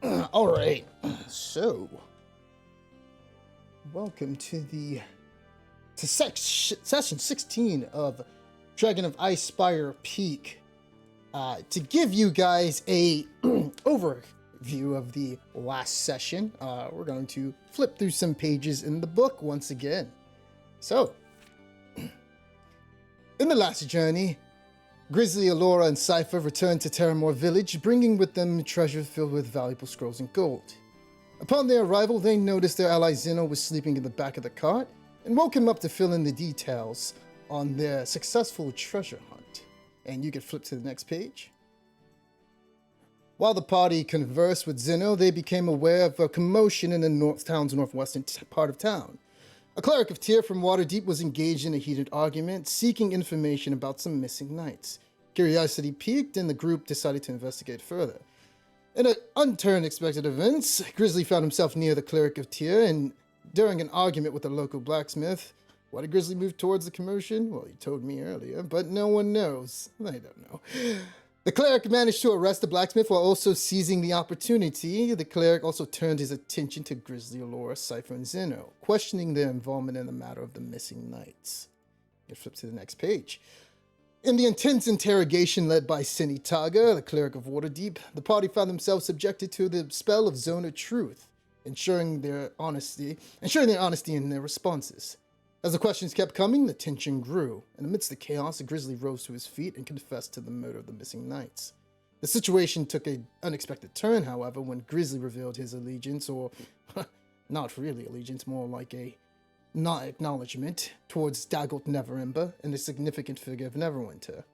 All right. So, welcome to session 16 of Dragon of Icespire Peak. To give you guys a overview of the last session, we're going to flip through some pages in the book once again. So, in the last journey, Grizzly, Alora, and Cypher returned to Terramore Village, bringing with them treasure filled with valuable scrolls and gold. Upon their arrival, they noticed their ally Zeno was sleeping in the back of the cart, and woke him up to fill in the details on their successful treasure hunt. And you can flip to the next page. While the party conversed with Zeno, they became aware of a commotion in the town's northwestern part of town. A cleric of Tyr from Waterdeep was engaged in a heated argument, seeking information about some missing knights. Curiosity piqued, and the group decided to investigate further. In an unexpected events, Grizzly found himself near the cleric of Tyr, and during an argument with a local blacksmith. Why did Grizzly move towards the commotion? Well, he told me earlier, but no one knows. I don't know. The cleric managed to arrest the blacksmith while also seizing the opportunity. The cleric also turned his attention to Grizzly, Alora, Cypher, and Zeno, questioning their involvement in the matter of the missing knights. You flip to the next page. In the intense interrogation led by Sinitaga, the cleric of Waterdeep, the party found themselves subjected to the spell of Zone of Truth, ensuring their honesty in their responses. As the questions kept coming, the tension grew, and amidst the chaos, Grizzly rose to his feet and confessed to the murder of the missing knights. The situation took an unexpected turn, however, when Grizzly revealed his allegiance, or not really allegiance, more like a not acknowledgement, towards Dagult Neverember and the significant figure of Neverwinter.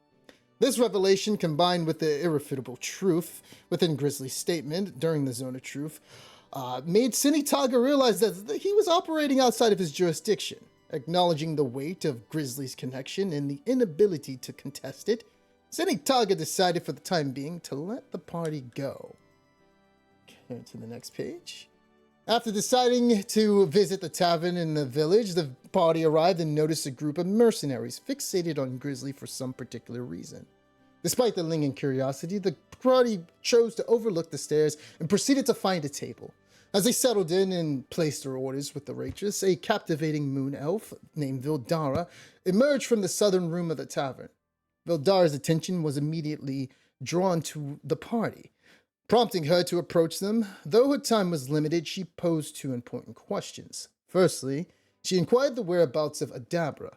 This revelation, combined with the irrefutable truth within Grizzly's statement during the Zone of Truth, made Sinitaga realize that he was operating outside of his jurisdiction. Acknowledging the weight of Grizzly's connection and the inability to contest it, Sinitaga decided for the time being to let the party go. Okay, to the next page. After deciding to visit the tavern in the village, the party arrived and noticed a group of mercenaries fixated on Grizzly for some particular reason. Despite the lingering curiosity, the party chose to overlook the stairs and proceeded to find a table. As they settled in and placed their orders with the waitress, a captivating moon elf named Vildara emerged from the southern room of the tavern. Vildara's attention was immediately drawn to the party, prompting her to approach them. Though her time was limited, she posed two important questions. Firstly, she inquired the whereabouts of Adabra,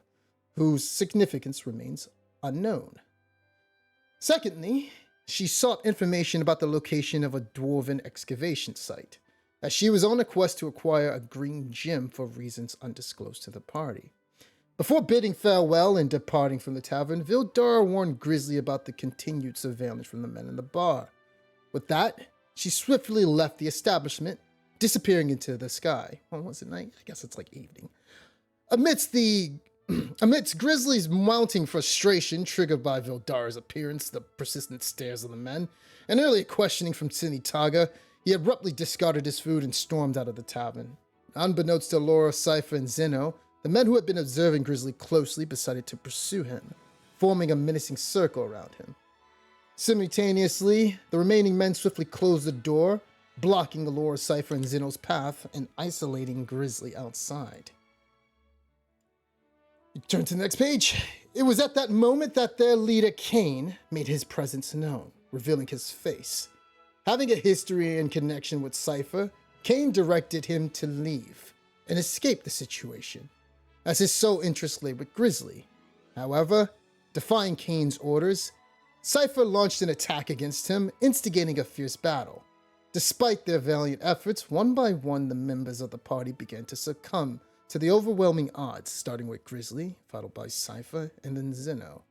whose significance remains unknown. Secondly, she sought information about the location of a dwarven excavation site, as she was on a quest to acquire a green gem for reasons undisclosed to the party. Before bidding farewell and departing from the tavern, Vildara warned Grizzly about the continued surveillance from the men in the bar. With that, she swiftly left the establishment, disappearing into the sky. Well, was it night? I guess it's like evening. Amidst Grizzly's mounting frustration triggered by Vildara's appearance, the persistent stares of the men, and earlier questioning from Sinitaga, he abruptly discarded his food and stormed out of the tavern. Unbeknownst to Alora, Cypher, and Zeno, the men who had been observing Grizzly closely decided to pursue him, forming a menacing circle around him. Simultaneously, the remaining men swiftly closed the door, blocking Alora, Cypher, and Zeno's path and isolating Grizzly outside. Turn to the next page. It was at that moment that their leader, Cain, made his presence known, revealing his face. Having a history and connection with Cypher, Cain directed him to leave and escape the situation, as his sole interest lay with Grizzly. However, defying Cain's orders, Cypher launched an attack against him, instigating a fierce battle. Despite their valiant efforts, one by one the members of the party began to succumb to the overwhelming odds, starting with Grizzly, followed by Cypher, and then Zeno.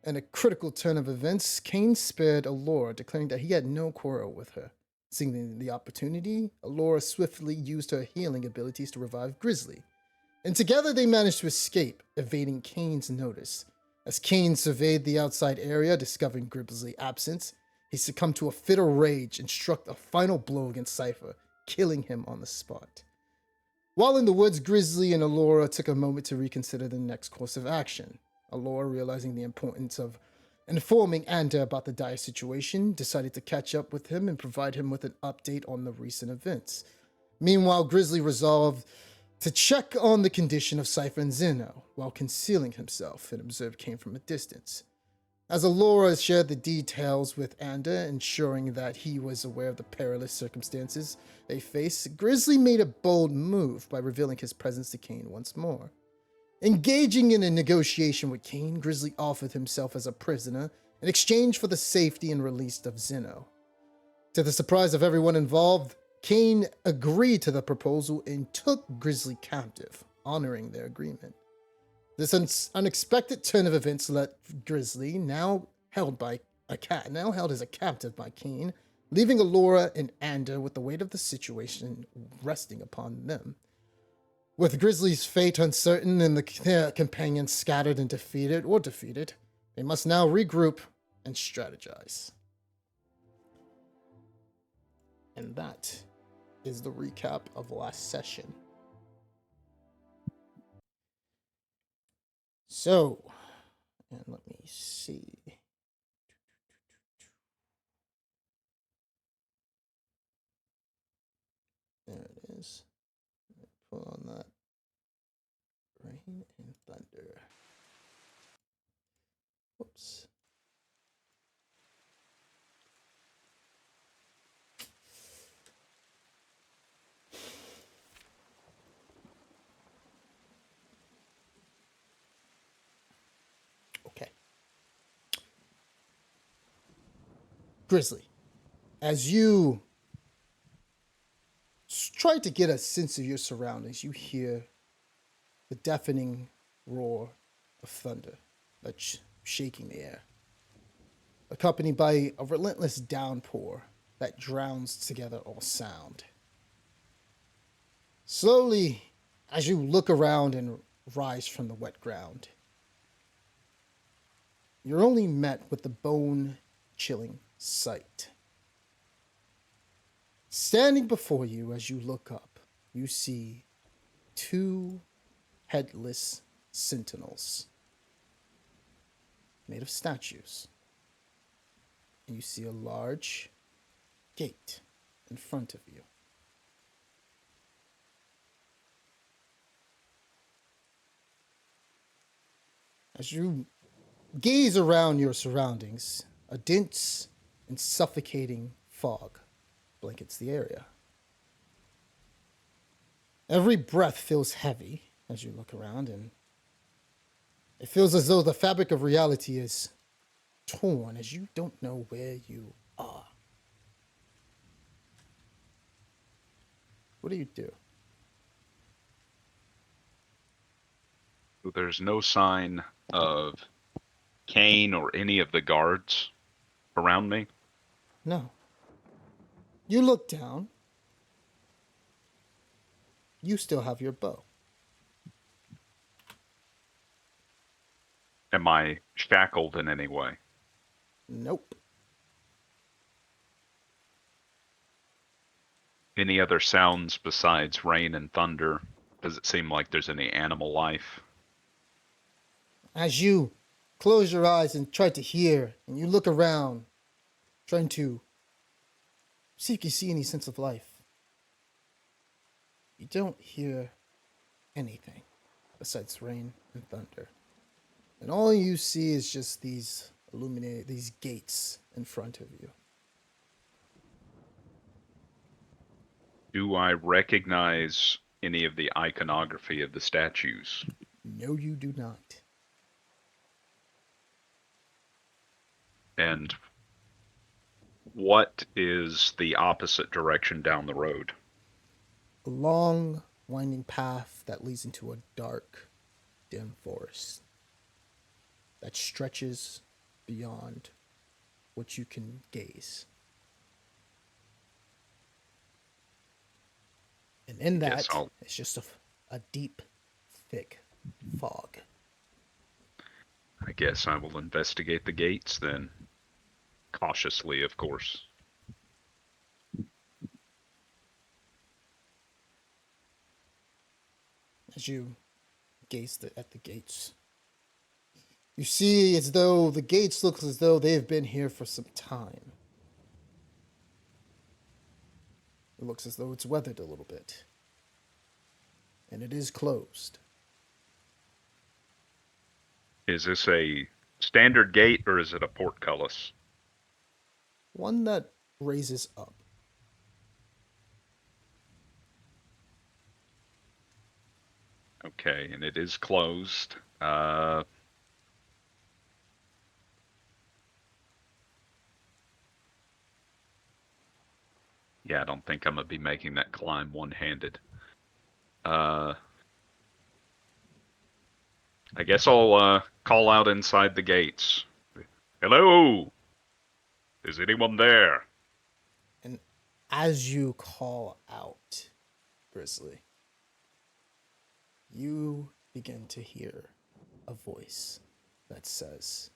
In a critical turn of events, Cain spared Alora, declaring that he had no quarrel with her. Seeing the opportunity, Alora swiftly used her healing abilities to revive Grizzly, and together they managed to escape, evading Cain's notice. As Cain surveyed the outside area, discovering Grizzly's absence, he succumbed to a fit of rage and struck a final blow against Cypher, killing him on the spot. While in the woods, Grizzly and Alora took a moment to reconsider the next course of action. Alora, realizing the importance of Informing Anda about the dire situation, decided to catch up with him and provide him with an update on the recent events. Meanwhile, Grizzly resolved to check on the condition of Cypher and Zeno while concealing himself and observe Kane from a distance. As Alora shared the details with Anda, ensuring that he was aware of the perilous circumstances they faced, Grizzly made a bold move by revealing his presence to Kane once more. Engaging in a negotiation with Kane, Grizzly offered himself as a prisoner in exchange for the safety and release of Zeno. To the surprise of everyone involved, Kane agreed to the proposal and took Grizzly captive, honoring their agreement. This unexpected turn of events left Grizzly, now held as a captive by Kane, leaving Alora and Anda with the weight of the situation resting upon them. With Grizzly's fate uncertain and their companions scattered and defeated, they must now regroup and strategize. And that is the recap of last session. So, and let me see. There it is. Pull on that. Rain and thunder. Whoops. Okay. Grizzly, as you try to get a sense of your surroundings, you hear the deafening roar of thunder that's shaking the air, accompanied by a relentless downpour that drowns together all sound. Slowly, as you look around and rise from the wet ground, you're only met with the bone-chilling sight. Standing before you as you look up, you see two headless sentinels made of statues. And you see a large gate in front of you. As you gaze around your surroundings, a dense and suffocating fog blankets the area. Every breath feels heavy as you look around, and it feels as though the fabric of reality is torn as you don't know where you are. What do you do? There's no sign of Kane or any of the guards around me. No. You look down. You still have your bow. Am I shackled in any way? Nope. Any other sounds besides rain and thunder? Does it seem like there's any animal life? As you close your eyes and try to hear, and you look around, trying to see if you see any sense of life, you don't hear anything besides rain and thunder. And all you see is just these gates in front of you. Do I recognize any of the iconography of the statues? No, you do not. And what is the opposite direction down the road? A long, winding path that leads into a dark, dim forest that stretches beyond what you can gaze. And in that, it's just a deep, thick fog. I guess I will investigate the gates then. Cautiously, of course. As you gaze at the gates, You see as though the gates look as though they've been here for some time. It looks as though it's weathered a little bit. And it is closed. Is this a standard gate or is it a portcullis? One that raises up. Okay, and it is closed. Yeah, I don't think I'm gonna be making that climb one-handed. I guess I'll call out inside the gates. Hello? Is anyone there? And as you call out, Grizzly, you begin to hear a voice that says,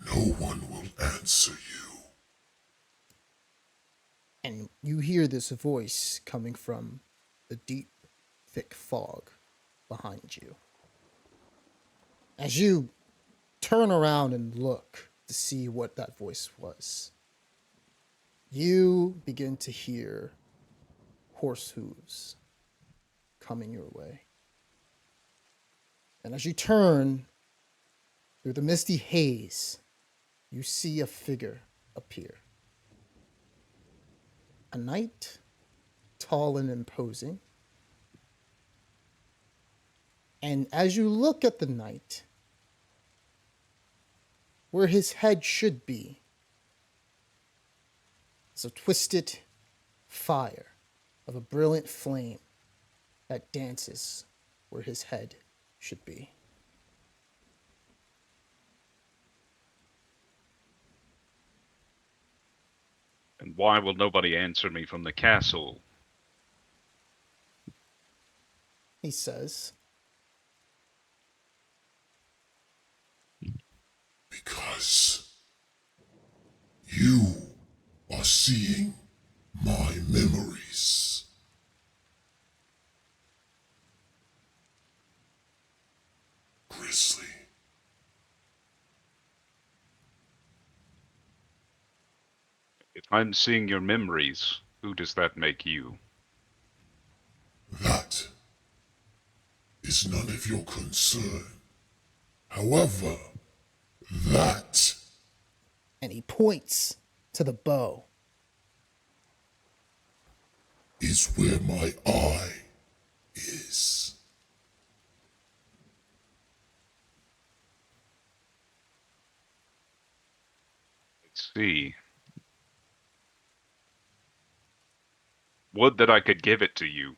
"No one will answer you." and you hear this voice coming from the deep, thick fog behind you. As you turn around and look to see what that voice was, you begin to hear horse hooves coming your way. And as you turn through the misty haze, you see a figure appear. A knight, tall and imposing. And as you look at the knight, where his head should be is a twisted fire of a brilliant flame that dances where his head should be. And why will nobody answer me from the castle? He says, "Because you are seeing my memories." Grizzly. If I'm seeing your memories, who does that make you? That is none of your concern. However, that and he points to the bow. is where my eye is. Let's see. Would that I could give it to you,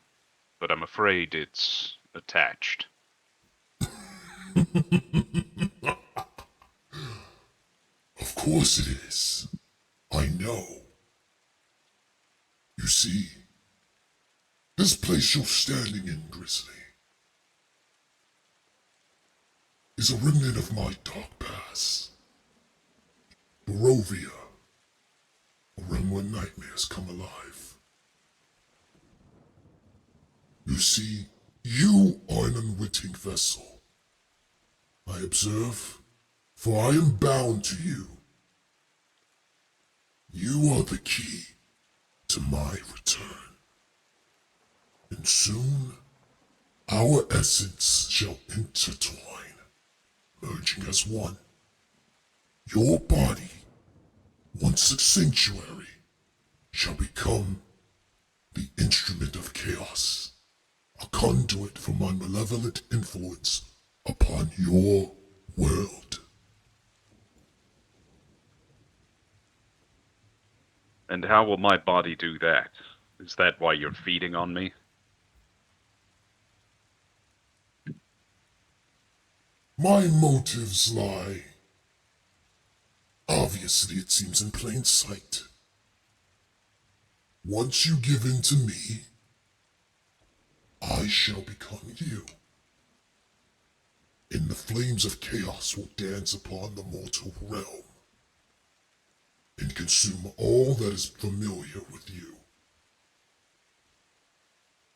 but I'm afraid it's attached. Of course it is. I know. You see, this place you're standing in, Grizzly, is a remnant of my dark past. Barovia, a realm where nightmares come alive. You see, you are an unwitting vessel. I observe, for I am bound to you. You are the key to my return. And soon, our essence shall intertwine, merging as one. Your body, once a sanctuary, shall become the instrument of chaos, a conduit for my malevolent influence upon your world. And how will my body do that? Is that why you're feeding on me? My motives lie, obviously it seems, in plain sight. Once you give in to me, I shall become you. And the flames of chaos will dance upon the mortal realm and consume all that is familiar with you.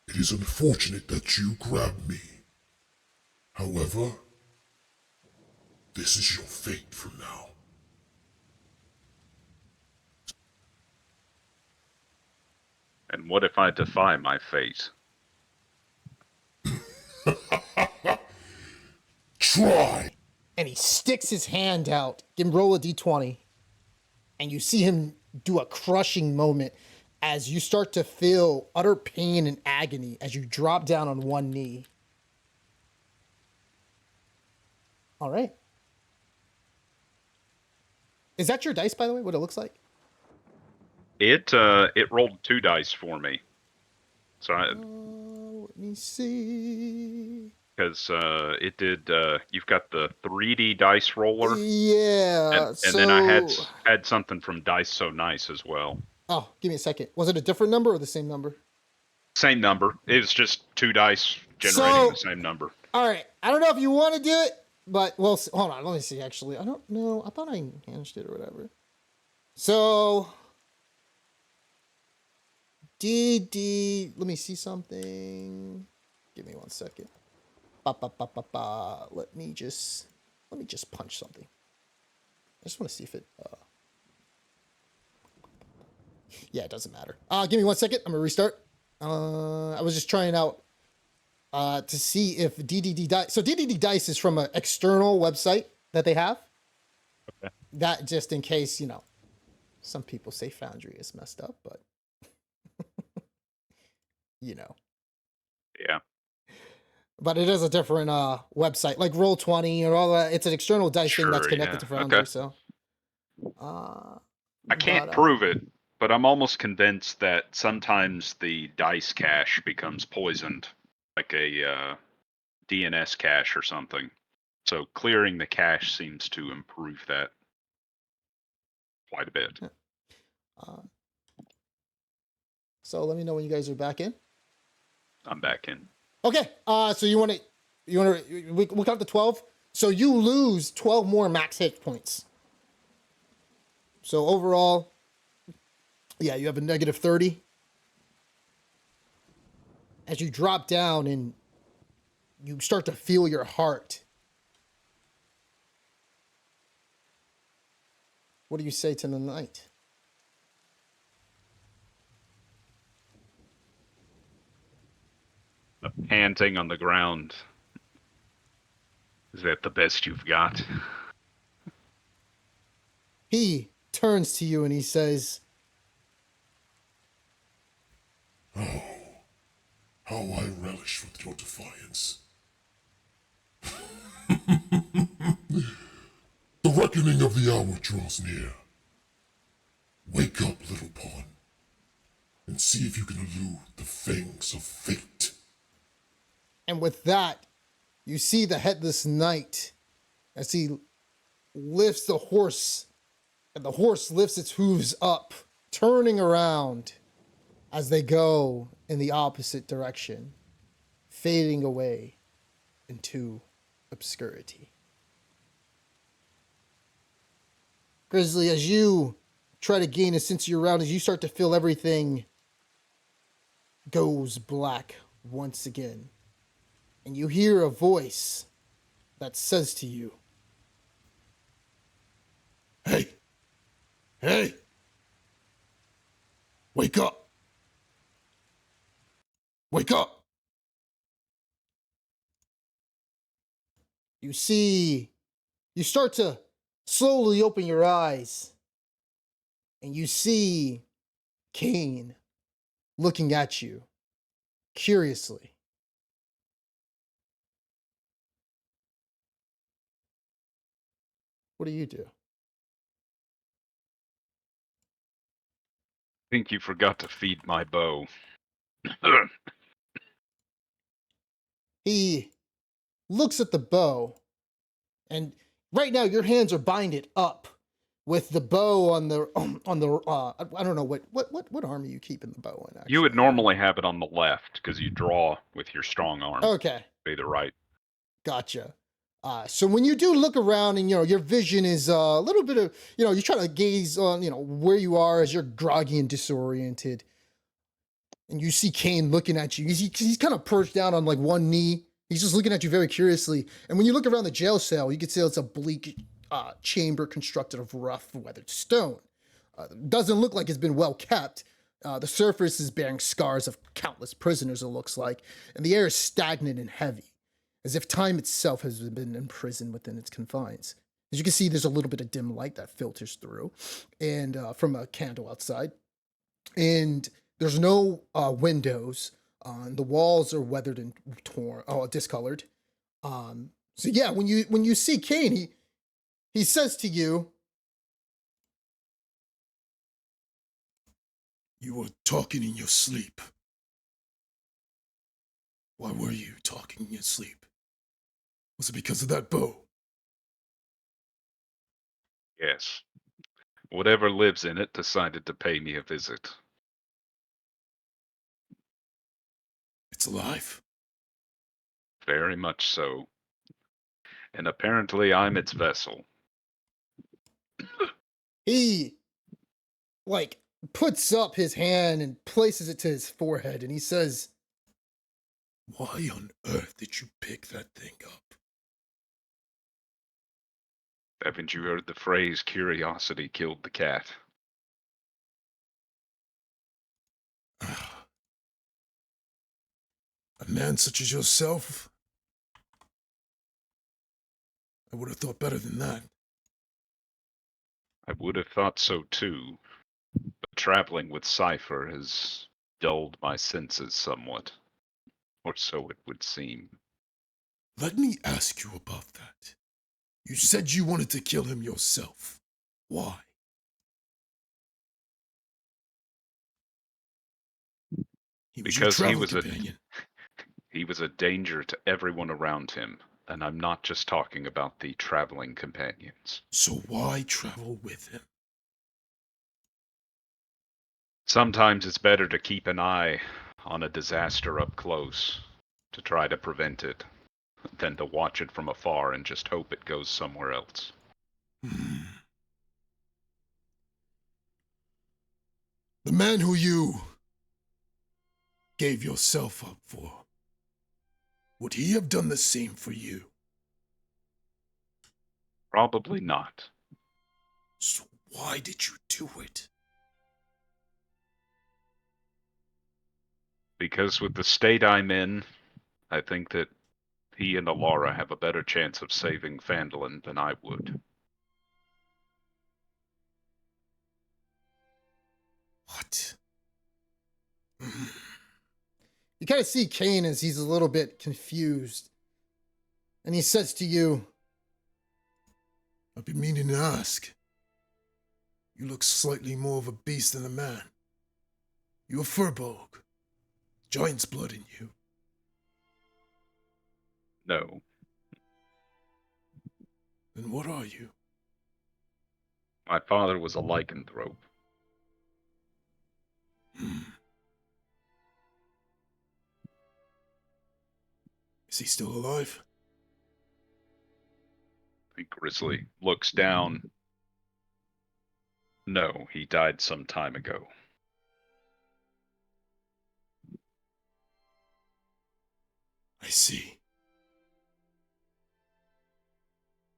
It is unfortunate that you grabbed me. However, This is your fate from now. And what if I defy my fate? Try! And he sticks his hand out. Give him roll a d20. And you see him do a crushing moment as you start to feel utter pain and agony as you drop down on one knee. All right. Is that your dice, by the way, what it looks like? It rolled 2 dice for me. So Let me see. because it did you've got the 3D dice roller. Yeah. And then I had something from Dice So Nice as well. Oh, give me a second. Was it a different number or the same number? Same number. It was just 2 dice generating the same number. All right. I don't know if you want to do it, but well, hold on. Let me see. Actually, I don't know. I thought I managed it or whatever. So, let me see something. Give me 1 second. Let me just punch something. I just want to see if it. Yeah, it doesn't matter. Give me 1 second. I'm gonna restart. I was just trying out to see if DDD Dice. So DDD Dice is from an external website that they have. Okay. That just in case, some people say Foundry is messed up, but Yeah. But it is a different website, like Roll20 or all that. It's an external dice thing that's connected to Foundry. Okay. So, I can't prove it, but I'm almost convinced that sometimes the dice cache becomes poisoned, like a DNS cache or something. So clearing the cache seems to improve that quite a bit. So let me know when you guys are back in. I'm back in. Okay. So we'll count to 12. So you lose 12 more max hit points. So overall, yeah, you have a negative 30. As you drop down and you start to feel your heart. What do you say to the knight? Panting on the ground. Is that the best you've got? He turns to you and he says, Oh, how I relish with your defiance. The reckoning of the hour draws near. Wake up, little pawn, and see if you can elude the fangs of fate. and with that, you see the headless knight as he lifts the horse, and the horse lifts its hooves up, turning around as they go in the opposite direction, fading away into obscurity. Grizzly, as you try to gain a sense of your round, as you start to feel everything goes black once again, and you hear a voice that says to you, "Hey, hey, wake up, wake up." You start to slowly open your eyes, and you see Cain looking at you curiously. What do you do? I think you forgot to feed my bow. He looks at the bow, and right now your hands are binded up with the bow on the I don't know what arm you keep in the bow in. Actually, You would normally have it on the left because you draw with your strong arm. Okay, Be the right. gotcha. So when you do look around and your vision is a little bit of you try to gaze on where you are as you're groggy and disoriented, and you see Cain looking at you. He's kind of perched down on like one knee. He's just looking at you very curiously. And when you look around the jail cell, you can see it's a bleak chamber constructed of rough, weathered stone. Doesn't look like it's been well kept. The surface is bearing scars of countless prisoners, it looks like, and the air is stagnant and heavy, as if time itself has been imprisoned within its confines. As you can see, there's a little bit of dim light that filters through, and from a candle outside. And there's no windows. The walls are weathered and torn, discolored. So yeah, when you see Kane, he says to you, You were talking in your sleep. Why were you talking in your sleep? Was it because of that bow? Yes. Whatever lives in it decided to pay me a visit. It's alive. Very much so. And apparently I'm its vessel. he like puts up his hand and places it to his forehead, and he says, Why on earth did you pick that thing up? Haven't you heard the phrase, curiosity killed the cat? A man such as yourself? I would have thought better than that. I would have thought so too, but traveling with Cypher has dulled my senses somewhat. Or so it would seem. Let me ask you about that. You said you wanted to kill him yourself. Why? He was your Because travel companion. he was a danger to everyone around him, and I'm not just talking about the traveling companions. So why travel with him? Sometimes it's better to keep an eye on a disaster up close, to try to prevent it, than to watch it from afar and just hope it goes somewhere else. The man who you gave yourself up for, would he have done the same for you? Probably not. So why did you do it? Because with the state I'm in, I think that he and Alara have a better chance of saving Phandalin than I would. What? you kind of see Kane as he's a little bit confused. And he says to you, I've been meaning to ask. You look slightly more of a beast than a man. You a Furbolg. Giant's blood in you. No. Then what are you? My father was a lycanthrope. Is he still alive? The Grizzly looks down. No, he died some time ago. I see.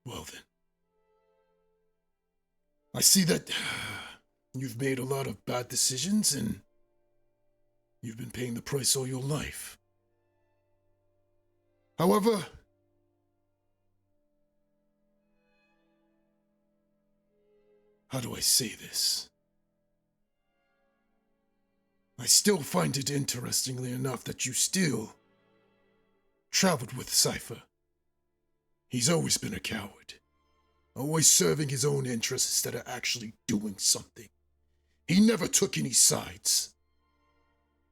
Well then. I see that you've made a lot of bad decisions and you've been paying the price all your life. However, how do I say this? I still find it interestingly enough that you still traveled with Cypher. He's always been a coward, always serving his own interests instead of actually doing something. He never took any sides.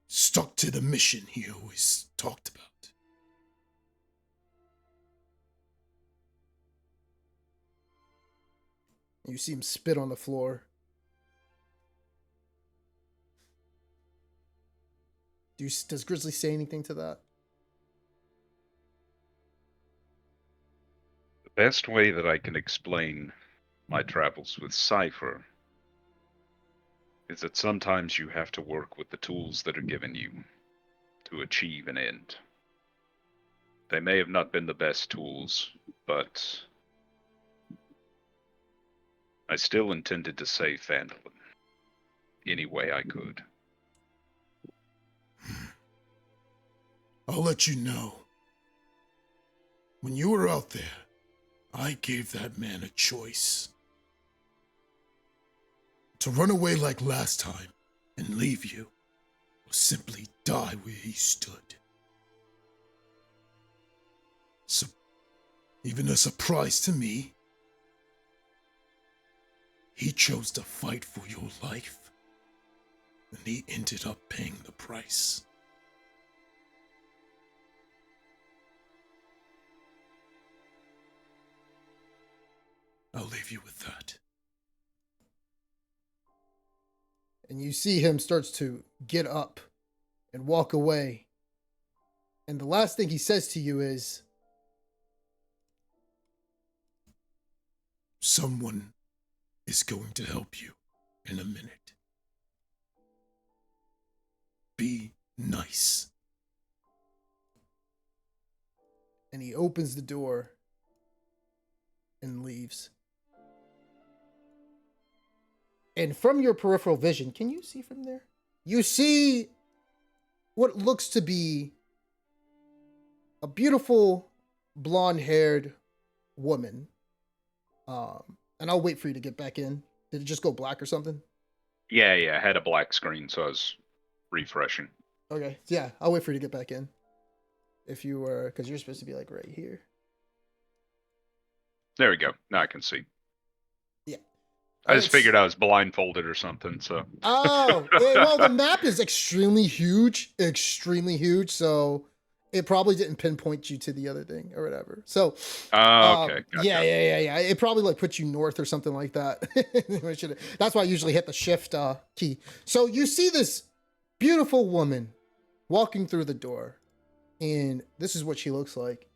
Stuck to the mission he always talked about. you see him spit on the floor. Does Grizzly say anything to that? The best way that I can explain my travels with Cypher is that sometimes you have to work with the tools that are given you to achieve an end. They may have not been the best tools, but I still intended to save Phandalin any way I could. I'll let you know. When you were out there, I gave that man a choice. To run away like last time and leave you, or simply die where he stood. So, even a surprise to me, he chose to fight for your life, and he ended up paying the price. I'll leave you with that. And you see him starts to get up and walk away. And the last thing he says to you is, Someone is going to help you in a minute. Be nice. and he opens the door and leaves. And from your peripheral vision, can you see from there? You see what looks to be a beautiful blonde-haired woman. And I'll wait for you to get back in. Did it just go black or something? Yeah, I had a black screen, so I was refreshing. Okay, yeah, I'll wait for you to get back in. If you were, because you're supposed to be like right here. There we go. Now I can see. Yeah. I just figured I was blindfolded or something, so. Oh, well, the map is extremely huge, so it probably didn't pinpoint you to the other thing or whatever. So, okay. Gotcha. Yeah. It probably like put you north or something like that. That's why I usually hit the shift key. So you see this beautiful woman walking through the door, and this is what she looks like.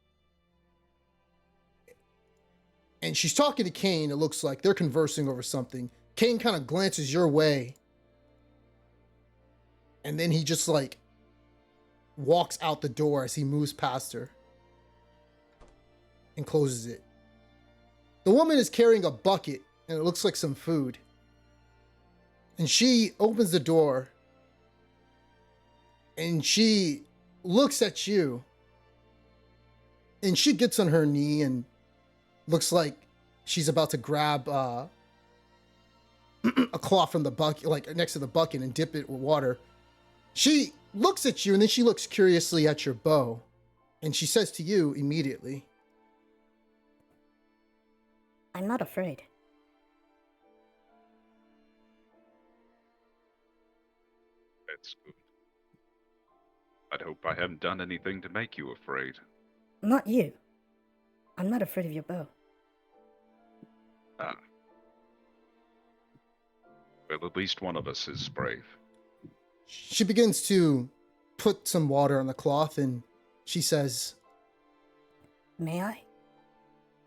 And she's talking to Kane. It looks like they're conversing over something. Kane kind of glances your way, and then he just like walks out the door as he moves past her and closes it. The woman is carrying a bucket, and it looks like some food. And she opens the door, and she looks at you, and she gets on her knee and looks like she's about to grab a cloth from the bucket, like next to the bucket, and dip it with water. She looks at you, and then she looks curiously at your bow, and she says to you immediately, I'm not afraid. That's good. I'd hope I haven't done anything to make you afraid. Not you. I'm not afraid of your bow. Ah. Well, at least one of us is brave. she begins to put some water on the cloth, and she says, May I?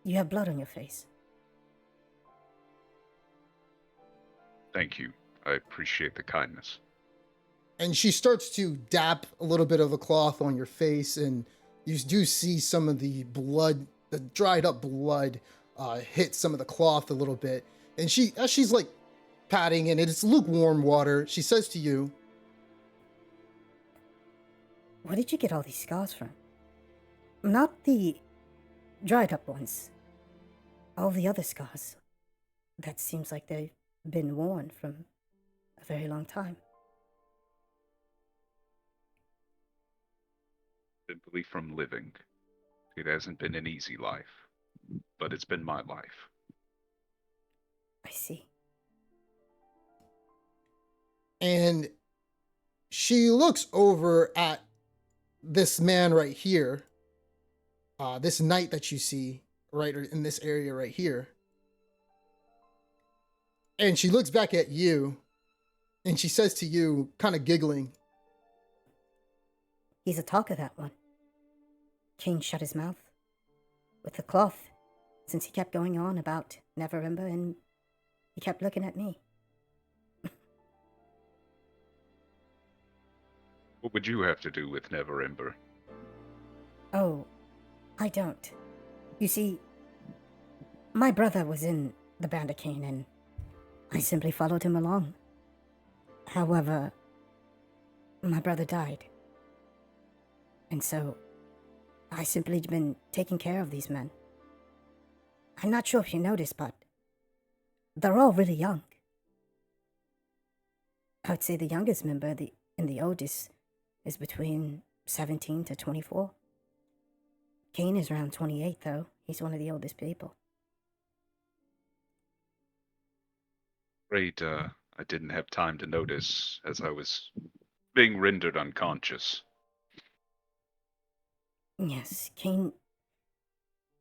You have blood on your face. Thank you. I appreciate the kindness. and she starts to dab a little bit of the cloth on your face, and you do see some of the blood, the dried up blood, hit some of the cloth a little bit. And as she's like patting, and it's lukewarm water, she says to you, Where did you get all these scars from? Not the dried up ones. All the other scars. That seems like they've been worn from a very long time. Simply from living. It hasn't been an easy life, but it's been my life. I see. and she looks over at this man right here, this knight that you see right in this area right here. And she looks back at you, and she says to you, kind of giggling, He's a talker, that one. King shut his mouth with the cloth, since he kept going on about Neverember, and he kept looking at me. What would you have to do with Neverember? Oh, I don't. You see, my brother was in the Band of Cain, and I simply followed him along. However, my brother died. And so, I simply been taking care of these men. I'm not sure if you noticed, but they're all really young. I would say the youngest member and the oldest is between 17 to 24. Cain is around 28, though. He's one of the oldest people. Afraid I didn't have time to notice as I was being rendered unconscious. Yes, Cain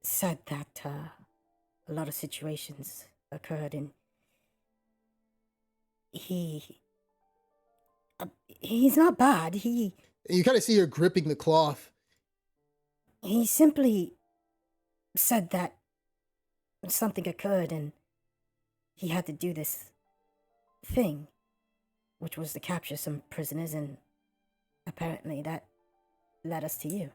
said that a lot of situations occurred, and he's not bad. You kind of see her gripping the cloth. He simply said that something occurred and he had to do this thing, which was to capture some prisoners, and apparently that led us to you.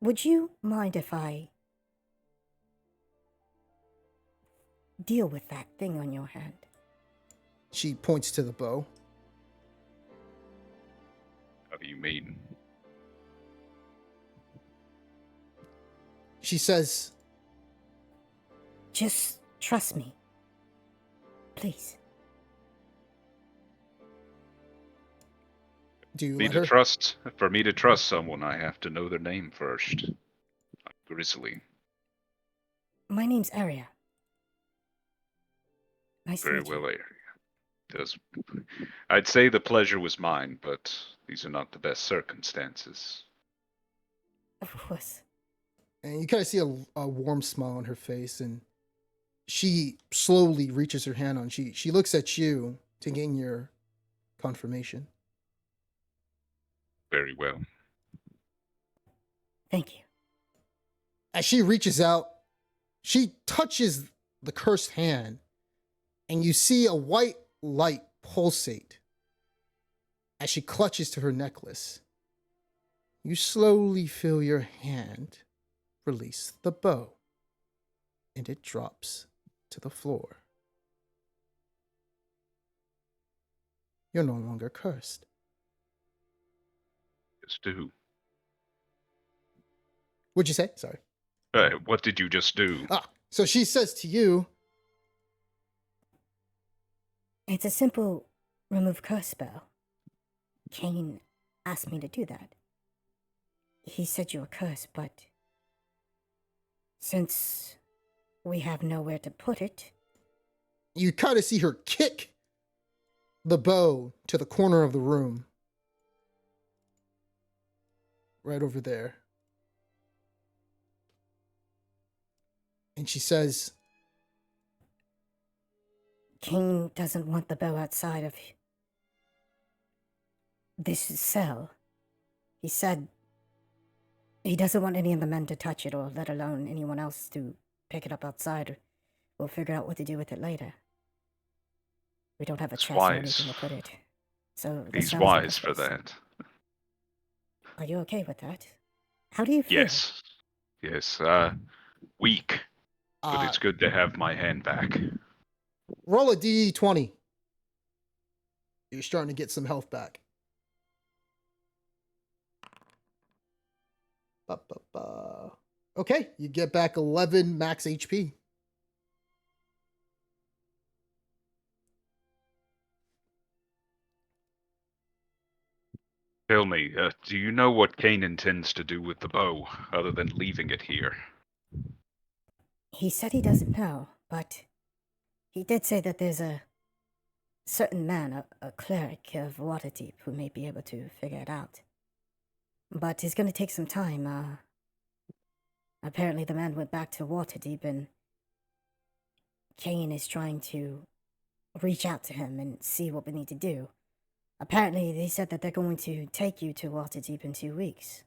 Would you mind if I deal with that thing on your hand? She points to the bow. How do you mean? She says, just trust me. Please. do you Me let to her? for me to trust someone, I have to know their name first. I'm Grizzly. My name's Aria. Nice to Very meet you. well, I'd say the pleasure was mine, but these are not the best circumstances. Of course. And you kind of see a warm smile on her face, and she slowly reaches her hand on. She looks at you to gain your confirmation. Very well. Thank you. As she reaches out, she touches the cursed hand, and you see a white light pulsate as she clutches to her necklace. You slowly feel your hand release the bow, and it drops to the floor. You're no longer cursed. Just do. What'd you say? Sorry. What did you just do? So she says to you, It's a simple remove curse spell. Cain asked me to do that. He said you were cursed, but since we have nowhere to put it, you kind of see her kick the bow to the corner of the room. Right over there. And she says, Cain doesn't want the bow outside of this cell. He said he doesn't want any of the men to touch it, or let alone anyone else to pick it up outside. We'll figure out what to do with it later. We don't have a He's chest or wise. anything to put it. So the He's cell's like a wise for space. that. Are you okay with that? How do you feel? Yes. Yes, weak. But it's good to have my hand back. roll a D20. You're starting to get some health back. Okay, you get back 11 max HP. Tell me, do you know what Cain intends to do with the bow, other than leaving it here? He said he doesn't know, but he did say that there's a certain man, a cleric of Waterdeep, who may be able to figure it out. But it's going to take some time. Apparently the man went back to Waterdeep, and Cain is trying to reach out to him and see what we need to do. Apparently they said that they're going to take you to Waterdeep in 2 weeks.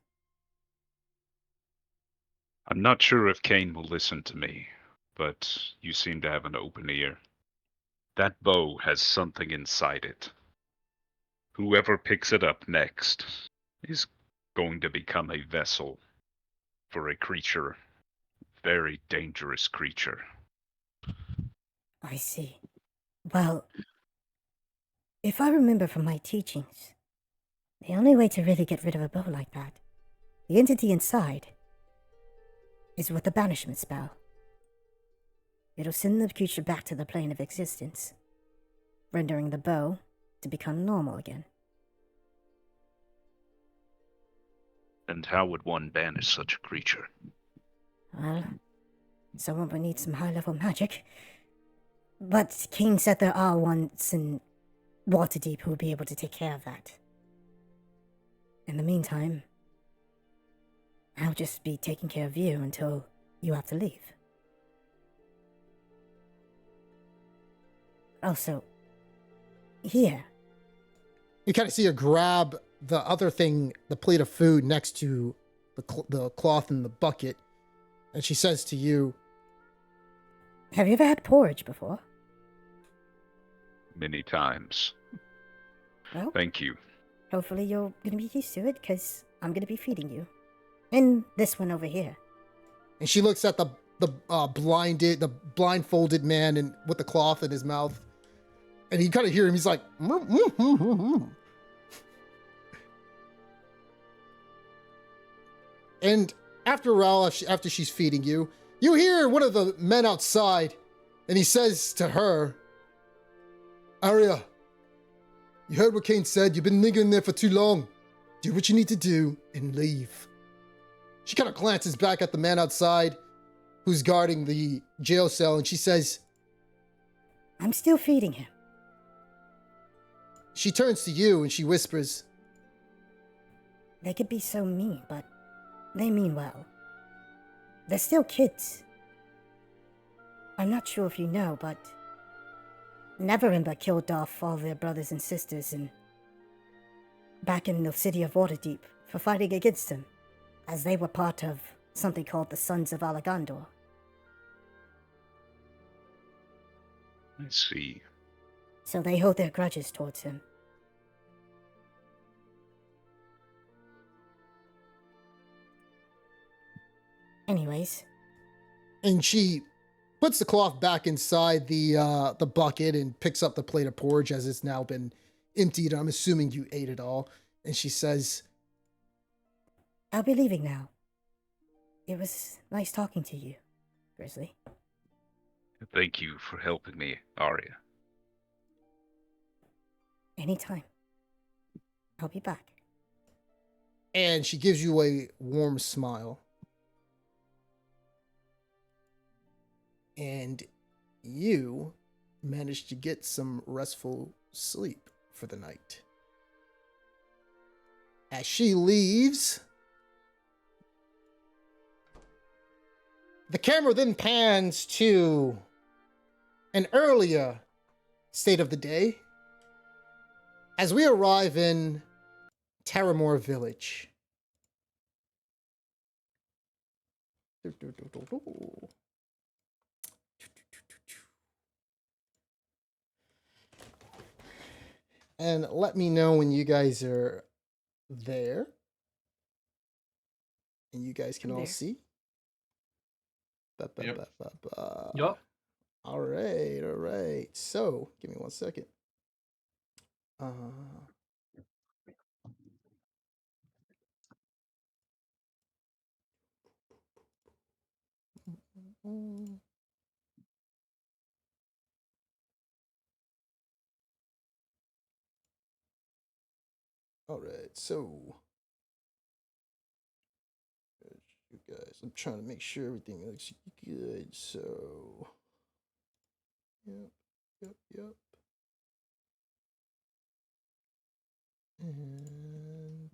I'm not sure if Cain will listen to me, but you seem to have an open ear. That bow has something inside it. Whoever picks it up next is going to become a vessel for a creature, very dangerous creature. I see. Well, if I remember from my teachings, the only way to really get rid of a bow like that, the entity inside, is with the banishment spell. It'll send the creature back to the plane of existence, rendering the bow to become normal again. And how would one banish such a creature? Well, someone would need some high-level magic. But King said there are ones in Waterdeep who will be able to take care of that. In the meantime, I'll just be taking care of you until you have to leave. Also, here. You kind of see her grab the other thing, the plate of food next to the cloth in the bucket, and she says to you, Have you ever had porridge before? Many times. Well, Thank you. hopefully you're gonna be used to it, because I'm gonna be feeding you. And this one over here. and she looks at the blindfolded man and with the cloth in his mouth, and you kind of hear him. He's like, "Mm, mm, mm, mm, mm." And after a while, after she's feeding you, you hear one of the men outside, and he says to her, Arya, you heard what Kane said. You've been lingering there for too long. Do what you need to do and leave. She kind of glances back at the man outside who's guarding the jail cell, and she says, I'm still feeding him. she turns to you and she whispers, They could be so mean, but they mean well. They're still kids. I'm not sure if you know, but Neverember killed off all their brothers and sisters back in the city of Waterdeep for fighting against him, as they were part of something called the Sons of Alagandor. I see. So they hold their grudges towards him. Anyways, and she puts the cloth back inside the bucket and picks up the plate of porridge as it's now been emptied. I'm assuming you ate it all. And she says, I'll be leaving now. It was nice talking to you, Grizzly. Thank you for helping me, Arya. Anytime. I'll be back. and she gives you a warm smile. And you manage to get some restful sleep for the night. As she leaves, the camera then pans to an earlier state of the day as we arrive in Terramore Village. And let me know when you guys are there. And you guys can all There. see. Yep. Yup. All right. So, give me 1 second. All right, so you guys, I'm trying to make sure everything looks good. So, yep. And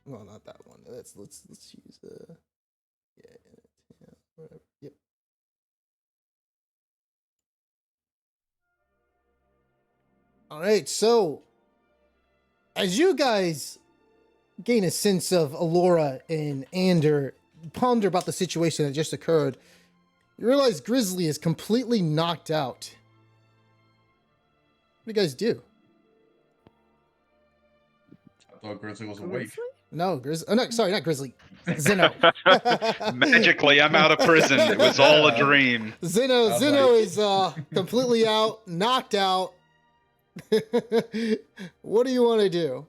well, not that one. Let's use whatever. Yep. All right, so as you guys gain a sense of Alora and Ander ponder about the situation that just occurred, you realize Grizzly is completely knocked out. What do you guys do? I thought Grizzly was awake. Grizzly? No, no, sorry, not Grizzly. Zeno. Magically, I'm out of prison. It was all a dream. Zeno I was is completely out, knocked out. What do you want to do?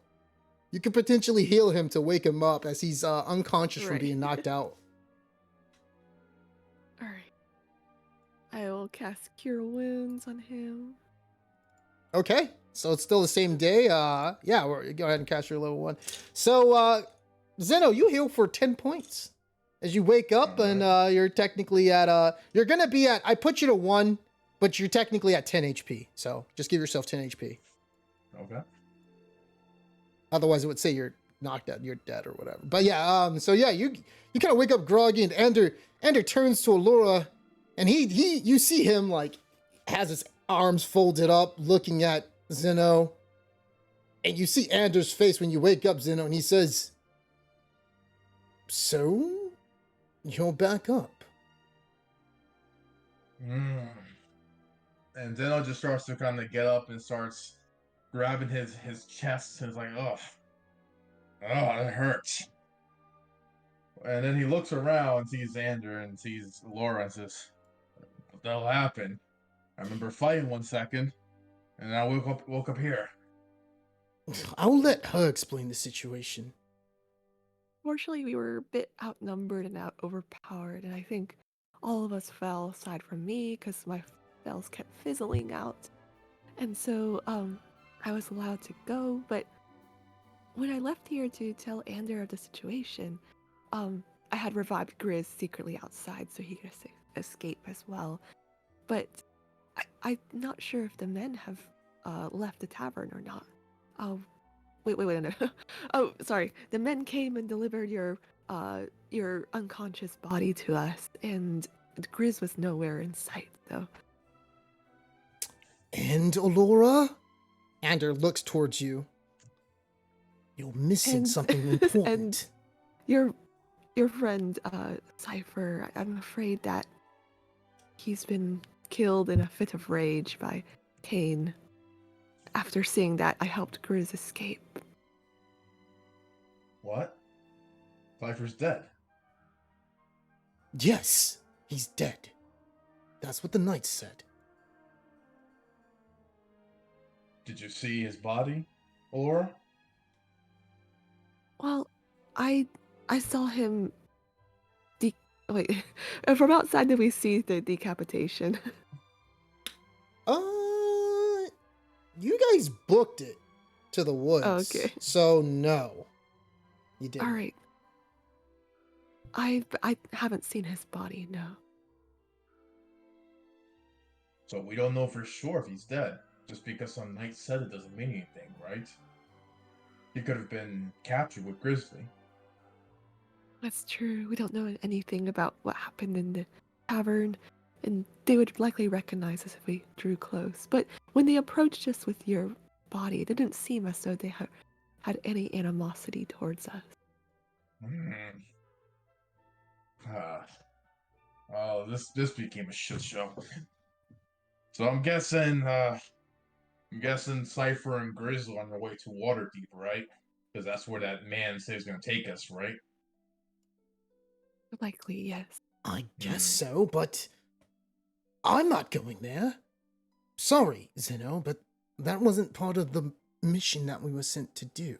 You could potentially heal him to wake him up as he's unconscious from Right. being knocked out. All right. I will cast Cure Wounds on him. Okay, so it's still the same day. Yeah, go ahead and cast your level 1. So, Zeno, you heal for 10 points as you wake up, and you're technically at you're gonna be at. I put you to 1, but you're technically at 10 HP. So just give yourself 10 HP. Okay. Otherwise, it would say you're knocked out, you're dead or whatever. But yeah, so yeah, you kind of wake up groggy, and Ender turns to Alora, and you see him like has his arms folded up, looking at Zeno, and you see Ander's face when you wake up, Zeno, and he says, "So, you're back up." And Zeno just starts to kind of get up and starts grabbing his chest and is like, oh, that hurts. And then he looks around and sees Xander and sees Laura and says, what the hell happened? I remember fighting 1 second, and then I woke up here. I'll let her explain the situation. Fortunately, we were a bit outnumbered and overpowered, and I think all of us fell aside from me because my spells kept fizzling out. And so, I was allowed to go, but when I left here to tell Ander of the situation, I had revived Grizz secretly outside so he could escape as well. But I'm not sure if the men have left the tavern or not. Wait, no. Oh, sorry. The men came and delivered your unconscious body to us, and Grizz was nowhere in sight, though. And Alora? Ander looks towards you. You're missing And- something important. and your friend Cypher, I'm afraid that he's been killed in a fit of rage by Kane. After seeing that, I helped Grizz escape. What? Pfeiffer's dead. Yes, he's dead. That's what the knights said. Did you see his body, Laura? Well, I saw him. Wait, from outside did we see the decapitation? You guys booked it to the woods. Okay. So no, you didn't. All right. I haven't seen his body. No. So we don't know for sure if he's dead. Just because some knight said it doesn't mean anything, right? He could have been captured with Grizzly. That's true. We don't know anything about what happened in the tavern, and they would likely recognize us if we drew close. But when they approached us with your body, it didn't seem as though they had any animosity towards us. Oh, this became a shit show. So I'm guessing Cypher and Grizzly on their way to Waterdeep, right? Because that's where that man says he's gonna take us, right? Likely, yes. I guess so, but I'm not going there. Sorry, Zeno, but that wasn't part of the mission that we were sent to do.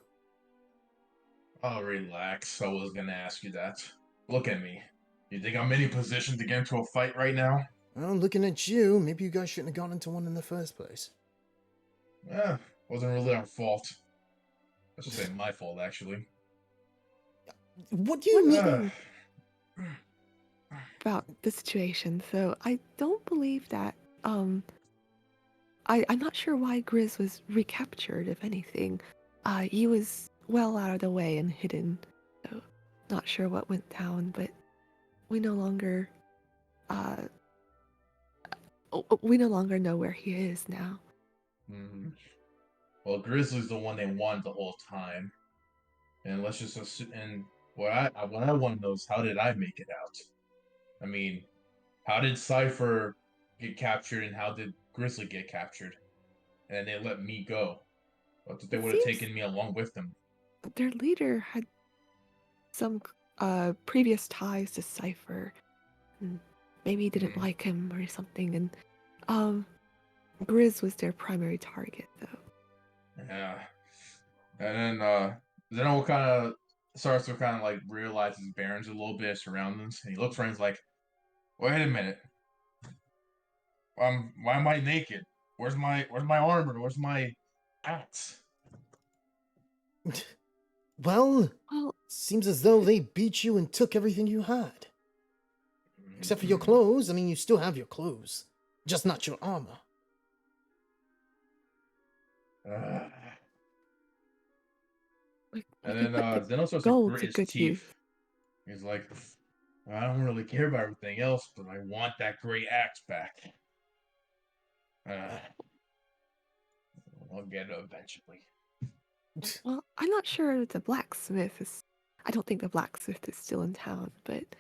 Oh, relax. I was gonna ask you that. Look at me. You think I'm in any position to get into a fight right now? Well, looking at you, maybe you guys shouldn't have gone into one in the first place. Wasn't really our fault. I should say my fault, actually. What do you mean? Uh, About the situation, so I don't believe that. I'm not sure why Grizz was recaptured. If anything, he was well out of the way and hidden. So, not sure what went down, but we no longer know where he is now. Well, Grizzly's the one they wanted the whole time. And let's just assume, and what I want to know is, how did I make it out? I mean, how did Cypher get captured, and how did Grizzly get captured? And they let me go. But they It would have seems taken me along with them. their leader had some previous ties to Cypher. And maybe he didn't like him or something. And Grizz was their primary target, though. Yeah. And then Zeno kind of starts to kind of like realize his bearings a little bit, surroundings, and he looks around and he's like, "Wait a minute. Why am I naked? Where's my armor? Where's my axe?" Well, Well, seems as though they beat you and took everything you had. Except for your clothes. I mean, you still have your clothes. Just not your armor. we And could then put the Zeno starts to gold grit to his good use. teeth. He's like, "I don't really care about everything else, but I want that great axe back. I'll get it eventually." Well, I'm not sure if the blacksmith is. I don't think the blacksmith is still in town, but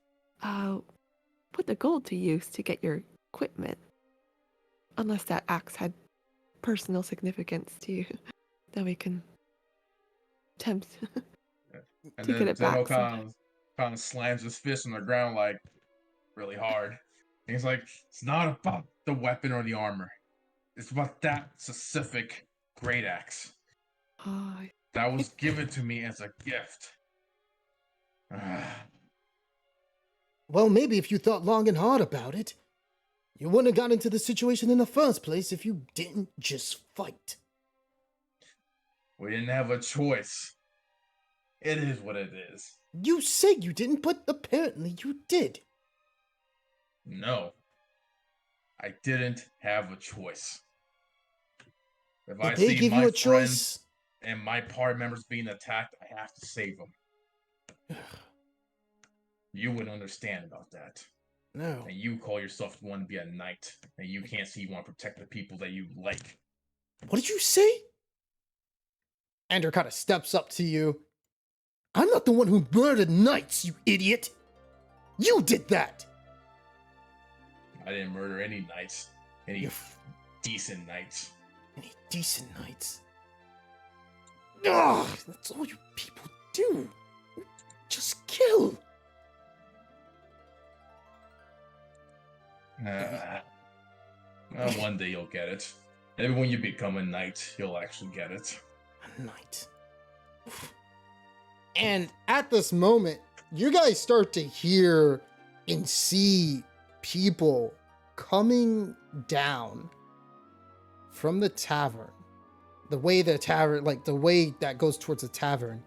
put the gold to use to get your equipment. Unless that axe had personal significance to you, then we can attempt And to get then it Zeno back sometime. kind of slams his fist on the ground like really hard. And he's like, "It's not about the weapon or the armor. It's about that specific great axe Oh, that was given to me as a gift." Well, maybe if you thought long and hard about it, you wouldn't have got into the situation in the first place if you didn't just fight. We didn't have a choice. It is what it is. You say you didn't, but apparently you did. No, I didn't have a choice. If Did I they see give my you a friends choice? and my party members being attacked, I have to save them. You wouldn't understand about that. No. And you call yourself one to be a knight, and you can't see you want to protect the people that you like. What did you say? Andrew kind of steps up to you. I'm not the one who murdered knights, you idiot. You did that. I didn't murder any knights. Any You decent knights. Any decent knights? Ugh, that's all you people do. Just kill. One day you'll get it. Maybe when you become a knight, you'll actually get it. A knight. And at this moment, you guys start to hear and see people coming down from the tavern. The way that goes towards the tavern.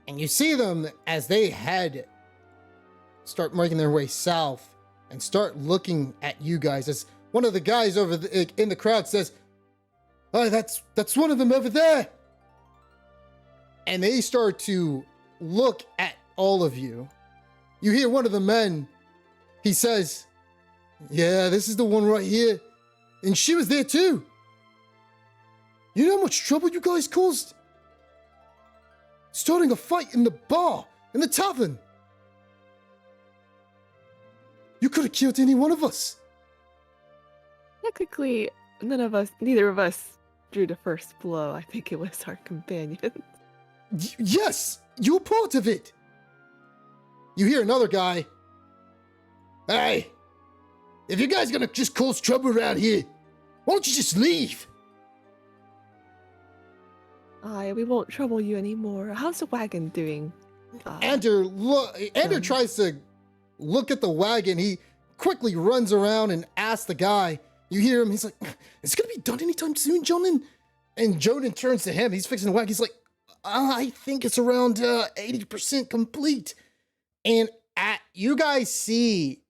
And you see them as they start making their way south and start looking at you guys. As one of the guys in the crowd says, "Oh, that's one of them over there." And they start to look at all of you. You hear one of the men, he says, "Yeah, this is the one right here. And she was there too. You know how much trouble you guys caused? Starting a fight in the bar, in the tavern. You could have killed any one of us." Technically, neither of us drew the first blow. I think it was our companion. Yes, you're part of it. You hear another guy, "Hey, if you guys are gonna just cause trouble around here, why don't you just leave?" We won't trouble you anymore. How's the wagon doing? Andrew tries to look at the wagon. He quickly runs around and asks the guy. You hear him. He's like, "Is it gonna be done anytime soon, Jonan?" And Jonan turns to him. He's fixing the wagon. He's like, "I think it's around 80% complete." And you guys see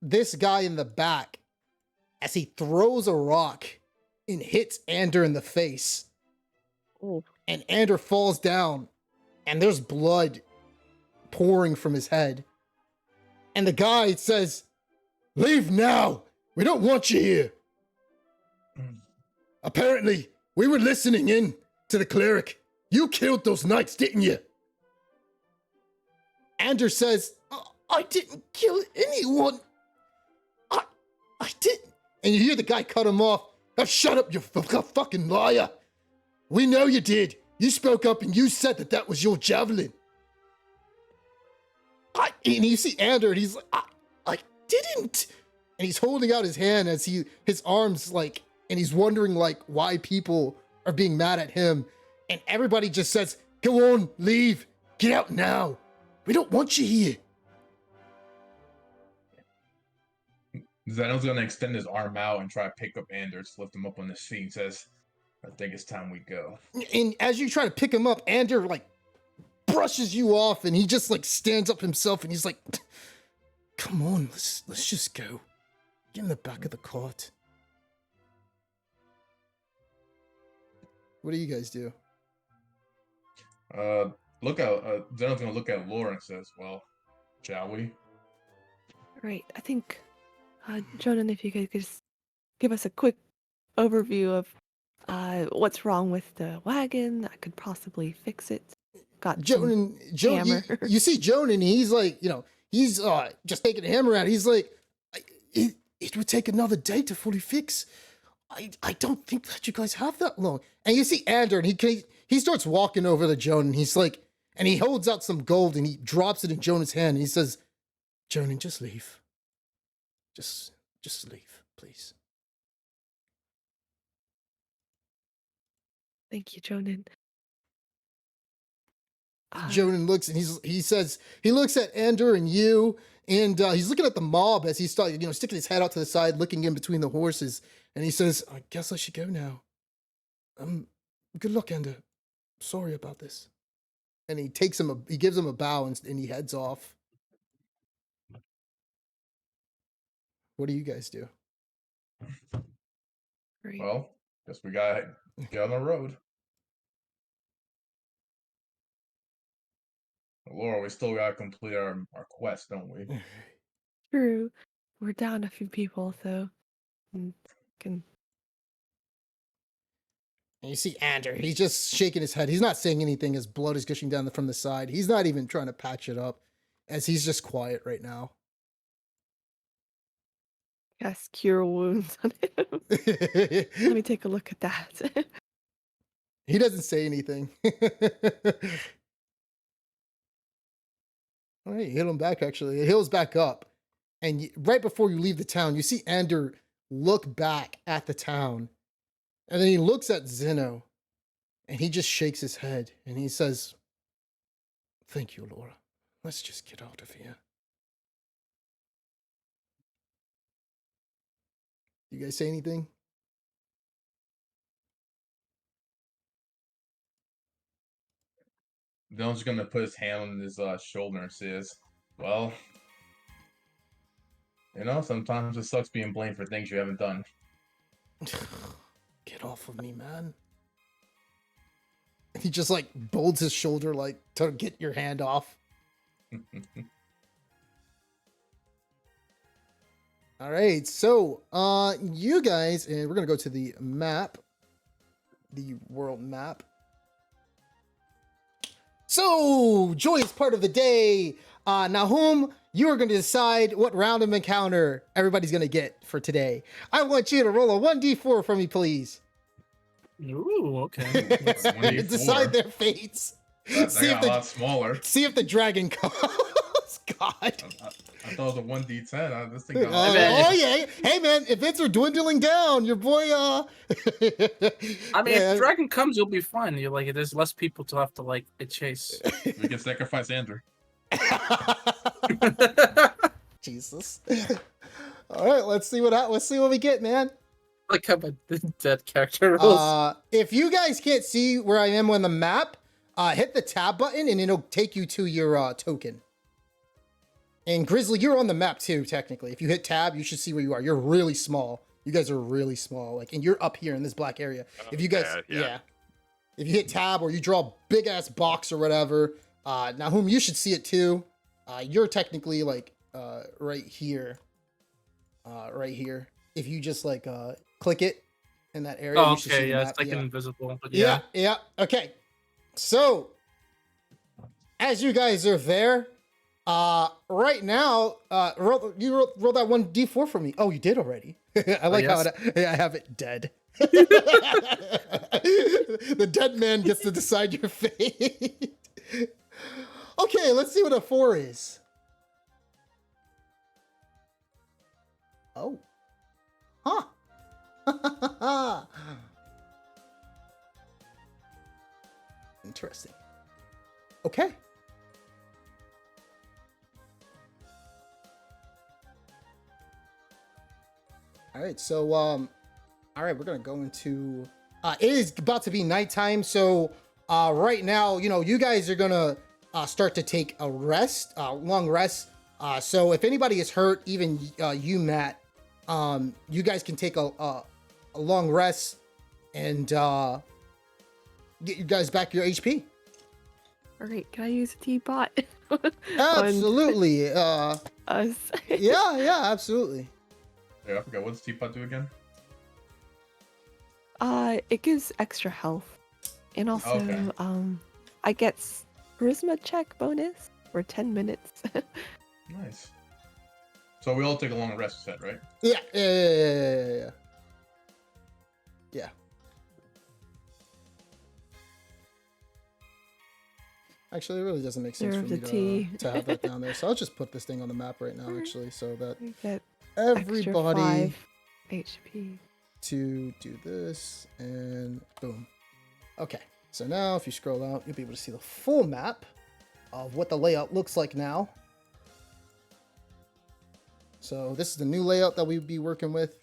this guy in the back as he throws a rock and hits Ander in the face. Oh, And Ander falls down, and there's blood pouring from his head. And the guy says, "Leave now. We don't want you here." "Apparently, we were listening in to the cleric. You killed those knights, didn't you?" Anders says, I didn't kill anyone. I didn't. And you hear the guy cut him off. Oh, shut up, you fucking liar. We know you did. You spoke up and you said that was your javelin. And you see Ander, and he's like, I didn't. And he's holding out his hand as his arms like, and he's wondering like why people are being mad at him. And everybody just says, go on, leave, get out now. We don't want you here. Zeno's gonna extend his arm out and try to pick up Anders, lift him up on his feet, and says, I think it's time we go. And as you try to pick him up, Ander like brushes you off, and he just like stands up himself, and he's like, come on, let's just go. Get in the back of the cart. What do you guys do? Zeno's gonna look at Laura and says, well, shall we? Right. I think, Jonan, if you could just give us a quick overview of what's wrong with the wagon that could possibly fix it. Got Jonan, hammer. you see Jonan, he's like, he's just taking a hammer out. He's like, it would take another day to fully fix. I don't think that you guys have that long. And you see Ander, and he starts walking over to Jonan. He's like, and he holds out some gold, and he drops it in Jonan's hand. And he says, Jonan, just leave. Just leave, please. Thank you, Jonan. Jonan looks, and he looks at Ander and you, and he's looking at the mob as he's starting, sticking his head out to the side, looking in between the horses, and he says, I guess I should go now. Good luck, Ander. Sorry about this. And he gives him a bow, and he heads off. What do you guys do? Great. Well, guess we gotta get on the road. Laura, we still gotta complete our quest, don't we? True. We're down a few people, so can. And you see Ander, he's just shaking his head. He's not saying anything as blood is gushing down from the side. He's not even trying to patch it up, as he's just quiet right now. Yes, cure wounds on him. Let me take a look at that. He doesn't say anything. All right, you heal him back, actually. It heals back up. And right before you leave the town, you see Ander look back at the town. And then he looks at Zeno. And he just shakes his head. And he says, thank you, Laura. Let's just get out of here. You guys say anything? Dylan's gonna put his hand on his shoulder and says, well, sometimes it sucks being blamed for things you haven't done. Get off of me, man. He just like bolds his shoulder like to get your hand off. All right, so you guys, and we're gonna go to the map, the world map. So, joyous part of the day. Nahum, you are going to decide what random encounter everybody's going to get for today. I want you to roll a 1d4 for me, please. Ooh, okay. Decide their fates. That got a lot smaller. See if the dragon comes. God. I thought it was a 1d10. This thing got oh yeah. Hey man, events are dwindling down. Your boy I mean, if the dragon comes, you'll be fine. You're like, there's less people to have to like chase. We can sacrifice Andrew. Jesus. All right, let's see what we get, man. Like how my dead character rolls. If you guys can't see where I am on the map, hit the tab button and it'll take you to your token. And Grizzly, you're on the map too, technically. If you hit tab, you should see where you are. You're really small. You guys are really small. And you're up here in this black area. If you guys, yeah. If you hit tab or you draw a big ass box or whatever, Nahum, you should see it too. You're technically like right here. Right here. If you just like click it in that area. Oh, you should see the map. it's like invisible. But yeah. Okay. So, as you guys are there, Right now, roll that 1d4 for me. Oh, you did already. I like yes. how I have it dead. The dead man gets to decide your fate. Okay, let's see what a 4 is. Oh. Huh. Interesting. Okay. All right, so all right, we're gonna go into. It is about to be nighttime, so right now, you guys are gonna start to take a rest, long rest. So if anybody is hurt, even you, Matt, you guys can take a long rest and get you guys back your HP. All right, can I use a teapot? Absolutely. Us. Yeah, absolutely. Yeah, I forgot. What's Teapot do again? It gives extra health, and also Okay. I get charisma check bonus for 10 minutes. Nice. So we all take a long rest set, right? Yeah. Actually, it really doesn't make sense Serve for the me tea. to have that down there. So I'll just put this thing on the map right now, actually, so that You get everybody extra 5 HP. to do this, and boom. Okay, so now if you scroll out, you'll be able to see the full map of what the layout looks like now. So this is the new layout that we'd be working with.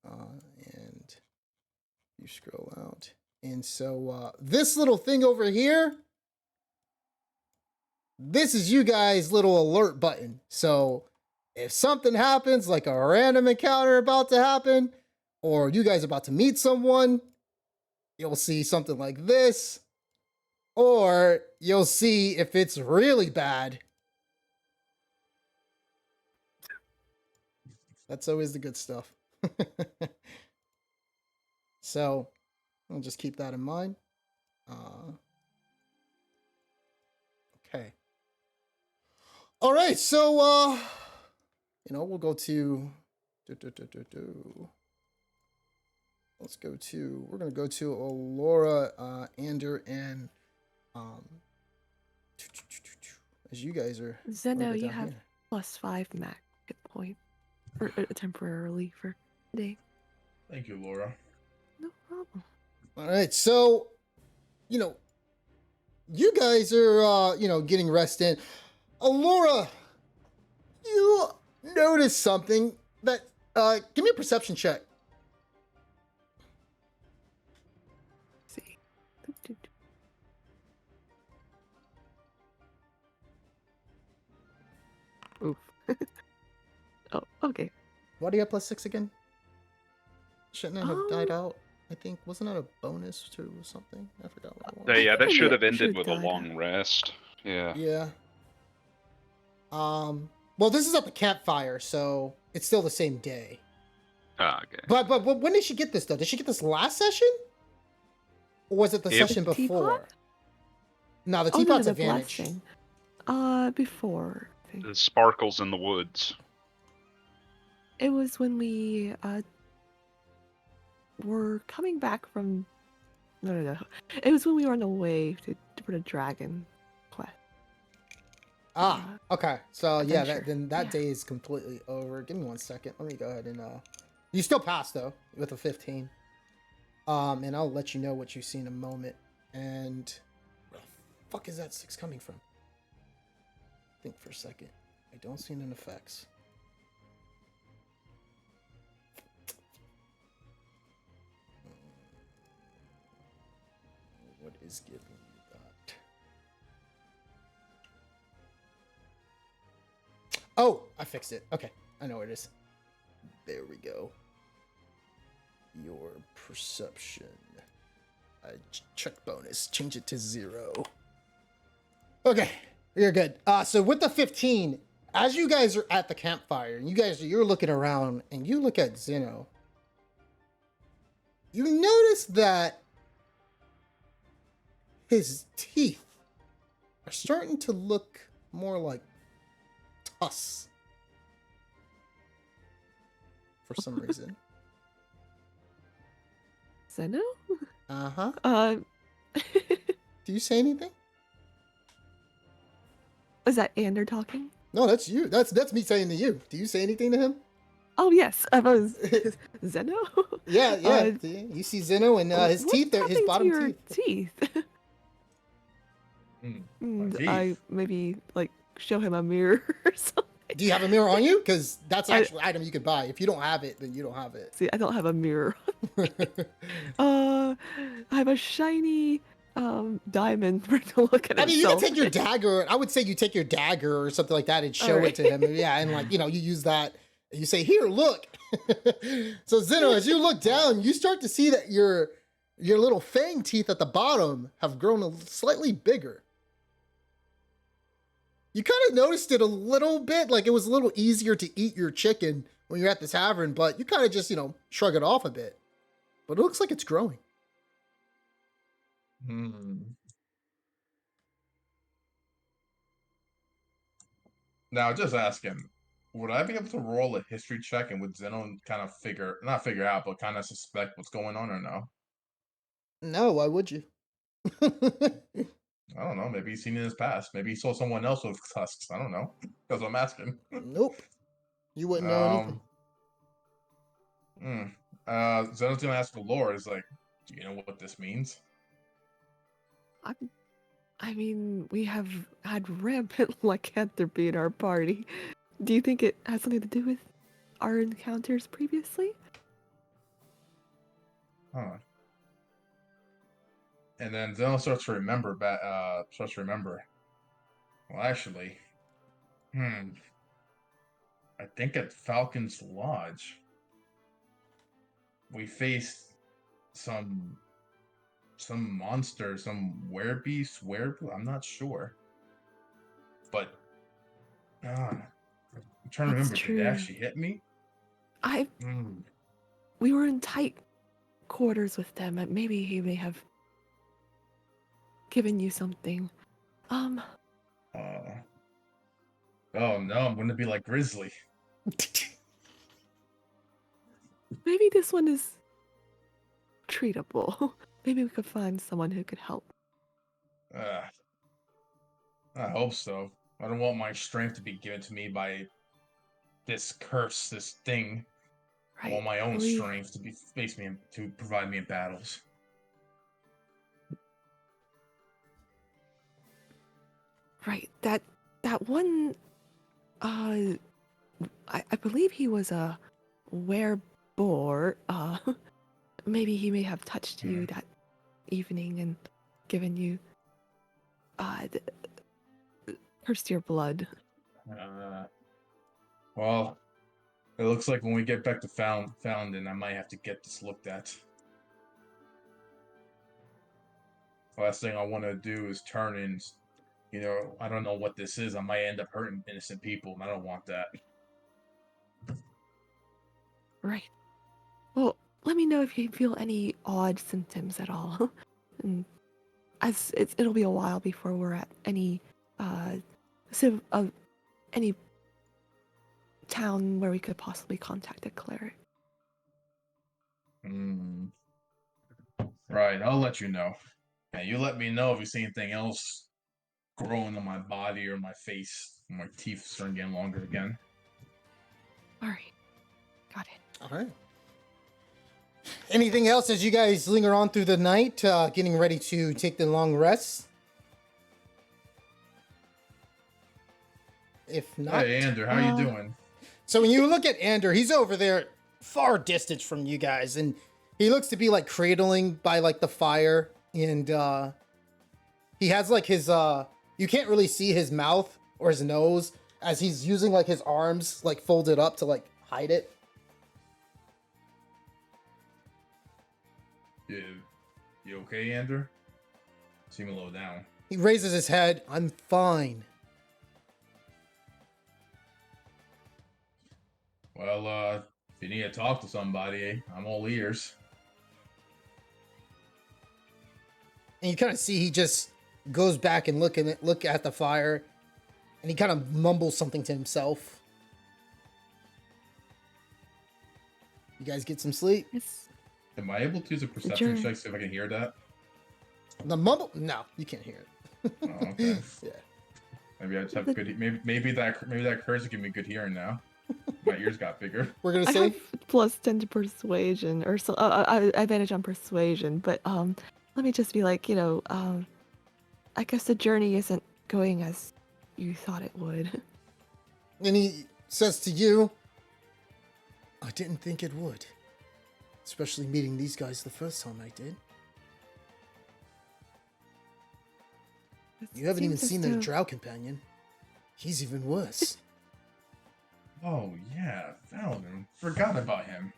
And you scroll out. And so this little thing over here, this is you guys' little alert button. So if something happens, like a random encounter about to happen, or you guys about to meet someone, you'll see something like this. Or you'll see if it's really bad. That's always the good stuff. So I'll just keep that in mind. Okay. All right, so we'll go to let's go to, we're gonna go to Alora, Ander, and as you guys are Zeno, over you down have here. +5 max hit point, or temporarily for today. Thank you, Laura. No problem. All right, so you guys are getting rest in. Alora, you notice something that give me a perception check. Let's see. Oof. Oh, okay. Why do you have +6 again? Shouldn't it have died Um, out? I think, wasn't that a bonus to something? I forgot what it was. Yeah, that think should it have ended should with a die long rest. Yeah. Yeah. Well, this is at the campfire, so it's still the same day. Okay. But when did she get this though? Did she get this last session? Or was it the session The before? teapot? No, the Oh, no, teapot's the advantage. blessing. Before. I think. The sparkles in the woods. It was when we were coming back from. No. It was when we were on the way for the dragon quest. Okay. So yeah, adventure. that day is completely over. Give me 1 second. Let me go ahead and you still passed though with a 15. And I'll let you know what you see in a moment. And where the fuck is that 6 coming from? Think for a second. I don't see it in effects. What is giving you that? Oh, I fixed it. Okay, I know where it is. There we go. Your perception. Check bonus. Change it to 0. Okay, you're good. So with the 15, as you guys are at the campfire, and you're looking around, and you look at Zeno, you notice that his teeth are starting to look more like tusks for some reason. Zeno? Uh-huh. Do you say anything? Is that Ander talking? No, that's you. That's me saying to you. Do you say anything to him? Oh yes, I was Zeno. Yeah. You see Zeno and his what's teeth, his happening to bottom your teeth. And teeth. I maybe like show him a mirror or something. Do you have a mirror on you? Because that's an actual item you could buy. If you don't have it, then you don't have it. See, I don't have a mirror. I have a shiny diamond for him to look at. I mean, you can himself. take your dagger. I would say you take your dagger or something like that and show it to him. Yeah, and like, you know, you use that. And you say, "Here, look." So Zeno, as you look down, you start to see that your little fang teeth at the bottom have grown slightly bigger. You kind of noticed it a little bit, like it was a little easier to eat your chicken when you're at the tavern, but you kind of just, you know, shrug it off a bit. But it looks like it's growing. Now, just asking, would I be able to roll a history check and would Zeno kind of not figure out, but kind of suspect what's going on or no? No, why would you? I don't know. Maybe he's seen in his past. Maybe he saw someone else with tusks. I don't know. That's what I'm asking. Nope. You wouldn't know anything. Zeno's gonna ask Valor, is like, do you know what this means? I mean, we have had rampant lycanthropy in our party. Do you think it has something to do with our encounters previously? Huh. And then Zeno starts to remember. Well, actually, I think at Falcon's Lodge, we faced some monster, some werebeast, I'm not sure. But I'm trying to remember, did they actually hit me? We were in tight quarters with them, and maybe he may have given you something. Oh no, I'm gonna be like Grizzly. Maybe this one is treatable. Maybe we could find someone who could help. I hope so. I don't want my strength to be given to me by this curse, this thing. Right. I want my own strength to provide me in battles. Right. That one. I believe he was a werebore. Maybe he may have touched you that evening and given you cursed your blood. Well, it looks like when we get back to Foundin, I might have to get this looked at. Last thing I want to do is turn in, I don't know what this is. I might end up hurting innocent people, and I don't want that. Right. Well, let me know if you feel any odd symptoms at all. And it'll be a while before we're at any any town where we could possibly contact a cleric. Right, I'll let you know. And you let me know if you see anything else growing on my body or my face. My teeth starting getting longer again. All right. Got it. All right. Anything else as you guys linger on through the night, getting ready to take the long rest? If not... Hey, Ander, how you doing? So when you look at Ander, he's over there far distance from you guys, and he looks to be like cradling by like the fire, and he has like his you can't really see his mouth or his nose as he's using like his arms like folded up to like hide it. You okay, Ander? Seem a little down. He raises his head. I'm fine. Well, if you need to talk to somebody, I'm all ears. And you kind of see he just goes back and look at the fire, And he kind of mumbles something to himself. You guys get some sleep? It's Am I able to use a perception journey. check, see if I can hear that? The mumble? No, you can't hear it. Oh, okay. Yeah. Maybe I just have good. Maybe that curse will give me good hearing now. My ears got bigger. We're gonna I say have plus 10 to persuasion, or so advantage on persuasion. But let me just be like, I guess the journey isn't going as you thought it would. and he says to you, I didn't think it would. Especially meeting these guys the first time I did. You haven't even seen their drow companion. He's even worse. Oh yeah, Valvin. Forgot about him.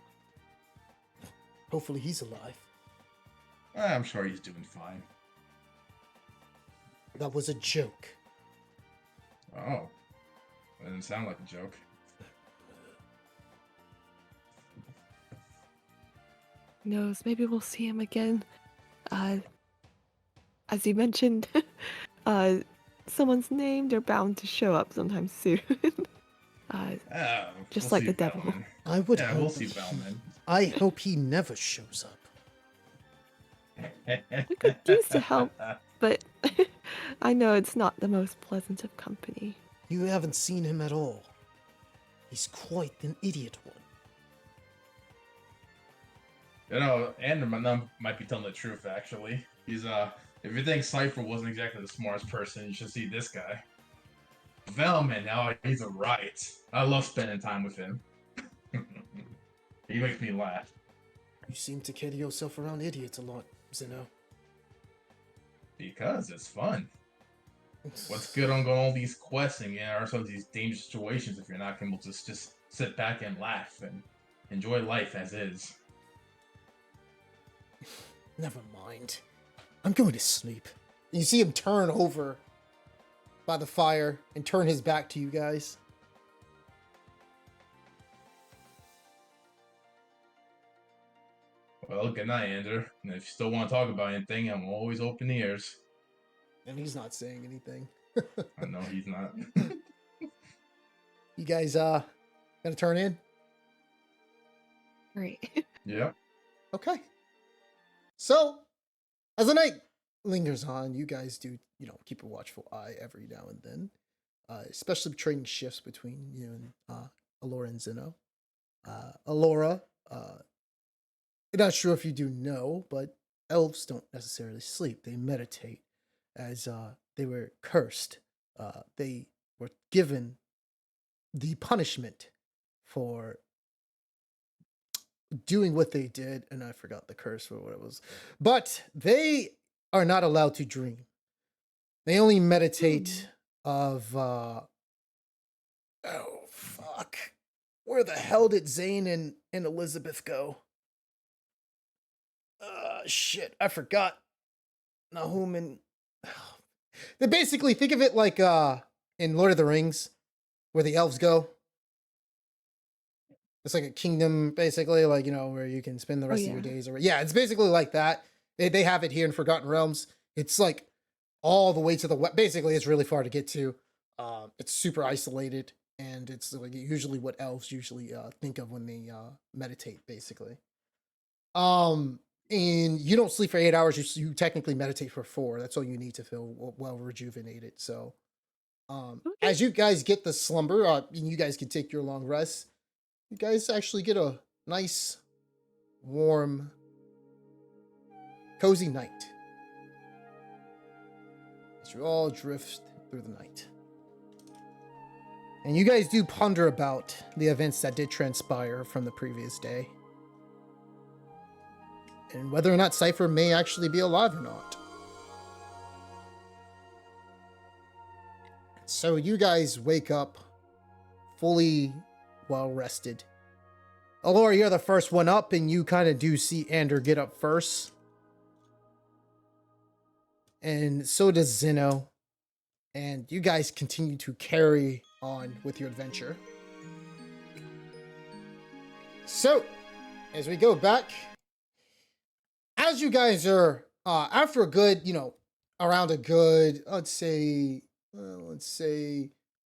Hopefully he's alive. I'm sure he's doing fine. That was a joke. Oh, that didn't sound like a joke. Who knows? Maybe we'll see him again. As you mentioned, someone's name, they're bound to show up sometime soon. Just We'll like see the devil. Valvin. I would Yeah, hope we'll see Valvin. I hope he never shows up. We could use the help, but I know it's not the most pleasant of company. You haven't seen him at all. He's quite an idiot one. Andrew might be telling the truth, actually. He's, if you think Cypher wasn't exactly the smartest person, you should see this guy. Velman, he's a riot. I love spending time with him. He makes me laugh. You seem to carry yourself around idiots a lot, Zeno. Because it's fun. What's good on going all these quests and getting ourselves these dangerous situations if you're not able to just sit back and laugh and enjoy life as is? Never mind. I'm going to sleep. You see him turn over by the fire and turn his back to you guys. Well, good night, Andrew. And if you still want to talk about anything, I'm always open ears. And he's not saying anything. I know he's not. You guys, gonna turn in? Great. Yep. Okay. So, as the night lingers on, you guys do, keep a watchful eye every now and then. Especially trading shifts between you and Alora and Zeno. Alora, I'm not sure if you do know, but elves don't necessarily sleep. They meditate. As they were cursed, they were given the punishment for doing what they did, and I forgot the curse or what it was. But they are not allowed to dream. They only meditate of oh fuck. Where the hell did Zane and Elizabeth go? Shit, I forgot. Nahum and they basically think of it like in Lord of the Rings, where the elves go. It's like a kingdom, basically, like, where you can spend the rest of your days. Yeah, it's basically like that. They have it here in Forgotten Realms. It's like all the way to the west. Basically, it's really far to get to. It's super isolated, and it's like usually what elves usually think of when they meditate, basically. And you don't sleep for 8 hours. You technically meditate for 4. That's all you need to feel well rejuvenated. So, as you guys get the slumber, and you guys can take your long rest. You guys actually get a nice, warm, cozy night as you all drift through the night. And you guys do ponder about the events that did transpire from the previous day. And whether or not Cypher may actually be alive or not. So you guys wake up fully well rested. Alora, you're the first one up, and you kind of do see Ander get up first. And so does Zeno. And you guys continue to carry on with your adventure. So, as we go back, as you guys are, after a good, around a good, let's say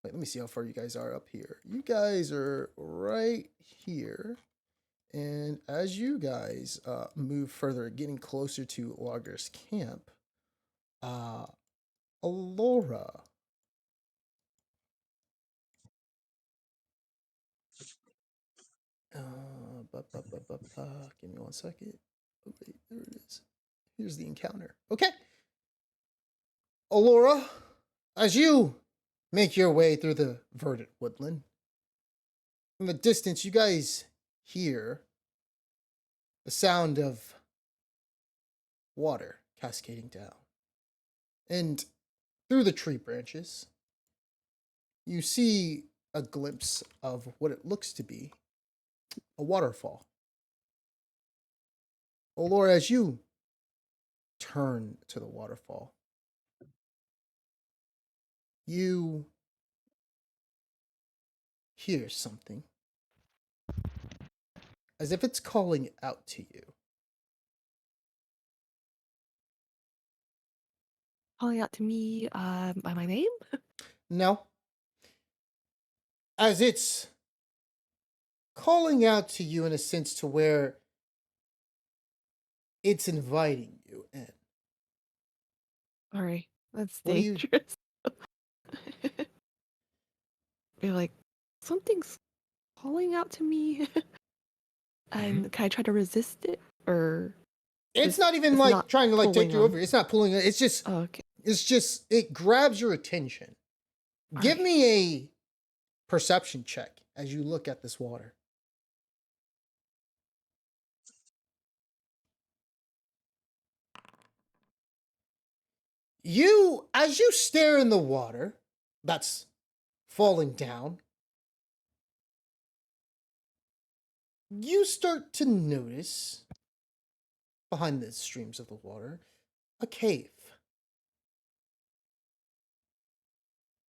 Wait, let me see how far you guys are up here. You guys are right here. And as you guys move further, getting closer to Logger's camp, Alora. Give me 1 second. Oh, wait, there it is. Here's the encounter. Okay. Alora, as you make your way through the verdant woodland, from the distance, you guys hear the sound of water cascading down. And through the tree branches, you see a glimpse of what it looks to be a waterfall. Alora, as you turn to the waterfall, you hear something as if it's calling out to you. Calling out to me by my name? No. As it's calling out to you in a sense to where it's inviting you in. Sorry, that's What do you- dangerous. You're like, something's calling out to me. And can I try to resist it? Or It's not even it's like not trying to like take pulling you on- over. It's not pulling it. Oh, okay. It's just it grabs your attention. Give Alright. me a perception check as you look at this water. As you stare in the water that's falling down, you start to notice behind the streams of the water a cave.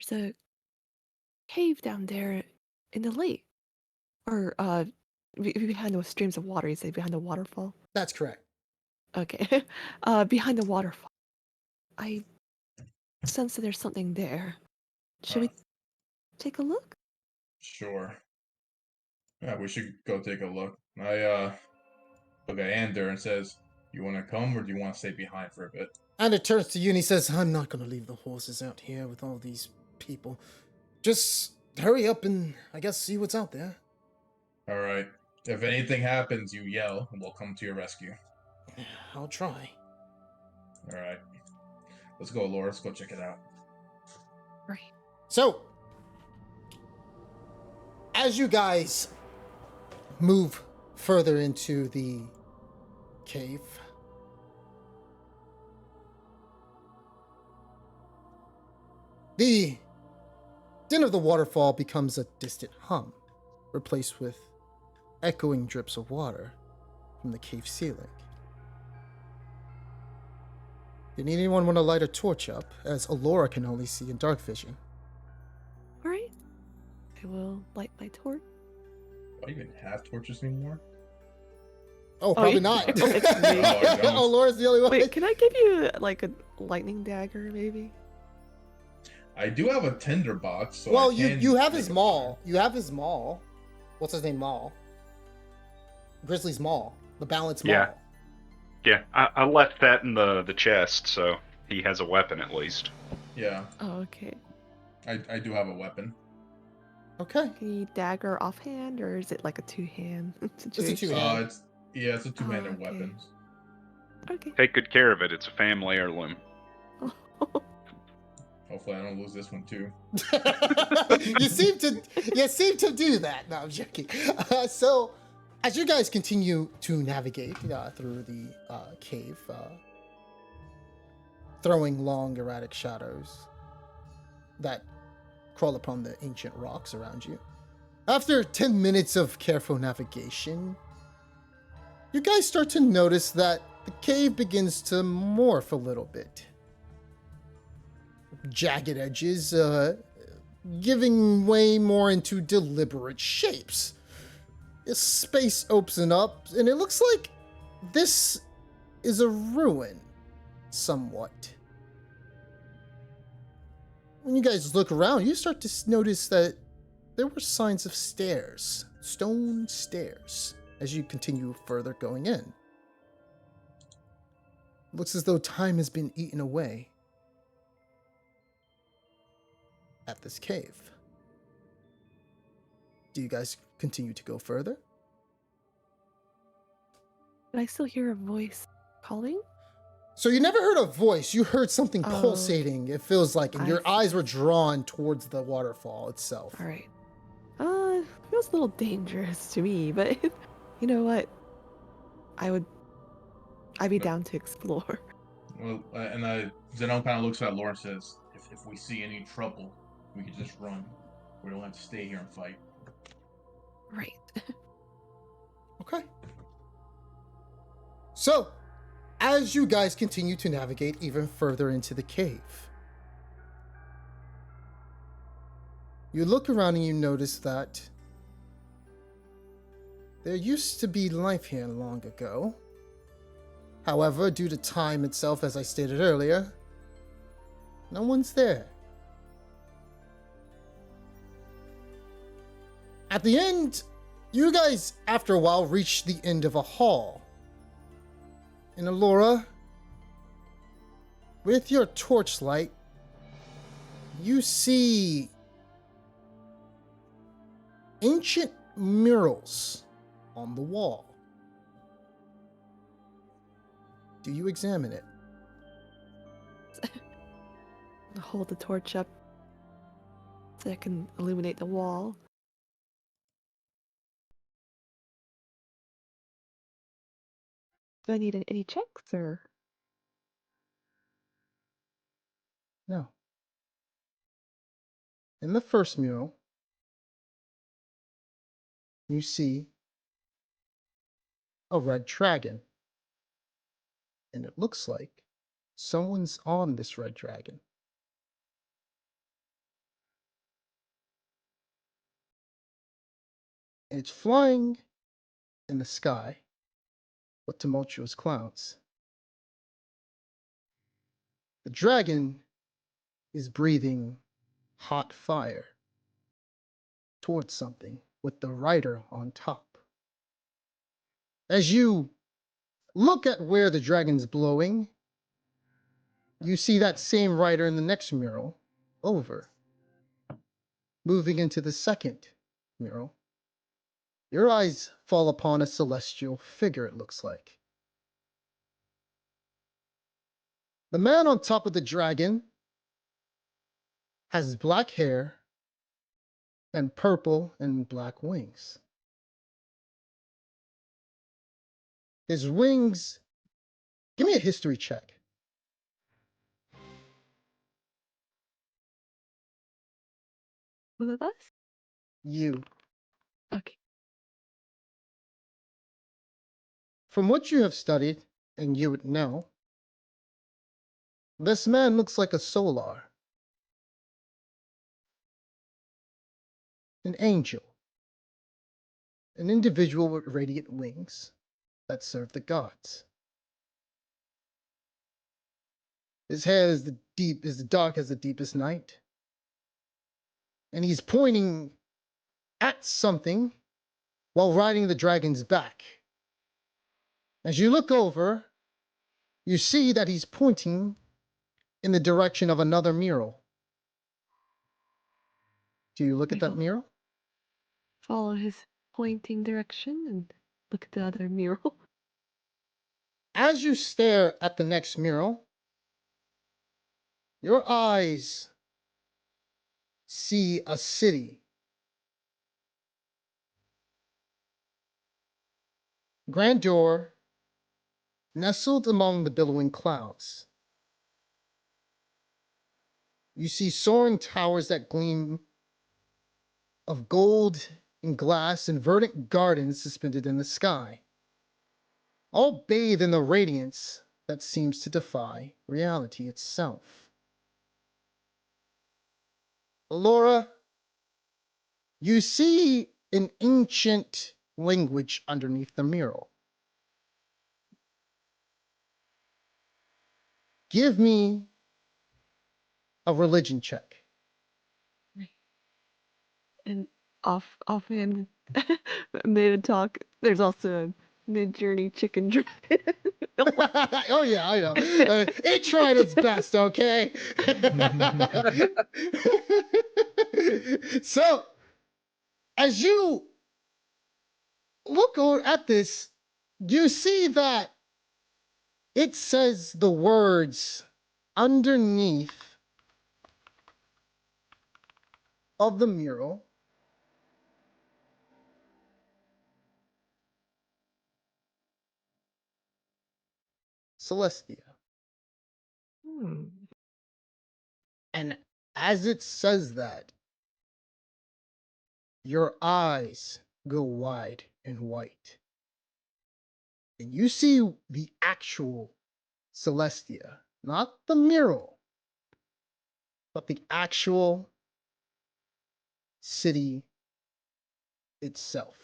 There's a cave down there in the lake. Or behind those streams of water, you say behind the waterfall? That's correct. Okay. Behind the waterfall. I sense that there's something there. Should we take a look? Sure. Yeah, we should go take a look. I look at Ander and says, "You want to come, or do you want to stay behind for a bit?" And it turns to you and he says, I'm not going to leave the horses out here with all these people. Just hurry up and, I guess, see what's out there. All right. If anything happens, you yell, and we'll come to your rescue. I'll try. All right. Let's go, Laura. Let's go check it out. Right. So, as you guys move further into the cave, the din of the waterfall becomes a distant hum, replaced with echoing drips of water from the cave ceiling. Did anyone want to light a torch up, as Alora can only see in dark vision? Alright. I will light my torch. Do you even have torches anymore? Oh, probably yeah. not. It's me. I don't. Alora's the only one. Wait, can I give you like a lightning dagger, maybe? I do have a tinderbox. So Well, I you can have make his a maul. You have his maul. What's his name? Maul. Grizzly's maul. The balance maul. Yeah. Yeah, I left that in the chest, so he has a weapon at least. Yeah, Oh, okay. I do have a weapon. Okay. Can you dagger offhand, or is it like a two-hand a situation? two-hand. It's a two-handed okay. weapon. Okay. Take good care of it. It's a family heirloom. Hopefully, I don't lose this one too. you seem to do that. No, I'm joking. So, as you guys continue to navigate through the cave, throwing long erratic shadows that crawl upon the ancient rocks around you, after 10 minutes of careful navigation, you guys start to notice that the cave begins to morph a little bit. Jagged edges, giving way more into deliberate shapes. This space opens up, and it looks like this is a ruin, somewhat. When you guys look around, you start to notice that there were signs of stairs, stone stairs, as you continue further going in. Looks as though time has been eaten away at this cave. Do you guys continue to go further? Did I still hear a voice calling? So you never heard a voice, you heard something Oh, pulsating, it feels like, and I your see. eyes were drawn towards the waterfall itself. All right. Feels a little dangerous to me, but you know what? I'd be down to explore. Well, and Zenon kind of looks at Laura and says, if we see any trouble, we could just run. We don't have to stay here and fight. Right. Okay. So, as you guys continue to navigate even further into the cave, you look around and you notice that there used to be life here long ago. However, due to time itself, as I stated earlier, no one's there. At the end, you guys, after a while, reach the end of a hall. And Alora, with your torchlight, you see ancient murals on the wall. Do you examine it? I'll hold the torch up so I can illuminate the wall. Do I need any checks or? No. In the first mural, you see a red dragon. And it looks like someone's on this red dragon. And it's flying in the sky with tumultuous clouds. The dragon is breathing hot fire towards something with the rider on top. As you look at where the dragon's blowing, you see that same rider in the next mural over. Moving into the second mural, your eyes fall upon a celestial figure, it looks like. The man on top of the dragon has black hair and purple and black wings. His wings, give me a history check. Was it us? You. Okay. From what you have studied, and you would know, this man looks like a solar, an angel, an individual with radiant wings that serve the gods. His hair is dark as the deepest night, and he's pointing at something while riding the dragon's back. As you look over, you see that he's pointing in the direction of another mural. Do you look at that mural? Follow his pointing direction and look at the other mural. As you stare at the next mural, your eyes see a city. Grandeur, nestled among the billowing clouds. You see soaring towers that gleam of gold and glass and verdant gardens suspended in the sky, all bathed in the radiance that seems to defy reality itself. Laura, you see an ancient language underneath the mural. Give me a religion check. And offhand made a talk. There's also a mid-journey chicken dragon. Oh yeah, I know. It tried its best, okay? So, as you look at this, you see that it says the words underneath of the mural. Celestia. And as it says that, your eyes go wide and white. And you see the actual Celestia, not the mural, but the actual city itself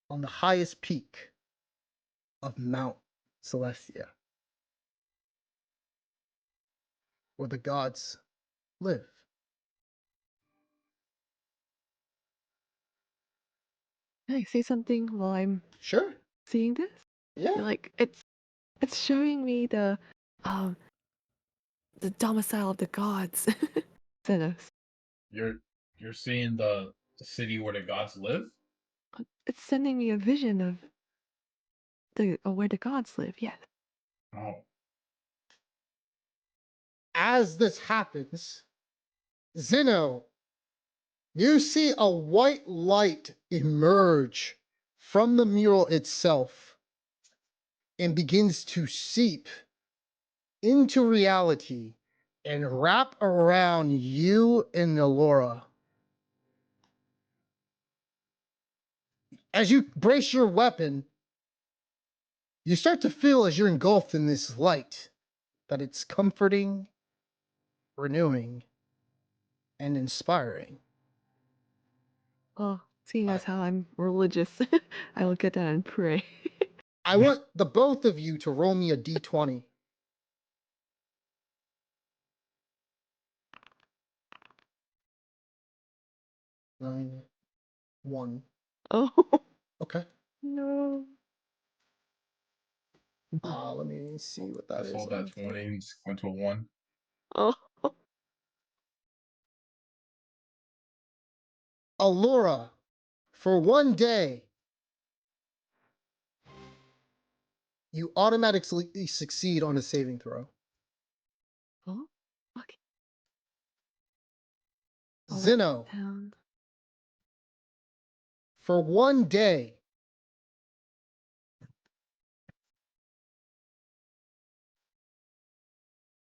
on the highest peak of Mount Celestia, where the gods live. Can I say something while I'm Sure. seeing this? Yeah. Like it's showing me the domicile of the gods. Xenos. You're seeing the city where the gods live? It's sending me a vision of where the gods live. Yes. Oh. As this happens, Zeno, you see a white light emerge from the mural itself and begins to seep into reality and wrap around you and Alora. As you brace your weapon, you start to feel as you're engulfed in this light that it's comforting, renewing, and inspiring. Well, seeing as how I'm religious, I will get down and pray. I want the both of you to roll me a d20. 9, 1. Oh Okay. no. Let me see what that I is. saw that 20 and went to a 1. Oh. Alora, for one day, you automatically succeed on a saving throw. Oh. Okay. Zeno, Down. for one day,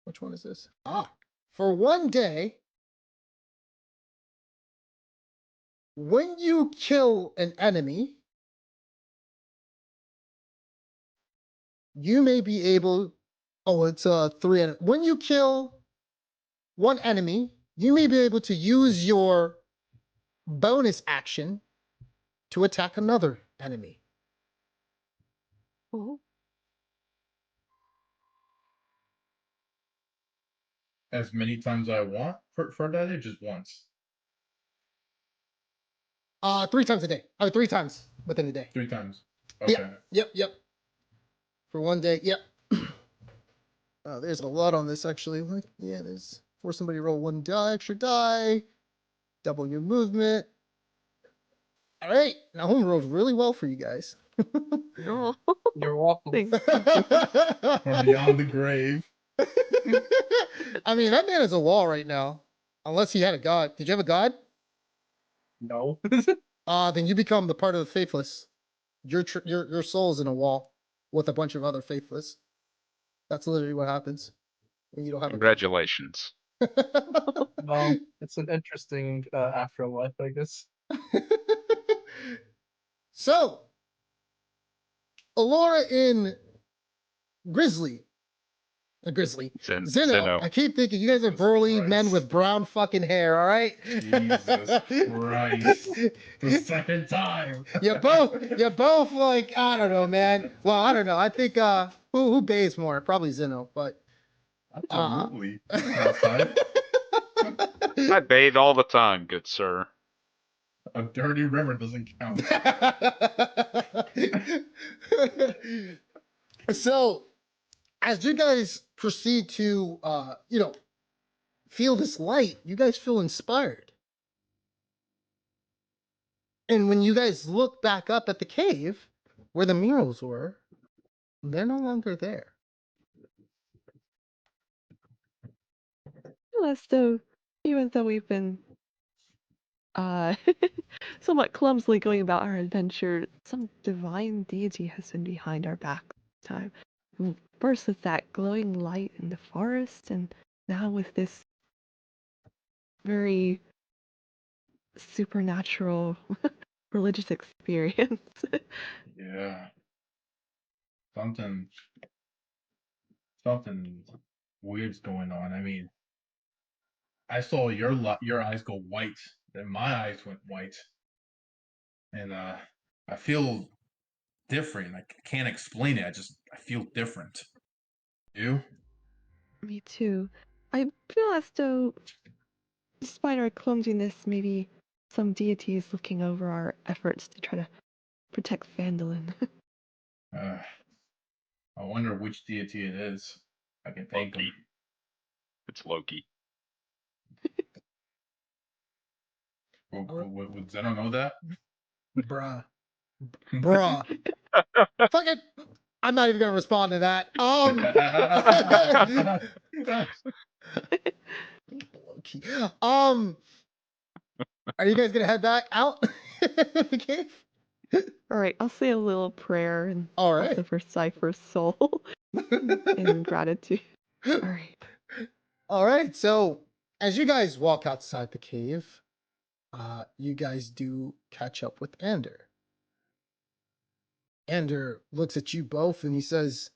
which one is this? For one day, when you kill an enemy, you may be able. Oh, it's 3. When you kill one enemy, you may be able to use your bonus action to attack another enemy. Oh. As many times I want for that, or just once? 3 times a day. 3 times within a day. 3 times. Okay. Yep. For one day. Yep. There's a lot on this actually. Yeah, there's for somebody to roll 1 extra die, double your movement. All right, now home rolled really well for you guys. Oh. You're welcome. Thanks. From beyond the grave. I mean, that man is a wall right now. Unless he had a god. Did you have a god? No. Then you become the part of the faithless. Your soul's in a wall with a bunch of other faithless. That's literally what happens when you don't have Congratulations. a god. Well, it's an interesting afterlife, I guess. So, Alora in Grizzly. Grizzly. Zeno. Zeno. I keep thinking you guys are burly men with brown fucking hair, all right? Jesus Christ. The second time. You're both like, I don't know, man. Well, I don't know. I think who bathes more? Probably Zeno, but Absolutely. Outside. I bathe all the time, good sir. A dirty river doesn't count. So, as you guys proceed to, feel this light, you guys feel inspired. And when you guys look back up at the cave where the murals were, they're no longer there. So even though we've been uh somewhat clumsily going about our adventure, some divine deity has been behind our back this time. First with that glowing light in the forest, and now with this very supernatural religious experience. Yeah. Something something weird's going on. I mean, I saw your eyes go white, then my eyes went white, and I feel different. I can't explain it. I feel different. You? Me too. I feel as though, despite our clumsiness, maybe some deity is looking over our efforts to try to protect Phandalin. Uh, I wonder which deity it is. I can thank him. Loki. It's Loki. Would Zeno know that? Bruh. Bruh. Fuck it. I'm not even gonna respond to that. Low-key. Are you guys gonna head back out the cave? All right, I'll say a little prayer and All right. also for Cypher's soul in gratitude. All right. All right. So as you guys walk outside the cave, you guys do catch up with Ander. Ander looks at you both and he says,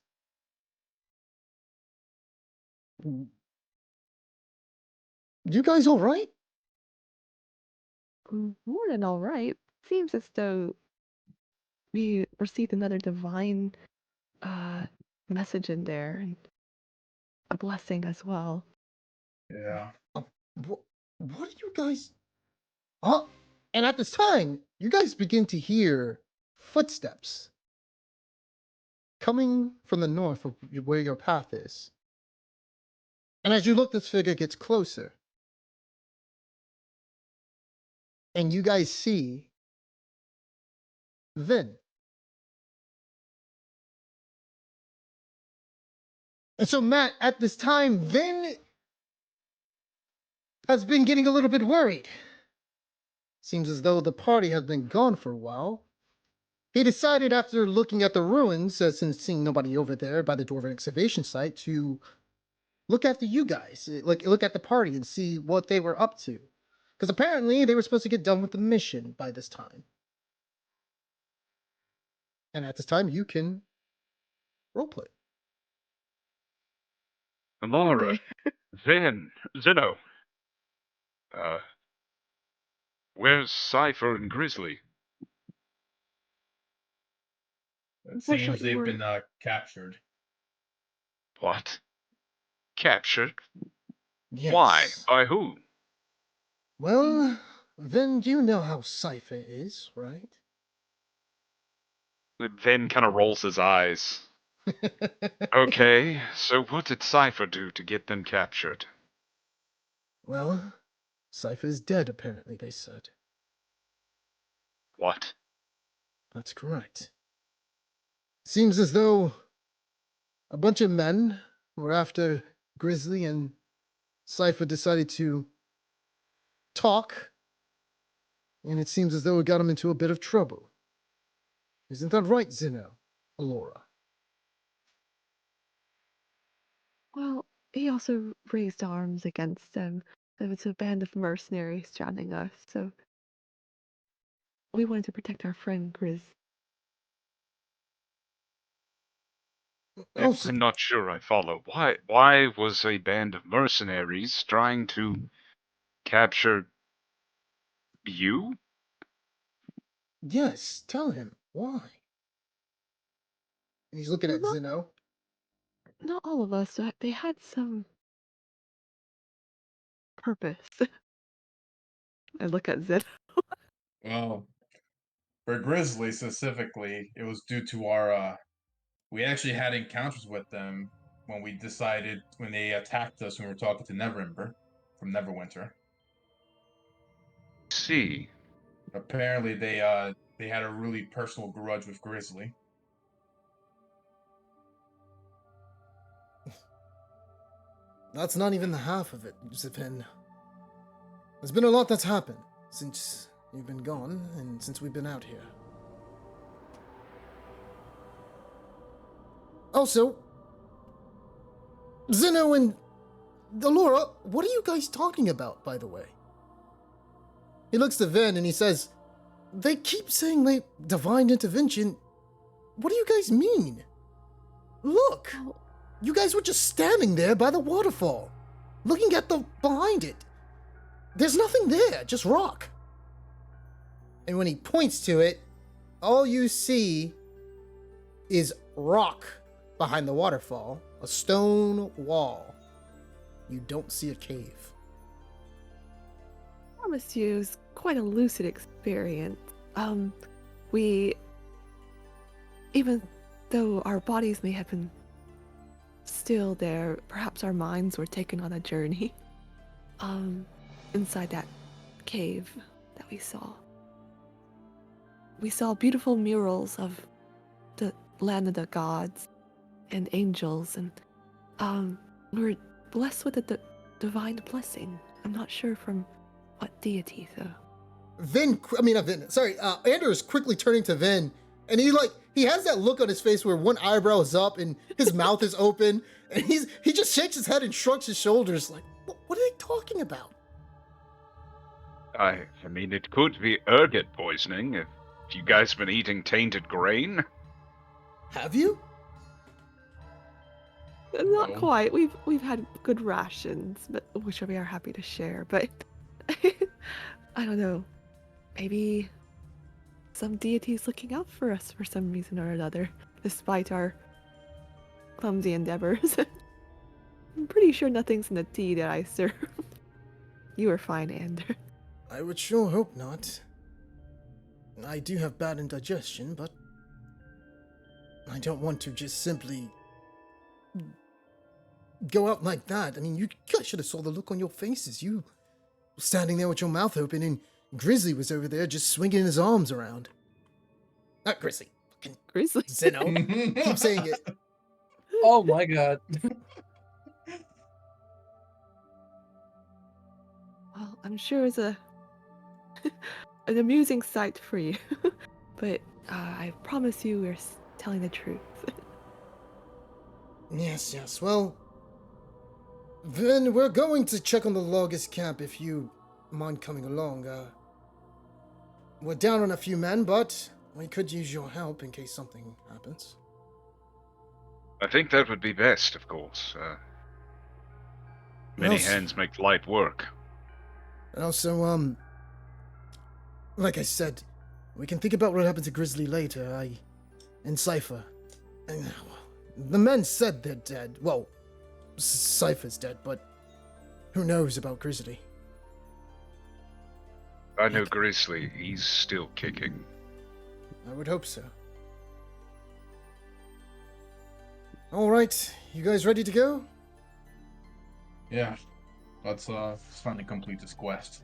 "You guys all right?" More than all right. Seems as though we received another divine message in there, and a blessing as well. Yeah. What are you guys? Oh, and at this time, you guys begin to hear footsteps coming from the north of where your path is. And as you look, this figure gets closer. And you guys see Vin. And so, Matt, at this time, Vin has been getting a little bit worried. Seems as though the party has been gone for a while. He decided, after looking at the ruins, and seeing nobody over there by the Dwarven excavation site, to look after you guys, look at the party and see what they were up to. Because apparently they were supposed to get done with the mission by this time. And at this time, you can roleplay. Laura, Zeno. Uh, where's Cypher and Grizzly? It seems Unfortunately, they've we're been captured. What? Captured? Why? Yes. By who? Well, then you know how Cypher is, right? Vin kind of rolls his eyes. Okay, so what did Cypher do to get them captured? Well, Cypher's dead, apparently, they said. What? That's correct. Seems as though a bunch of men were after Grizzly, and Cypher decided to talk, and it seems as though it got him into a bit of trouble. Isn't that right, Zeno? Alora? well. He also raised arms against them. There was a band of mercenaries surrounding us, so we wanted to protect our friend Grizz. Oh, so, I'm not sure I follow. Why was a band of mercenaries trying to capture you? yes, tell him. Why? And he's looking Well, at Zeno. not all of us. They had some purpose. I look at Zed. Well, for Grizzly specifically, it was due to our we actually had encounters with them when they attacked us when we were talking to Neverember from Neverwinter. See. Apparently they had a really personal grudge with Grizzly. That's not even the half of it, Zipin. There's been a lot that's happened since you've been gone and since we've been out here. Also, Zeno and Delora, what are you guys talking about, by the way? He looks to Vin and he says, they keep saying divine intervention. What do you guys mean? Look, you guys were just standing there by the waterfall, looking at behind it. There's nothing there, just rock. And when he points to it, all you see is rock behind the waterfall, a stone wall. You don't see a cave. I promise you, it was quite a lucid experience. We, even though our bodies may have been still there, perhaps our minds were taken on a journey. Inside that cave that we saw. We saw beautiful murals of the land of the gods and angels, and we were blessed with a divine blessing. I'm not sure from what deity, though. Andrew is quickly turning to Vin, and he has that look on his face where one eyebrow is up and his mouth is open, and he just shakes his head and shrugs his shoulders like, what are they talking about? I mean, it could be ergot poisoning if you guys been eating tainted grain. Have you? Not quite. We've had good rations, but which we are happy to share. But I don't know. Maybe some deity's looking out for us for some reason or another, despite our clumsy endeavors. I'm pretty sure nothing's in the tea that I serve. You are fine, Ander. I would sure hope not. I do have bad indigestion, but I don't want to just simply go out like that. I mean, you guys should have saw the look on your faces. You were standing there with your mouth open, and Grizzly was over there just swinging his arms around. Not Grizzly. Fucking Grizzly. Zeno. Keep saying it. Oh my god. Well, I'm sure it's an amusing sight for you, but I promise you we're telling the truth. Yes. Well, then we're going to check on the Logist camp if you mind coming along. We're down on a few men, but we could use your help in case something happens. I think that would be best, of course. Many hands make light work. And also, like I said, we can think about what happened to Grizzly later. And Cypher. And, the men said they're dead. Well, Cypher's dead, but who knows about Grizzly? I know Grizzly. He's still kicking. I would hope so. All right, you guys ready to go? Yeah. Let's finally complete this quest.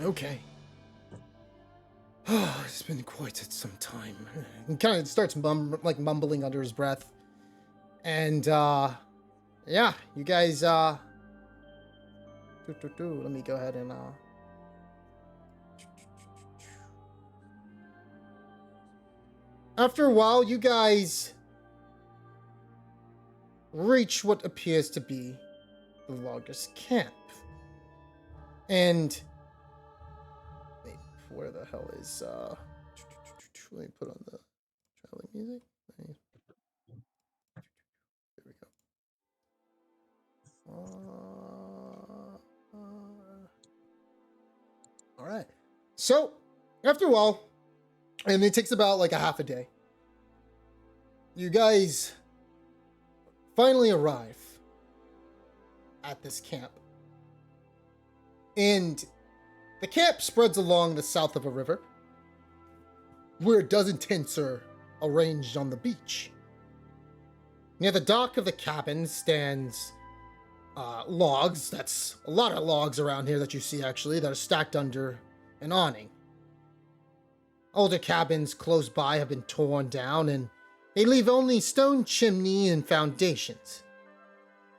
Okay. Oh, it's been quite some time. He kind of starts mumbling under his breath. And, yeah, you guys, let me go ahead and, after a while, you guys reach what appears to be the Logist camp. And wait, where the hell is let me put on the traveling music. There we go. All right. So after a while, and it takes about like a half a day, you guys finally arrive at this camp. And The camp spreads along the south of a river, where a dozen tents are arranged on the beach. Near the dock of the cabin stands logs. That's a lot of logs around here that you see, actually, that are stacked under an awning. Older cabins close by have been torn down, and they leave only stone chimney and foundations.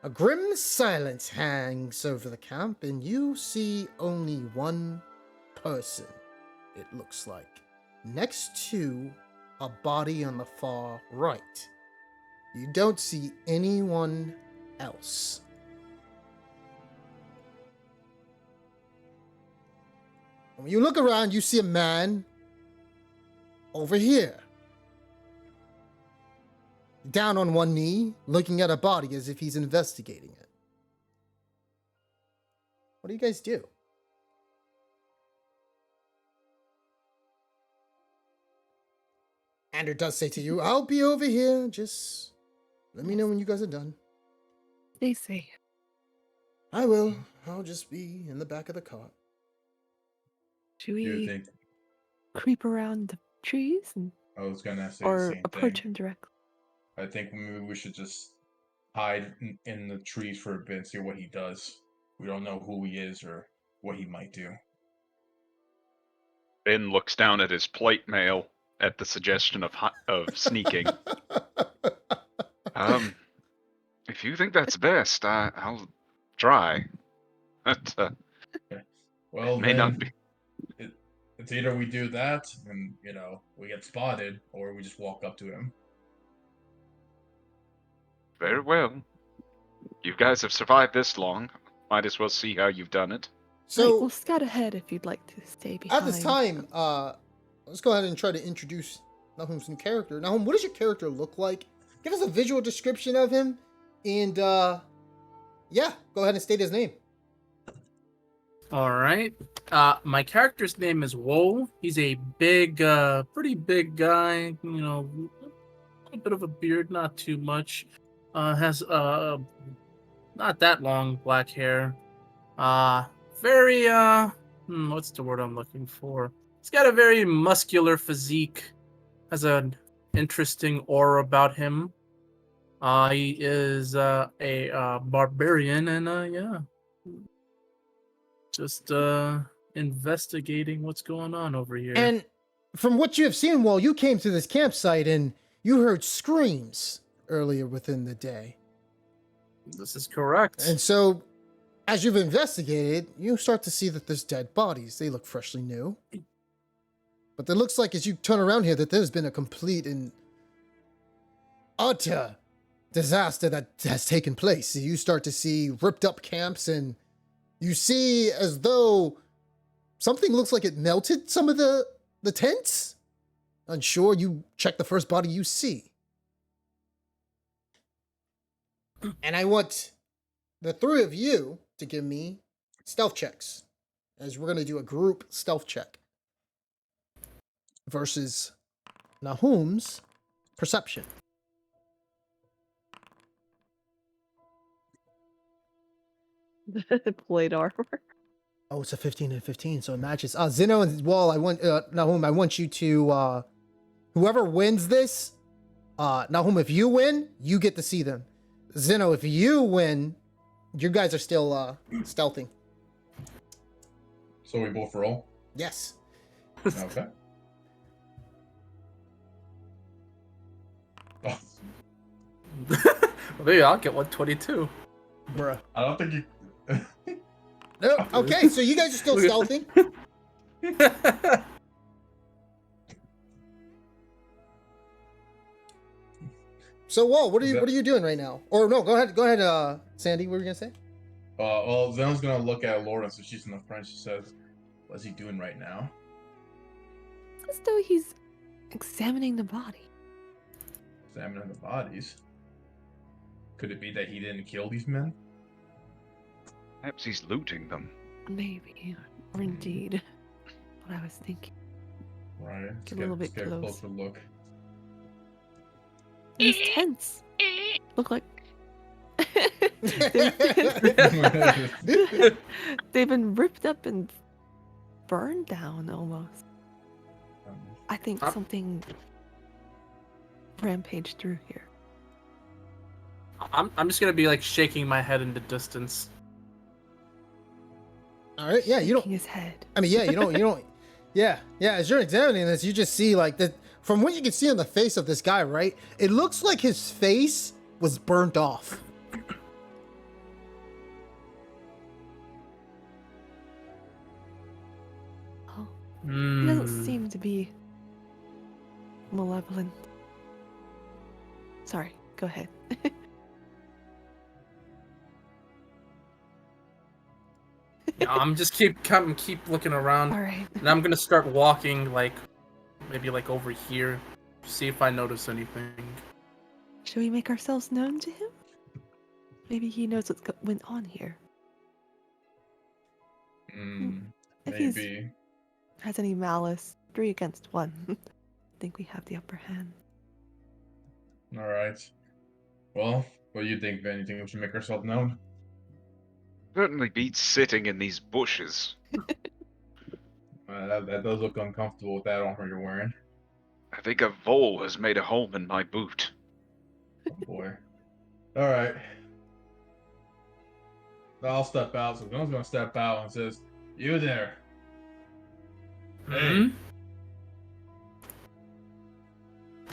A grim silence hangs over the camp, and you see only one person, it looks like, next to a body on the far right. You don't see anyone else. When you look around, you see a man over here, down on one knee, looking at a body as if he's investigating it. What do you guys do? Andrew does say to you, I'll be over here. Just let me know when you guys are done. Stay safe. I will. I'll just be in the back of the cart. Should Do you we think? creep around the trees I was gonna say the or same approach thing. him directly? I think maybe we should just hide in the trees for a bit and see what he does. We don't know who he is or what he might do. Ben looks down at his plate mail at the suggestion of sneaking. If you think that's best, I'll try. But, Well, may then not be. it's either we do that and we get spotted, or we just walk up to him. Very well. You guys have survived this long. Might as well see how you've done it. So we'll So, scout ahead if you'd like to stay behind. at this time, let's go ahead and try to introduce Nahum's new character. Nahum, what does your character look like? Give us a visual description of him, and yeah, go ahead and state his name. All right. My character's name is Woe. He's a big, pretty big guy. A little bit of a beard, not too much. Has not that long black hair. Very what's the word I'm looking for? He's got a very muscular physique. Has an interesting aura about him. He is a barbarian, and yeah, just investigating what's going on over here. And from what you have seen, well, you came to this campsite and you heard screams earlier within the day. This is correct. And so, as you've investigated, you start to see that there's dead bodies. They look freshly new. But it looks like as you turn around here that there's been a complete and utter disaster that has taken place. You start to see ripped up camps, and you see as though something looks like it melted some of the tents. Unsure, you check the first body you see. And I want the three of you to give me stealth checks, as we're going to do a group stealth check versus Nahum's perception. Plate armor. Oh, it's a 15 and 15, so it matches. Zeno and Wall, I want Nahum, I want you to whoever wins this, Nahum, if you win, you get to see them. Zeno, if you win, you guys are still stealthing. So we both roll? Yes. Okay. Oh, Well, maybe I'll get 122. Bruh. I don't think you... No, okay, so you guys are still stealthing. So, Wall, what are you doing right now? Or no, go ahead, Sandy. What were you gonna say? Well, Zeno's gonna look at Laura, so she's in the front. She says, "What's he doing right now?" As though he's examining the body. Examining the bodies. Could it be that he didn't kill these men? Perhaps he's looting them. Maybe. Or indeed. What I was thinking. Right. Let's Get a little bit let's get a close. closer look. These tents look like they've been ripped up and burn down almost. I think something rampaged through here. I'm just gonna be like shaking my head in the distance. All right, yeah, you don't. Shaking his head. I mean, yeah, you don't. Yeah. As you're examining this, you just see like that. From what you can see on the face of this guy, right? It looks like his face was burnt off. Oh, he doesn't seem to be malevolent. Sorry, go ahead. I'm just keep looking around. All right. And I'm gonna start walking like maybe like over here, see if I notice anything. Should we make ourselves known to him? Maybe he knows what's went on here. If he Maybe. has any malice, 3 against 1. I think we have the upper hand. All right. Well, what do you think, Vin? You think we should make ourselves known? Certainly beats sitting in these bushes. That does look uncomfortable with that armor you're wearing. I think a vole has made a home in my boot. Oh boy. All right. I'll step out. So Vin's gonna step out and says, "You there? Hey."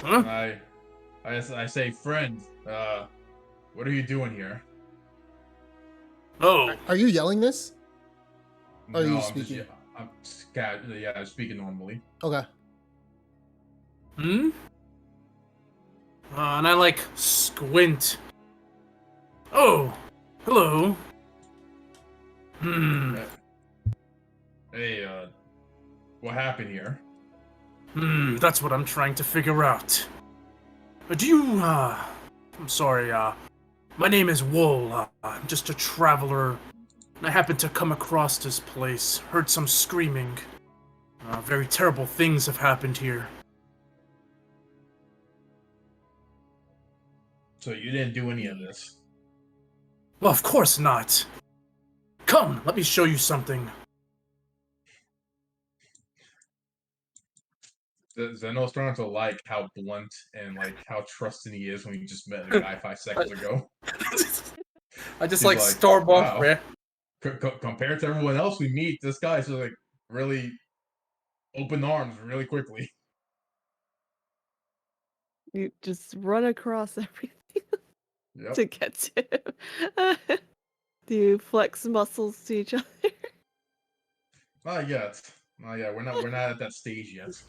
Huh? And I say, friend. What are you doing here? Oh. Are you yelling this? Or are you I'm speaking? I'm speaking normally. Okay. And I like squint. Oh, hello. Hey, what happened here? That's what I'm trying to figure out. Do you, I'm sorry, my name is Wool. I'm just a traveler. I happened to come across this place, heard some screaming. Very terrible things have happened here. So you didn't do any of this? Well, of course not. Come, let me show you something. Zeno's starting to like how blunt and like how trusting he is when he just met a guy 5 seconds ago. I just He's like like, storm off, wow. man. Compared to everyone else we meet, this guy's just like really open arms really quickly. You just run across everything Yep. to get to him. Do you flex muscles to each other? Not yet. We're not at that stage yet.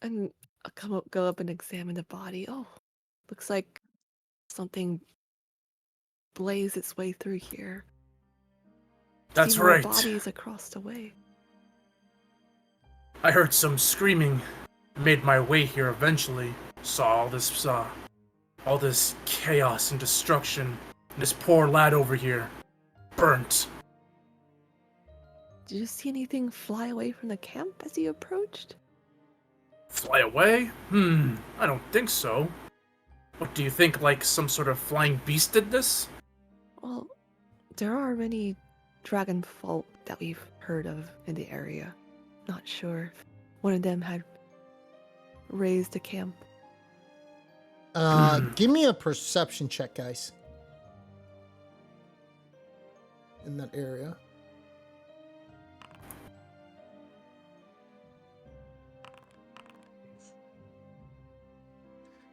And I'll go up and examine the body. Oh, looks like something blazed its way through here. That's See more right. bodies across the way. I heard some screaming. Made my way here eventually. Saw all this chaos and destruction. And this poor lad over here, burnt. Did you see anything fly away from the camp as you approached? Fly away? I don't think so. What do you think, like some sort of flying beast did this? Well, there are many dragon folk that we've heard of in the area. Not sure if one of them had raised a camp. Give me a perception check, guys. In that area.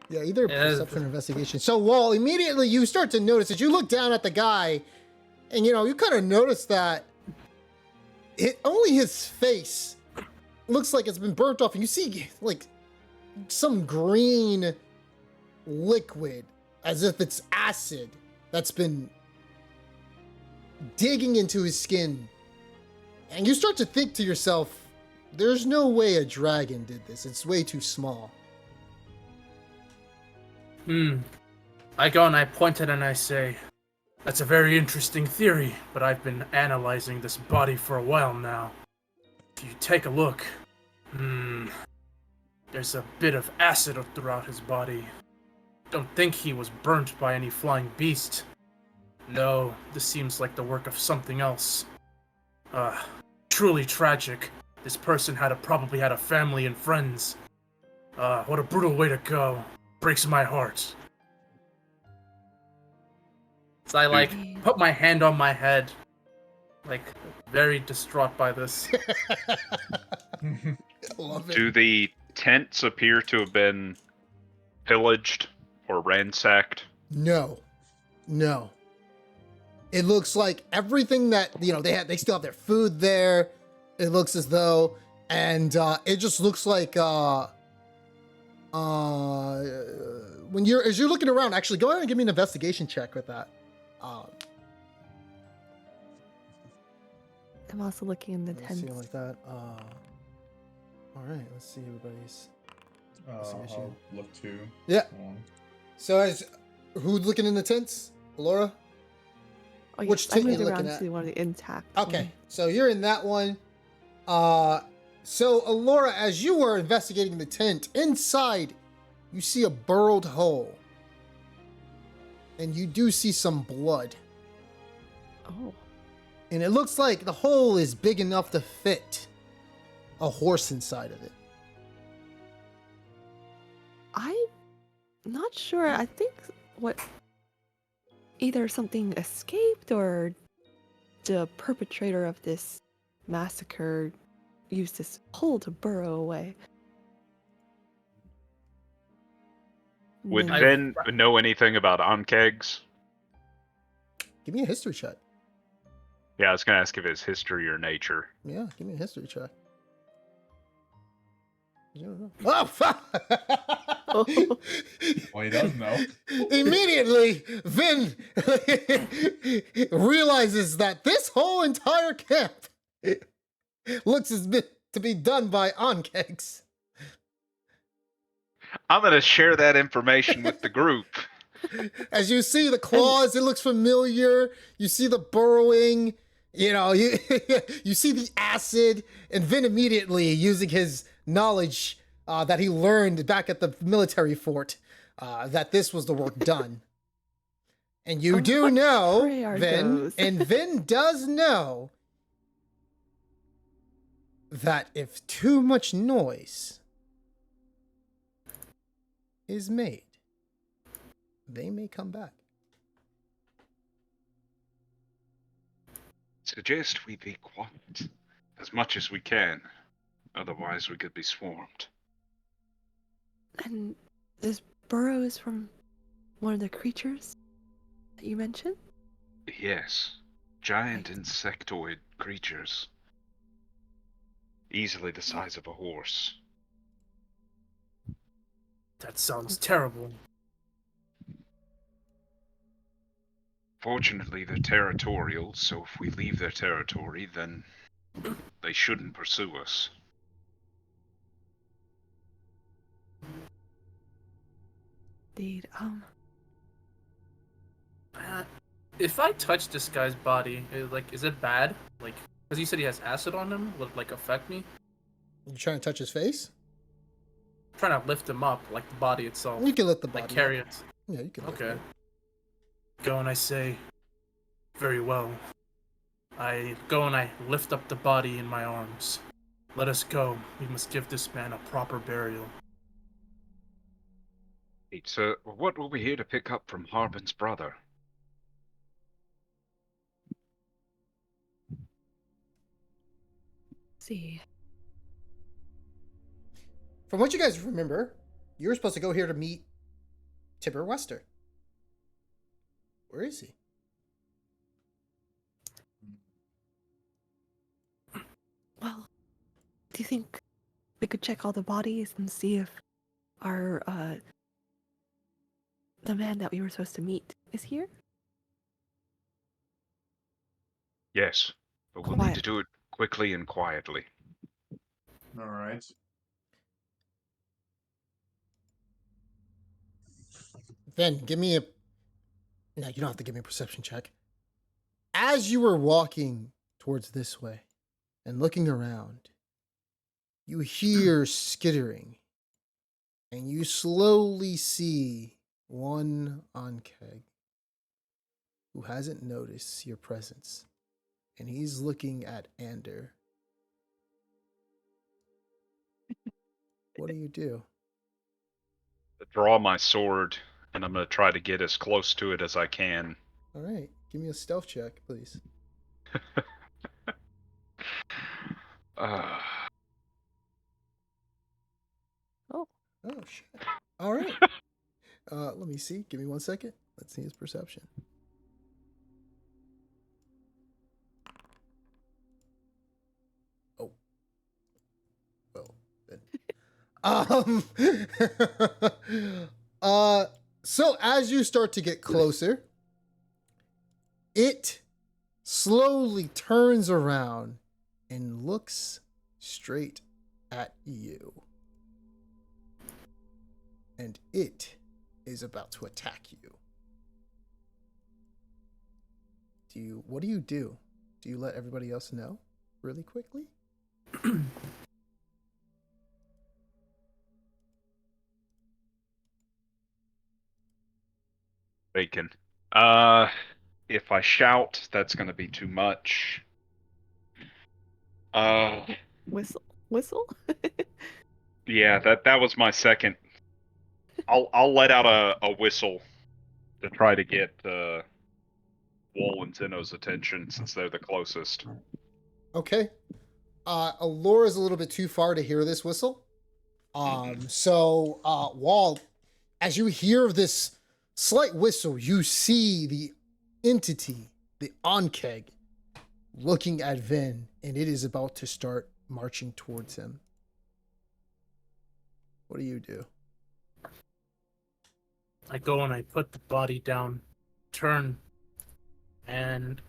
Yeah, either perception or investigation. So, Wall, immediately you start to notice as you look down at the guy, and you kind of notice that only his face looks like it's been burnt off, and you see like some green liquid, as if it's acid that's been digging into his skin. And you start to think to yourself, there's no way a dragon did this. It's way too small. I go and I point it and I say, that's a very interesting theory, but I've been analyzing this body for a while now. If you take a look, there's a bit of acid throughout his body. Don't think he was burnt by any flying beast. No, this seems like the work of something else. Truly tragic. This person probably had a family and friends. What a brutal way to go. Breaks my heart. So I, like, put my hand on my head. Like, very distraught by this. Love it. Do the tents appear to have been pillaged or ransacked? No. It looks like everything that, they still have their food there. It looks as though, and it just looks like as you're looking around, actually go ahead and give me an investigation check with that. I'm also looking in the Let's tents. see like that. All right, let's see everybody's. I'll look too. Yeah. So who's looking in the tents? Laura? Oh, yes, Which I tent you moved looking around at? to one of the intact. Okay, one. so you're in that one. So Laura, as you were investigating the tent, inside you see a burrowed hole. And you do see some blood. Oh. And it looks like the hole is big enough to fit a horse inside of it. I'm not sure. I think either something escaped or the perpetrator of this massacre used this hole to burrow away. Would Then- Vin know anything about onkegs? Give me a history check. Yeah, I was going to ask if it's history or nature. Yeah, give me a history check. Oh, fuck! Well, he does know. Immediately, Vin realizes that this whole entire camp looks as bit to be done by onkegs. I'm going to share that information with the group. As you see the claws, it looks familiar. You see the burrowing. You see the acid, and Vin immediately, using his knowledge that he learned back at the military fort, that this was the work done. And you do know, Vin, goes. and Vin does know that if too much noise is made, they may come back. Suggest we be quiet as much as we can. Otherwise, we could be swarmed. And this burrow is from one of the creatures that you mentioned? Yes. Giant insectoid creatures. Easily the size of a horse. That sounds terrible. Fortunately, they're territorial, so if we leave their territory, then they shouldn't pursue us. Indeed. If I touch this guy's body, is it bad? Like, because you said he has acid on him, would it, like, affect me? You trying to touch his face? I'm trying to lift him up, like the body itself. You can lift the body. Like, carry it. Yeah, you can lift Okay. it. Go and I say, very well. I go and I lift up the body in my arms. Let us go. We must give this man a proper burial. It's, what were we here to pick up from Harbin's brother? See. From what you guys remember, you were supposed to go here to meet Tibber Wester. Where is he? Well, do you think we could check all the bodies and see if our, the man that we were supposed to meet is here? Yes, but we'll need to do it quickly and quietly. All right. Then give me a... No, you don't have to give me a perception check. As you were walking towards this way and looking around, you hear skittering, and you slowly see one Ankeg who hasn't noticed your presence and he's looking at Ander. What do you do? Draw my sword, and I'm gonna try to get as close to it as I can. All right, give me a stealth check, please. Uh, Oh, Oh shit! All right. Let me see. Give me 1 second. Let's see his perception. Oh. Well, then. So as you start to get closer, it slowly turns around and looks straight at you. And it is about to attack you. What do you do? Do you let everybody else know really quickly? Bacon. If I shout, that's gonna be too much. whistle. Yeah, that was my second. I'll let out a whistle to try to get Wall and Zeno's attention since they're the closest. Okay. Alora's a little bit too far to hear this whistle. So Wall, as you hear this slight whistle, you see the entity, the Ankeg, looking at Vin, and it is about to start marching towards him. What do you do? I go and I put the body down, turn, and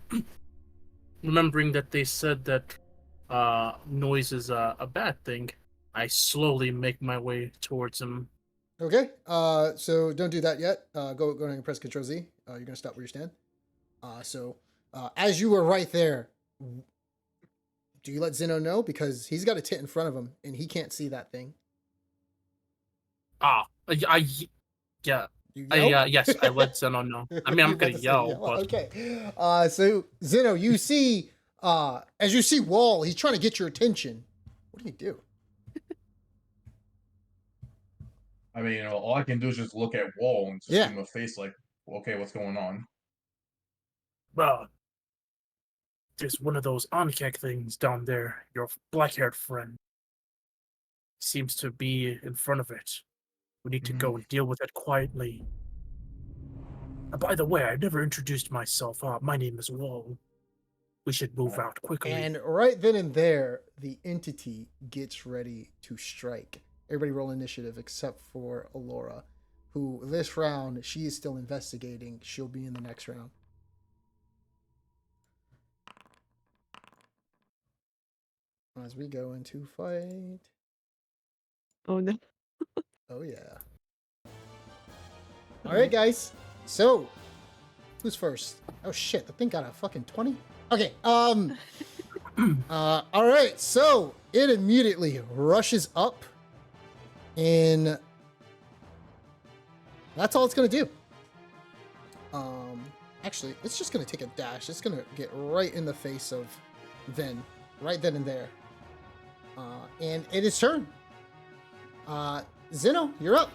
remembering that they said that noise is a bad thing, I slowly make my way towards him. Okay. So don't do that yet. Go ahead and press Control Z. You're gonna stop where you stand. As you were right there, do you let Zeno know, because he's got a tit in front of him and he can't see that thing? Yeah. You yell? Yes, I let Zeno know. I mean, I'm You're gonna about to say yell, but okay. So Zeno, you see, as you see Wall, he's trying to get your attention. What do you do? I mean, all I can do is just look at Wall and just give him a face like, okay, what's going on? there's one of those Ankek things down there. Your black-haired friend seems to be in front of it. We need to go and deal with it quietly. By the way, I never introduced myself. My name is Wall. We should move out quickly. And right then and there, the entity gets ready to strike. Everybody roll initiative except for Alora, who this round, she is still investigating. She'll be in the next round. As we go into fight. Oh no. Oh yeah. All right, guys. So, who's first? Oh shit, the thing got a fucking 20. Okay. All right. So it immediately rushes up, and that's all it's gonna do. Actually, it's just gonna take a dash. It's gonna get right in the face of Vin, right then and there. And it is turn. Zeno, you're up.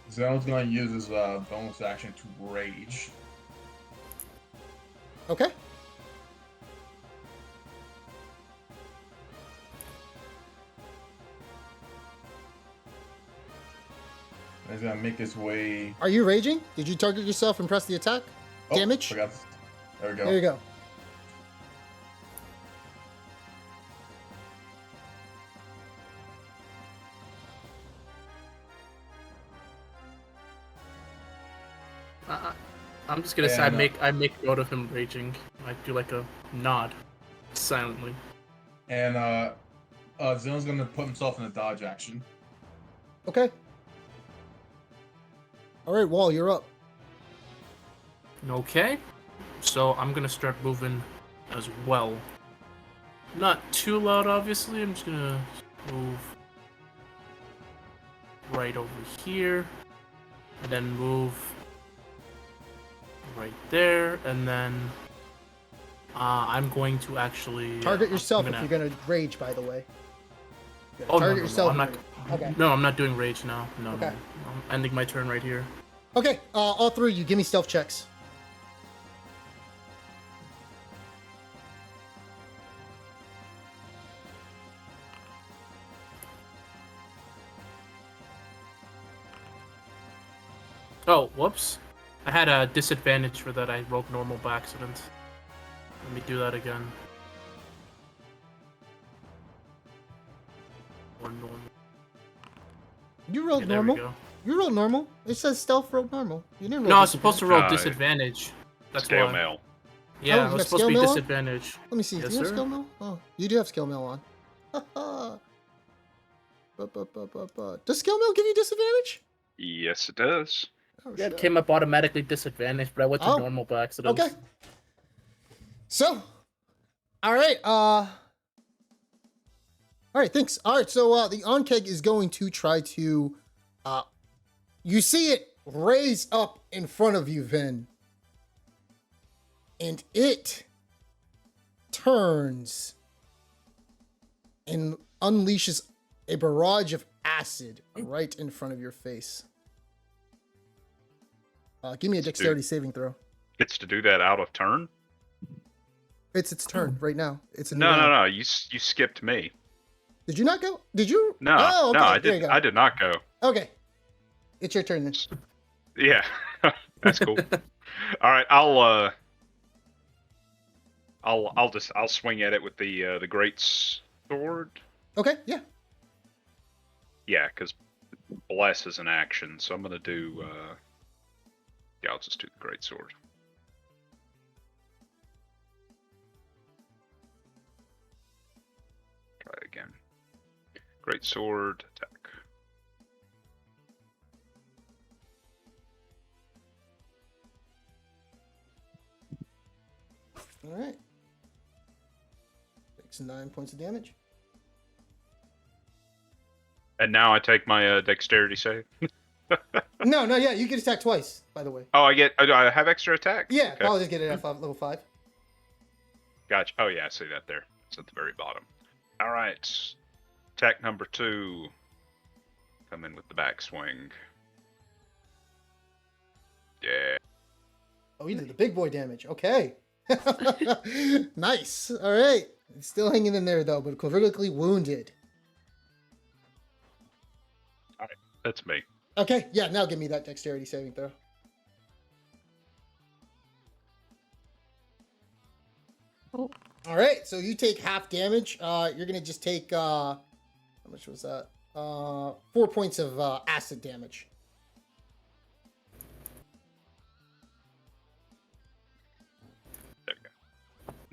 Zeno's gonna use his bonus action to rage. Okay. He's gonna make his way. Are you raging? Did you target yourself and press the attack? Oh, Damage? There we go. There you go. I'm just gonna say I make note of him raging. I do like a nod, silently. And Zeno's gonna put himself in a dodge action. Okay. All right, Wall, you're up. Okay, so I'm gonna start moving as well. Not too loud, obviously. I'm just gonna move right over here, and then move right there, and then I'm going to actually Target I'm yourself gonna- if you're gonna rage. By the way. You gotta Oh no, target no, no, yourself. I'm not. Okay. No, I'm not doing rage now. No, Okay. no. I'm ending my turn right here. Okay. All three of you, give me stealth checks. Oh, whoops. I had a disadvantage for that. I rolled normal by accident. Let me do that again. Or normal. You rolled Okay, there we normal. go. You rolled normal. It says stealth rolled normal. You didn't roll. No, I was supposed to roll No, disadvantage. That's Scale why. mail. Yeah, Oh, it you was got supposed to be skill mail on? disadvantage. Let me see. Yes, do you have sir. skill mail? Oh, you do have skill mail on. Does skill mail give you disadvantage? Yes, it does. Oh, Yeah, it shit. came up automatically disadvantage, but I went to Oh, normal by accident. Okay. So, all right. All right. Thanks. All right. So, the Onkeg is going to try to. You see it raise up in front of you, Vin, and it turns and unleashes a barrage of acid right in front of your face. Give me a dexterity saving throw. Gets to do that out of turn? It's its turn right now. It's a new No, round. no, no. You skipped me. Did you not go? Did you? No, Oh, okay. no, I There you did. go. I did not go. Okay. It's your turn then. Yeah, that's cool. All right, I'll swing at it with the great sword. Okay, yeah. Yeah, because bless is an action, so I'm gonna do. Yeah, I'll just do the great sword. Try it again. Great sword attack. All right. Takes 9 points of damage. And now I take my dexterity save. No, no, yeah, you can attack twice, by the way. Oh, do I have extra attack? Yeah, Okay. I'll just get it at level 5. Gotcha. Oh yeah, I see that there. It's at the very bottom. All right. Attack number 2. Come in with the backswing. Yeah. Oh, you did the big boy damage. Okay. Nice. All right. It's still hanging in there, though, but critically wounded. All right, that's me. Okay, yeah, now give me that dexterity saving throw. Oh. All right, so you take half damage. You're gonna just take how much was that? 4 points of acid damage. There you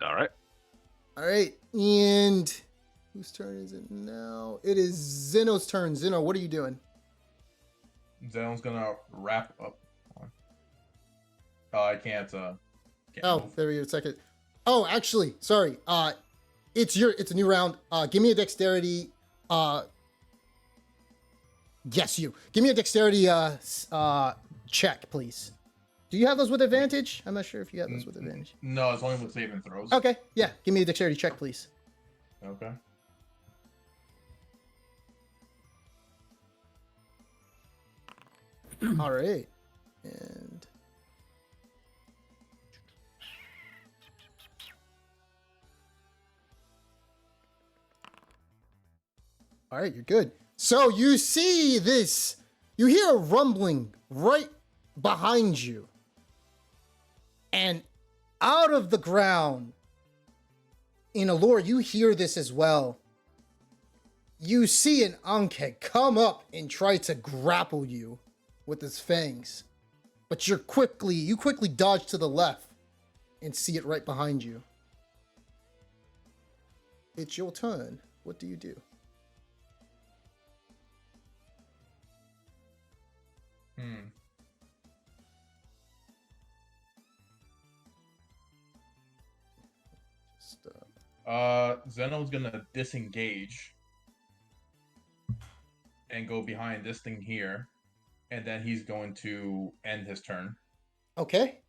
go. All right. All right, and whose turn is it now? It is Zeno's turn. Zeno, what are you doing? Zeno's gonna wrap up. I can't. Can't Oh, move. there we go. Second. Oh, actually, sorry. It's a new round. Give me a dexterity. Yes, you. Give me a dexterity check, please. Do you have those with advantage? I'm not sure if you have those with advantage. No, it's only with saving throws. Okay, yeah. Give me a dexterity check, please. Okay. All right. And all right, you're good. So you see this. You hear a rumbling right behind you. And out of the ground, in Allure, you hear this as well. You see an Ankeg come up and try to grapple you with his fangs. But you quickly dodge to the left and see it right behind you. It's your turn. What do you do? Zeno's gonna disengage and go behind this thing here, and then he's going to end his turn. Okay.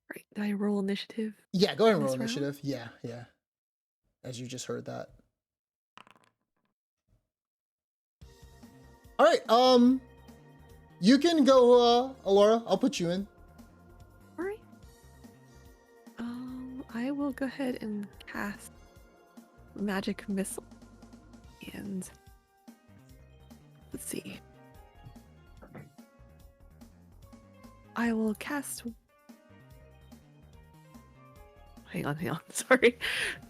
Right. Did I roll initiative? Yeah, go ahead and This roll round? initiative. Yeah, yeah. As you just heard that. All right. You can go, Alora. I'll put you in. All right. I will go ahead and cast magic missile, and let's see. I will cast. Hang on. Sorry.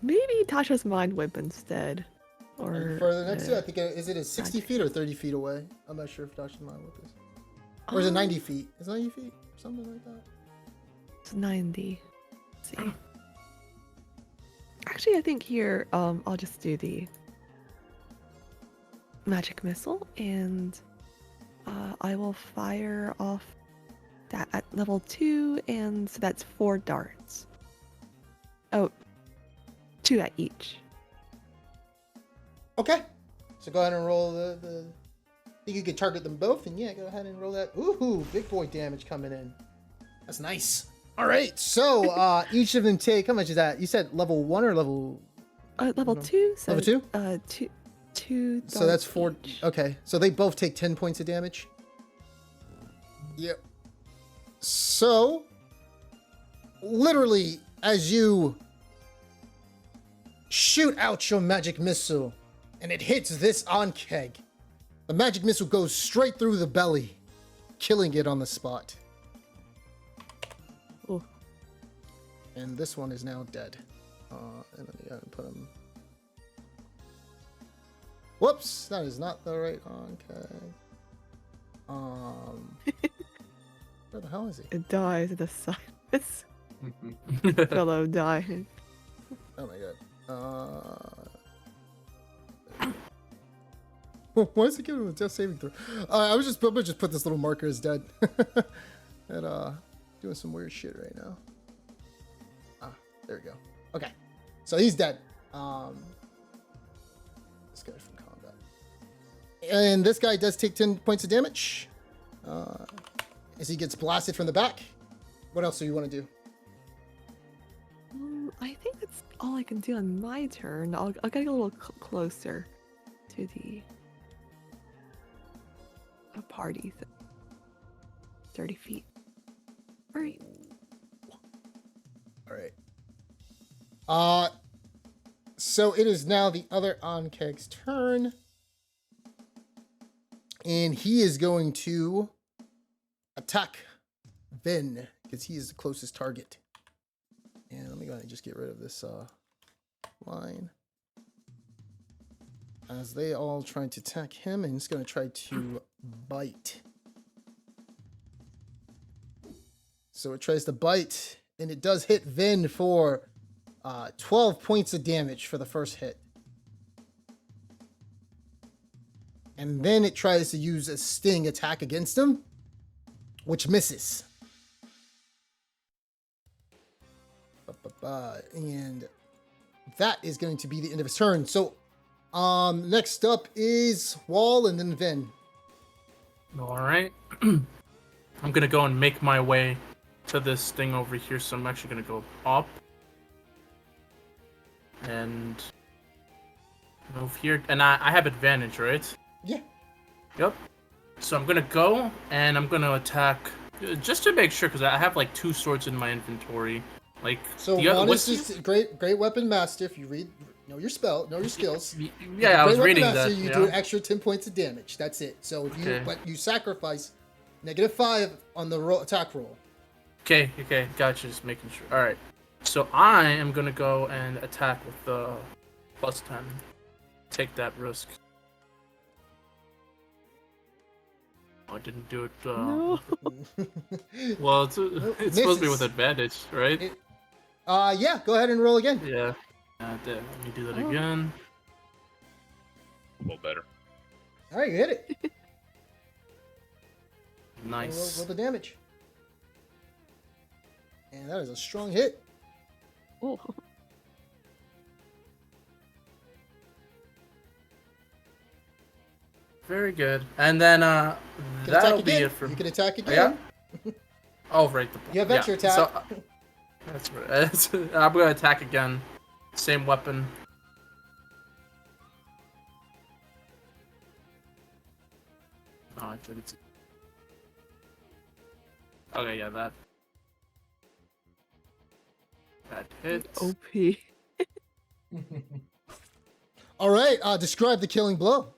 Maybe Tasha's mind whip instead. Or For the next two, I think is it 60 feet or 30 feet away? I'm not sure if Dasha's mind with this. Or is it 90 feet? Is it 90 feet? Something like that. It's 90. Let's see. Actually, I think here, I'll just do the magic missile, and I will fire off that at level 2, and so that's 4 darts. Oh, 2 at each. Okay. So go ahead and roll the I think you could target them both, and yeah, go ahead and roll that. Ooh, big boy damage coming in. That's nice. All right, so each of them take, how much is that? You said level 1 or level? Level 2. So, Level 2? Two. So that's 4. each. Okay, so they both take 10 points of damage. Yep. So, literally, as you shoot out your magic missile, and it hits this Ankeg, the magic missile goes straight through the belly, killing it on the spot. Oh. And this one is now dead. And let me go ahead and put him. Whoops, that is not the right Ankeg. Where the hell is he? It dies at the side. This fellow died. Oh my god. Why is it giving him a death saving throw? I'm gonna just put this little marker as dead. And doing some weird shit right now. There we go. Okay. So he's dead. This guy's from combat. And this guy does take 10 points of damage. As he gets blasted from the back. What else do you want to do? I think that's all I can do on my turn. I'll get a little closer to the party. 30 feet. All right. All right. So it is now the other Ankeg's turn. And he is going to attack Vin, because he is the closest target. And let me go ahead and just get rid of this line. As they all try to attack him, and he's going to try to bite. So it tries to bite, and it does hit Vin for 12 points of damage for the first hit. And then it tries to use a sting attack against him, which misses. And that is going to be the end of his turn. So next up is Wall and then Vin. All right. I'm going to go and make my way to this thing over here. So I'm actually going to go up and move here. And I have advantage, right? Yeah. Yep. So I'm going to go and I'm going to attack just to make sure, because I have like 2 swords in my inventory. Like, so one is just great weapon master. If you know your spell, know your skills. Yeah, I was reading master, that. You do an extra 10 points of damage. That's it. So if but you sacrifice -5 on the attack roll. Okay, gotcha. Just making sure. All right. So I am gonna go and attack with the +10. Take that risk. Oh, I didn't do it. No. Well, it's supposed to be with advantage, right? Yeah. Go ahead and roll again. Yeah. Let me do that again. A little better. All right, you hit it. Nice. Roll the damage. And that is a strong hit. Oh. Very good. And then that'll be it for You can attack Oh, again. yeah? Oh, right. You have extra attack. So, I'm gonna attack again. Same weapon. Oh, I think it's. Okay, yeah, that hits. OP. All right, describe the killing blow.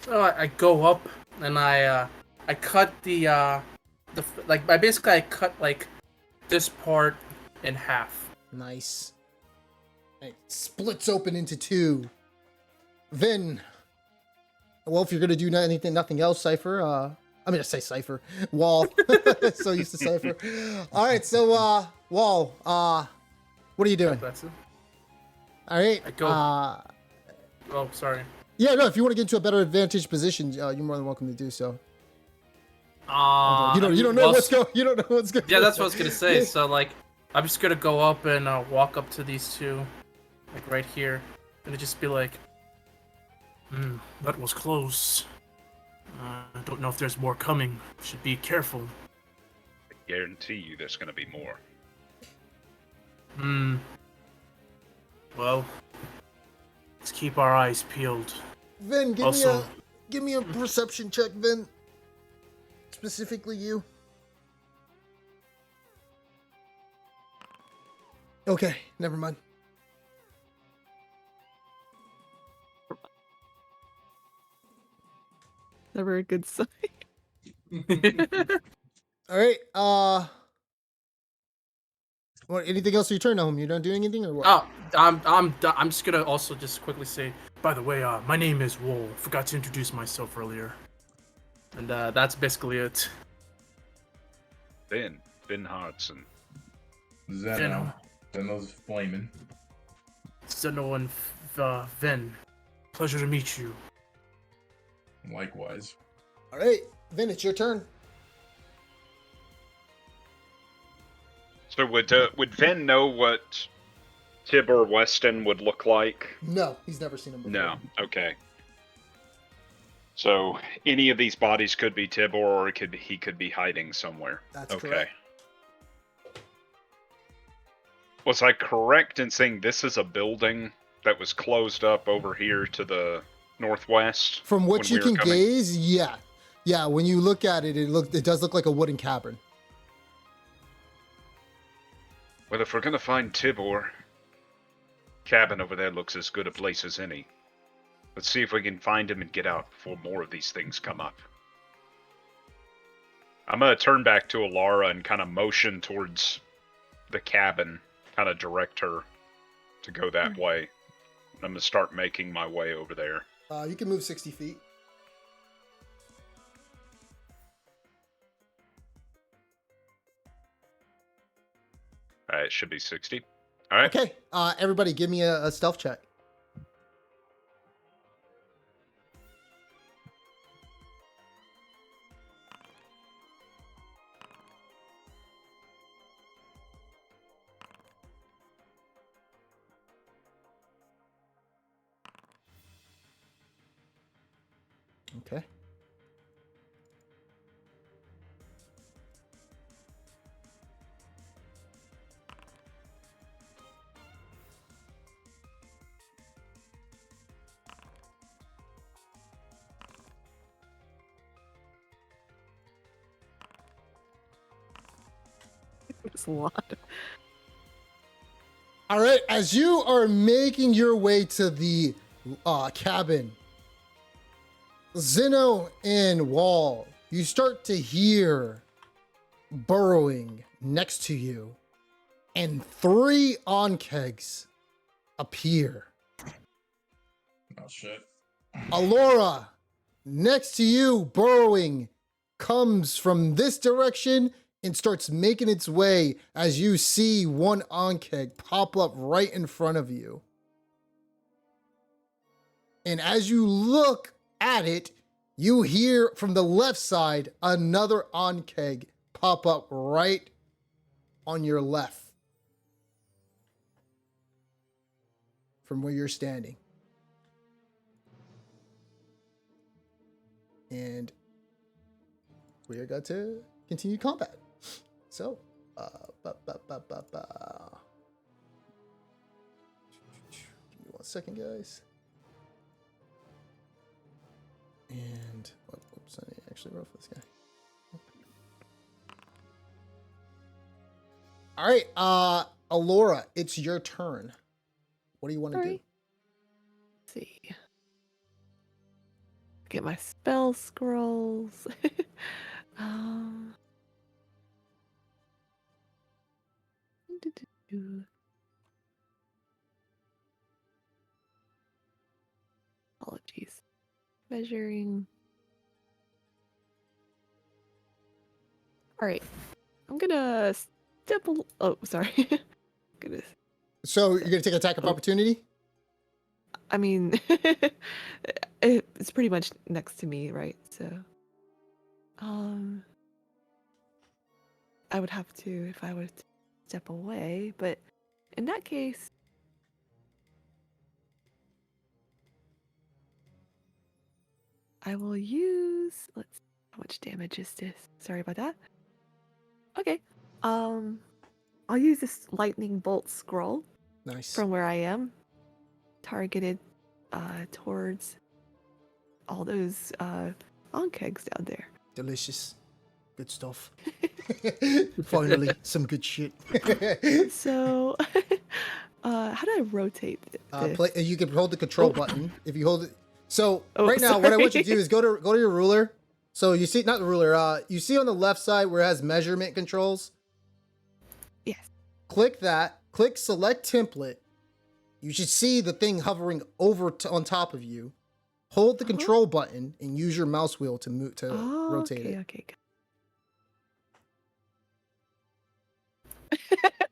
So I go up and I cut I basically I cut like this part in half. Nice. It splits open into two. Then, well, if you're gonna do nothing else, Cypher. I mean, I say Cypher. Wall. So used to Cypher. All right, so Wall. What are you doing? That's it. All right. I go. Oh, sorry. Yeah, no. If you want to get into a better advantage position, you're more than welcome to do so. You don't know what's going. You don't know what's going. Yeah, that's what I was gonna say. So like, I'm just gonna go up and walk up to these two, like right here, and just be like, that was close. I don't know if there's more coming. Should be careful. I guarantee you there's going to be more. Well, let's keep our eyes peeled. Vin, Also- give me a perception check, Vin. Specifically, you. Okay, never mind. Never a good sign. All right. What? Anything else? On your turn, home? You're not doing anything, or what? Oh, I'm just gonna also just quickly say, by the way, my name is Wool. Forgot to introduce myself earlier. And that's basically it. Finn Hodson. Zeno. Zeno's flaming. Zeno and Vin. Pleasure to meet you. Likewise. All right, Vin, it's your turn. So would Ven know what Tibor Weston would look like? No, he's never seen him before. No. Okay. So any of these bodies could be Tibor, or he could be hiding somewhere. That's okay. correct. Was I correct in saying this is a building that was closed up over here to the northwest? From what when you we were can coming? gaze, yeah. Yeah, when you look at it, it does look like a wooden cabin. Well, if we're gonna find Tibor, cabin over there looks as good a place as any. Let's see if we can find him and get out before more of these things come up. I'm gonna turn back to Alara and kind of motion towards the cabin, kind of direct her to go that way. I'm gonna start making my way over there. You can move 60 feet. It should be 60. All right. Okay, everybody give me a stealth check. Okay. It's a lot. All right, as you are making your way to the cabin, Zeno and Wall, you start to hear burrowing next to you, and 3 onkegs appear. Oh shit. Alora, next to you, burrowing, comes from this direction and starts making its way as you see one onkeg pop up right in front of you. And as you look at it, you hear from the left side another onkeg pop up right on your left from where you're standing. And we are going to continue combat. So, Ba, ba, ba, ba, ba. Give me 1 second, guys. And oops, I need to actually roll for this guy. All right, Alora, it's your turn. What do you want to do? Alright. Let's see. Get my spell scrolls. um. do-do-do. Apologies. Measuring. All right. I'm gonna step. Oh, sorry. Goodness. So you're gonna take attack of opportunity? I mean, it's pretty much next to me, right? So, I would have to if I were to step away, but in that case, I will use. Let's. How much damage is this? Sorry about that. Okay. I'll use this lightning bolt scroll Nice. from where I am, targeted towards all those kegs down there. Delicious. Good stuff. Finally, some good shit. So, how do I rotate this? You can hold the control button if you hold it. So Oh, right now, what I want you to sorry. do is go to your ruler. So you see, not the ruler. You see on the left side where it has measurement controls. Yes. Click that. Click select template. You should see the thing hovering over on top of you. Hold the control button and use your mouse wheel to move to rotate it. Okay.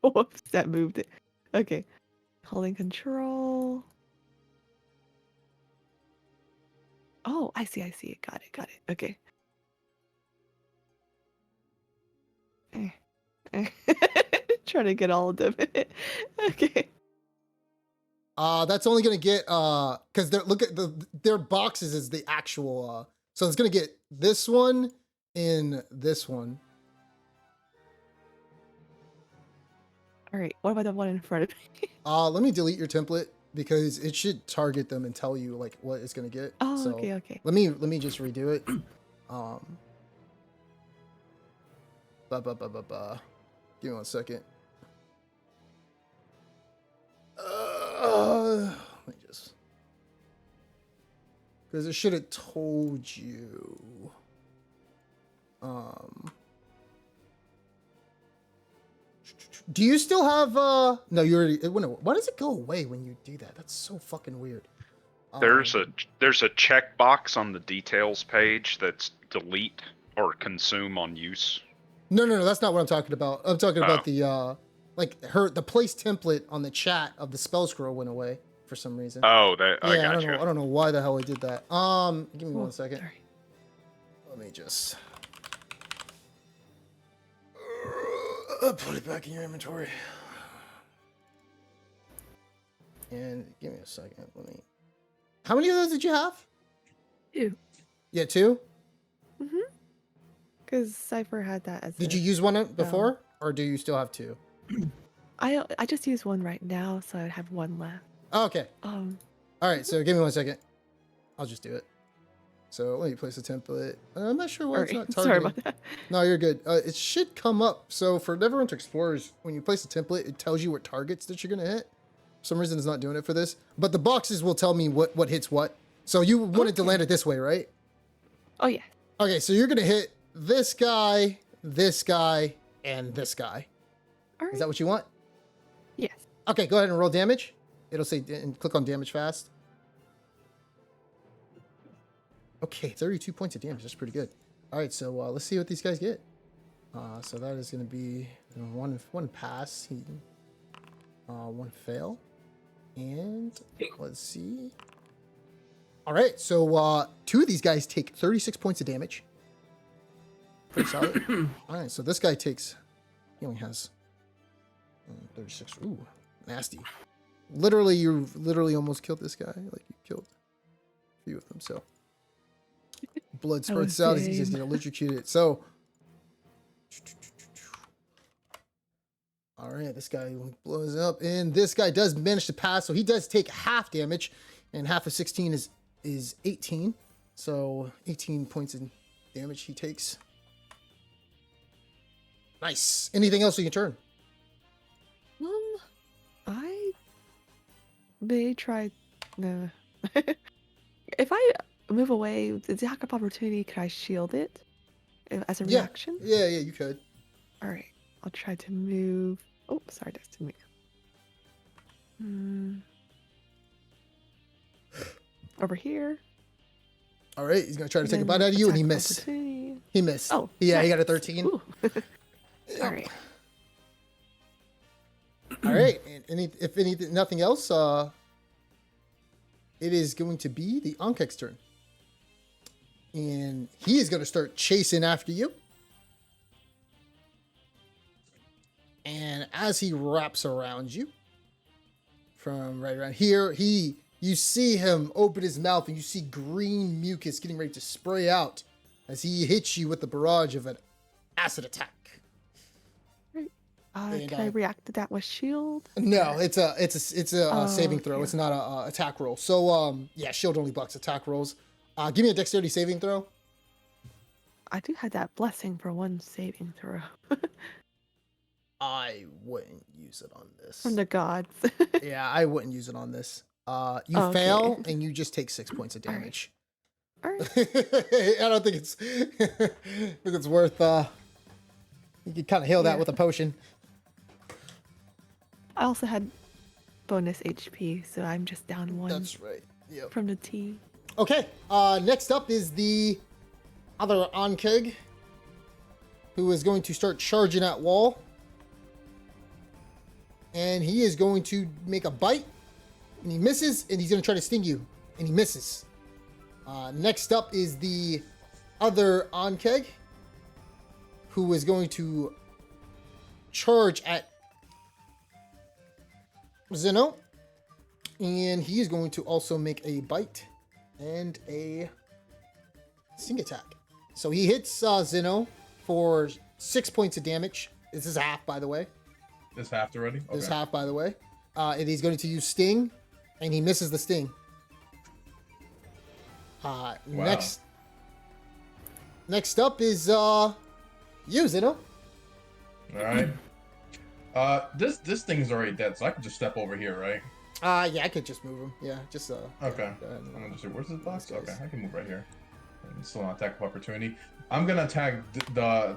Whoops, that moved it. Okay. Holding control. Oh, I see it. Got it. Okay. Trying to get all of them. Okay. That's only gonna get because their boxes is the actual so it's gonna get this one and this one. All right. What about the one in front of me? Let me delete your template because it should target them and tell you like what it's gonna get. Oh, so okay. Let me just redo it. Give me 1 second. Let me just because it should have told you. Do you still have no, you already it went away. Why does it go away when you do that? That's so fucking weird. There's a checkbox on the details page that's delete or consume on use. No, that's not what I'm talking about. I'm talking about the the place template on the chat of the spell scroll went away for some reason. Oh, that yeah, I got you. I don't know why the hell I did that. Give me 1 second. Sorry. Let me just put it back in your inventory. And give me a second. How many of those did you have? 2. Yeah, 2? Because Cypher had that as Did you use one before? Or do you still have 2? I just used one right now, so I have one left. Oh, okay. Um, Alright, so give me 1 second. I'll just do it. So let me place a template. I'm not sure why it's not targeting. sorry about that. No, you're good. It should come up. So for Neverwinter Explorers, when you place a template, it tells you what targets that you're going to hit. For some reason, it's not doing it for this. But the boxes will tell me what hits what. So you wanted to land it this way, right? Oh, yeah. Okay, so you're going to hit this guy, and this guy. All right. Is that what you want? Yes. Okay, go ahead and roll damage. It'll say, and click on damage fast. Okay, 32 points of damage. That's pretty good. All right, so let's see what these guys get. So that is going to be one pass, one fail, and let's see. All right, so 2 of these guys take 36 points of damage. Pretty solid. All right, so this guy takes. He only has 36. Ooh, nasty. Literally, you almost killed this guy. Like you killed a few of them. So blood spurts out as he's getting electrocuted. So All right, this guy blows up, and this guy does manage to pass, so he does take half damage, and half of 16 is 18, so 18 points in damage he takes. Nice. Anything else on your turn? I may try. No. If I move away, the attack of opportunity, could I shield it as a reaction? Yeah, you could. All right, I'll try to move. Oh, sorry, that's to me. Over here. All right, he's gonna try to take a Then bite out of you, and he attack of missed. opportunity. He missed. Oh, yeah, he got a nice. 13. Ooh. All right. All right, and nothing else, it is going to be the Ankek's turn, and he is going to start chasing after you. And as he wraps around you, from right around here, you see him open his mouth, and you see green mucus getting ready to spray out as he hits you with the barrage of an acid attack. Can I react to that with shield? No, it's a saving throw. Yeah. It's not a attack roll. So yeah, shield only blocks attack rolls. Give me a dexterity saving throw. I do have that blessing for one saving throw I wouldn't use it on this. from the gods. Yeah, I wouldn't use it on this. You Okay. fail and you just take 6 points of damage. All right. I don't think it's worth. You could kind of heal that Yeah. with a potion. I also had bonus HP, so I'm just down one That's right. Yep. from the T. Okay. Next up is the other Ankeg, who is going to start charging at Wall. And he is going to make a bite, and he misses, and he's going to try to sting you, and he misses. Next up is the other Ankeg, who is going to charge at Zeno, and he is going to also make a bite and a sting attack. So he hits Zeno for 6 points of damage. This is half, by the way. This half already? Okay. This half, by the way. And he's going to use sting, and he misses the sting. Wow. Next up is you, Zeno. Alright. This thing is already dead, so I can just step over here, right? Yeah, I could just move him. Yeah, just Okay. I'm gonna just say, where's this box? These guys. Okay, I can move right here. It's still an attack of opportunity. I'm gonna attack the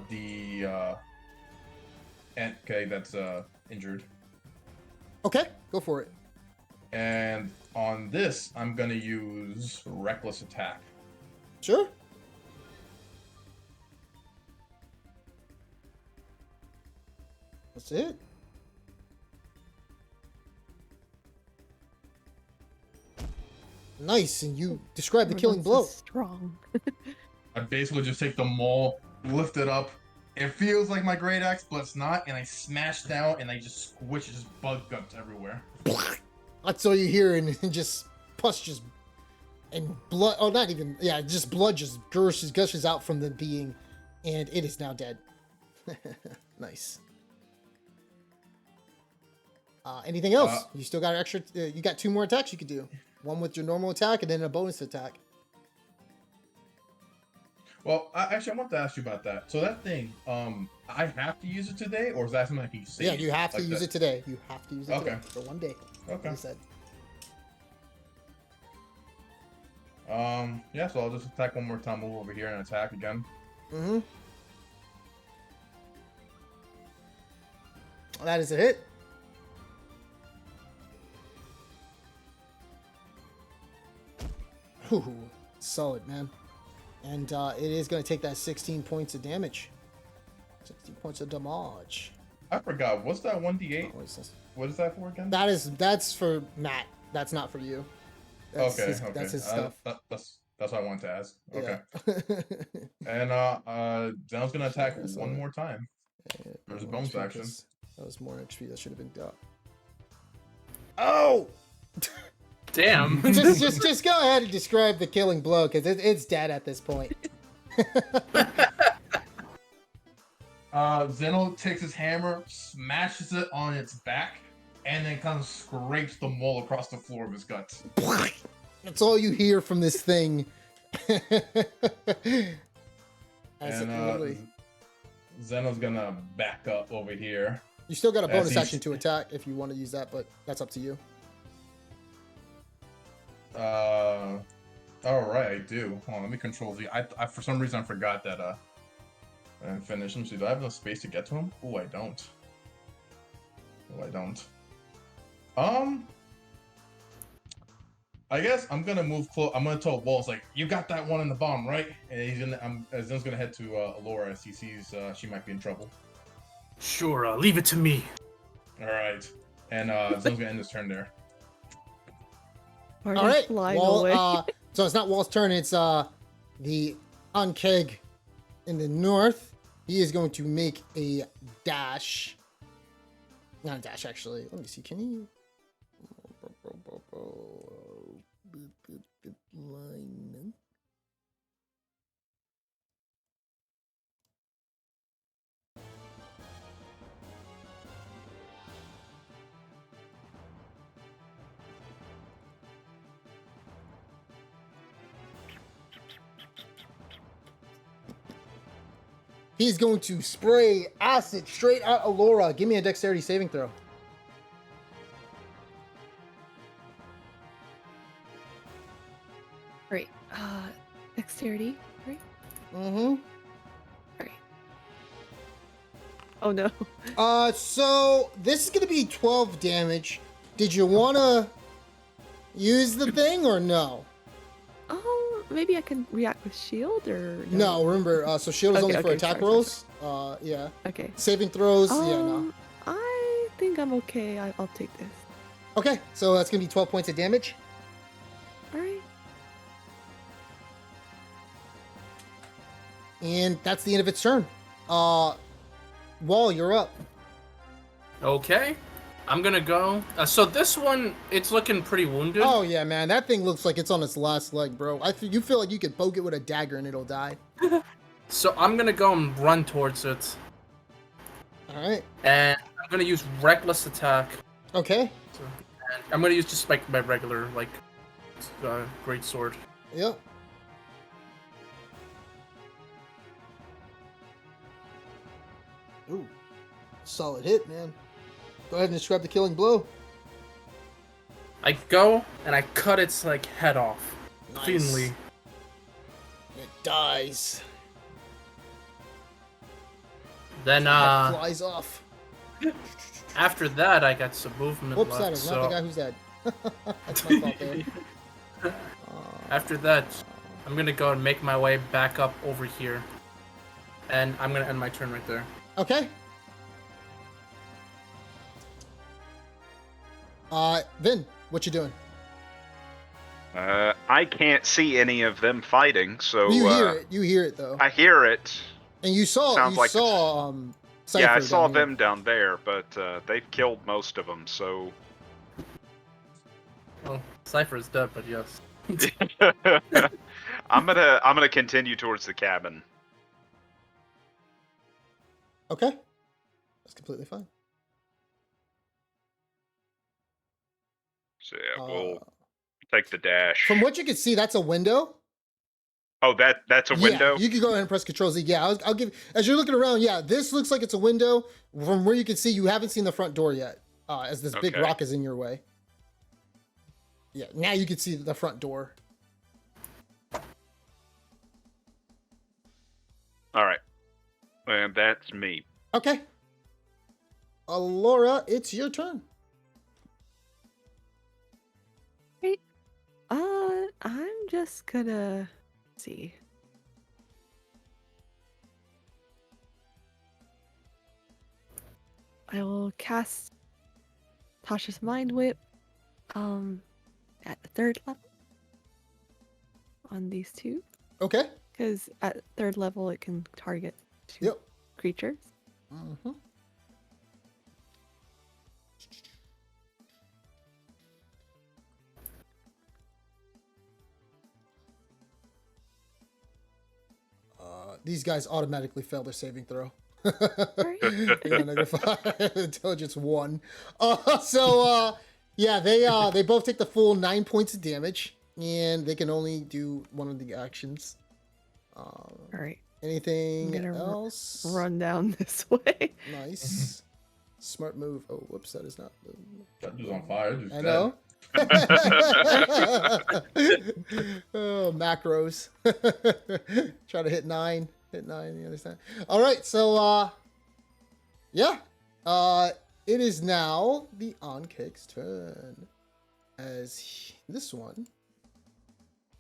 okay, that's injured. Okay, go for it. And on this, I'm gonna use reckless attack. Sure. That's it. Nice, and you describe the killing blow. Everyone's Strong. I basically just take the maul, lift it up. It feels like my great axe, but it's not. And I smash down, and I just squish just bug guts everywhere. That's all you hear, and just pus just and blood. Oh, not even. Yeah, just blood just gushes out from the being, and it is now dead. Nice. Anything else? You still got extra. You got 2 more attacks you could do. One with your normal attack, and then a bonus attack. Well, I want to ask you about that. So that thing, I have to use it today, or is that something I can save? Yeah, you have to like use that? it today. You have to use it Okay. today for 1 day. Okay. Like I said. Yeah, so I'll just attack one more time, move over here and attack again. Mm-hmm. That is a hit. Ooh, solid, man. And it is going to take that 16 points of damage. 16 points of damage. I forgot. What's that 1d8? What is this? What is that for again? That's for Matt. That's not for you. That's okay, his, okay. That's his stuff. That's what I wanted to ask. Okay. Yeah. And Zeno's gonna attack Yeah, so- one more time. There's a bonus action. That was more XP. That should have been done. Oh! Damn. just go ahead and describe the killing blow, because it's dead at this point. Zeno takes his hammer, smashes it on its back, and then kind of scrapes the mole across the floor of his guts. That's all you hear from this thing. And Zeno's gonna back up over here. You still got a bonus he's- action to attack if you want to use that, but that's up to you. All right, I do. Hold on, let me control Z. I for some reason I forgot that. And finish him. See, do I have enough space to get to him? Oh, I don't. Oh, I don't. I guess I'm gonna move close. I'm gonna tell Walls like, "You got that one in the bomb, right?" And he's gonna. Zen's gonna head to Alora as he sees she might be in trouble. Sure, leave it to me. All right, and Zen's gonna end his turn there. Marty's All right. flying Wall, away. so it's not Wall's turn. It's the Ankeg in the north. He is going to make a dash. Not a dash, actually. Let me see. Can he? He's going to spray acid straight at Alora. Give me a dexterity saving throw. Right. Dexterity, right? Mm-hmm. Right. Oh no. So this is gonna be 12 damage. Did you wanna use the thing or no? Maybe I can react with shield or No, remember, so shield is Okay, only for okay, attack sorry. rolls. Yeah. Okay. Saving throws, yeah, no. I think I'm okay. I'll take this. Okay, so that's gonna be 12 points of damage. All right. And that's the end of its turn. Wall, you're up. Okay. I'm gonna go. So this one, it's looking pretty wounded. Oh yeah, man, that thing looks like it's on its last leg, bro. You feel like you could poke it with a dagger and it'll die. So I'm gonna go and run towards it. All right. And I'm gonna use reckless attack. Okay. And I'm gonna use just like my regular great sword. Yep. Ooh, solid hit, man. Go ahead and describe the killing blow. I go and I cut its head off. Nice. Cleanly. It dies. Then It flies off. after that I got some movement Whoops, left. that is so not the guy who's dead. That's my fault there. after that, I'm gonna go and make my way back up over here. And I'm gonna end my turn right there. Okay. Vin, what you doing? I can't see any of them fighting, so You hear it. You hear it though. I hear it. And you saw. Sounds You like saw. Cypher Yeah, I down saw here. them down there, but they've killed most of them. So Well, Cypher's dead, but yes. I'm gonna continue towards the cabin. Okay. That's completely fine. So yeah, we'll take the dash. From what you can see, that's a window. Oh, that's a window. Yeah, you can go ahead and press Control Z. Yeah, I'll give. As you're looking around, yeah, this looks like it's a window. From where you can see, you haven't seen the front door yet, as this big Okay. rock is in your way. Yeah, now you can see the front door. All right, and that's me. Okay. Alora, it's your turn. Right. I'm just gonna see. I will cast Tasha's Mind Whip at the 3rd level on these two. Okay. Because at 3rd level it can target 2 Yep. creatures. Mm-hmm. These guys automatically fail their saving throw. Yeah, -5. Intelligence 1. Yeah, they both take the full 9 points of damage, and they can only do one of the actions. All right. Anything I'm gonna else? Run down this way. Nice. Smart move. Oh, whoops, that is not. That dude's on fire. That dude's I dead. know. Oh, macros. Try to hit 9. Hit 9 the other side. All right, so yeah. It is now the on-kick's turn. As this one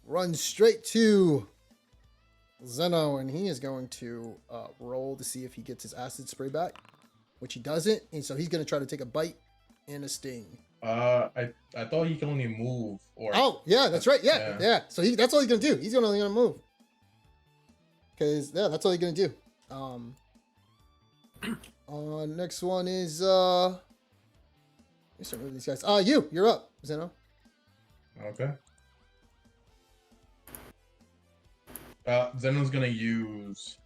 runs straight to Zeno, and he is going to roll to see if he gets his acid spray back, which he doesn't, and so he's going to try to take a bite and a sting. I thought he can only move or. Oh, yeah, that's right. Yeah. So that's all he's going to do. He's only going to move. Because, yeah, that's all he's going to do. Next one is, let me start moving these guys. You're up, Zeno. Okay. Zeno's gonna use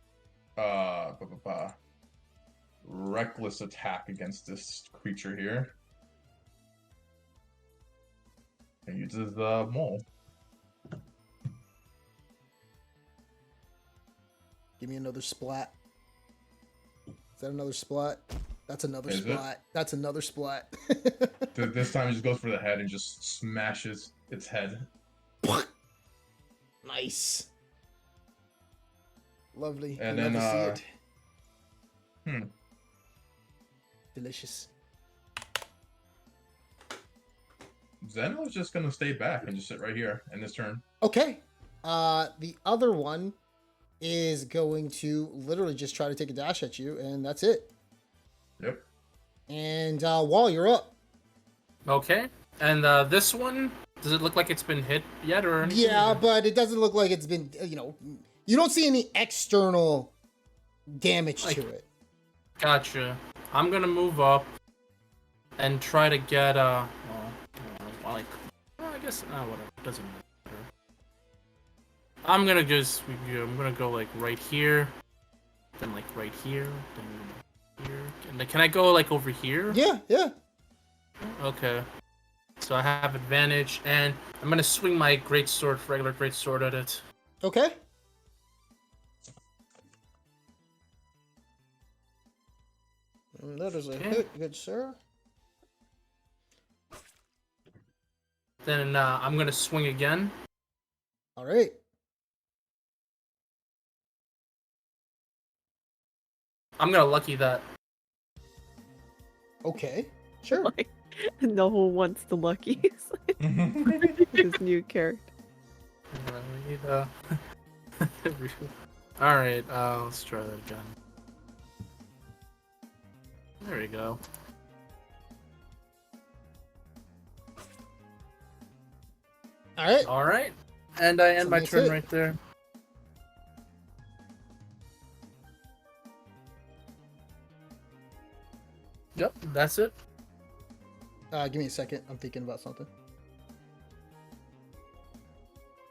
reckless attack against this creature here. He uses the mole. Give me another splat. Is that another splat? That's another Is it? splat. That's another splat. This time he just goes for the head and just smashes its head. Nice. Lovely. And You then, love to see it. Delicious. Zeno's just gonna stay back and just sit right here in this turn. Okay. The other one is going to literally just try to take a dash at you, and that's it. Yep. And Wall, you're up. Okay. And this one, does it look like it's been hit yet or anything? Yeah, but it doesn't look like it's been, you don't see any external damage to it. Gotcha. I'm gonna move up and try to get I guess whatever. Doesn't matter. I'm gonna go like right here, then like right here, then here. And can I go like over here? Yeah. Okay. So I have advantage, and I'm gonna swing my regular great sword at it. Okay. And that is a hit, good sir. Then I'm gonna swing again. All right. I'm gonna lucky that. Okay. Sure. Like, Noel wants the luckies. His new character. All right. Let's try that again. There we go. All right. And I end So my that's turn it. right there. Yep, that's it. Give me a second. I'm thinking about something.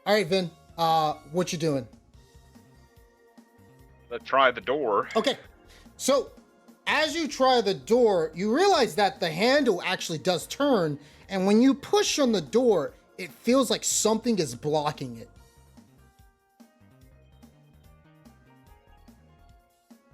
All right, Vin. What you doing? Let's try the door. Okay. So, as you try the door, you realize that the handle actually does turn, and when you push on the door, it feels like something is blocking it.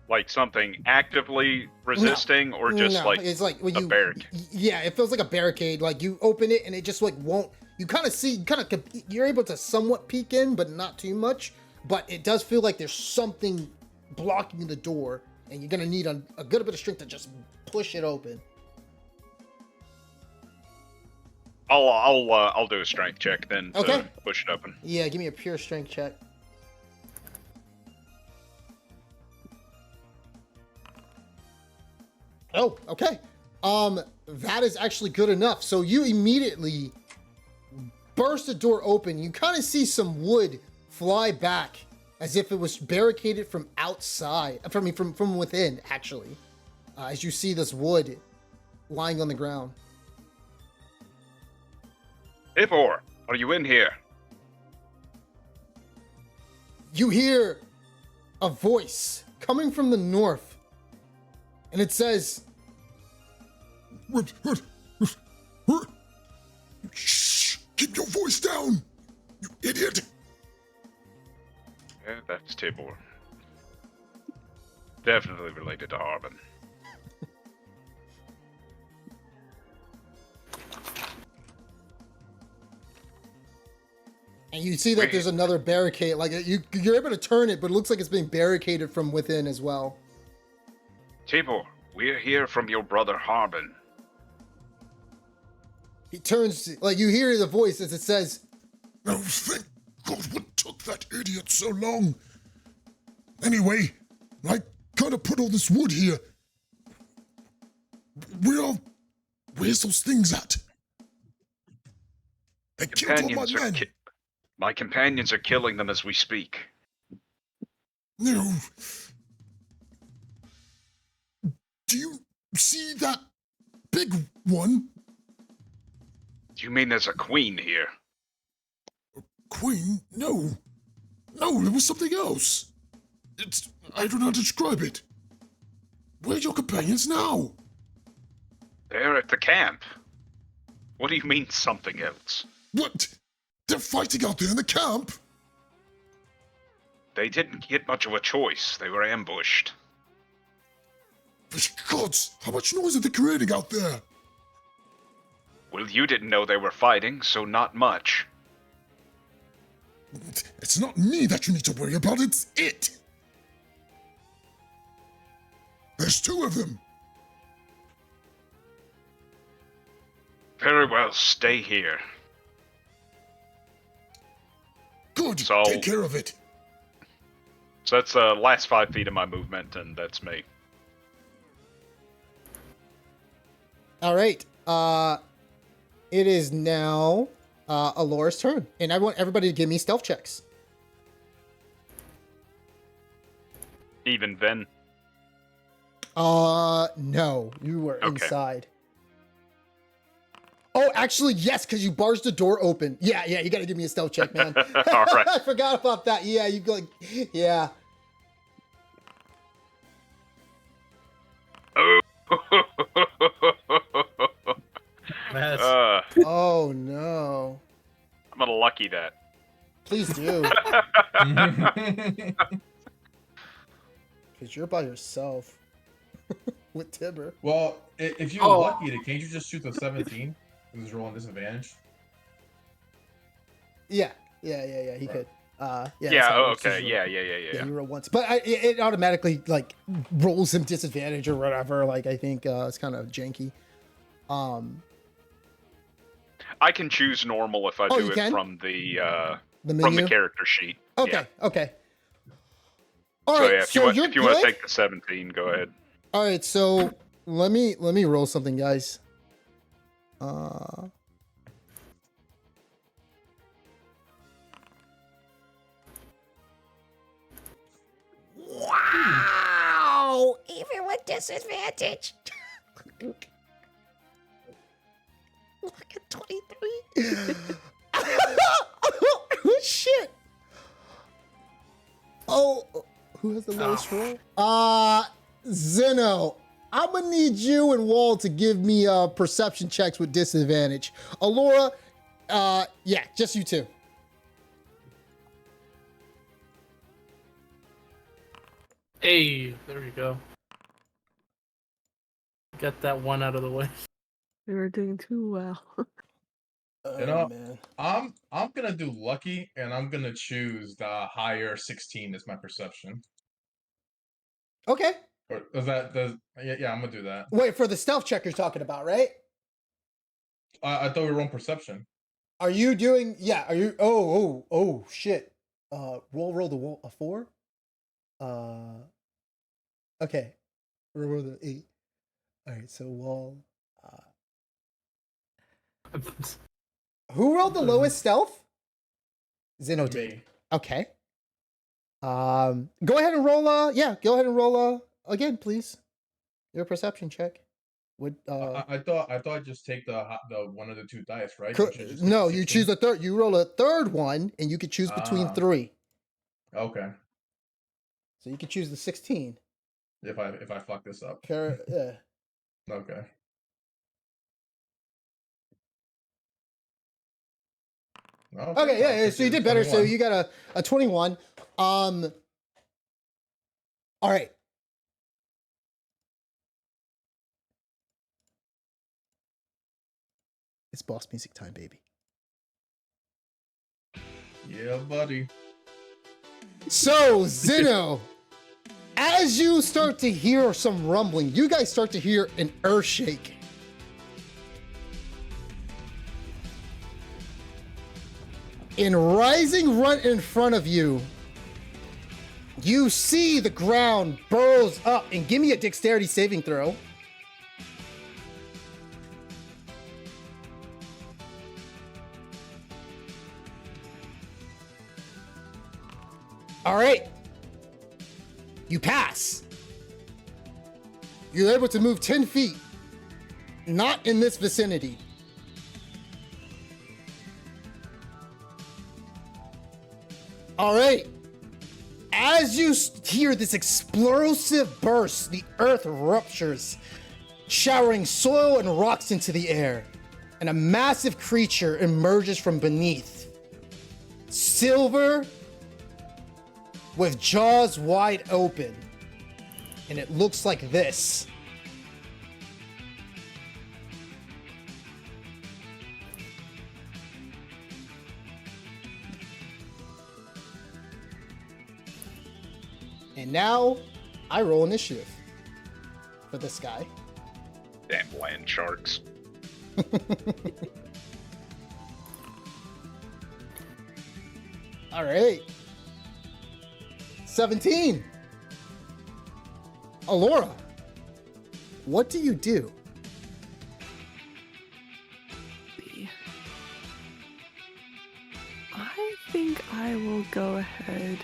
Like something actively resisting, or just like it's like when a you barricade? Yeah, it feels like a barricade. Like you open it and it just like won't. You kind of you're able to somewhat peek in, but not too much. But it does feel like there's something blocking the door, and you're gonna need a good bit of strength to just push it open. I'll do a strength check then to Okay. push it open. Yeah, give me a pure strength check. Oh, okay. That is actually good enough. So you immediately burst the door open. You kind of see some wood fly back as if it was barricaded from outside, from within, actually. As you see this wood lying on the ground. Ivor, are you in here? You hear a voice coming from the north And it says, What? Shh! Keep your voice down, you idiot! Yeah, that's Tibor. Definitely related to Harbin. and you see that there's another barricade. Like you're able to turn it, but it looks like it's being barricaded from within as well. Tibor, we're here from your brother Harbin. He turns, like you hear the voice as it says, Oh, thank God, what took that idiot so long? Anyway, I kind of put all this wood here. Where's those things at? They killed all my men. My companions are killing them as we speak. No. Do you see that big one? Do you mean there's a queen here? Queen? No. No, it was something else. I don't know how to describe it. Where are your companions now? They're at the camp. What do you mean, something else? What? They're fighting out there in the camp? They didn't get much of a choice. They were ambushed. But gods, how much noise are they creating out there? Well, you didn't know they were fighting, so not much. It's not me that you need to worry about, it's it! There's two of them! Very well, stay here. Good, So- take care of it. So that's the last 5 feet of my movement, and that's me. all right, it is now Alora's turn. And I want everybody to give me stealth checks. Even then, No, you were Okay. inside. Oh, actually, yes, because you barged the door open. Yeah, you got to give me a stealth check, man. All right. I forgot about that. Yeah, you go. Yeah. Oh. That's Oh no. I'm gonna lucky that. Please do, because you're by yourself with Tibber. Well, if you're Oh. lucky, can't you just shoot the 17? Who's rolling disadvantage? Yeah. He Right. could. Yeah. Yeah. that's how it Oh, works. okay. Just Yeah. Yeah, you roll once, but it automatically like rolls him disadvantage or whatever. Like I think it's kind of janky. I can choose normal if I Oh, do you it can? from the The from the menu. character sheet. Okay. Yeah. Okay. All So right. yeah, if So you want, you're if you want good. to take the 17, go ahead. All right. So let me roll something, guys. Wow! Even with disadvantage. Look at 23. Oh, shit. Oh, who has the lowest roll? Zeno. I'm gonna need you and Wall to give me perception checks with disadvantage. Alora, yeah, just you two. Hey, there you go. Get that one out of the way. We were doing too well. Oh, You know- man. I'm gonna do lucky, and I'm gonna choose the higher 16 as my perception. Okay. Or does that yeah, I'm gonna do that. Wait, for the stealth check you're talking about, right? I thought we were on perception. Are you doing? Yeah. Are you? Oh, shit. Roll a 4. Okay. Roll the 8. All right. So Wall. Who rolled the lowest stealth? Zeno did. Me. Okay. Go ahead and roll. Yeah. Go ahead and roll. Again, please. Your perception check. Would I thought I'd just take the one of the two dice, right? cor- Or should I just no, take you 16? choose a third. You roll a third one, and you could choose between Ah. 3. Okay. So you could choose the 16. If I fuck this up. Yeah. Okay. Okay, yeah, so you did better. 21. So you got a 21. All right. It's boss music time, baby. Yeah, buddy. So, Zeno, as you start to hear some rumbling, you guys start to hear an earth shake. In rising right in front of you, you see the ground burrows up, and give me a dexterity saving throw. All right. You pass. You're able to move 10 feet. Not in this vicinity. All right. As you hear this explosive burst, the earth ruptures, showering soil and rocks into the air, and a massive creature emerges from beneath. Silver, with jaws wide open, and it looks like this. And now, I roll initiative for this guy. Damn land sharks. All right. 17. Alora, what do you do? I think I will go ahead.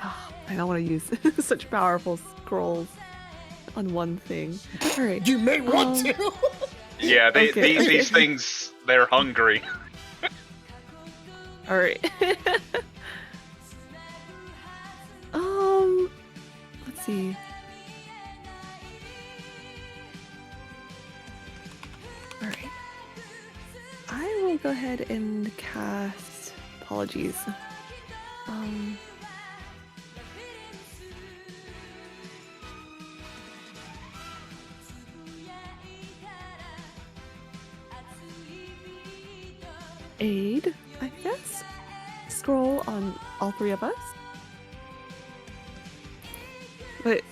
Oh, I don't want to use such powerful scrolls on one thing. All right. You may want to. Yeah, Okay. these things, they're hungry. All right. Let's see. All right. I will go ahead and cast. Apologies. Aid, I guess. Scroll on all three of us. But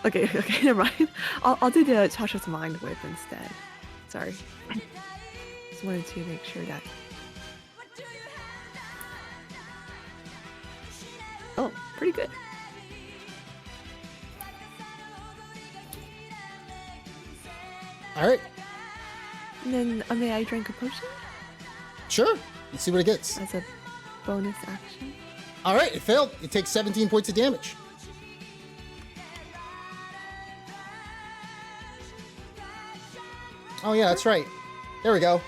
okay, never mind. I'll do the Tasha's Mind Whip instead. Sorry. Just wanted to make sure that. Oh, pretty good. All right. And then may I drink a potion Sure. Let's see what it gets. as a bonus action? All right, it failed. It takes 17 points of damage. Oh yeah, that's right. There we go.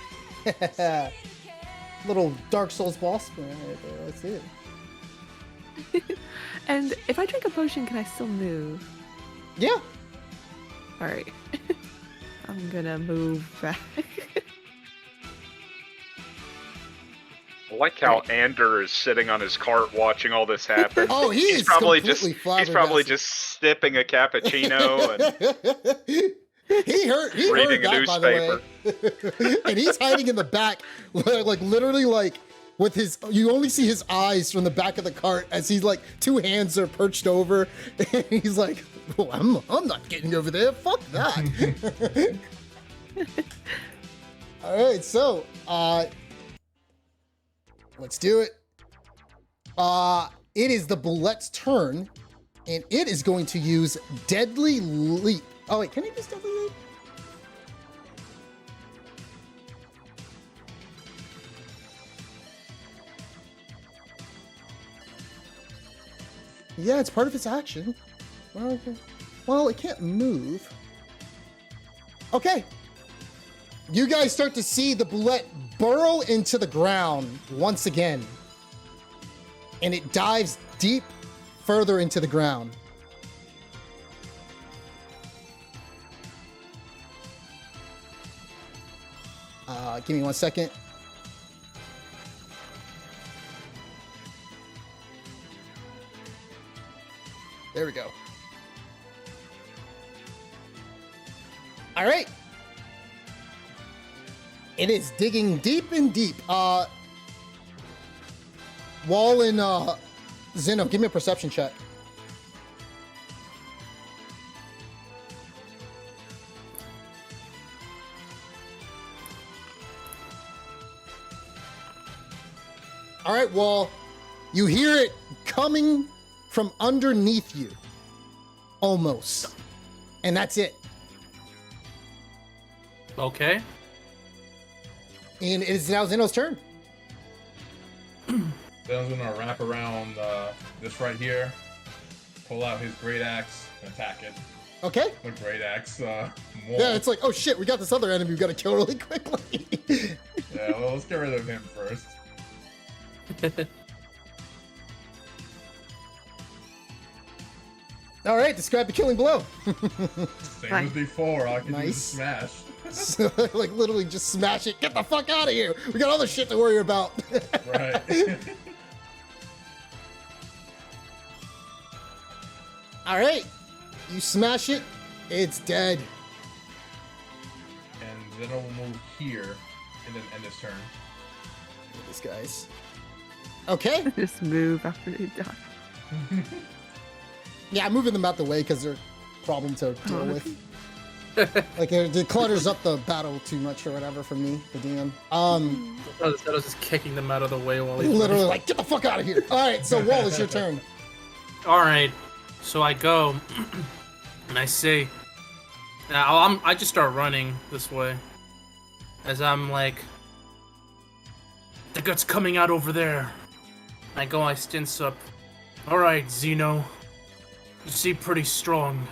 Little Dark Souls boss. Let's see it. And if I drink a potion, can I still move? Yeah. All right. I'm gonna move back. I like how Ander is sitting on his cart watching all this happen. Oh, he's probably completely just sipping a cappuccino and he heard reading a that, by the way. And he's hiding in the back, like literally, like with his. You only see his eyes from the back of the cart as he's like two hands are perched over, and he's like, "Oh, I'm not getting over there. Fuck that." All right, so let's do it. It is the Bullet's turn, and it is going to use Deadly Leap. Oh wait, can I use Deadly Leap? Yeah, it's part of its action. Well, okay. Well, it can't move. Okay. You guys start to see the bullet burrow into the ground once again. And it dives deep further into the ground. Give me 1 second. There we go. All right. It is digging deep and deep. Wall and Zeno, give me a perception check. All right, Wall. You hear it coming from underneath you. Almost. And that's it. Okay. And it is now Zeno's turn. Then I'm gonna wrap around this right here, pull out his great axe, and attack it. Okay. The great axe. More. Yeah, it's like, oh shit, we got this other enemy we gotta kill really quickly. Yeah, well, let's get rid of him first. All right, describe the killing blow. Same as before. I can do the Nice. smash. So, like literally just smash it. Get the fuck out of here. We got other shit to worry about. Right. All right, you smash it. It's dead. And then I'll move here and then end this turn. This guy's. Okay. Just move after they die. Yeah, I'm moving them out the way because they're a problem to deal with. Like it clutters up the battle too much or whatever for me, the DM. Instead of just kicking them out of the way while he's Literally like, get the fuck out of here. All right, so Wall, it's your turn. All right, so I go and I say, I just start running this way, as I'm like, the gut's coming out over there. I go, I stints up. All right, Zeno, you seem pretty strong.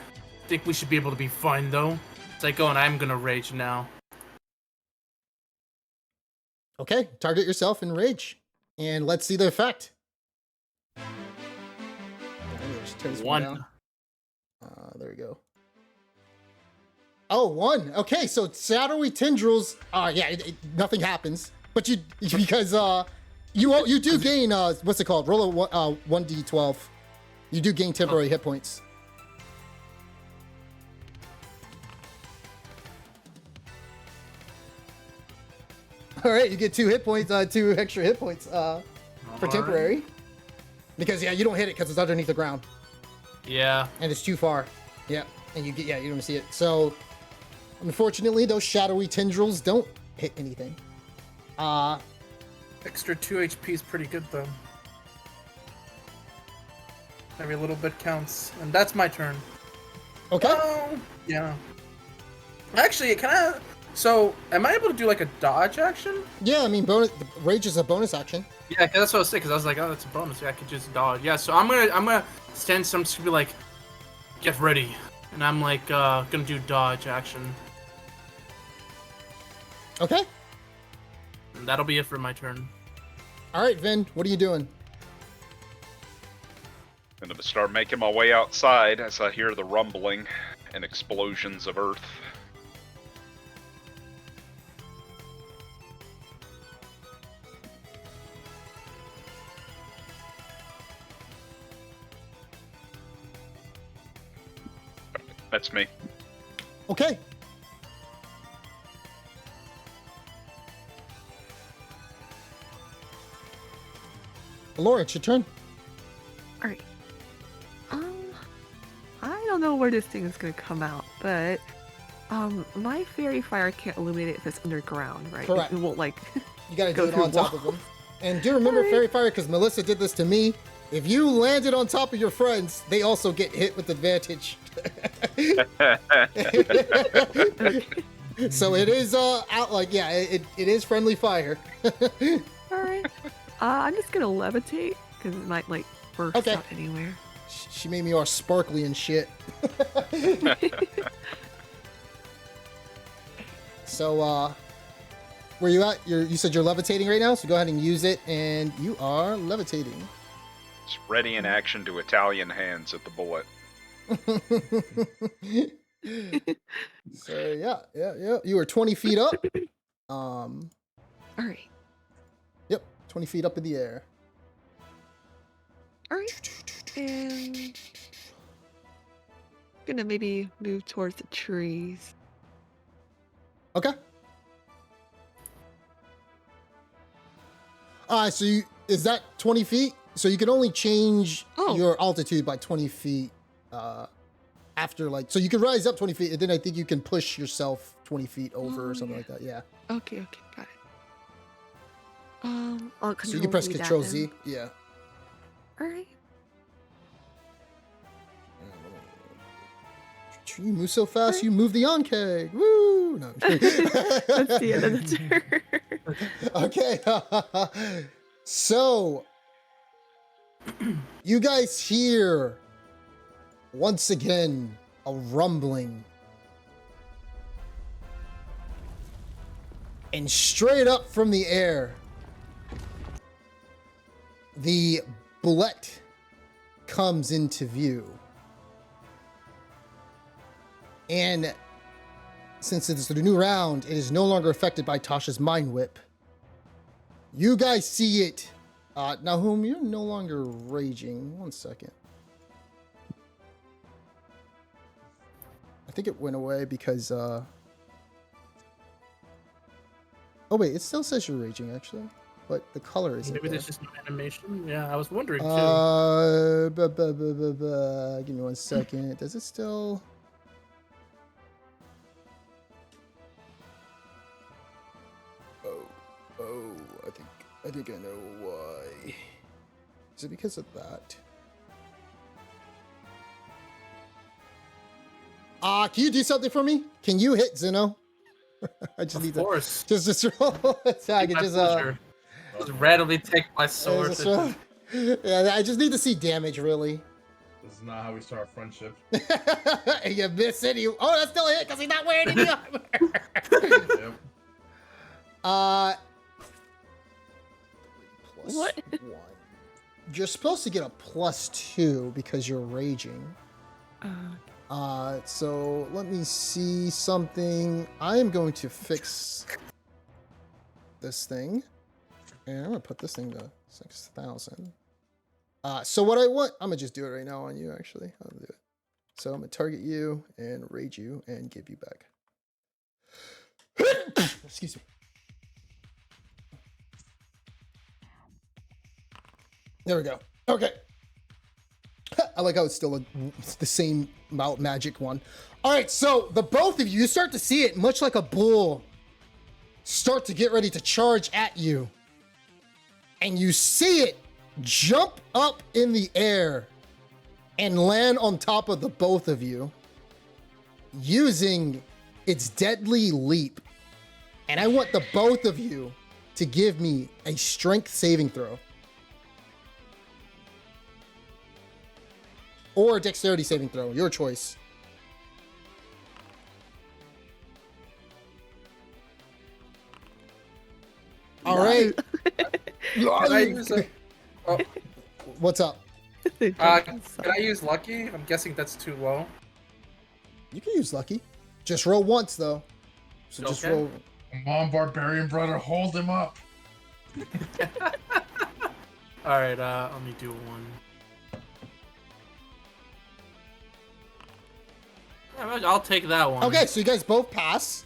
Think we should be able to be fine though. As I go, and I'm gonna rage now. Okay, target yourself and rage. And let's see the effect. Just turn this one down. There we go. Oh, 1. Okay, so shadowy tendrils. Yeah, nothing happens. But you because you do gain what's it called? Roll a 1d12. You do gain temporary hit points. All right, you get 2 hit points, 2 extra hit points for temporary. Because yeah, you don't hit it because it's underneath the ground. Yeah. And it's too far. Yeah, and you don't see it. So unfortunately, those shadowy tendrils don't hit anything. Extra 2 HP is pretty good though. Every little bit counts, and that's my turn. Okay. Oh, yeah. Actually, so, am I able to do like a dodge action? Yeah, I mean, rage is a bonus action. Yeah, that's what I was saying. Because I was like, oh, that's a bonus. Yeah, I could just dodge. Yeah, so I'm gonna stand. So I'm just gonna be like, get ready, and I'm like gonna do dodge action. Okay. And that'll be it for my turn. All right, Vin, what are you doing? I'm gonna start making my way outside as I hear the rumbling and explosions of earth. That's me. Okay. Laura, it's your turn. All right. I don't know where this thing is gonna come out, but my fairy fire can't illuminate if it's underground, right? Correct. It won't like. You gotta Go do it through on top of walls. them. And do remember Alright. Fairy Fire, because Melissa did this to me. If you landed on top of your friends, they also get hit with advantage. So it is out like, yeah, it is friendly fire. All right. I'm just gonna levitate because it might like burst Okay. out anywhere. She made me all sparkly and shit. So where you at? You said you're levitating right now, so go ahead and use it, and you are levitating. It's ready in action to Italian hands at the bullet. So yeah. You are 20 feet up. All right. Yep, 20 feet up in the air. All right. And gonna maybe move towards the trees. Okay. So is that 20 feet? So you can only change your altitude by 20 feet after, like, so you can rise up 20 feet, and then I think you can push yourself 20 feet over or something like that. Yeah. Okay, got it. I'll So you can press Z Control that Z. then. Yeah. All right. You move so fast, you move the on-keg. Woo! No. That's the end of the turn. Okay. So, you guys hear, once again, a rumbling. And straight up from the air, the bullet comes into view. And since it's the new round, it is no longer affected by Tasha's mind whip. You guys see it. Now, whom you're no longer raging. 1 second. I think it went away because, oh wait, it still says you're raging, actually. But the color isn't Maybe there. there's just no animation. Yeah, I was wondering too. Give me 1 second. Does it still... Oh, I think I know why. Is it because of that? Can you do something for me? Can you hit Zeno? I just need to just roll attack and just randomly take my sword. Yeah, I just need to see damage, really. This is not how we start friendship. You miss it. Oh, that's still a hit because he's not wearing any armor. Yep. What? +1. You're supposed to get a +2 because you're raging. So let me see something. I am going to fix this thing. And I'm going to put this thing to 6,000. So what I want, I'm going to just do it right now on you, actually. I'll do it. So I'm going to target you and rage you and give you back. Excuse me. There we go. Okay. I like how it's still the same magic one. All right, so the both of you start to see it, much like a bull, start to get ready to charge at you. And you see it jump up in the air and land on top of the both of you using its deadly leap. And I want the both of you to give me a strength saving throw. Or a dexterity saving throw, your choice. All right. What's up? Can I use lucky? I'm guessing that's too low. You can use lucky. Just roll once, though. So just roll. Come on, barbarian brother, hold him up. All right, let me do one. I'll take that one. Okay, so you guys both pass.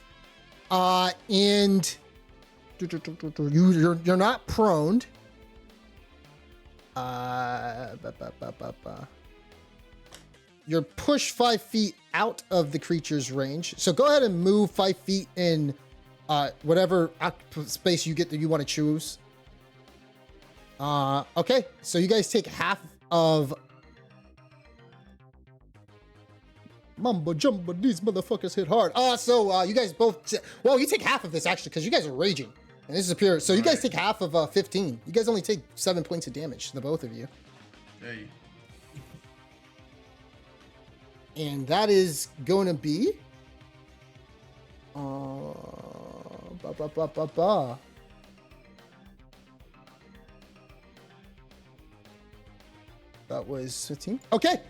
And you're not prone. You're pushed 5 feet out of the creature's range. So go ahead and move 5 feet in whatever space you get that you want to choose. Okay, so you guys take half of... Mumbo jumbo, these motherfuckers hit hard. So you guys both... Well, you take half of this, actually, because you guys are raging. And this is pure. So you guys take half of 15. You guys only take 7 points of damage, the both of you. Hey. And that is going to be... Ba ba ba ba ba. That was 15. Okay.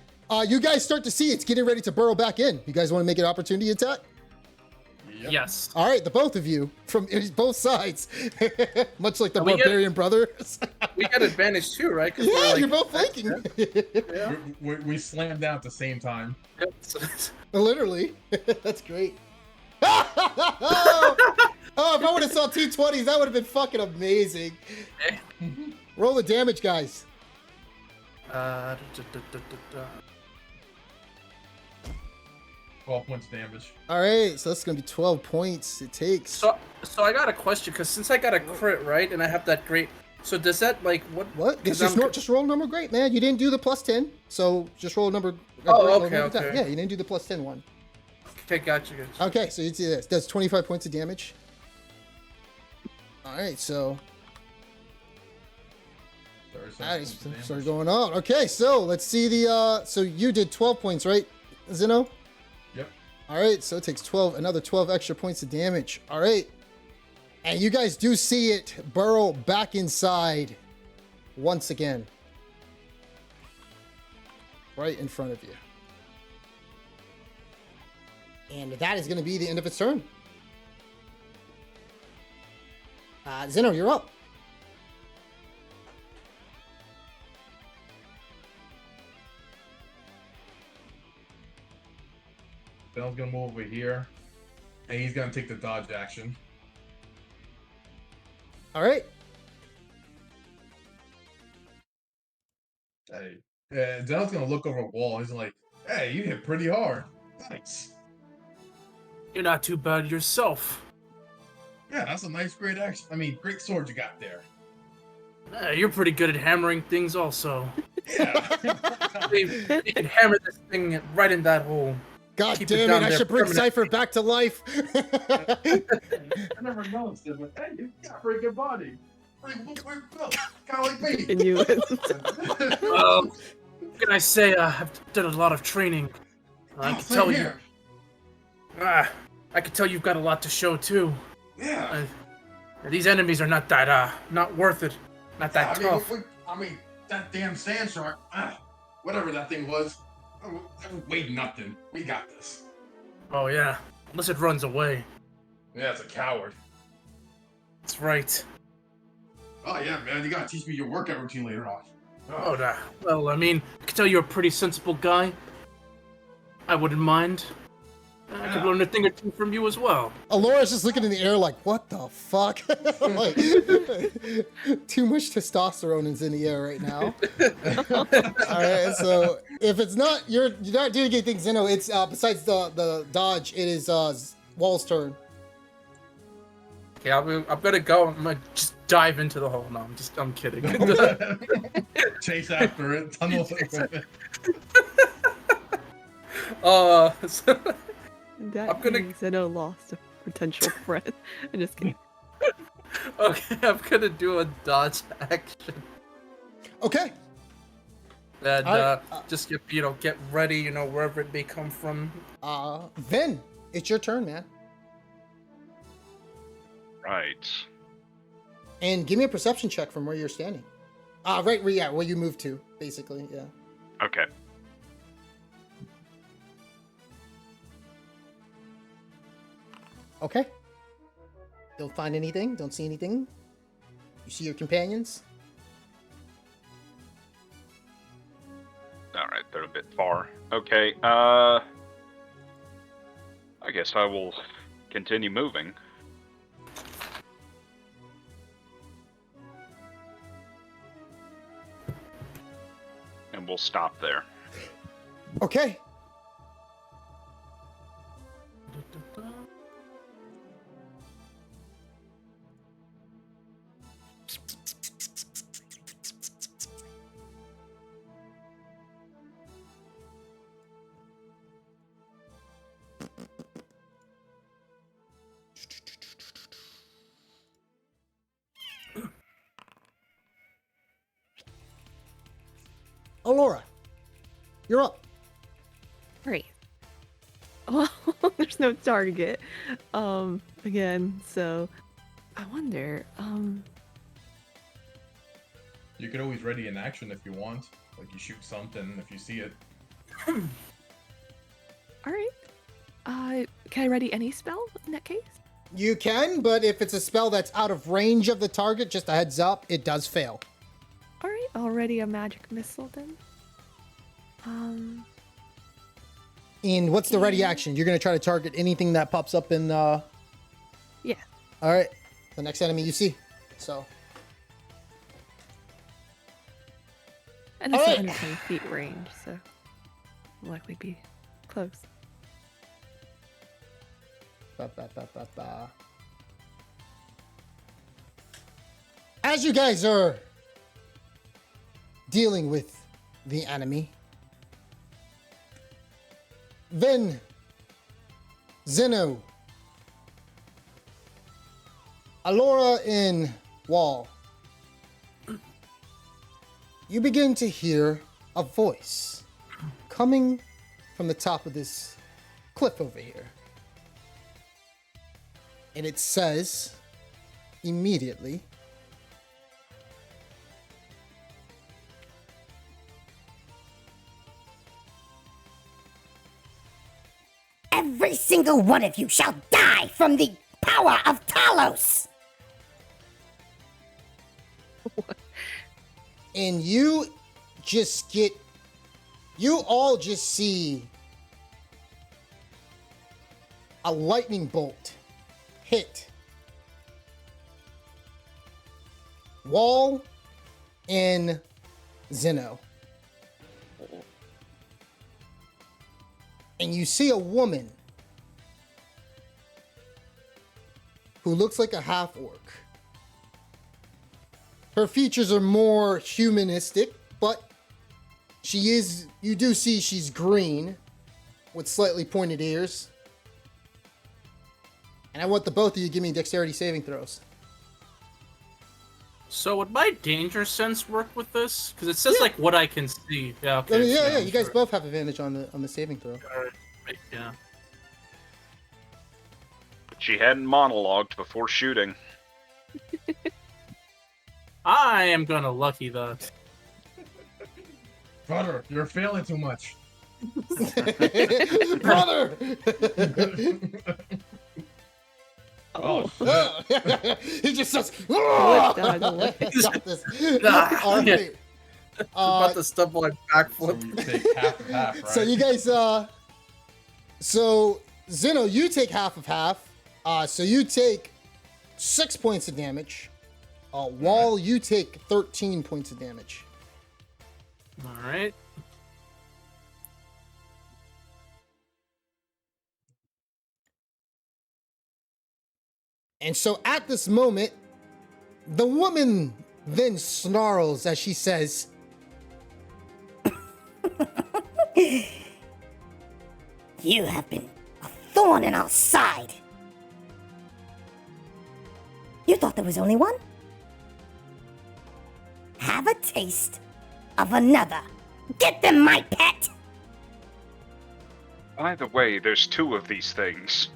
You guys start to see it's getting ready to burrow back in. You guys want to make an opportunity attack? Yep. Yes. All right, the both of you from both sides, much like the We get- barbarian brothers. We got advantage too, right? 'Cause Yeah, we're like- you're both flanking. Yeah. We slammed down at the same time. Yep. Literally, that's great. Oh, if I would have saw T20s, that would have been fucking amazing. Roll the damage, guys. 12 points damage. All right, so that's gonna be 12 points. It takes. So I got a question, because since I got a crit, right, and I have that great, so does that, like, what? What? 'Cause Just, I'm- just roll a number great, man. You didn't do the plus 10, so just roll a number. Oh, roll a okay, number okay. Yeah, you didn't do the plus 10 one. Okay, gotcha. Okay, so you see this. Does 25 points of damage. All right, so that started going on. Okay, so let's see the. So you did 12 points, right, Zeno? Yep. All right, so it takes another 12 extra points of damage. All right, and you guys do see it burrow back inside once again, right in front of you. And that is going to be the end of its turn. Zeno, you're up. Ben's gonna move over here, and he's gonna take the dodge action. All right. Hey, Den's gonna look over a wall. He's like, "Hey, you hit pretty hard. Nice. You're not too bad yourself. Yeah, that's a nice, great action. I mean, great sword you got there. You're pretty good at hammering things, also. Yeah. You can hammer this thing right in that hole. God Keep it damn it, down I there should bring permanently. Cypher back to life. I never noticed it, but hey, you got a pretty good body. Pretty built, kind of like me. And you. What can I say? I've done a lot of training. I can Same tell you. here. I can tell you've got a lot to show too. Yeah. These enemies are not that not worth it. Not that Yeah, tough. I mean, that damn sand shark, whatever that thing was, that weighed nothing. We got this. Oh yeah, unless it runs away. Yeah, it's a coward. That's right. Oh yeah, man, you gotta teach me your workout routine later on. Oh, well, I mean, I can tell you're a pretty sensible guy. I wouldn't mind. I could learn a thing or two from you as well. Alora's just looking in the air like, what the fuck? Like, too much testosterone is in the air right now. All right, so if it's not, you're not doing anything, Zeno. It's besides the dodge, it is Wall's turn. Okay, I'm gonna go. I'm gonna just dive into the hole. No, I'm kidding. Chase after it, tunnel through it. So, That I'm gonna- means Zeno lost a potential friend. I'm just kidding. okay, I'm gonna do a dodge action. Okay. And Alright, just get ready, wherever it may come from. Vin, it's your turn, man. Right. And give me a perception check from where you're standing. Right where you moved to, basically, yeah. Okay. Okay. Don't find anything, don't see anything. You see your companions? All right, they're a bit far. Okay. I guess I will continue moving. And we'll stop there. Okay. Alora, you're up. Great. Well, there's no target. Again, so I wonder. You could always ready an action if you want. Like you shoot something if you see it. All right. Can I ready any spell in that case? You can, but if it's a spell that's out of range of the target, just a heads up, it does fail. All right. I'll ready a magic missile then. And what's the ready action? You're going to try to target anything that pops up in... Yeah. All right. The next enemy you see. So... And it's All right. 120 feet range, so will likely be close. Ba, ba, ba, ba, ba. As you guys are dealing with the enemy, then Zeno, Alora, and Wall, you begin to hear a voice coming from the top of this cliff over here. And it says immediately, Every single one of you shall die from the power of Talos! and you all just see a lightning bolt hit Wall and Zeno. And you see a woman who looks like a half-orc. Her features are more humanistic, but you do see she's green with slightly pointed ears. And I want the both of you to give me dexterity saving throws. So would my danger sense work with this? Because it says like what I can see. Yeah. I Okay. mean, so yeah, you guys sure. both have advantage on the saving throw. Alright, yeah. She hadn't monologued before shooting. I am gonna lucky that. Brother, you're failing too much. Brother! Oh, He just says, Flipped out of the way. got this. Ah, All yeah. right. About to stumble and so backflip. you take half and half, right? So you guys, so Zeno, you take half of half. So you take 6 points of damage. Wall, you take 13 points of damage. Alright. And so at this moment, the woman then snarls as she says, You have been a thorn in our side. You thought there was only one? Have a taste of another. Get them, my pet! By the way, there's 2 of these things.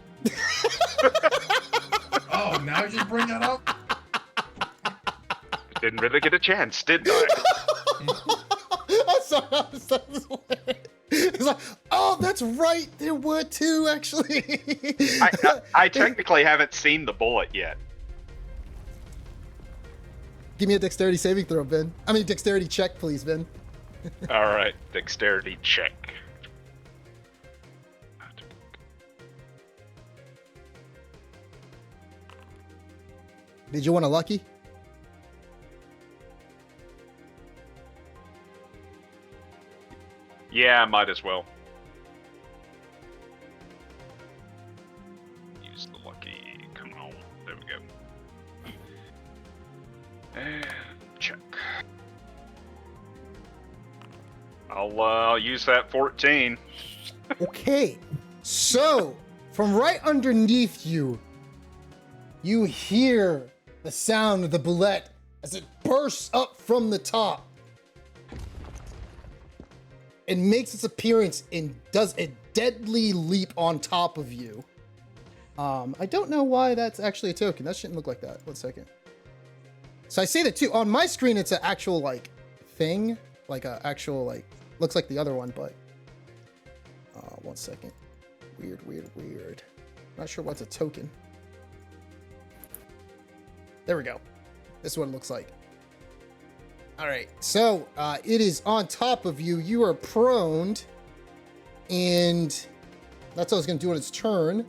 Oh, now you just bring that up? Didn't really get a chance, did I? I'm sorry, it's like, oh, that's right, there were 2 actually. I technically haven't seen the bullet yet. Give me a dexterity saving throw, Ben. I mean, dexterity check, please, Ben. Alright, dexterity check. Did you want a lucky? Yeah, might as well. Use the lucky. Come on. There we go. And check. I'll use that 14. Okay, so from right underneath you, you hear the sound of the bullet as it bursts up from the top. It makes its appearance and does a deadly leap on top of you. I don't know why that's actually a token. That shouldn't look like that. 1 second. So I see the two on my screen. It's an actual like thing, like a actual like looks like the other one, but 1 second. Weird. Not sure what's a token. There we go. This is what it looks like. All right, so it is on top of you. You are prone, and that's what it's gonna do on its turn.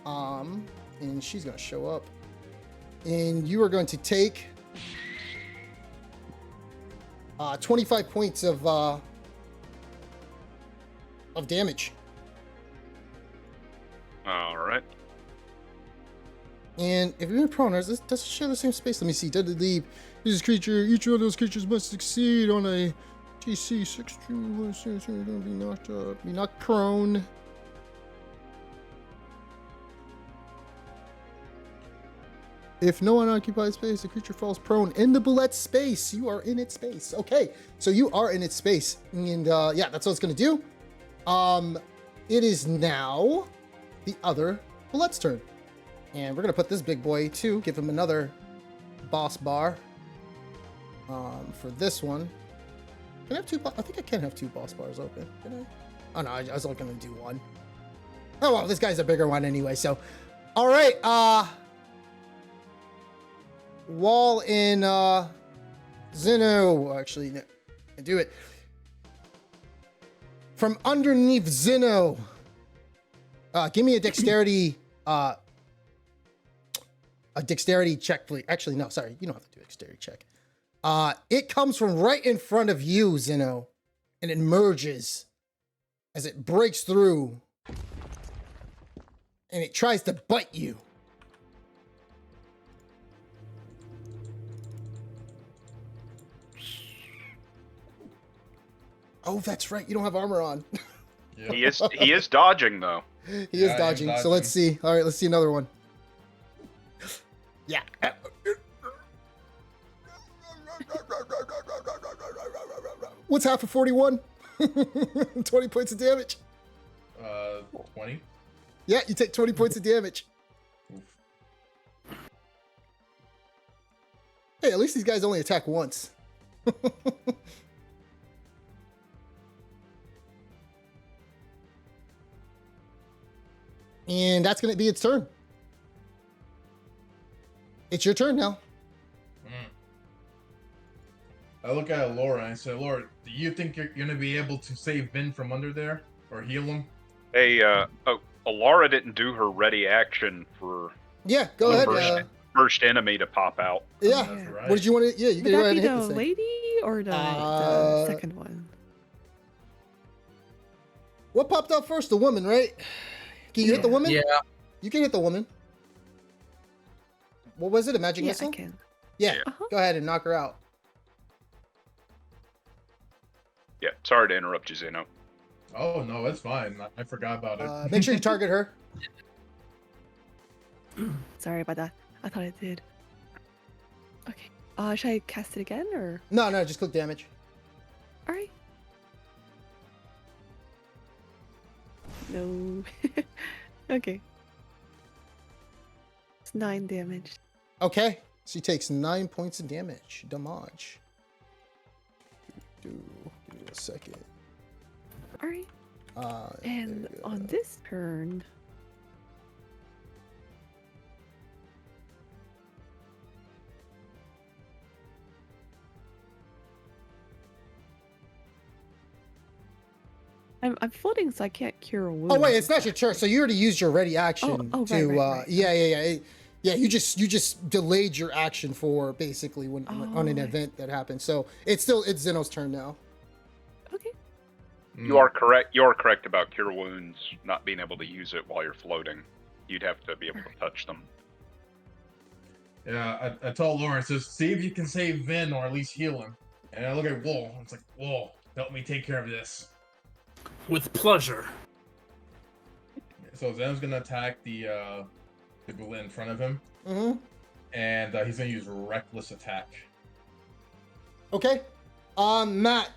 And she's gonna show up, and you are going to take 25 points of damage. All right. And if you're in prone, does it share the same space? Let me see. Deadly leap. This creature, each one of those creatures must succeed on a DC 16. Be knocked prone. If no one occupies space, the creature falls prone in the bullet space. You are in its space. Okay, so you are in its space, and yeah, that's what it's gonna do. It is now the other bullet's turn, and we're gonna put this big boy too. Give him another boss bar. For this one, can I have two? I think I can have two boss bars open. Can I? Oh no, I was only gonna do one. Oh well, this guy's a bigger one anyway. So, all right. Wall in Zeno. Actually, no, do it from underneath Zeno. Give me a dexterity. A dexterity check, please. Actually, no, sorry, you don't have to do a dexterity check. It comes from right in front of you, Zeno, and it merges as it breaks through, and it tries to bite you. Oh, that's right. You don't have armor on. He is dodging though. He is dodging. So let's see. All right, let's see another one. Yeah. What's half of 41? 20 points of damage. 20. Yeah, you take 20 points of damage. Oof. Hey, at least these guys only attack once. And that's going to be its turn. It's your turn now. I look at Laura and I say, Laura, do you think you're going to be able to save Vin from under there? Or heal him? Hey, Alara didn't do her ready action for Yeah, go ahead. first enemy to pop out. Yeah. That's right. What did you want to? Yeah, you Would can go that ahead be and hit the this thing. lady or the second one? What popped up first? The woman, right? Can you hit the woman? Yeah. You can hit the woman. What was it? A magic Yeah, missile? I can. Yeah. Uh-huh. Go ahead and knock her out. Yeah, sorry to interrupt you, Zeno. Oh, no, it's fine. I forgot about it. Make sure you target her. Sorry about that. I thought I did. Okay. Should I cast it again or? No, just click damage. All right. No. Okay. It's 9 damage. Okay. She takes 9 points of damage. Damage. Give me a second. All right. And there you go. on this turn, I'm floating, so I can't cure a wound. Oh wait, it's not your turn. So you already used your ready action Oh, to. right. Yeah. You just delayed your action for basically when on an Oh. event that happened. So it's Zeno's turn now. Okay. You are correct. You are correct about cure wounds not being able to use it while you're floating. You'd have to be able to touch them. Yeah, I told Laura, it says, see if you can save Vin or at least heal him. And I look at Wool. It's like, Wool, help me take care of this. With pleasure. So Zen's gonna attack the ghoul in front of him, Mm-hmm. and he's gonna use reckless attack. Okay. Matt.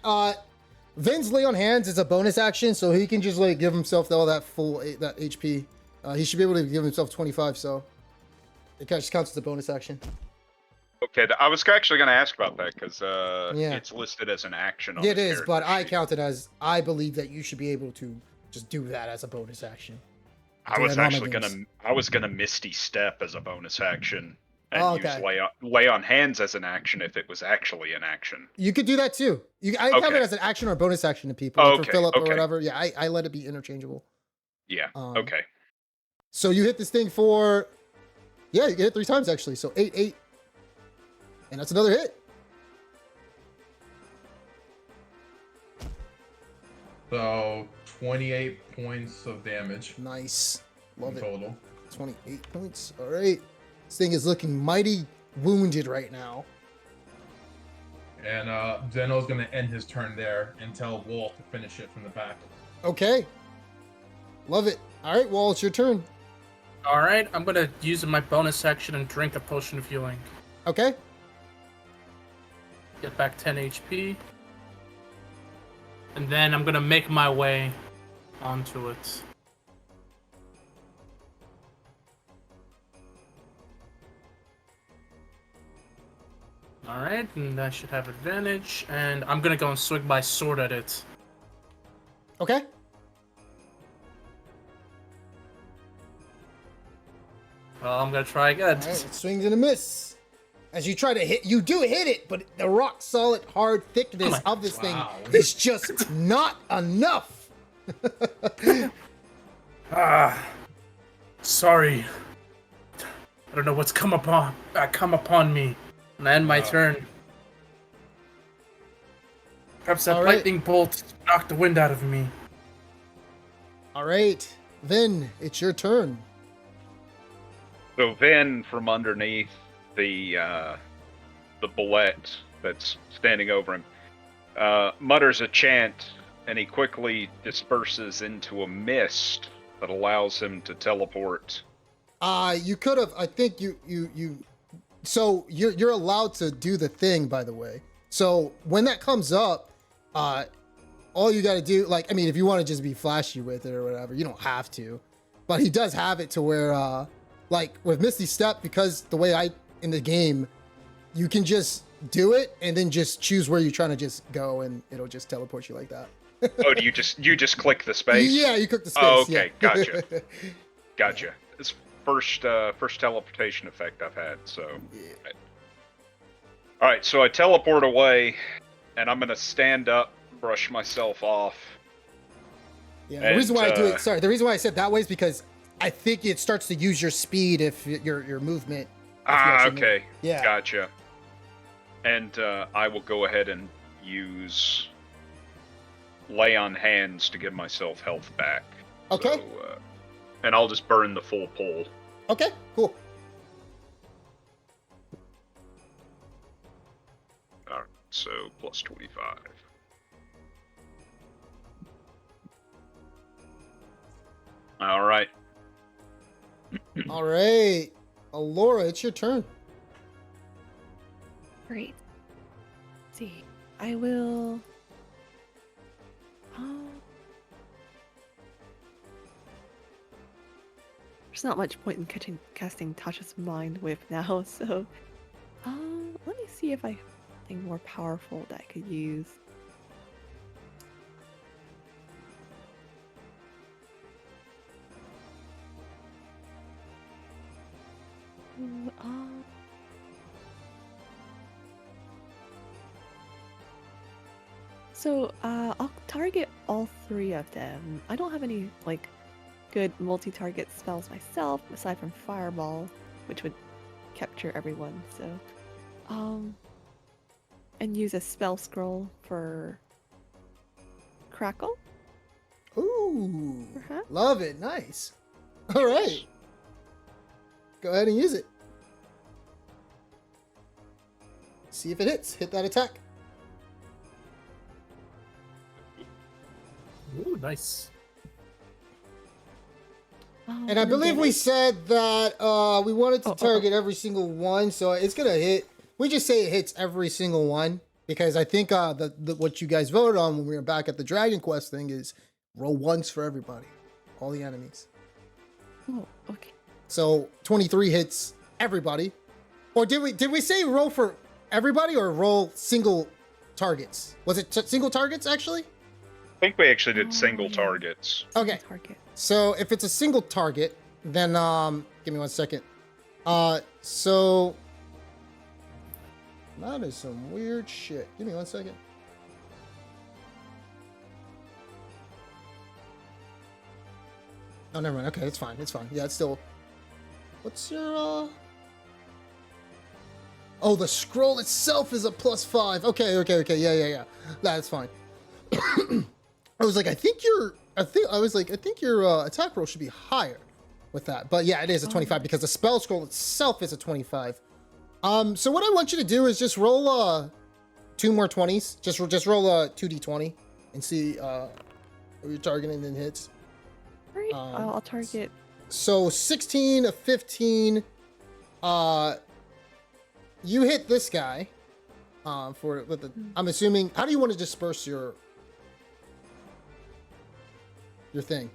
Vin's lay on hands is a bonus action, so he can just like give himself all that full that HP He should be able to give himself 25, so it just counts as a bonus action. Okay, I was actually going to ask about that because Yeah. it's listed as an action on It his is, but character I sheet. count it as I believe that you should be able to just do that as a bonus action. I Do was that on actually games. gonna Misty Step as a bonus action and Oh, use okay. lay on hands as an action if it was actually an action. You could do that too. I count Okay. it as an action or a bonus action to people, Oh, like for okay, Philip or okay. whatever. Yeah, I let it be interchangeable. Yeah. Um, Okay. So you hit this thing for, yeah, you can hit 3 times actually. So 8, 8, and that's another hit. So 28 points of damage Nice, love in it. total. 28 points. All right, this thing is looking mighty wounded right now. And Zeno's gonna end his turn there and tell Walt to finish it from the back. Okay, love it. All right, Wall, it's your turn. All right, I'm gonna use my bonus action and drink a potion of healing. Okay, Get back 10 HP. And then I'm gonna make my way onto it. Alright, and I should have advantage. And I'm gonna go and swing my sword at it. okay. Well, I'm gonna try again. All right, it swings and a miss. As you try to hit, you do hit it, but the rock solid hard thickness of this Wow. thing is just not enough. Sorry. I don't know what's come upon me. And I end my turn. Perhaps that All right. lightning bolt knocked the wind out of me. All right, then it's your turn. So Vin from underneath the bullet that's standing over him mutters a chant, and he quickly disperses into a mist that allows him to teleport. You could have. I think you. So you're allowed to do the thing, by the way. So when that comes up, all you got to do, like, I mean, if you want to just be flashy with it or whatever, you don't have to. But he does have it to where, like with Misty Step, because the way in the game, you can just do it and then just choose where you're trying to just go, and it'll just teleport you like that. Oh, do you just click the space? Yeah, you click the space. Oh, okay, yeah. gotcha. Gotcha. It's first teleportation effect I've had. So, Yeah. all right. So I teleport away, and I'm gonna stand up, brush myself off. Yeah, the reason And, why I do it, sorry, the reason why I said that way is because I think it starts to use your speed if your movement. if you actually move. Okay. Yeah. Gotcha. And I will go ahead and use lay on hands to give myself health back. Okay. So, and I'll just burn the full pull. Okay, cool. All right. So plus 25. All right. All right. Alora, it's your turn. Great. Let's see. I will. There's not much point in casting Tasha's Mind Whip now, so. Let me see if I have something more powerful that I could use. Ooh, So, I'll target all 3 of them. I don't have any, like, good multi-target spells myself, aside from Fireball, which would capture everyone, so... And use a spell scroll for... Crackle? Ooh. Perhaps? Love it. Nice. All right. Go ahead and use it. See if it hits. Hit that attack. Ooh, nice. And I believe we said that we wanted to Oh. target every single one, so it's gonna hit. We just say it hits every single one because I think what you guys voted on when we were back at the Dragon Quest thing is roll once for everybody, all the enemies. Oh, okay. So 23 hits everybody. Or did we say roll for everybody or roll single targets? Was it single targets actually? I think we actually did Oh, single yeah. targets. Single Okay. Target. So if it's a single target, then give me 1 second. So that is some weird shit. Give me 1 second. Oh, never mind. Okay, it's fine. It's fine. Yeah, it's still. What's your Oh, the scroll itself is a +5. Okay. Yeah. That's fine. I was like, I think your attack roll should be higher with that. But yeah, it is a 25 because the spell scroll itself is a 25. So what I want you to do is just roll 2 more 20s. Just roll a 2d20 and see who you're targeting and hits. All right. I'll target. So 16, a 15. You hit this guy. With the. I'm assuming. How do you want to disperse your thing?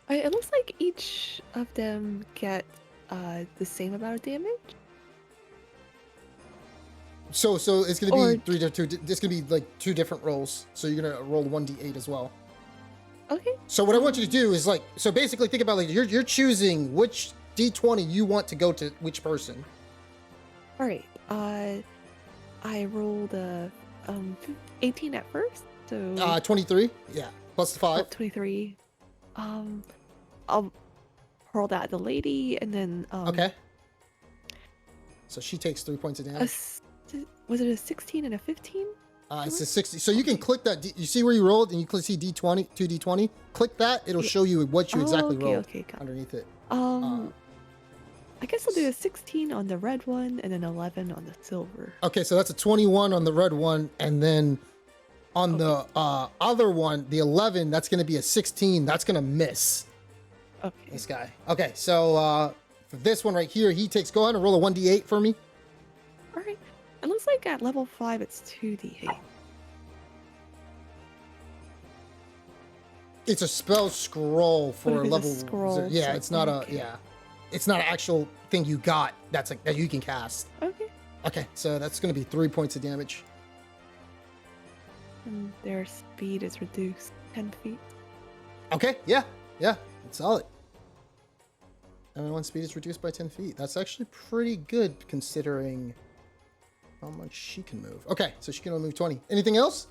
It looks like each of them get the same amount of damage. So it's gonna Or- be 3 to 2. It's gonna be like 2 different rolls. So you're gonna roll 1d8 as well. Okay. So what I want you to do is like, so basically think about like you're choosing which d20 you want to go to which person. All right. I rolled 18 at first, so 23. Yeah, plus the 5. 23. I'll hurl that at the lady, and then Okay. So she takes 3 points of damage. Was it a 16 and a 15? It's a 60. So you can click that. You see where you rolled, and you click see d20, 2d20. Click that. It'll show you what you exactly rolled Okay, got it. underneath it. I guess I'll do a 16 on the red one, and then 11 on the silver. Okay, so that's a 21 on the red one, and then on the other one, the 11, that's going to be a 16. That's going to miss Okay. this guy. Okay, so for this one right here, he takes. Go ahead and roll a 1d8 for me. All right. It looks like at level 5, it's 2d8. It's a spell scroll But for it is a level. scroll, Yeah, so- it's not okay. it's not an actual thing you got. That's like that you can cast. Okay. Okay, so that's going to be 3 points of damage. And their speed is reduced 10 feet. Okay, yeah, it's solid. Everyone's speed is reduced by 10 feet. That's actually pretty good considering how much she can move. Okay, so she can only move 20. Anything else?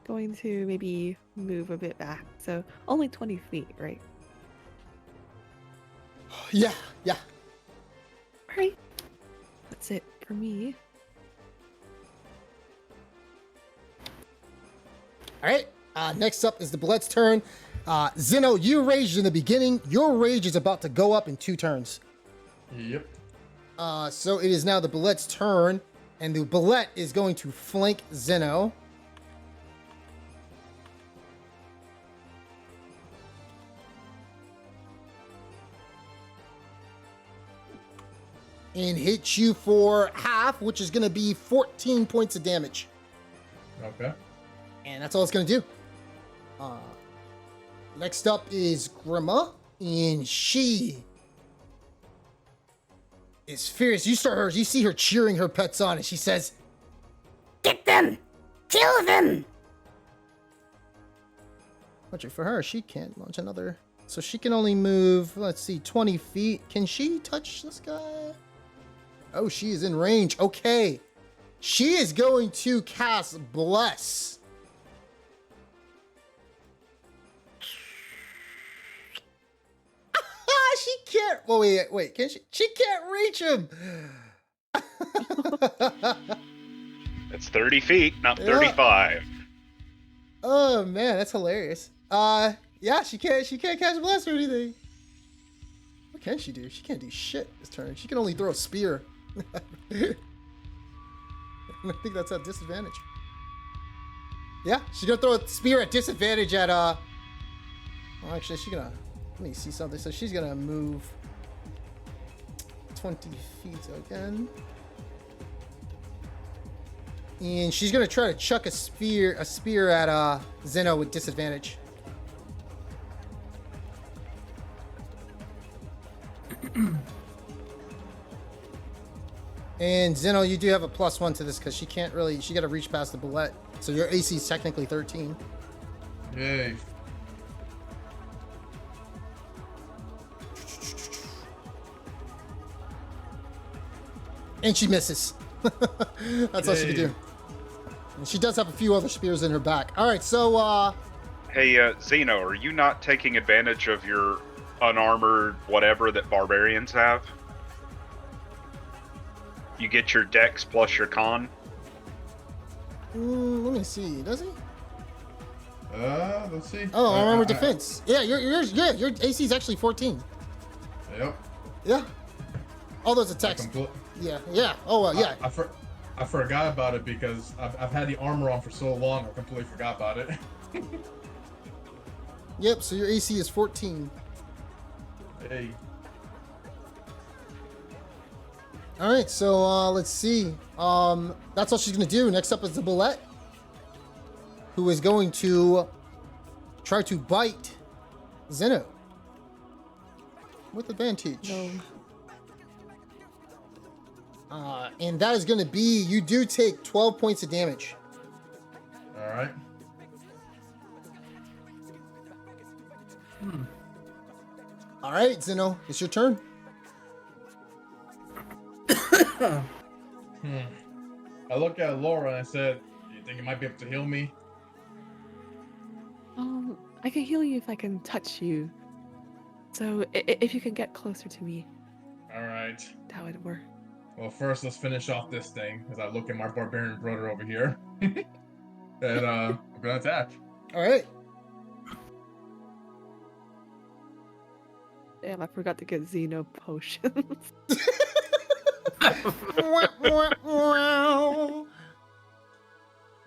Going to maybe move a bit back. So only 20 feet, right? Yeah. All right. That's it for me. All right. Next up is the Bullet's turn. Zeno, you raged in the beginning. Your rage is about to go up in 2 turns. Yep. So it is now the Bullet's turn, and the Bullet is going to flank Zeno. And hit you for half, which is going to be 14 points of damage. Okay. And that's all it's going to do. Next up is Grima, and she is fierce. You see her cheering her pets on, and she says, Get them! Kill them! "Watch it for her. She can't launch another, so she can only move. Let's see, 20 feet. Can she touch this guy? Oh, she is in range. Okay, she is going to cast Bless." She can't. Well, wait. Can she? She can't reach him. It's 30 feet, not Yeah. 35. Oh man, that's hilarious. Yeah, she can't cast Bless or anything. What can she do? She can't do shit this turn. She can only throw a spear. I think that's at disadvantage. Yeah, she's gonna throw a spear at disadvantage at well, actually, she's gonna. Let me see something. So she's gonna move 20 feet again. And she's gonna try to chuck a spear at Zeno with disadvantage. And Zeno, you do have a +1 to this because she can't really. She got to reach past the bullet, so your AC is technically 13. Yay. And she misses. That's all she can do. And she does have a few other spears in her back. All right, so Hey, Zeno, are you not taking advantage of your unarmored whatever that barbarians have? You get your dex plus your con. let me see. Does he? Let's see. Oh, armor defense. Yeah, your AC is actually 14. Yep. Yeah. All those attacks. Yeah. Oh, well, yeah. I forgot about it because I've had the armor on for so long. I completely forgot about it. Yep. So your AC is 14. Hey. All right. So let's see. That's all she's gonna do. Next up is the bullet, who is going to try to bite Zeno with advantage. No. And that is going to be, you do take 12 points of damage. All right. All right, Zeno, it's your turn. I look at Laura and I said, "Do you think you might be able to heal me?" I can heal you if I can touch you. So if you can get closer to me, All right. that would work. Well, first let's finish off this thing as I look at my barbarian brother over here, and I'm gonna attack. All right. Damn, I forgot to get Xeno potions.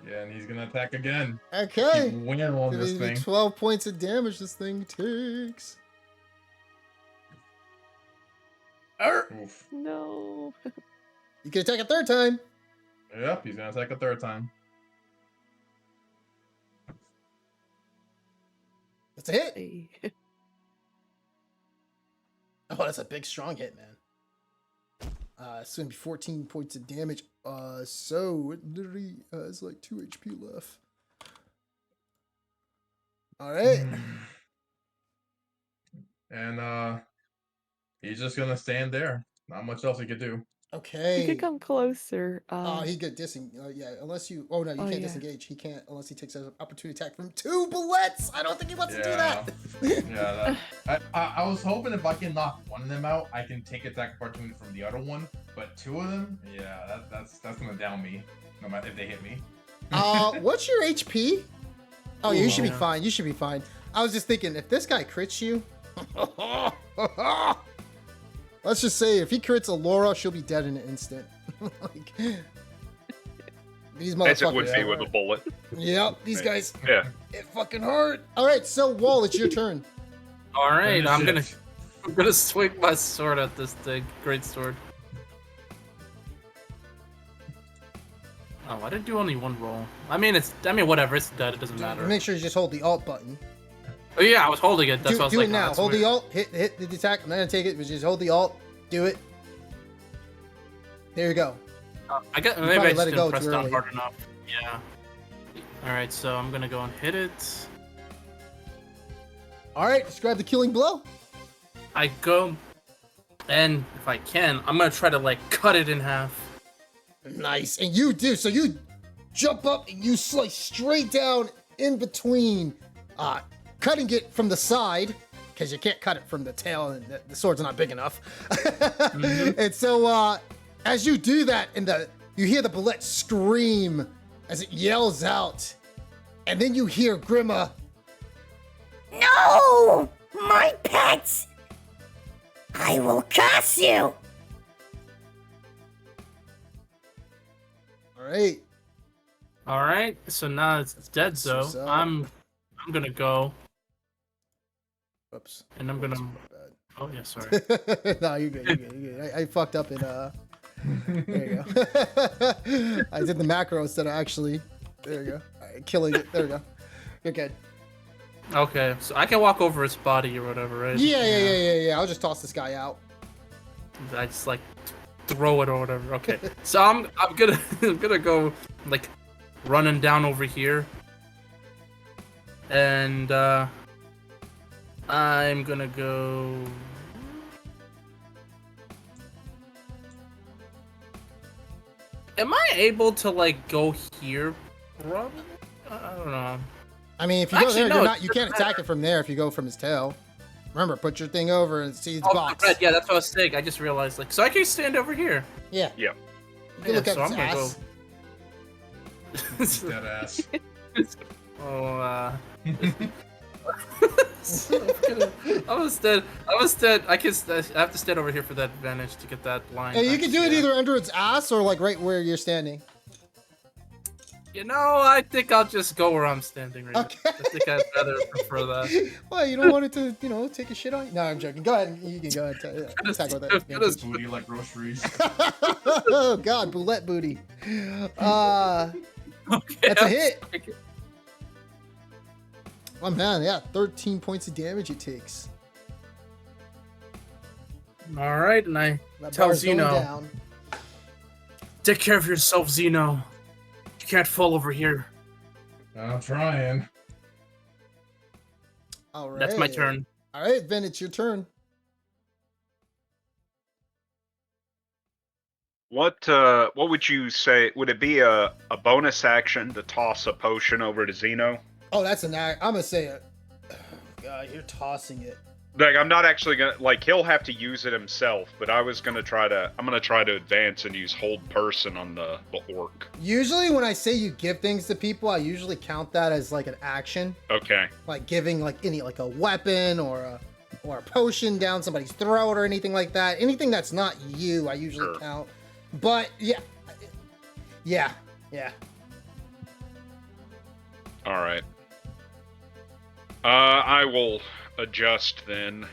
Yeah, and he's gonna attack again. Okay. Keep winning on this Gonna be thing. 12 points of damage this thing takes. Oof. No. You can attack a third time. Yep, he's gonna attack a third time. That's a hit. Hey. Oh, that's a big, strong hit, man. It's gonna be 14 points of damage. So it literally has like 2 HP left. All right. And he's just gonna stand there. Not much else he could do. Okay. You could come closer. He could yeah, unless you. Oh no, you Oh, can't yeah. disengage. He can't unless he takes an opportunity attack from 2 bullets. I don't think he wants to do that. Yeah, I was hoping if I can knock one of them out, I can take attack opportunity from the other one. But 2 of them, yeah, that's gonna down me. No matter if they hit me. What's your HP? Oh, you should be Yeah. fine. You should be fine. I was just thinking, if this guy crits you, let's just say if he crits Alora, she'll be dead in an instant. Like, these As it motherfuckers. would be with a bullet. Yep, these guys. Yeah. It fucking hurt. All right, so Wall, it's your turn. All right, Finish I'm it. gonna swing my sword at this thing. Great sword. Oh, I didn't do only one roll. I mean, whatever. It's dead. It doesn't matter. Make sure you just hold the Alt button. Oh yeah, I was holding it. That's Do, what I was do like. it now. that's Hold weird. the Alt. Hit the attack. I'm not gonna take it. But just hold the Alt. Do it. There you go. I got maybe probably I let just it go didn't press too down early. hard enough. Yeah. All right, so I'm gonna go and hit it. All right, describe the killing blow. I go, and if I can, I'm gonna try to like cut it in half. Nice. And you do. So you jump up and you slice straight down in between, cutting it from the side, because you can't cut it from the tail and the sword's not big enough. And so as you do that, you hear the bullet scream as it yells out. And then you hear Grima. No! My pets! I will curse you! All right. All right, so now it's dead. So what's up. I'm gonna go, Oops. and I'm gonna. My Oh yeah, sorry. bad. No, you're good. I fucked up in There you go. I did the macro instead of actually. There you go. All right, killing it. There we go. You're good. Okay, so I can walk over his body or whatever, right? Yeah. I'll just toss this guy out. I just like throw it or whatever. Okay, so I'm gonna I'm gonna go like running down over here, and I'm gonna go. Am I able to like go here? Probably. I don't know. I mean, if you go Actually, there, no, you're it not. You doesn't can't attack it from there if you go from his tail. Remember, put your thing over and see its Oh, box. right, yeah, that's what I was saying. I just realized, like, so I can stand over here. Yeah. Yeah. You can look at so its I'm gonna ass. go. Dead ass. Oh, I was dead. I have to stand over here for that advantage to get that line. Yeah, you back can do it here. either under its ass or like right where you're standing. You know, I think I'll just go where I'm standing right Okay. now. I think I'd rather prefer that. Well, you don't want it to, take a shit on you? No, I'm joking. Go ahead. You can go ahead and attack with that. Goodness. Booty like groceries. Oh, God. Boulette booty. Okay, That's a I'm hit. sorry. Oh, man. Yeah. 13 points of damage it takes. All right, and I That tell bar's going Zeno, down. take care of yourself, Zeno. You can't fall over here. I'm trying. All right. That's my turn. All right, Vin, it's your turn. What would you say? Would it be a bonus action to toss a potion over to Zeno? Oh, that's an act. I'm going to say it. Oh, God, you're tossing it. Like, I'm not actually gonna, like, he'll have to use it himself, but I'm gonna try to advance and use hold person on the orc. Usually when I say you give things to people, I usually count that as like an action. Okay. Like giving like a weapon or a potion down somebody's throat or anything like that. Anything that's not you, I usually Sure. count. But yeah. Alright. I will adjust then.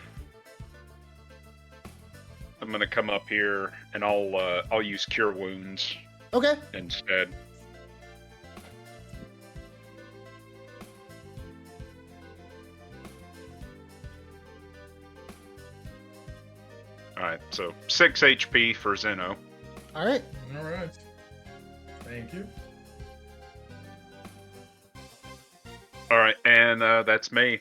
I'm gonna come up here and I'll use Cure Wounds Okay. instead. Alright, so 6 HP for Zeno. All right. All right. Thank you. Alright, and that's me.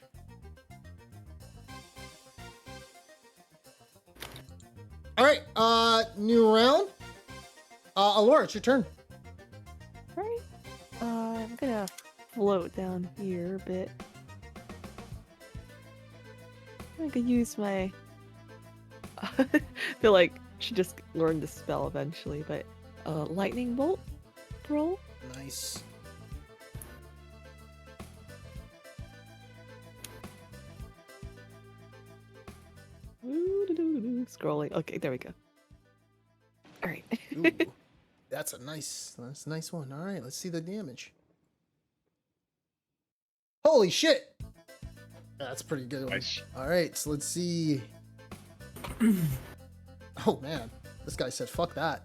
All right. New round. Alora, it's your turn. Right. I'm gonna float down here a bit. I could use my. I feel like she just learned the spell eventually, but lightning bolt roll. Nice. Scrolling. Okay, there we go. All right. Ooh, that's a nice one. All right, let's see the damage. Holy shit! That's a pretty good one. Nice. All right, so let's see. Oh man, this guy said fuck that.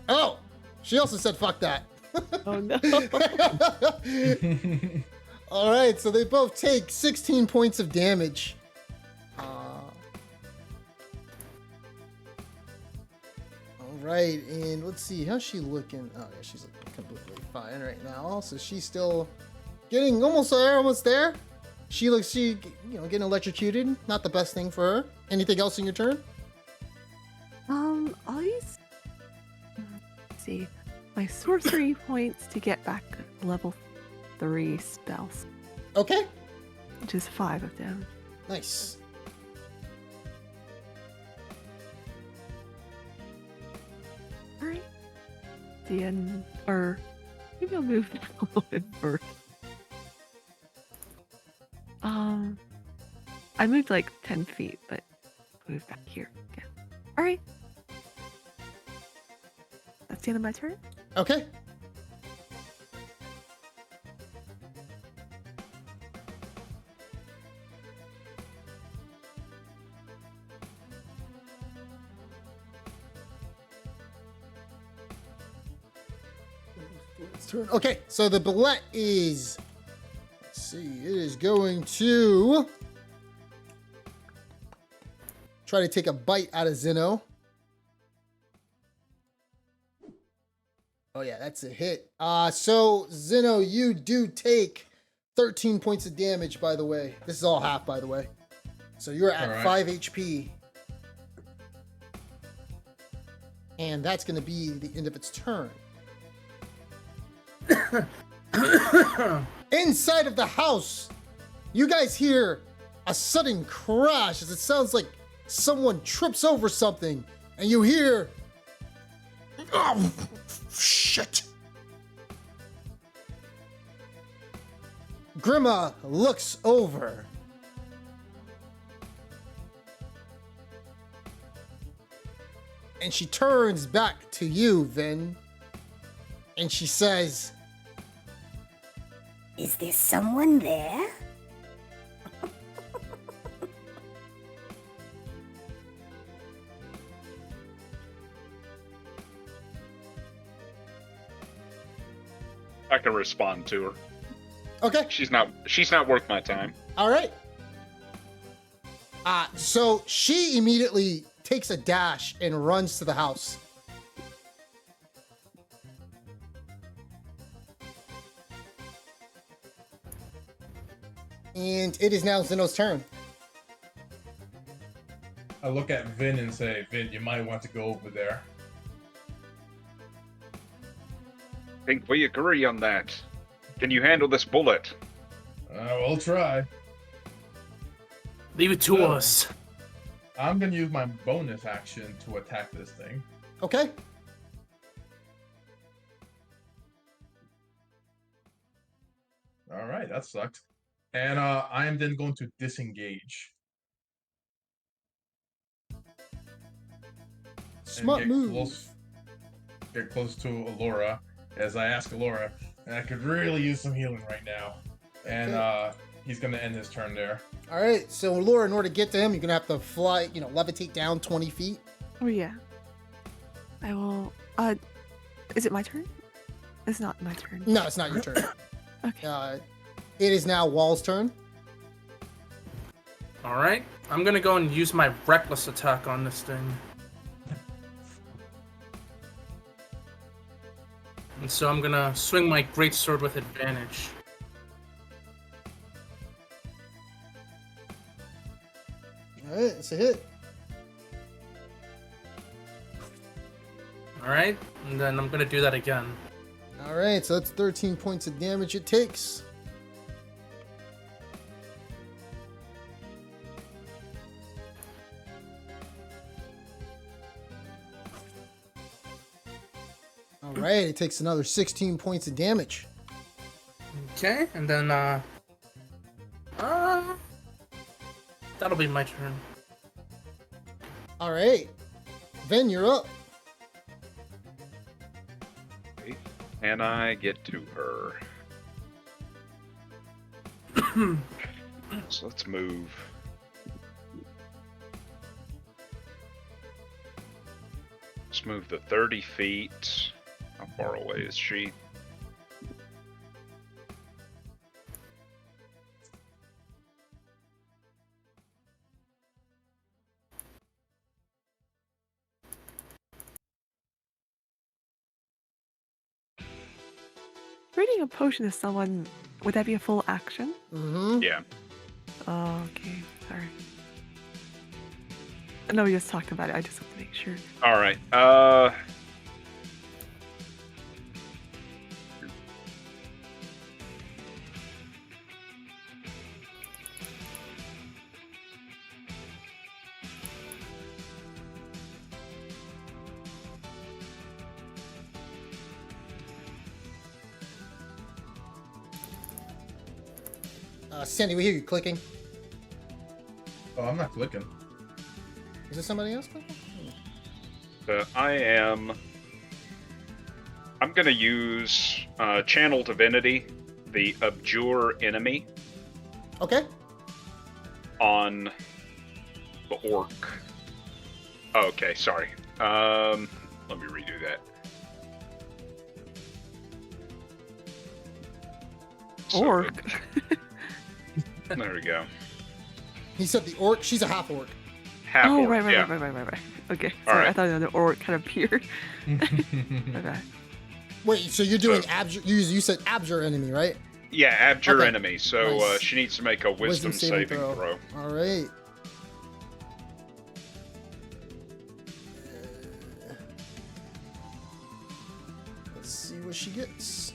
Oh, she also said fuck that. Oh no. All right, so they both take 16 points of damage. All right, and let's see, how's she looking? Oh yeah, she's looking completely fine right now. So she's still getting almost there. She getting electrocuted. Not the best thing for her. Anything else in your turn? I'll use. Let's see, my sorcery points to get back level 3 spells, Okay, which is 5 of them. nice. All right. The end, or maybe I'll move that a little bit further. I moved like 10 feet, but move back here. Okay. All right. That's the end of my turn. Okay. Its turn. Okay, so the bullet is. Let's see. It is going to try to take a bite out of Zeno. Oh yeah, that's a hit. So Zeno, you do take 13 points of damage. By the way, this is all half. By the way, so you're at All right. 5 HP, and that's going to be the end of its turn. Inside of the house, you guys hear a sudden crash as it sounds like someone trips over something, and you hear, Oh, shit. Grima looks over. And she turns back to you, Vin. And she says, Is there someone there? I can respond to her. okay, She's not worth my time. all right. So she immediately takes a dash and runs to the house. And it is now Zeno's turn. I look at Vin and say, Vin, you might want to go over there. I think we agree on that. Can you handle this bullet? We'll try. Leave it to No. us. I'm gonna use my bonus action to attack this thing. Okay. All right, that sucked. And I am then going to disengage. Smart and move. Get close to Alora as I ask Alora, and I could really use some healing right now. And Okay. He's gonna end his turn there. All right. So, Laura, in order to get to him, you're gonna have to fly. Levitate down 20 feet. Oh yeah. I will. Is it my turn? It's not my turn. No, it's not your turn. Okay. It is now Wall's turn. All right, I'm gonna go and use my reckless attack on this thing. And so I'm gonna swing my greatsword with advantage. All right, it's a hit. All right, and then I'm gonna do that again. All right, so that's 13 points of damage it takes. All right, it takes another 16 points of damage. Okay, and then that'll be my turn. All right, Ven, you're up. And I get to her. So let's move. Let's move the 30 feet. How far away is she? Reading a potion to someone, would that be a full action? Mm-hmm. Yeah. Oh, okay. Sorry. I know we just talked about it. I just want to make sure. All right. Sandy, we hear you clicking. Oh, I'm not clicking. Is there somebody else clicking? I'm gonna use Channel Divinity, the Abjure enemy, Okay. on the orc. Oh, okay, sorry. Let me redo that. So Orc. good. There we go. He said the orc. She's a half orc. Half Oh, orc, right. yeah. Okay, All sorry, I right. thought another orc kind of appeared. Okay. Wait, so you're doing So- abjure? You said abjure enemy, right? Yeah, abjure Okay. enemy. So Nice. she needs to make a wisdom saving throw. All right. Let's see what she gets.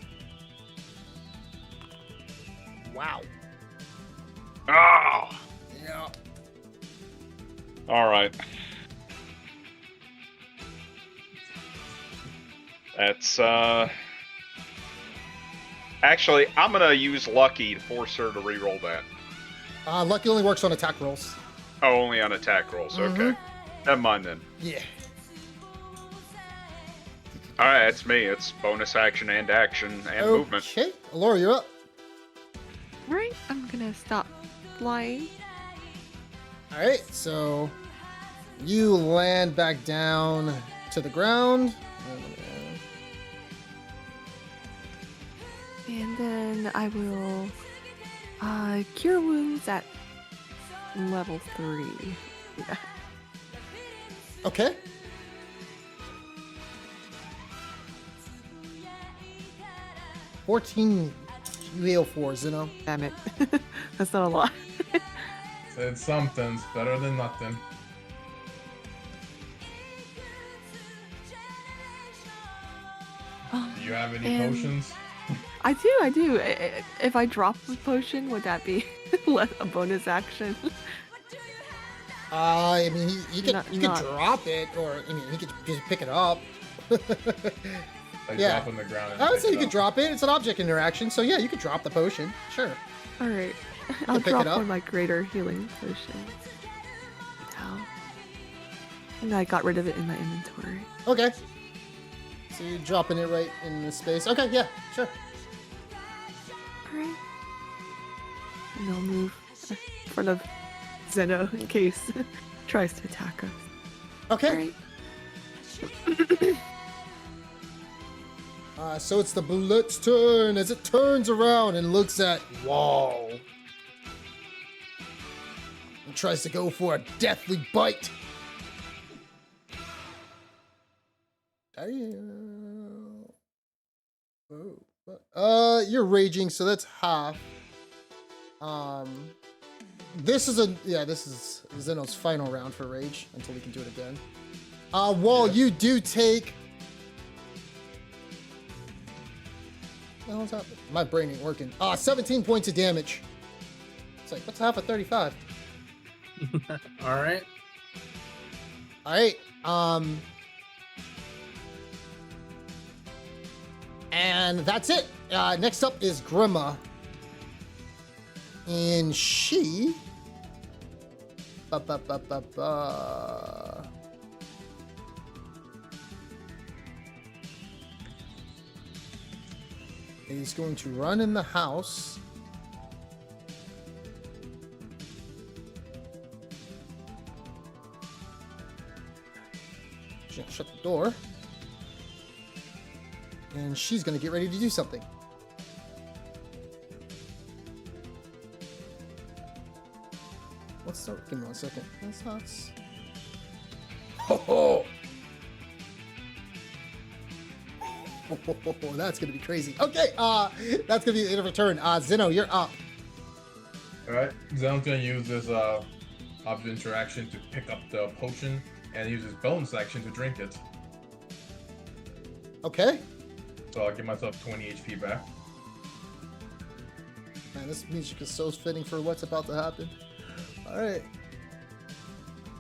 Wow. Oh! Yeah. All right. That's actually, I'm gonna use lucky to force her to reroll that. Lucky only works on attack rolls. Oh, only on attack rolls. Okay. Mhm. Never mind then. Yeah. All right, it's me. It's bonus action and action and movement. Okay. Laura, you're up. Right, I'm gonna stop flying. All right. So you land back down to the ground. And then I will cure wounds at level 3. Yeah. Okay. $14 UAL4, Zeno. Damn it. That's not a lot. Said something's better than nothing. Do you have any And- potions? I do. If I drop a potion, would that be a bonus action? I mean, you could Not- you could not- drop it, or I mean, you could just pick it up. Like Yeah. drop on the ground and I would pick say it you could up? drop it. It's an object interaction, so yeah, you could drop the potion. Sure. Alright. I'll pick it drop up. one of my greater healing potions. Now. And I got rid of it in my inventory. Okay. So you're dropping it right in the space. Okay, yeah, sure. Alright. And I'll move in front of Zeno in case tries to attack us. Okay. Alright. So it's the bullet's turn as it turns around and looks at Wall. And tries to go for a deathly bite. You're raging, so that's half. This is Zeno's final round for rage until we can do it again. Wall, you do take. What the hell's happening? My brain ain't working. 17 points of damage. It's like, what's half of 35? All right. All right. And that's it. Next up is Grima. And she. Is going to run in the house. She's gonna shut the door. And she's gonna get ready to do something. Let's start. Give me 1 second. That's not. Ho ho! That's gonna be crazy. Okay, that's gonna be the end of her turn. Zeno, you're up. Alright, Zeno's gonna use this object interaction to pick up the potion and use his bonus action to drink it. Okay. So I'll give myself 20 HP back. Man, this music is so fitting for what's about to happen. All right.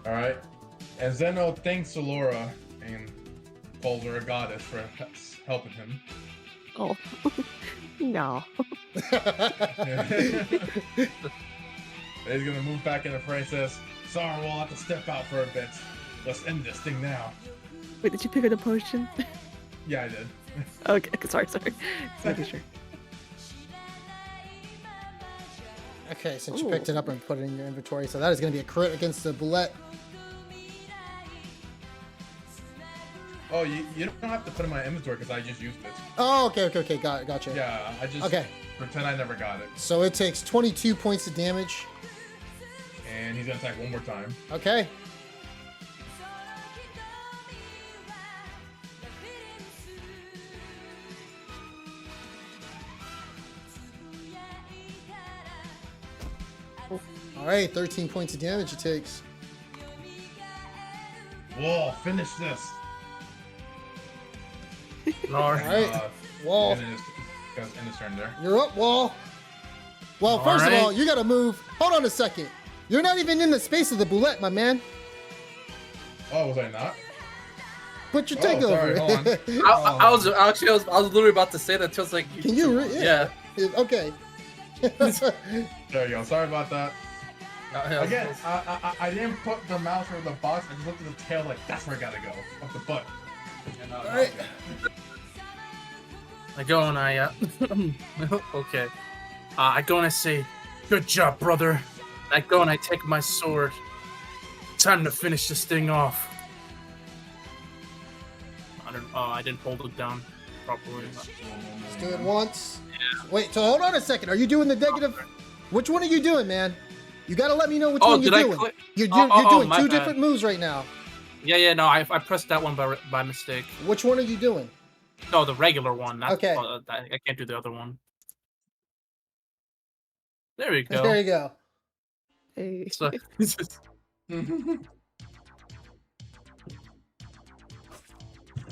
Alright. And Zeno thanks Laura and calls her a goddess for helping him. Oh. No. He's gonna move back into frame and says, sorry, we'll have to step out for a bit. Let's end this thing now. Wait, did you pick up the potion? Yeah, I did. Okay, sorry. Just making sure. Okay, since you Ooh. picked it up and put it in your inventory, so that is going to be a crit against the bullet. Oh, you don't have to put it in my inventory because I just used it. Oh, okay, gotcha. Yeah, I just Okay. Pretend I never got it. So it takes 22 points of damage. And he's gonna attack one more time. Okay. All right, 13 points of damage it takes. Whoa, finish this. All right, Wall, And it's in his turn there. you're up, Wall. Well, All first of right. all, you gotta move. Hold on a second. You're not even in the space of the boulette, my man. Oh, was I not? Put your Oh, tank sorry, hold on. over. I was actually, I was literally about to say that. Just like, Can you? yeah. Okay. There you go. Sorry about that. Yeah, Again, I didn't put the mouse over the box. I just looked at the tail like that's where I gotta go. Up the butt. And, All right. I go and I okay. I go and I say, "Good job, brother." I go and I take my sword. Time to finish this thing off. I didn't hold it down properly. Let's do it once. Wait, so hold on a second. Are you doing the negative? Which one are you doing, man? You gotta let me know which Oh, one you're did I doing. click? You're Oh, doing my two bad. different moves right now. Yeah, no, I pressed that one by mistake. Which one are you doing? No, the regular one. Not, Okay. I can't do the other one. There we go. There you go. Hey. So,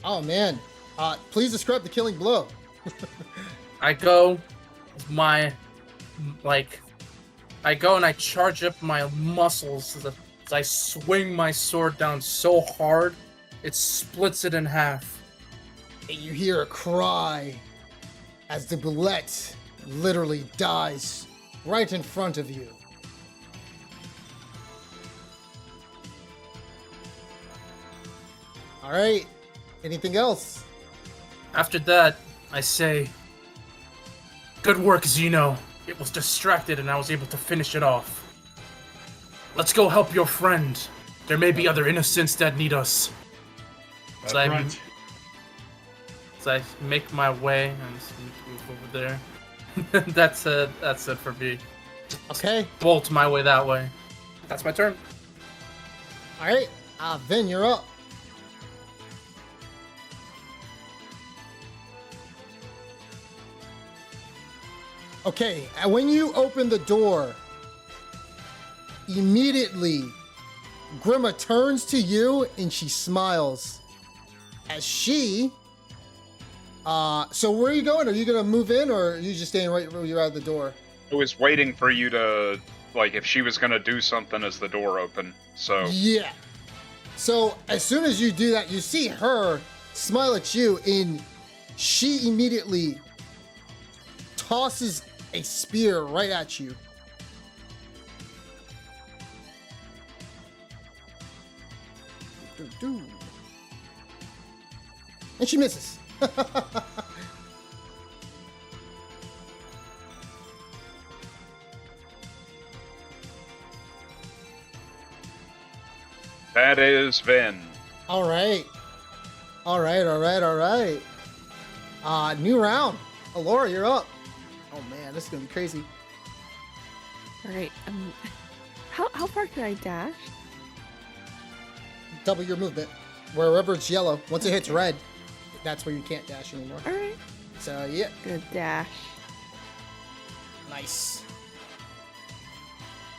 Oh man. Please describe the killing blow. I go, I go and I charge up my muscles as I swing my sword down so hard, it splits it in half. And you hear a cry as the bullet literally dies right in front of you. All right. Anything else? After that, I say, "Good work, Zeno. It was distracted and I was able to finish it off. Let's go help your friend. There may be other innocents that need us." That's So I- right. So I make my way and just move over there. That's it for me. Okay. Bolt my way that way. That's my turn. All right. Vin, you're up. Okay, and when you open the door, immediately Grima turns to you and she smiles. As she so where are you going? Are you gonna move in or are you just staying right where you're at the door? I was waiting for you to, like, if she was gonna do something as the door opened. So Yeah. So as soon as you do that, you see her smile at you, and she immediately tosses a spear right at you. And she misses. that is Vin. All right. All right. New round. Alora, you're up. Oh man, this is gonna be crazy. All right. How far can I dash? Double your movement. Wherever it's yellow. Once it hits red, that's where you can't dash anymore. All right. So yeah, Gonna dash nice.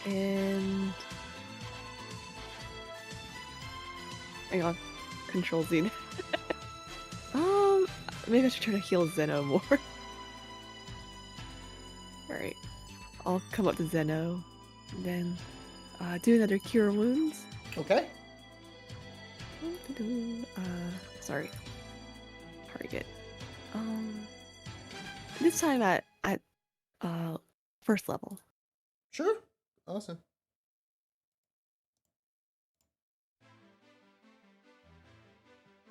and hang on. Control Z. Maybe I should try to heal Zeno more. All right. I'll come up to Zeno, and then do another cure wounds. Okay. Sorry. Target. This time at first level. Sure. Awesome.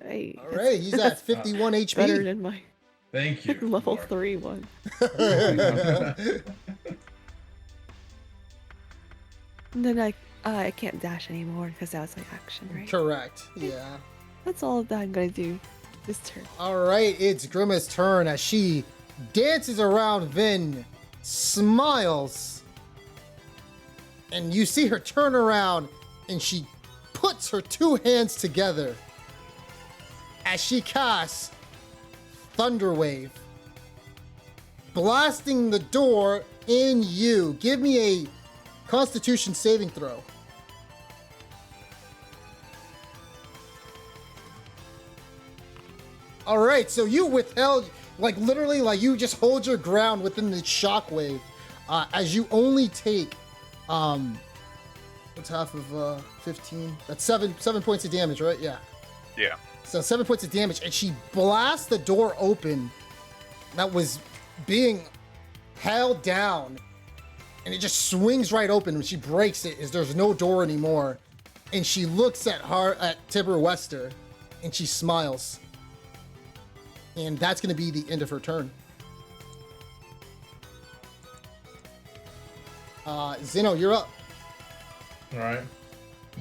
Hey. All right, he's at 51 Better HP. than my Thank you. level Lord. 3 one. And then I can't dash anymore because that was my action, right? Correct. Yeah. That's all that I'm gonna do this turn. All right, it's Grima's turn as she dances around Vin, smiles, and you see her turn around and she puts her two hands together as she casts Thunderwave, blasting the door in you. Give me a Constitution saving throw. All right, so you withheld, like literally, like you just hold your ground within the shockwave, as you only take, what's half of 15? That's seven points of damage, right? Yeah. Yeah. So 7 points of damage, and she blasts the door open that was being held down, and it just swings right open. When she breaks it, is there's no door anymore, and she looks at Tibber Wester, and she smiles. And that's going to be the end of her turn. Zeno, you're up. Alright.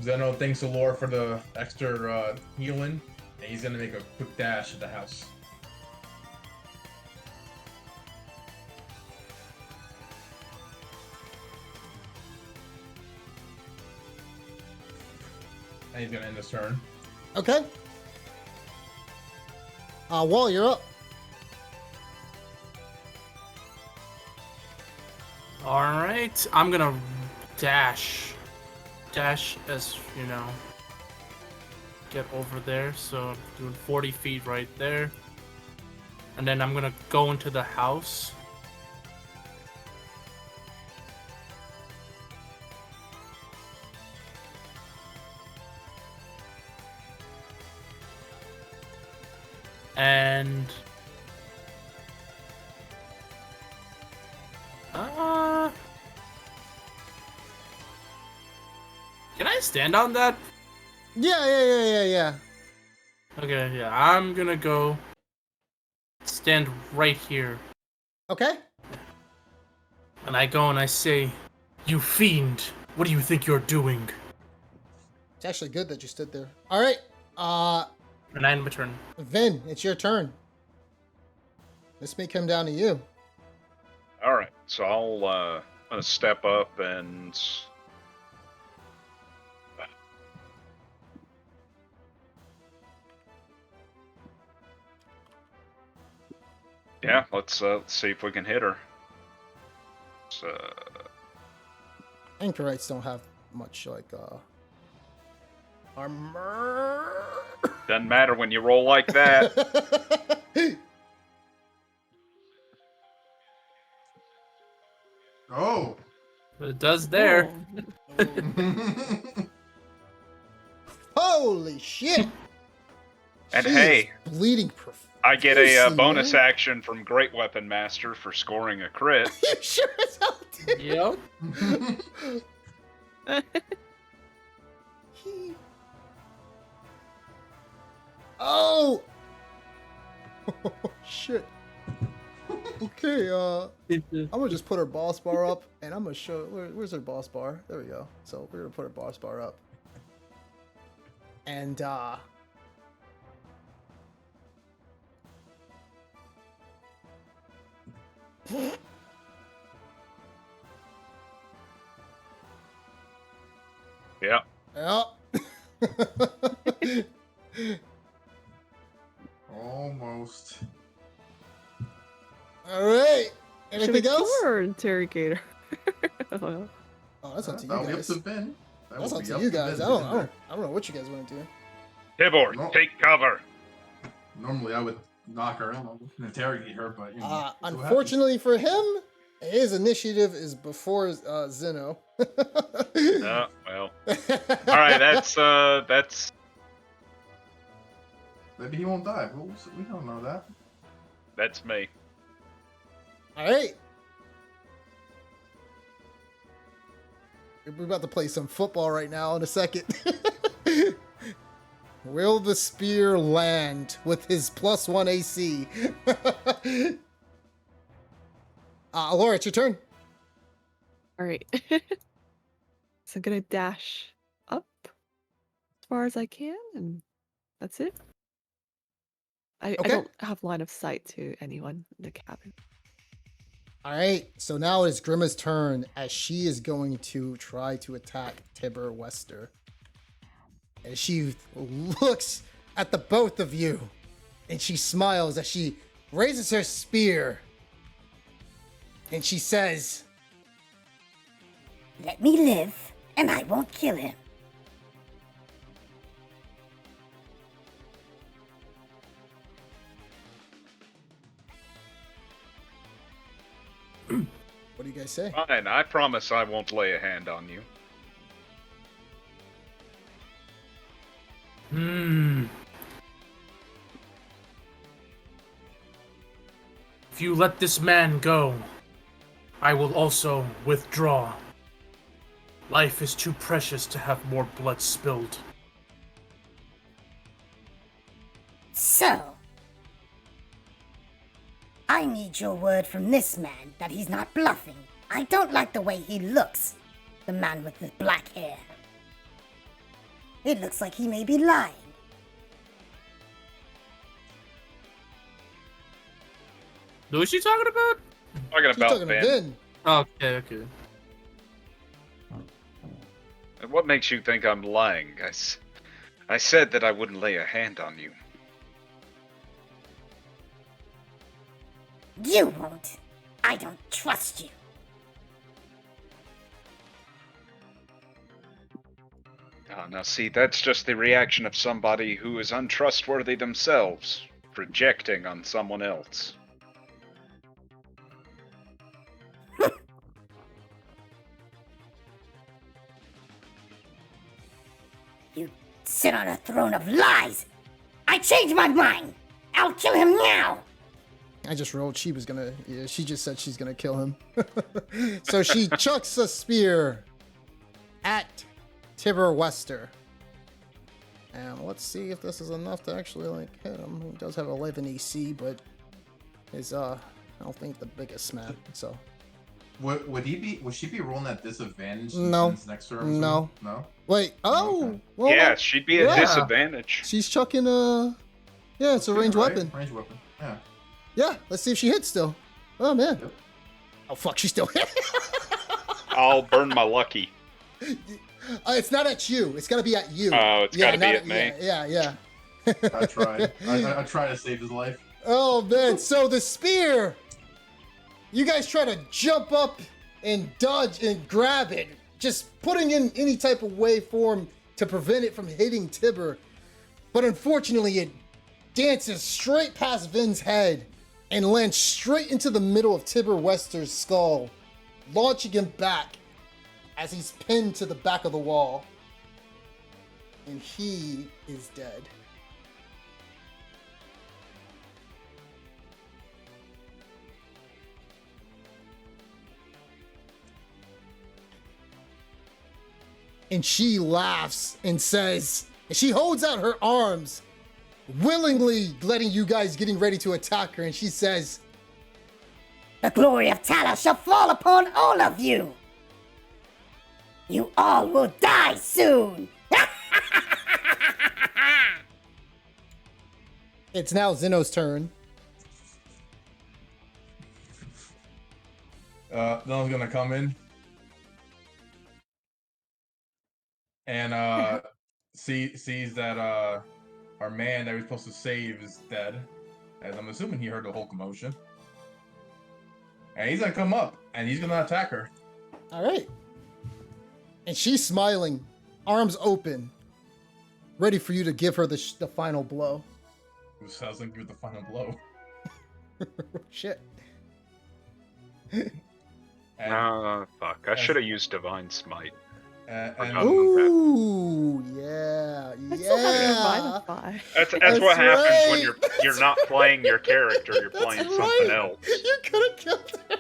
Zeno thanks Allure for the extra healing, and he's gonna make a quick dash at the house. And he's gonna end his turn. Okay. Wall, you're up. All right, I'm gonna dash as you know, get over there. So I'm doing 40 feet right there, and then I'm gonna go into the house. And can I stand on that? Yeah. Okay, yeah, I'm gonna go stand right here. Okay. And I go and I say, "You fiend, what do you think you're doing?" It's actually good that you stood there. All right. And I end my turn. Vin, it's your turn. This may come down to you. All right. So I'm gonna step up and yeah, let's see if we can hit her. Anchorites don't have much like armor. Doesn't matter when you roll like that. Oh! But it does there. Holy shit! And She hey, is bleeding profusely. I get a bonus man. action from Great Weapon Master for scoring a crit. You sure as hell did. Yep. Oh! Shit. Okay, I'm gonna just put her boss bar up, and I'm gonna show. Where's her boss bar? There we go. So we're gonna put her boss bar up, and Yeah. yeah. Almost. All right. Should we Anything kill else? her or interrogate her? Oh, that's up to you That'll be up guys. to Ben. That That's will up be to you Ben guys. I to don't end it. know what you guys want to do. Tibor, No. take cover. Normally I would knock her out and interrogate her, but you know. so it happens. Unfortunately for him, his initiative is before Zeno. Oh, well. All right, that's Maybe he won't die. We don't know that. that's me. All right. We're about to play some football right now in a second. Will the spear land with his +1 AC? Laura, it's your turn. All right. So I'm gonna dash up as far as I can, and that's it. I Okay. don't have line of sight to anyone in the cabin. All right, so now it's Grimma's turn as she is going to try to attack Tibber Wester. And she looks at the both of you and she smiles as she raises her spear and she says, Let me live, and I won't kill him. what do you guys say? Fine, I promise I won't lay a hand on you. If you let this man go, I will also withdraw. Life is too precious to have more blood spilled. So, I need your word from this man that he's not bluffing. I don't like the way he looks, the man with the black hair. It looks like he may be lying. Who is she talking about? Talking She's about talking to Ben. Vin. Okay. And what makes you think I'm lying? I said that I wouldn't lay a hand on you. You won't. I don't trust you. Ah, now see, that's just the reaction of somebody who is untrustworthy themselves, projecting on someone else. You sit on a throne of lies. I changed my mind. I'll kill him now. I just rolled. She was gonna. Yeah, she just said she's gonna kill him. So she chucks a spear at Tibber Wester. And let's see if this is enough to actually like hit him. He does have 11 AC, but is I don't think the biggest man. So Would she be rolling at disadvantage? No. Since next turn? No. No. wait. Oh, Okay. well, Yeah, she'd be at yeah. disadvantage. She's chucking a. Yeah, it's a ranged Right? weapon. Ranged weapon. Yeah. Yeah, let's see if she hits still. Oh man. Yep. Oh fuck, she still hit. I'll burn my lucky. It's not at you. It's gotta be at you. Oh, it's gotta be not at me. Yeah. I tried. I tried to save his life. Oh man, so the spear. You guys try to jump up and dodge and grab it, just putting in any type of waveform to prevent it from hitting Tibber. But unfortunately, it dances straight past Vin's head and lands straight into the middle of Tibber Wester's skull, launching him back as he's pinned to the back of the wall. And he is dead. And she laughs and says, and she holds out her arms, willingly letting you guys getting ready to attack her, and she says, The glory of Talos shall fall upon all of you. You all will die soon. it's now Zeno's turn. Dylan's gonna come in and sees that our man that we're supposed to save is dead. As I'm assuming he heard the whole commotion. And he's gonna come up and he's gonna attack her. All right. And she's smiling, arms open, ready for you to give her the final blow. Who sounds like give the final blow. Shit. And, Fuck. I should have used Divine Smite. and Ooh, yeah. I still have Yeah. Revivify. That's That's what happens when right. you're not playing your character, you're That's playing right. something else. You could have killed her.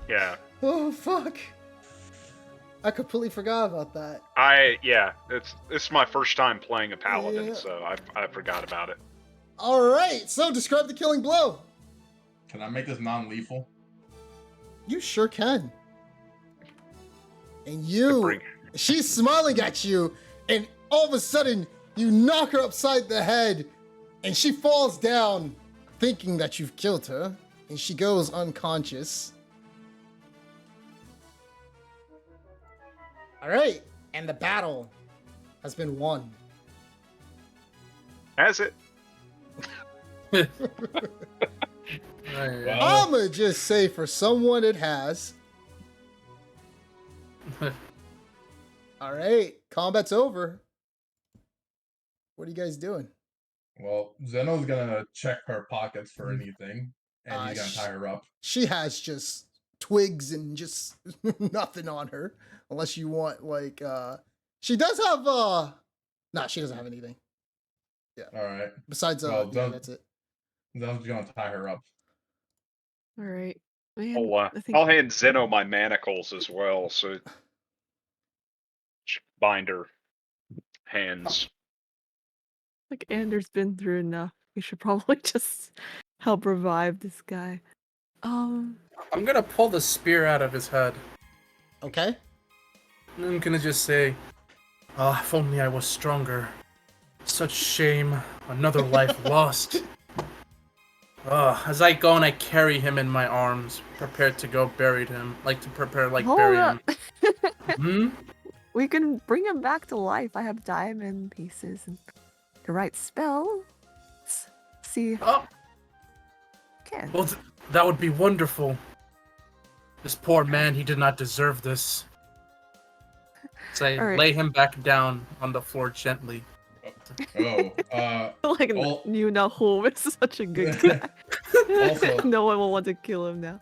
Yeah. Oh, fuck. I completely forgot about that. It's my first time playing a paladin, Yeah. so I forgot about it. All right, so describe the killing blow. can I make this non-lethal? You sure can. And Bring- she's smiling at you, and all of a sudden, you knock her upside the head, And she falls down thinking that you've killed her, and she goes unconscious. All right, and the battle has been won. Has it? Right. Well, I'm gonna just say for someone it has. All right, combat's over. What are you guys doing? well, Zeno's gonna check her pockets for anything, and he's gonna sh- tie her up. She has just twigs and just nothing on her, unless you want like she does have nah, she doesn't have anything All right. besides Well, yeah, don't- that's it. Zeno's gonna tie her up. All right. Man, I think I'll hand Zeno my manacles as well, so bind her hands. like Anders been through enough. We should probably just help revive this guy. I'm gonna pull the spear out of his head. Okay. And I'm gonna just say, "Ah, if only I was stronger. Such shame. Another life lost." As I go and I carry him in my arms, prepared to go bury him. Bury him. Hmm? We can bring him back to life. I have diamond pieces and the right spell. Let's see. Oh, Can. well, that would be wonderful. This poor man, he did not deserve this. So I All right. lay him back down on the floor gently. Oh, Like all- you know who is such a good guy. Also- no one will want to kill him now.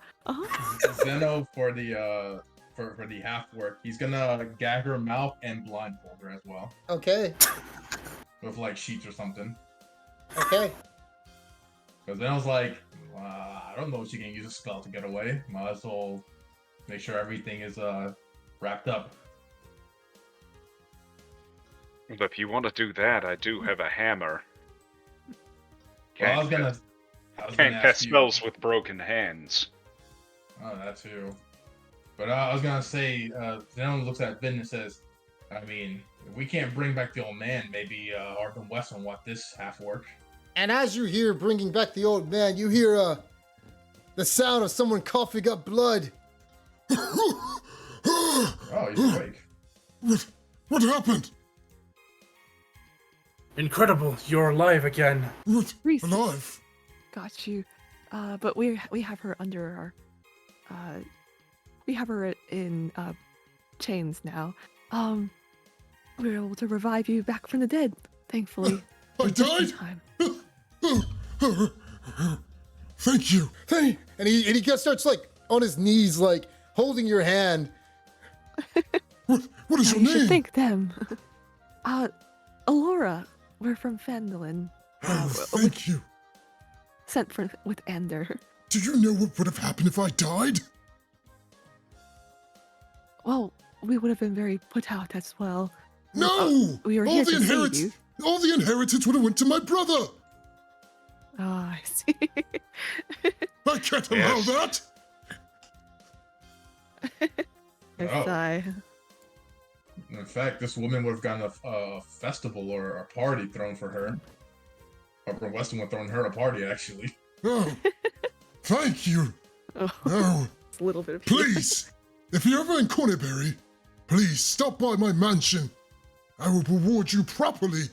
Zeno for the for the half work, he's gonna gag her mouth and blindfold her as well Okay. with like sheets or something. Okay. Because Zeno's like, I don't know if she can use a spell to get away. Might as well make sure everything is wrapped up. But if you want to do that, I do have a hammer. Well, I was gonna Can't cast ask you. spells with broken hands. Oh, that too. But I was gonna say, Zeno looks at Vin and says, I mean, if we can't bring back the old man, maybe Arkham West will want this half work. And as you hear bringing back the old man, you hear the sound of someone coughing up blood. Oh, he's awake. What happened? Incredible, you're alive again. What? Reese. Alive? Got you. But we have her under our we have her in chains now. We were able to revive you back from the dead, thankfully. I Just in died? time. Thank you. Hey, and he just starts like on his knees, like holding your hand. What is Now your you should name? thank them. Alora, we're from Fandolin. Oh, thank you. Sent with Ander. Do you know what would have happened if I died? Well, we would have been very put out as well. No! We were here to save you. All the inheritance would have went to my brother. Ah, I see. I can't allow Yes. that. I Oh. sigh. In fact, this woman would have gotten a festival or a party thrown for her. Arkham Weston would have thrown her a party, actually. Oh, thank you. Oh, Oh, it's a little bit of humor. please, if you're ever in Cornerberry, please stop by my mansion. I will reward you properly.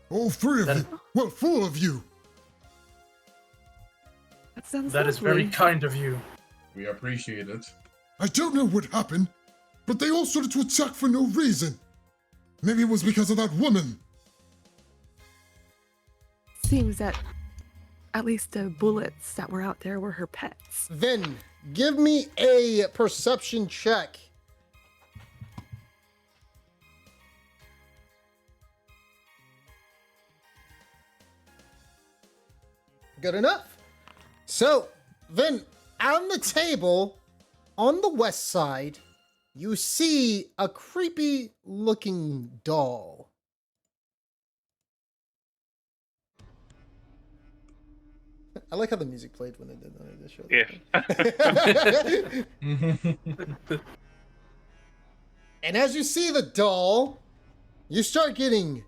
All three of That- you. Well, 4 of you. That sounds That is very lovely. kind of you. We appreciate it. I don't know what happened, but they all started to attack for no reason. Maybe it was because of that woman. Seems that at least the bullets that were out there were her pets. Then give me a perception check. Good enough. So then on the table on the west side, you see a creepy looking doll. I like how the music played when they did the show. Yeah. And as you see the doll, you start getting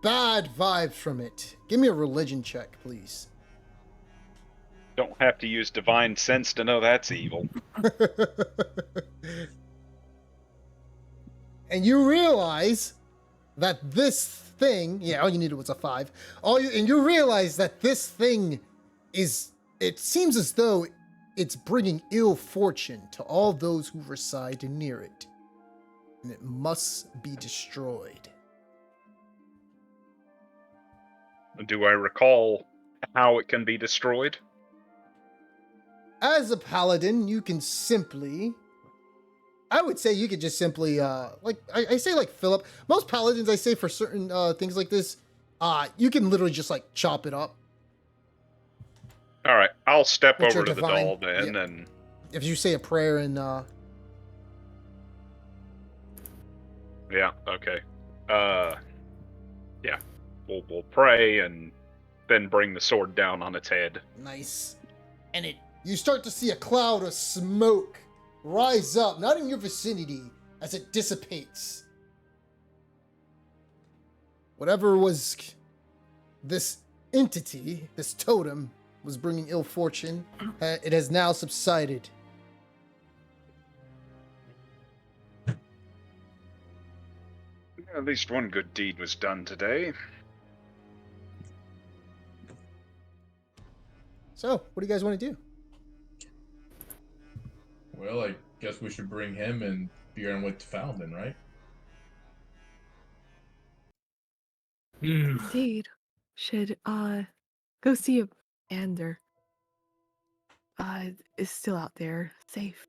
bad vibes from it. Give me a religion check, please. Don't have to use divine sense to know that's evil. And you realize that this thing, yeah, all you needed was a 5. And you realize that this thing is, it seems as though it's bringing ill fortune to all those who reside near it. And it must be destroyed. Do I recall how it can be destroyed? As a paladin, you can simply, I would say you could just simply, like, I say like Philip. Most paladins, I say for certain things like this, you can literally just like chop it up. All right, I'll step With your over to the divine- doll then, yeah. and If you say a prayer and, yeah, okay. Yeah, we'll pray and then bring the sword down on its head. nice. And you start to see a cloud of smoke rise up, not in your vicinity, as it dissipates. Whatever was this entity, this totem, was bringing ill fortune, it has now subsided. At least one good deed was done today. So, what do you guys want to do? Well, I guess we should bring him and Bjorn with Fountain, right? Indeed. Should go see if Ander is still out there, safe.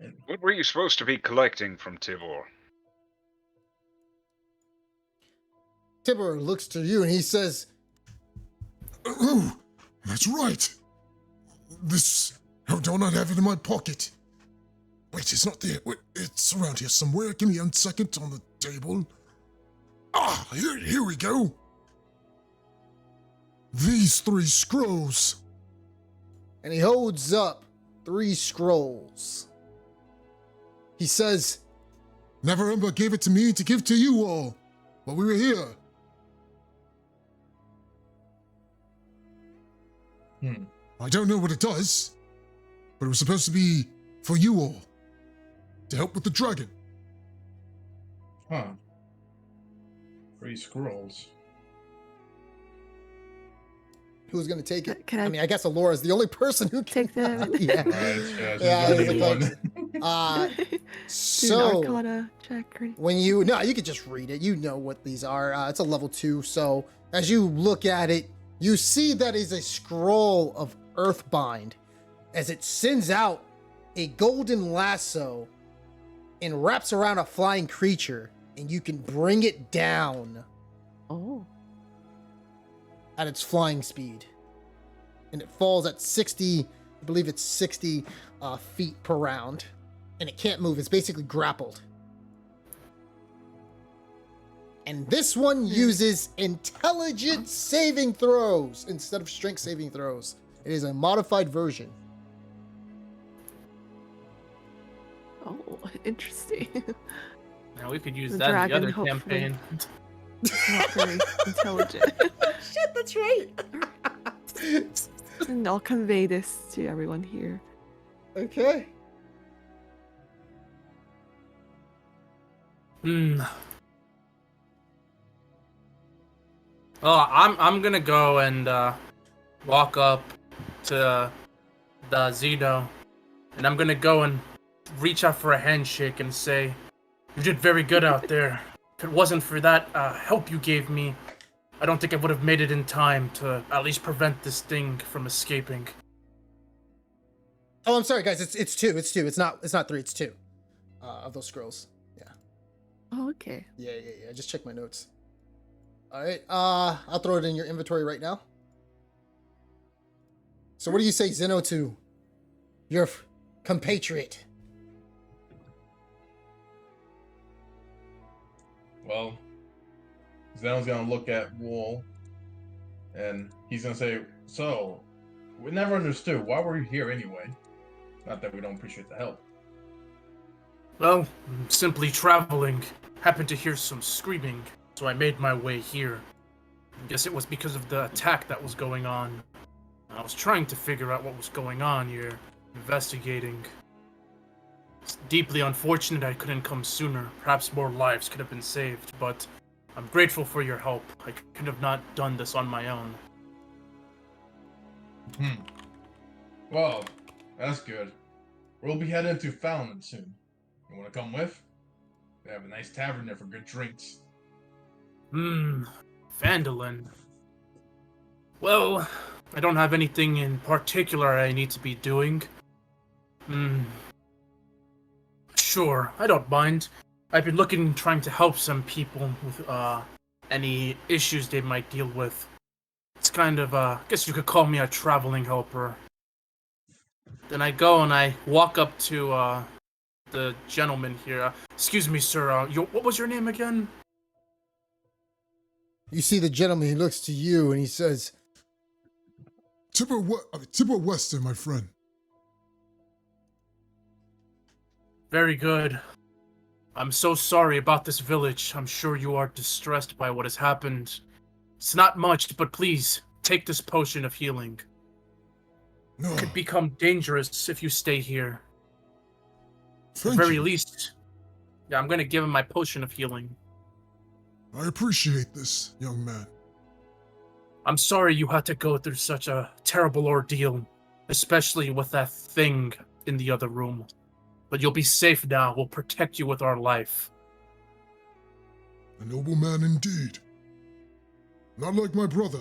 And What were you supposed to be collecting from Tibor? Tibor looks to you and he says, Oh, that's right. This. Oh, don't I have it in my pocket? Wait, it's not there. Wait, it's around here somewhere. Give me 1 second on the table. Ah, here we go. These 3 scrolls. and he holds up 3 scrolls. He says, Neverember gave it to me to give to you all while we were here. I don't know what it does, but it was supposed to be for you all, to help with the dragon. huh. 3 scrolls. who's going to take it? Can I- I mean, I guess Alora's the only person who can. Take them. yeah. Right, Yeah, just it's only like- one. Uh, Do an so, Arcana check. Or... when you can just read it. You know what these are. It's a level 2. So as you look at it, you see that is a scroll of Earthbind as it sends out a golden lasso and wraps around a flying creature, and you can bring it down Oh. at its flying speed. And it falls at 60, I believe it's 60 feet per round. And it can't move. It's basically grappled. And this one uses intelligence saving throws instead of strength saving throws. It is a modified version. Oh, interesting. Now we could use The that in the dragon, other hopefully. campaign. Not very intelligent. Shit, that's right. And I'll convey this to everyone here. Okay. Oh, I'm gonna go and walk up to the Zeno, and I'm gonna go and reach out for a handshake and say, "You did very good out there. If it wasn't for that help you gave me, I don't think I would have made it in time to at least prevent this thing from escaping." Oh, I'm sorry, guys. It's 2. It's 2. It's not 3. It's 2 of those scrolls. Yeah. Oh, okay. Yeah. Just check my notes. All right. I'll throw it in your inventory right now. So, what do you say, Zeno, to your compatriot? Well, Zeno's gonna look at Wool, and he's gonna say, "So, we never understood. Why were you here anyway? Not that we don't appreciate the help." Well, simply traveling. Happened to hear some screaming. so I made my way here. I guess it was because of the attack that was going on. I was trying to figure out what was going on here, investigating. It's deeply unfortunate I couldn't come sooner. Perhaps more lives could have been saved, but I'm grateful for your help. I could have not done this on my own. Well, that's good. We'll be heading to Fountain soon. You want to come with? They have a nice tavern there for good drinks. Phandalin. Well, I don't have anything in particular I need to be doing. Sure, I don't mind. I've been trying to help some people with, any issues they might deal with. It's kind of, I guess you could call me a traveling helper. Then I go and I walk up to, the gentleman here. Excuse me, sir, what was your name again? You see the gentleman, he looks to you and he says, Tipper Weston, my friend. Very good. I'm so sorry about this village. I'm sure you are distressed by what has happened. It's not much, but please, take this potion of healing. No, It could become dangerous if you stay here. At thank the very you. least, yeah, I'm gonna give him my potion of healing. I appreciate this, young man. I'm sorry you had to go through such a terrible ordeal, especially with that thing in the other room. But you'll be safe now. We'll protect you with our life. A noble man indeed. Not like my brother.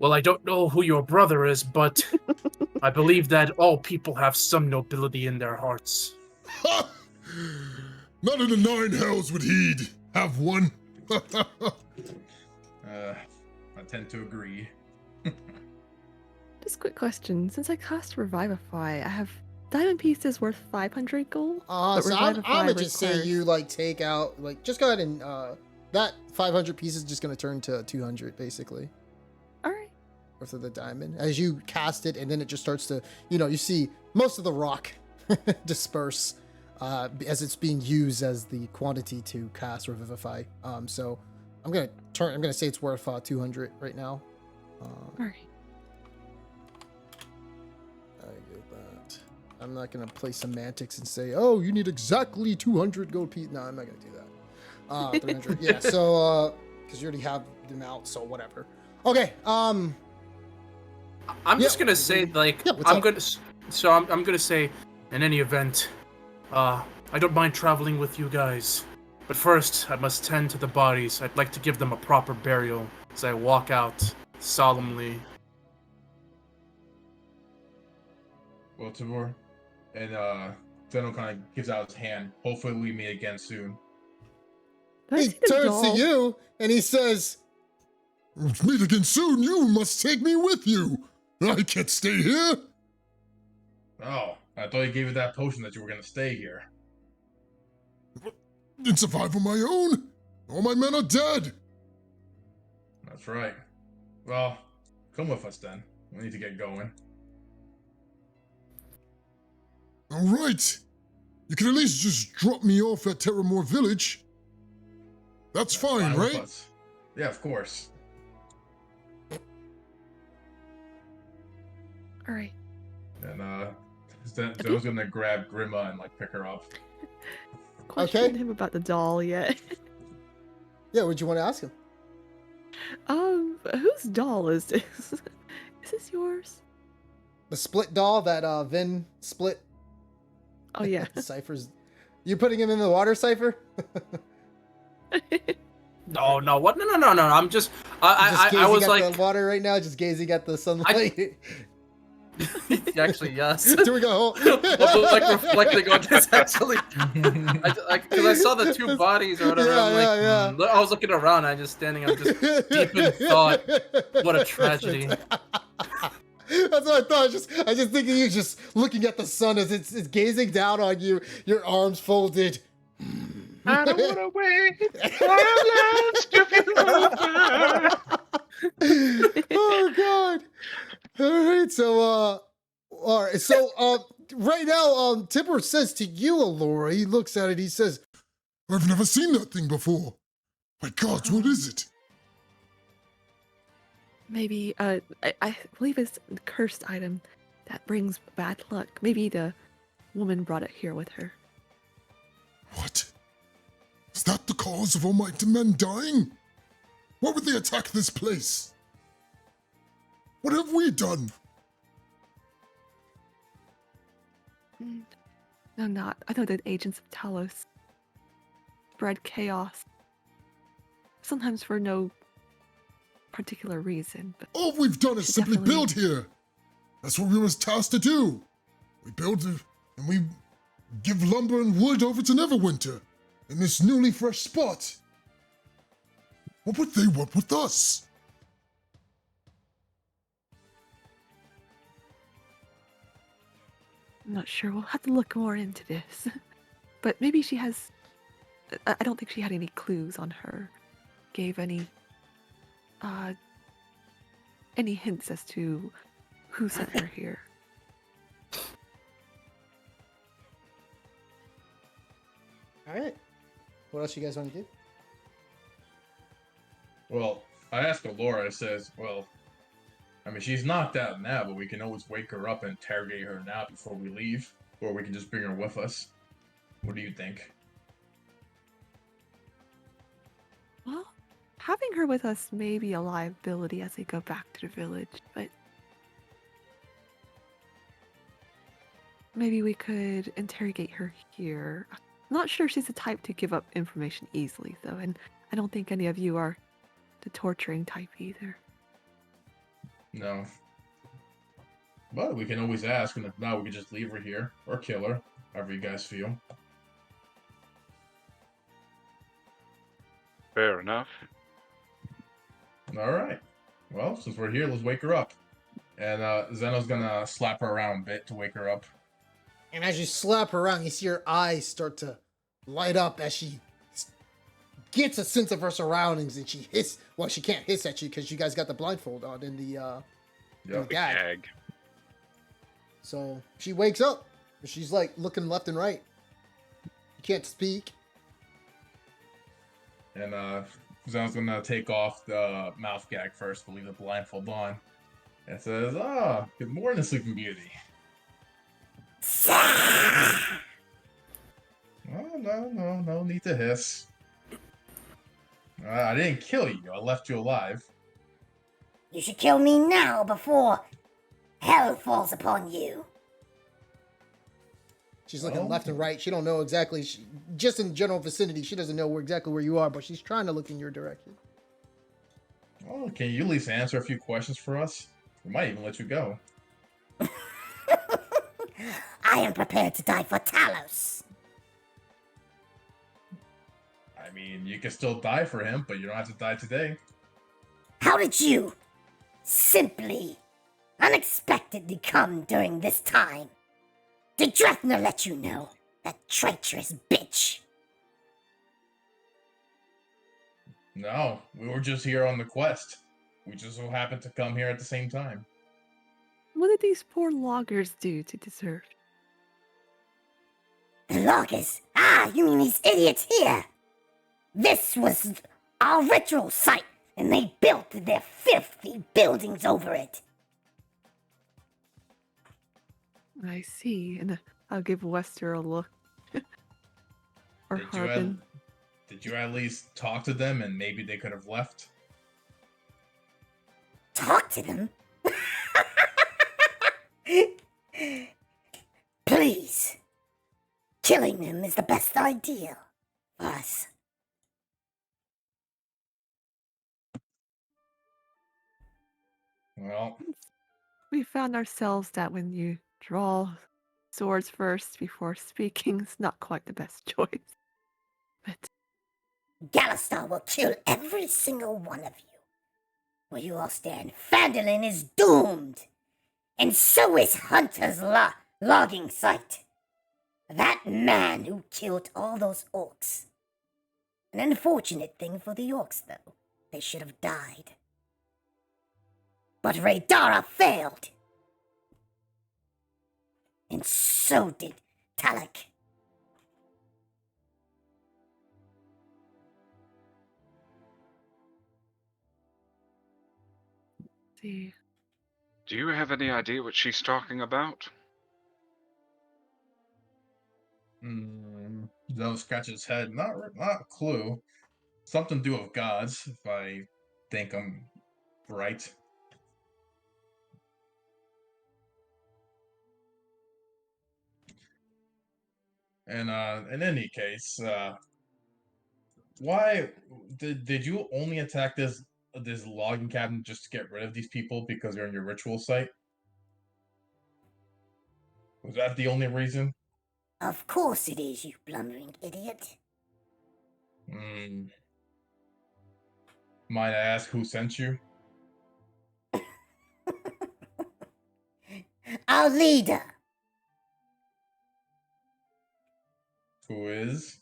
Well, I don't know who your brother is, but I believe that all people have some nobility in their hearts. Ha! Not in the 9 hells would he'd have one. I tend to agree. Just a quick question. Since I cast Revivify, I have diamond pieces worth 500 gold. but so I'm Revivify gonna just say requires- you like take out, like, just go ahead and, that 500 pieces is just gonna turn to 200 basically. Alright. Worth of the diamond. As you cast it and then it just starts to, you see most of the rock disperse, as it's being used as the quantity to cast Revivify. So I'm gonna say it's worth 200 right now. Alright. I get that. I'm not gonna play semantics and say, oh, you need exactly 200 gold pieces. No, I'm not gonna do that. 300. Yeah. So, because you already have them out, so whatever. Okay. I'm just gonna say, like, Yeah, what's up? I'm gonna say, in any event, I don't mind traveling with you guys, but first I must tend to the bodies. I'd like to give them a proper burial as I walk out solemnly. Well, Tibor, and Zeno kind of gives out his hand. Hopefully, we meet again soon. Did I He see the turns doll? to you and he says, Meet again soon. You must take me with you. I can't stay here. Oh, I thought you gave you that potion that you were gonna stay here. And survive on my own. All my men are dead. That's right. Well, come with us then. We need to get going. All right. You can at least just drop me off at Terramore Village. That's fine, with right? us. Yeah, of course. Alright. And Zeno's gonna grab Grima and like pick her up. Questioned him about the doll yet. yeah, what'd you want to ask him? Whose doll is this? Is this yours? The split doll that Vin split. Oh yeah. Cypher's. You putting him in the water, Cypher? No, what? No. I'm just, I gazing was at like, the water right now, just gazing at the sunlight. actually, yes. Do we go? Also, like reflecting on this, actually, because I saw the two bodies or whatever. I'm like, I was looking around, I'm just standing, I'm just deep in thought. What a tragedy. That's what I thought. I just think of you just looking at the sun as it's gazing down on you, your arms folded. I don't want to wait for our lives to be over. Oh God! All right, so right now, Tipper says to you, Alora. He looks at it. He says, I've never seen that thing before. My gods, what is it? Maybe, I believe it's a cursed item that brings bad luck. Maybe the woman brought it here with her. What? Is that the cause of all my men dying? Why would they attack this place? What have we done? No, not. I know that agents of Talos spread chaos. Sometimes for no particular reason, but All we've done is should simply definitely- build here. That's what we was tasked to do. We build and we give lumber and wood over to Neverwinter in this newly fresh spot. What would they want with us? I'm not sure. We'll have to look more into this. But maybe she has. I don't think she had any clues on her. Gave any hints as to who sent her here. All right. What else you guys want to do? Well, I asked Alora, it says, well, I mean, she's knocked out now, but we can always wake her up and interrogate her now before we leave. Or we can just bring her with us. What do you think? Well, having her with us may be a liability as we go back to the village, but maybe we could interrogate her here. I'm not sure she's the type to give up information easily, though, and I don't think any of you are the torturing type either. No. But we can always ask, and if not, we can just leave her here. Or kill her. However you guys feel. Fair enough. Alright. Well, since we're here, let's wake her up. And Zeno's gonna slap her around a bit to wake her up. And as you slap her around, you see her eyes start to light up as she gets a sense of her surroundings, and she hiss. Well, she can't hiss at you because you guys got the blindfold on in the Yep. gag. Gag. So she wakes up. She's like looking left and right. You can't speak. And Zeno's gonna take off the mouth gag first, but leave the blindfold on. And says, good morning, Sleeping Beauty. Oh, no need to hiss. I didn't kill you, I left you alive. You should kill me now before hell falls upon you. She's looking Oh. left and right. She don't know exactly. Just in general vicinity, she doesn't know exactly where you are, but she's trying to look in your direction. Oh, can you at least answer a few questions for us? We might even let you go. I am prepared to die for Talos. I mean, you can still die for him, but you don't have to die today. How did you simply, unexpectedly come during this time? Did Drethner let you know? That treacherous bitch. No, we were just here on the quest. We just so happened to come here at the same time. What did these poor loggers do to deserve? The loggers. You mean these idiots here? This was our ritual site, and they built their filthy buildings over it. I see, and I'll give Wester a look. Or Harbin. Did you at least talk to them and maybe they could have left? Talk to them? Please. Killing them is the best idea for us. Well, We found ourselves that when you draw swords first before speaking, it's not quite the best choice. But Galistar will kill every single one of you. Where you all stand, Phandalin is doomed. And so is Hunter's logging site. That man who killed all those orcs. An unfortunate thing for the orcs, though. They should have died. But Raydara failed. And so did Talak. See. Do you have any idea what she's talking about? Zell scratches his head. Not a clue. Something to do with gods, if I think I'm right. And in any case, why did you only attack this logging cabin just to get rid of these people because they're in your ritual site? Was that the only reason? Of course it is, you blundering idiot. Hmm. Might I ask who sent you? Our leader. Who is?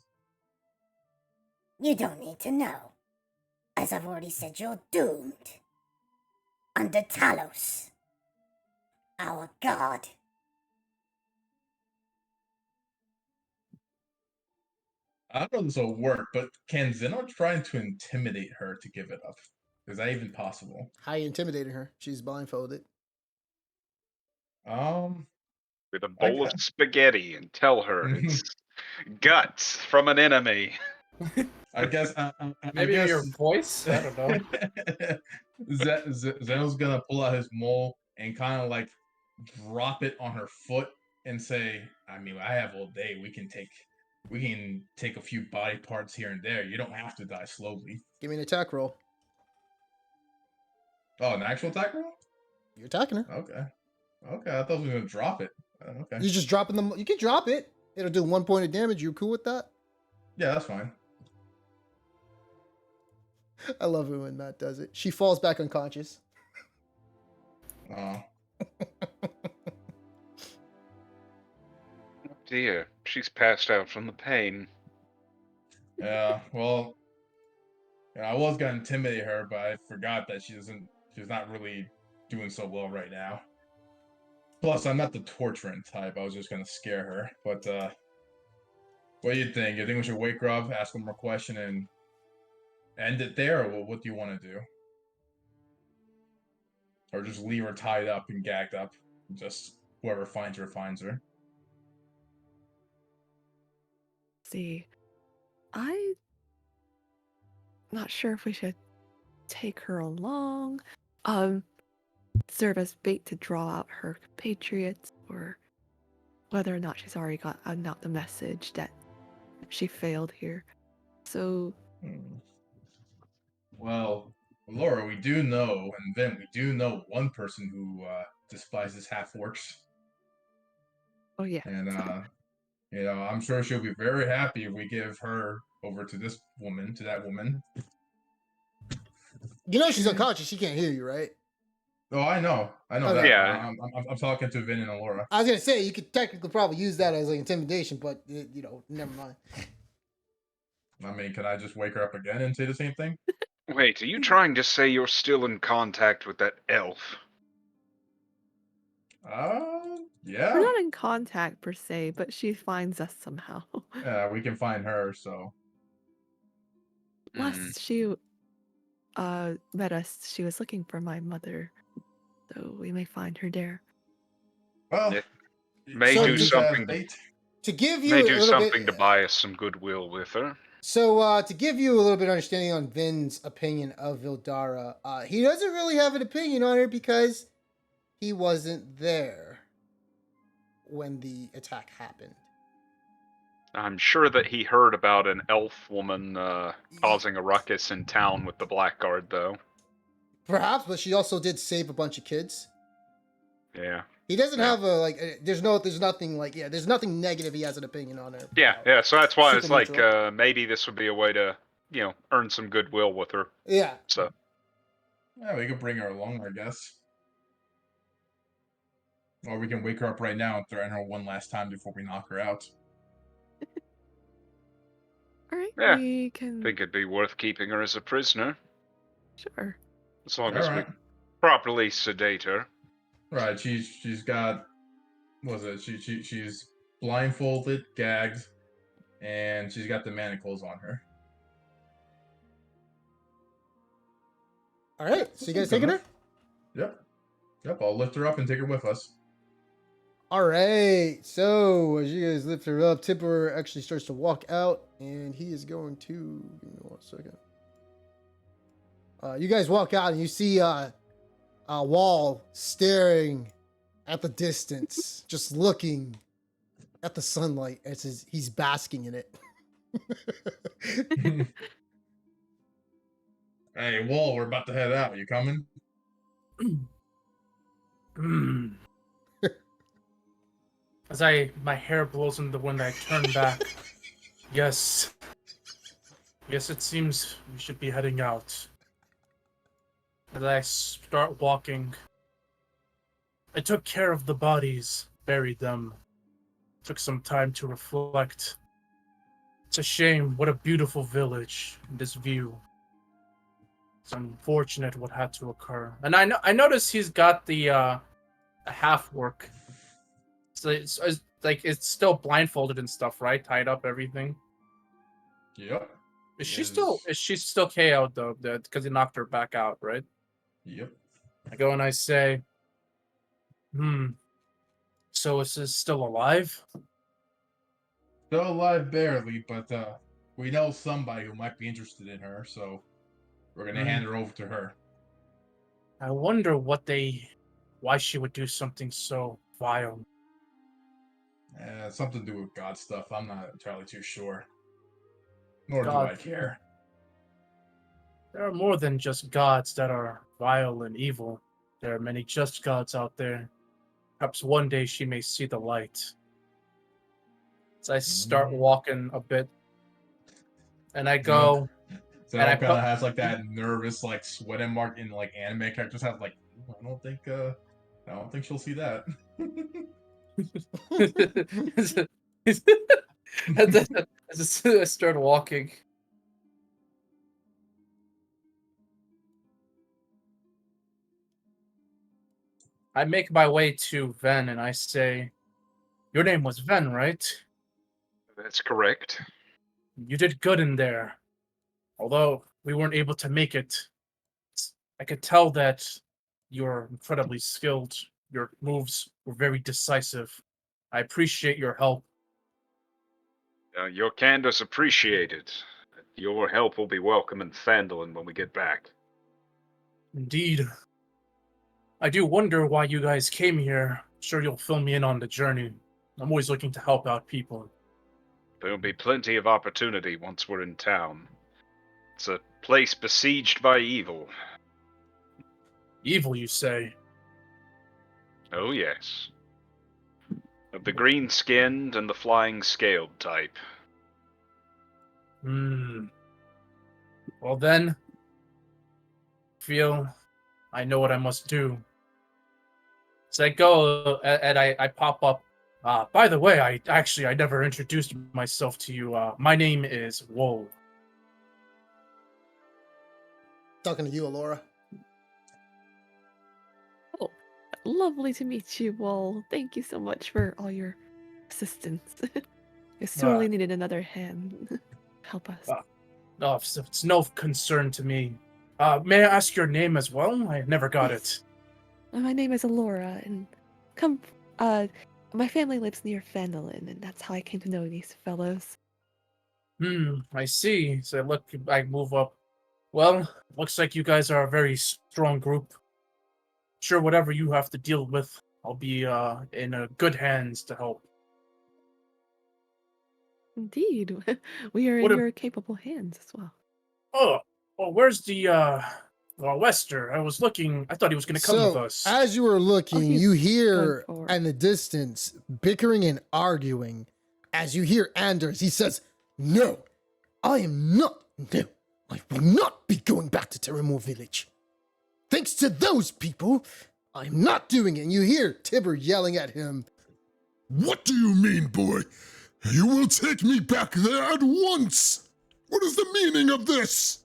You don't need to know. As I've already said, you're doomed. Under Talos. Our god. I don't know if this will work, but can Zeno try to intimidate her to give it up? Is that even possible? How you intimidating her? She's blindfolded. With a I bowl of guess. spaghetti and tell her it's guts from an enemy. I guess. Maybe I your guess voice. I don't know. Zeno's gonna pull out his mole and kind of like drop it on her foot and say, "I mean, I have all day. We can take a few body parts here and there. You don't have to die slowly." Give me an attack roll. Oh, an actual attack roll? You're attacking her. Okay. Okay, I thought we were gonna drop it. Okay. You're just dropping them. You can drop it. It'll do 1 point of damage. You cool with that? Yeah, that's fine. I love it when Matt does it. She falls back unconscious. Oh. Dear, she's passed out from the pain. Yeah, well, I was gonna intimidate her, but I forgot that she's not really doing so well right now. Plus, I'm not the torturing type. I was just gonna scare her. But what do you think? You think we should wake her up, ask one more question, and end it there, or what do you want to do? Or just leave her tied up and gagged up? Just whoever finds her finds her. See. I'm not sure if we should take her along. Serve as bait to draw out her compatriots, or whether or not she's already gotten out the message that she failed here. So, Well, Laura, we do know, and Vin, we do know one person who despises half orcs. oh yeah. And I'm sure she'll be very happy if we give her over to that woman. You know she's unconscious. She can't hear you, right? Oh, I know Okay. that. Yeah. I'm talking to Vin and Alora. I was gonna say you could technically probably use that as like intimidation, but never mind. I mean, can I just wake her up again and say the same thing? Wait, are you trying to say you're still in contact with that elf? Yeah. We're not in contact per se, but she finds us somehow. Yeah, we can find her. So. Last she met us, she was looking for my mother, so we may find her there. Well, It may So do to- something To give you may a do little something to bit, buy us some goodwill with her. so to give you a little bit of understanding on Vin's opinion of Vildara, he doesn't really have an opinion on her because he wasn't there when the attack happened. I'm sure that he heard about an elf woman causing a ruckus in town with the Blackguard, though. Perhaps, but she also did save a bunch of kids. Yeah. He doesn't Yeah. have there's nothing negative he has an opinion on her. Yeah. So that's why it's Super like neutral. maybe this would be a way to earn some goodwill with her. Yeah. So Yeah, we could bring her along, I guess. Or we can wake her up right now and threaten her one last time before we knock her out. All right, Yeah, we can. I think it'd be worth keeping her as a prisoner, Sure. as long All as right. we properly sedate her. Right, she's got, what was it? She's blindfolded, gagged, and she's got the manacles on her. All right. So you guys Good taking her? enough. Yep. Yep. I'll lift her up and take her with us. All right. So as you guys lift her up, Tipper actually starts to walk out, and he is going to. Give me 1 second. You guys walk out, and you see a Wall staring at the distance, just looking at the sunlight as he's basking in it. Hey, Wall, we're about to head out. You coming? As my hair blows in the wind, I turn back. Yes. Yes, it seems we should be heading out. As I start walking, I took care of the bodies, buried them. Took some time to reflect. It's a shame. What a beautiful village. This view. It's unfortunate what had to occur. And I noticed he's got the a half work. So it's like it's still blindfolded and stuff, right? Tied up everything. Yep. Is she still KO'd though? Because he knocked her back out, right? Yep. I go and I say, so is this still alive? Still alive barely, but we know somebody who might be interested in her, so we're gonna hand her over to her. I wonder why she would do something so vile. Something to do with God stuff. I'm not entirely too sure. Nor do God. I care. There are more than just gods that are vile and evil. There are many just gods out there. Perhaps one day she may see the light. As I start walking a bit, and I go, So and I kind of has like that nervous, like sweating mark in like anime characters have. Like, I don't think she'll see that. as I start walking, I make my way to Ven, and I say, "Your name was Ven, right? That's correct. You did good in there. Although we weren't able to make it, I could tell that you're incredibly skilled. Your moves were very decisive. I appreciate your help." Your candor's appreciated. Your help will be welcome in Phandalin when we get back. Indeed. I do wonder why you guys came here. Sure, you'll fill me in on the journey. I'm always looking to help out people. There'll be plenty of opportunity once we're in town. It's a place besieged by evil. Evil, you say? Oh, yes. Of the green-skinned and the flying-scaled type. Well then, feel I know what I must do. So I go and I pop up. By the way, I never introduced myself to you. My name is Woe. Talking to you, Alora. Oh, lovely to meet you, Wall. Thank you so much for all your assistance. I sorely needed another hand. Help us. No, it's no concern to me. May I ask your name as well? I never got it. My name is Alora, and my family lives near Phandalin, and that's how I came to know these fellows. I see. So I move up. Well, looks like you guys are a very strong group. Sure, whatever you have to deal with, I'll be in good hands to help. Indeed, we are in your capable hands as well. Oh, well, where's the Wester? I thought he was gonna come with us. As you were looking, you hear gone in the distance bickering and arguing. As you hear Anders, he says, "No, I am not. No, I will not be going back to Terramore Village. Thanks to those people, I'm not doing it." And you hear Tibber yelling at him. What do you mean, boy? You will take me back there at once! What is the meaning of this?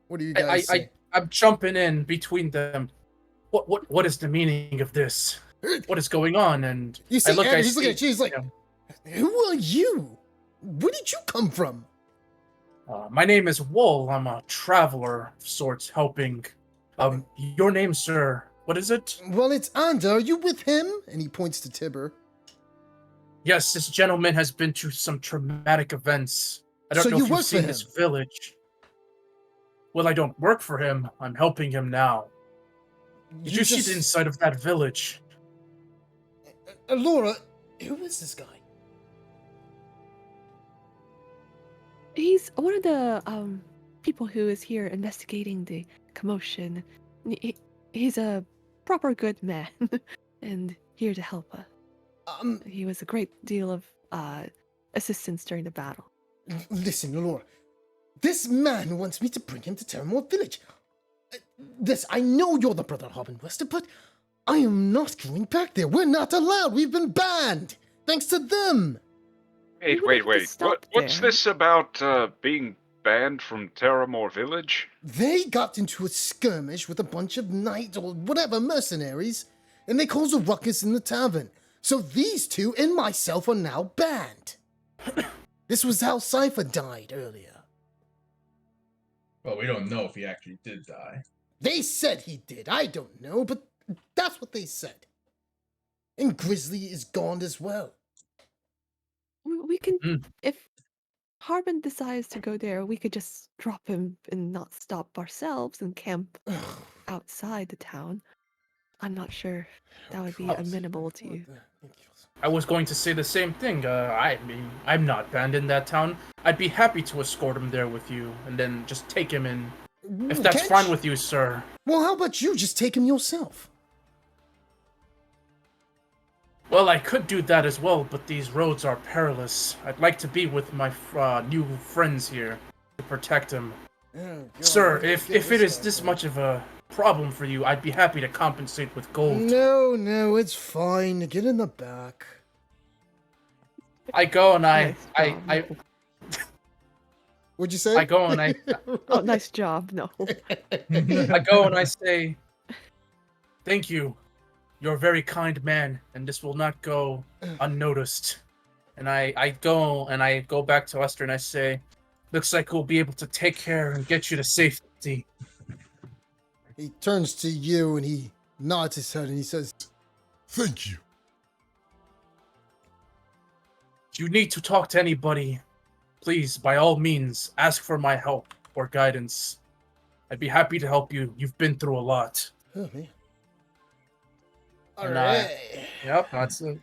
What do you guys say? I'm jumping in between them. What is the meaning of this? What is going on? And you see, I look, Anders looking at you. He's like, "Who are you? Where did you come from?" My name is Wool. I'm a traveler of sorts, helping Your name, sir. What is it? Well, it's Anda. Are you with him? And he points to Tibber. Yes, this gentleman has been through some traumatic events. I don't So know you if you've work for seen him? this village. Well, I don't work for him. I'm helping him now. Did you see the inside of that village? Laura, who is this guy? He's one of the people who is here investigating the commotion. He's a proper good man and here to help us. He was a great deal of assistance during the battle. Listen, Laura. This man wants me to bring him to Terramore Village. I know you're the brother Harbin Wester, but I am not going back there. We're not allowed. We've been banned. Thanks to them. Wait. What's this about being banned from Terramore Village? They got into a skirmish with a bunch of knights or whatever mercenaries, and they caused a ruckus in the tavern. So these two and myself are now banned. This was how Cypher died earlier. Well, we don't know if he actually did die. They said he did. I don't know, but that's what they said. And Grizzly is gone as well. We can, if Harbin decides to go there, we could just drop him and not stop ourselves and camp outside the town. I'm not sure if that would be amenable to you. I was going to say the same thing. I mean, I'm not banned in that town. I'd be happy to escort him there with you, and then just take him in. If that's fine with you, sir. Well, how about you just take him yourself? Well, I could do that as well, but these roads are perilous. I'd like to be with my new friends here to protect him. Sir, if it is this much of a problem for you, I'd be happy to compensate with gold. No, it's fine. Get in the back. I go and I What'd you say? I go and I Oh, nice job. No. I go and I say, thank you. You're a very kind man, and this will not go unnoticed. And I go back to Lester and I say, looks like we'll be able to take care and get you to safety. He turns to you and he nods his head and he says, Thank you. If you need to talk to anybody, please, by all means, ask for my help or guidance. I'd be happy to help you. You've been through a lot. oh man. All And right. Yep, that's it.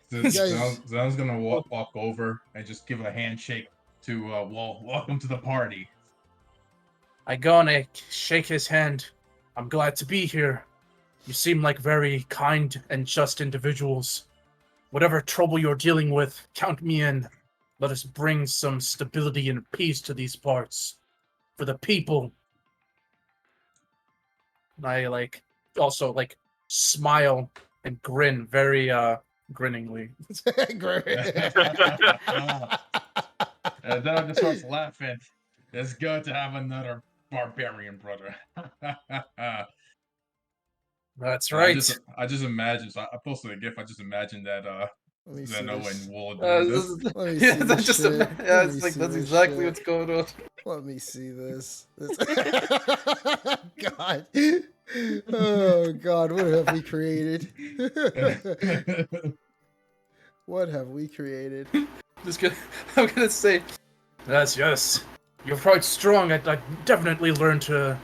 Zan's gonna walk over and just give a handshake to welcome to the party. I go and I shake his hand. I'm glad to be here. You seem like very kind and just individuals. Whatever trouble you're dealing with, count me in. Let us bring some stability and peace to these parts. For the people. And I also smile and grin very grinningly. And then I just starts laughing. It's good to have another barbarian brother. That's right. I just imagine. So I posted a gif. I just imagine that Let me see Zeno this. and Wool doing this. Let me see this shit. Let me see that's this exactly shit. what's going on. Let me see this. God. Oh, God. What have we created? What have we created? I'm gonna say, yes. You're quite strong. I definitely learned to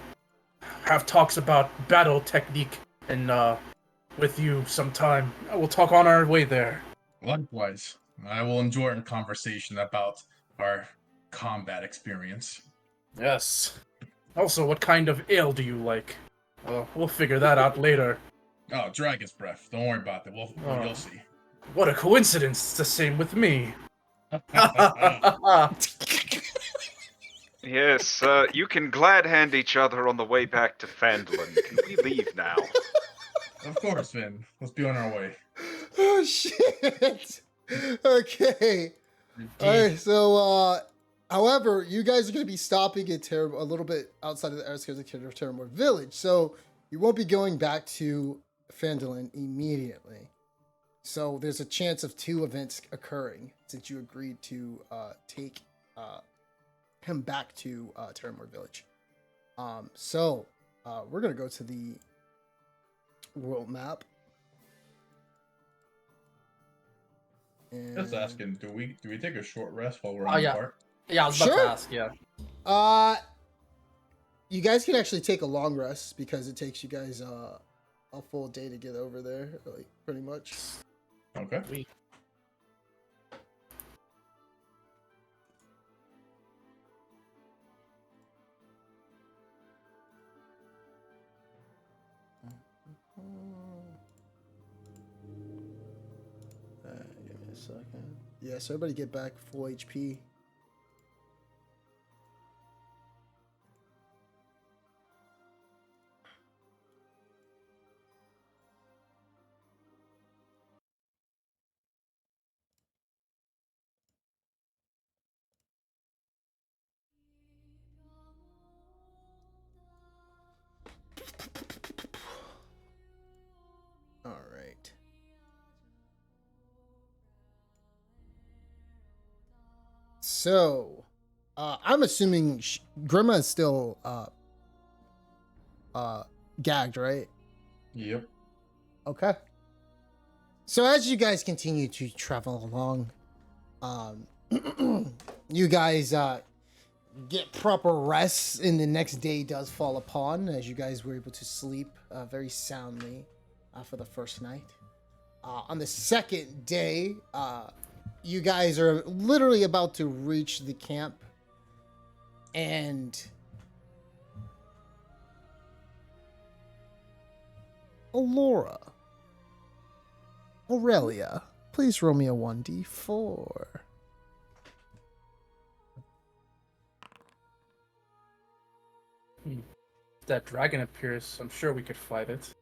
have talks about battle technique and with you sometime. We'll talk on our way there. Likewise, I will enjoy our conversation about our combat experience. Yes. Also, what kind of ale do you like? We'll figure that out later. Oh, dragon's breath. Don't worry about that. You'll see. What a coincidence. It's the same with me. Yes, you can glad hand each other on the way back to Fandlin. Can we leave now? Of course, Finn. Let's be on our way. Oh, shit. Okay. All right, so, however, you guys are going to be stopping at a little bit outside of the outskirts of Terramore Village, so you won't be going back to Fandolin immediately. So there's a chance of 2 events occurring since you agreed to take him back to Terramore Village. So We're gonna go to the world map. And Just asking, do we take a short rest while we're Oh, on yeah. the park? Yeah, I was about Sure. to ask. Yeah. You guys can actually take a long rest because it takes you guys a full day to get over there, like pretty much. Okay. We. Give me a second. Yeah, so everybody get back full HP. All right. So, I'm assuming Grima is still gagged, right? Yep. Okay. So as you guys continue to travel along, you guys get proper rest, and the next day does fall upon as you guys were able to sleep very soundly for the first night. On the second day, you guys are literally about to reach the camp, and Aurelia, please roll me a 1d4. If that dragon appears, I'm sure we could fight it.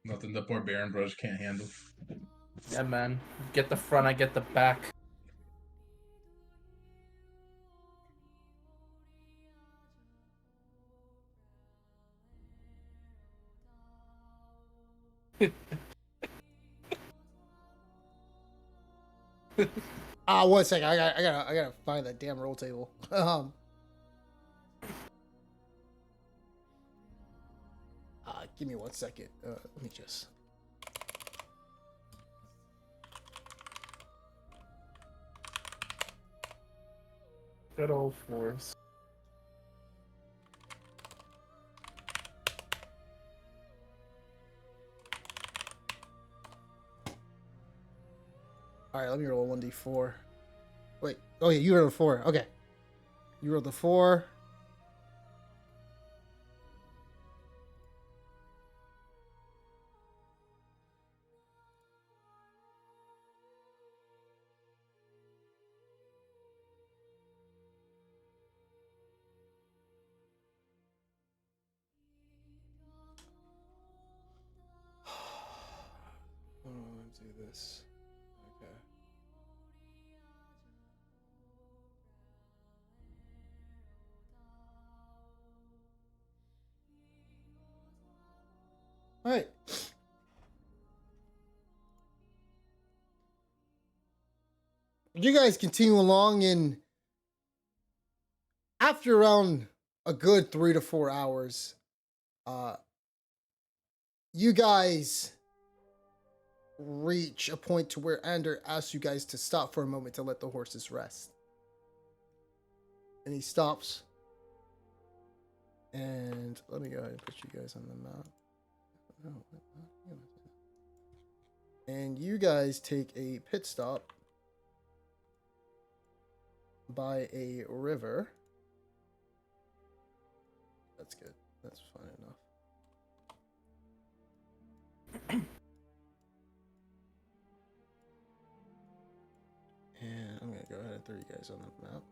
Nothing the barbarian brothers can't handle. Yeah, man. Get the front, I get the back. One second. I gotta find that damn roll table. Give me 1 second. Let me just. Good old force. All right, let me roll a 1d4. Wait. Oh yeah, you rolled a 4. Okay. You rolled the 4. Do this. Okay. All right. You guys continue along, and after around a good 3 to 4 hours, you guys reach a point to where Ander asks you guys to stop for a moment to let the horses rest. And he stops. And let me go ahead and put you guys on the map. And you guys take a pit stop by a river. That's good. That's fine enough. And I'm going to go ahead and throw you guys on the map.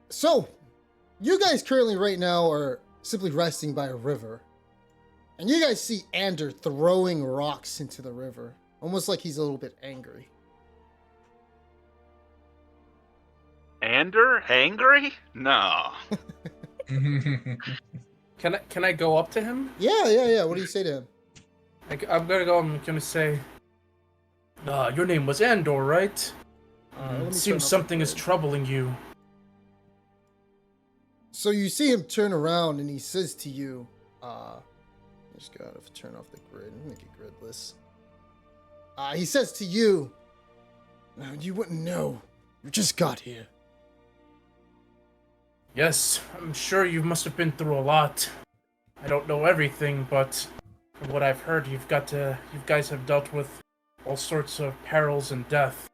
So, you guys currently right now are simply resting by a river. And you guys see Ander throwing rocks into the river. Almost like he's a little bit angry. Ander? Angry? No. Can I go up to him? Yeah. What do you say to him? I'm gonna say, your name was Andor, right? Let me turn Seems off something the is grid. troubling you. So you see him turn around and he says to you, just gotta turn off the grid. Make it gridless. He says to you, now you wouldn't know. You just got here. Yes, I'm sure you must have been through a lot. I don't know everything, but from what I've heard, you guys have dealt with all sorts of perils and death.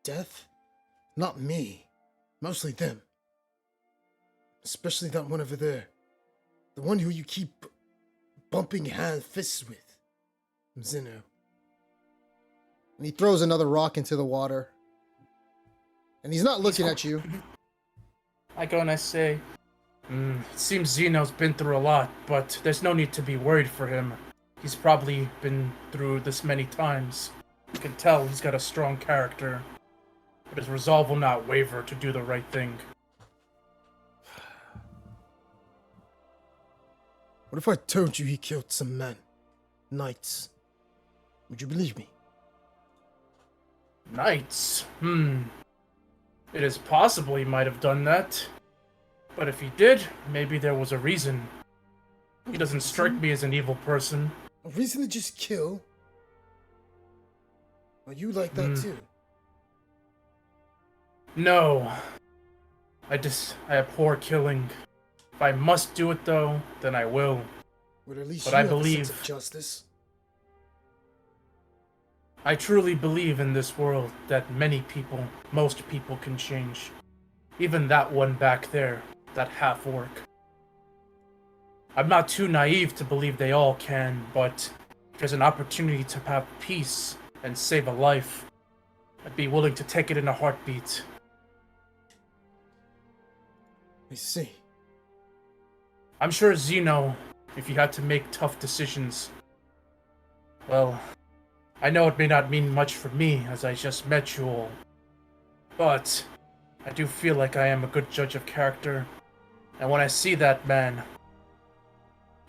Death? Not me. Mostly them. Especially that one over there. The one who you keep bumping fists with. Zeno. And he throws another rock into the water. And he's not looking at you. I go and I say, it seems Zeno's been through a lot, but there's no need to be worried for him. He's probably been through this many times. You can tell he's got a strong character, but his resolve will not waver to do the right thing. What if I told you he killed some men? Knights. Would you believe me? Knights? It is possible he might have done that. But if he did, maybe there was a reason. He doesn't strike me as an evil person. A reason to just kill? Are you like that too? No. I abhor killing. If I must do it though, then I will. But at least But you I have a sense believe- of justice. I truly believe in this world that most people can change. Even that one back there, that half-orc. I'm not too naive to believe they all can, but if there's an opportunity to have peace and save a life, I'd be willing to take it in a heartbeat. I see. I'm sure Zeno, if you had to make tough decisions, well, I know it may not mean much for me, as I just met you all, but I do feel like I am a good judge of character, and when I see that man,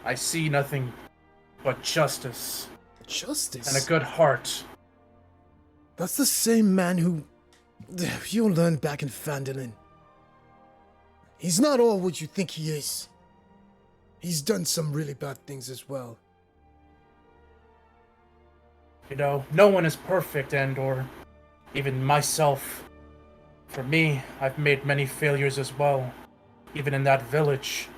I see nothing but justice Justice? and a good heart. That's the same man who you learned back in Phandalin. He's not all what you think he is. He's done some really bad things as well. You know, no one is perfect, and/or even myself. For me, I've made many failures as well, even in that village.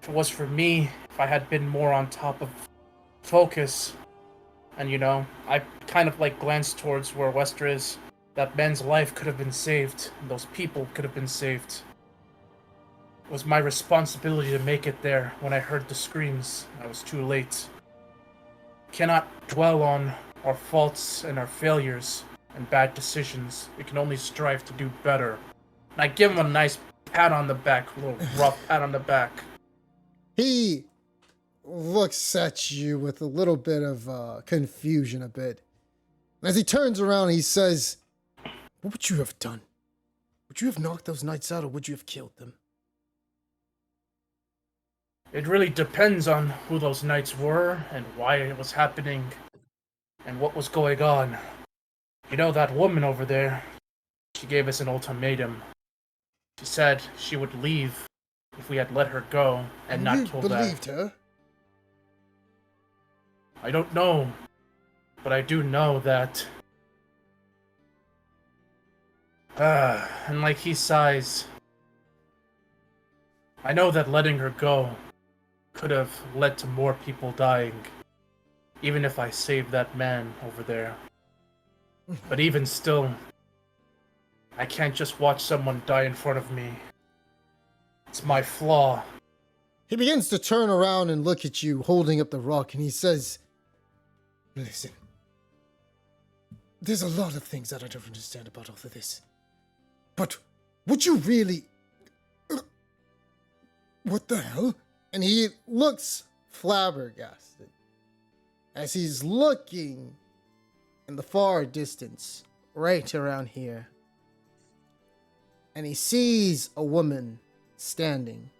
If it was for me, if I had been more on top of focus, and I kind of glanced towards where Wester is, that man's life could have been saved, and those people could have been saved. It was my responsibility to make it there. When I heard the screams, I was too late. Cannot dwell on our faults and our failures and bad decisions. We can only strive to do better. And I give him a nice pat on the back, a little rough pat on the back. He looks at you with a little bit of confusion a bit. And as he turns around, he says, what would you have done? Would you have knocked those knights out or would you have killed them? It really depends on who those knights were and why it was happening and what was going on. You know, that woman over there, she gave us an ultimatum. She said she would leave if we had let her go and not you told believed that. her? I don't know, but I do know that. And like he sighs, I know that letting her go could have led to more people dying, even if I saved that man over there. But even still, I can't just watch someone die in front of me. It's my flaw. He begins to turn around and look at you, holding up the rock, and he says, listen, there's a lot of things that I don't understand about all of this. But Would you really? What the hell? And he looks flabbergasted as he's looking in the far distance, right around here. And he sees a woman standing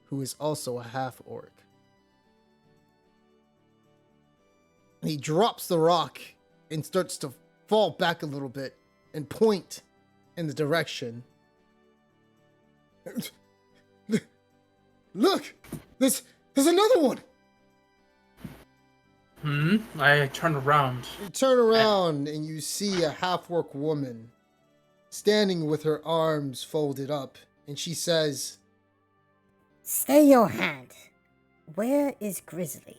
who is also a half-orc. And he drops the rock and starts to fall back a little bit and point in the direction. Look! There's another one! I turn around. You turn around and you see a half-orc woman standing with her arms folded up, and she says, Stay your hand. Where is Grizzly?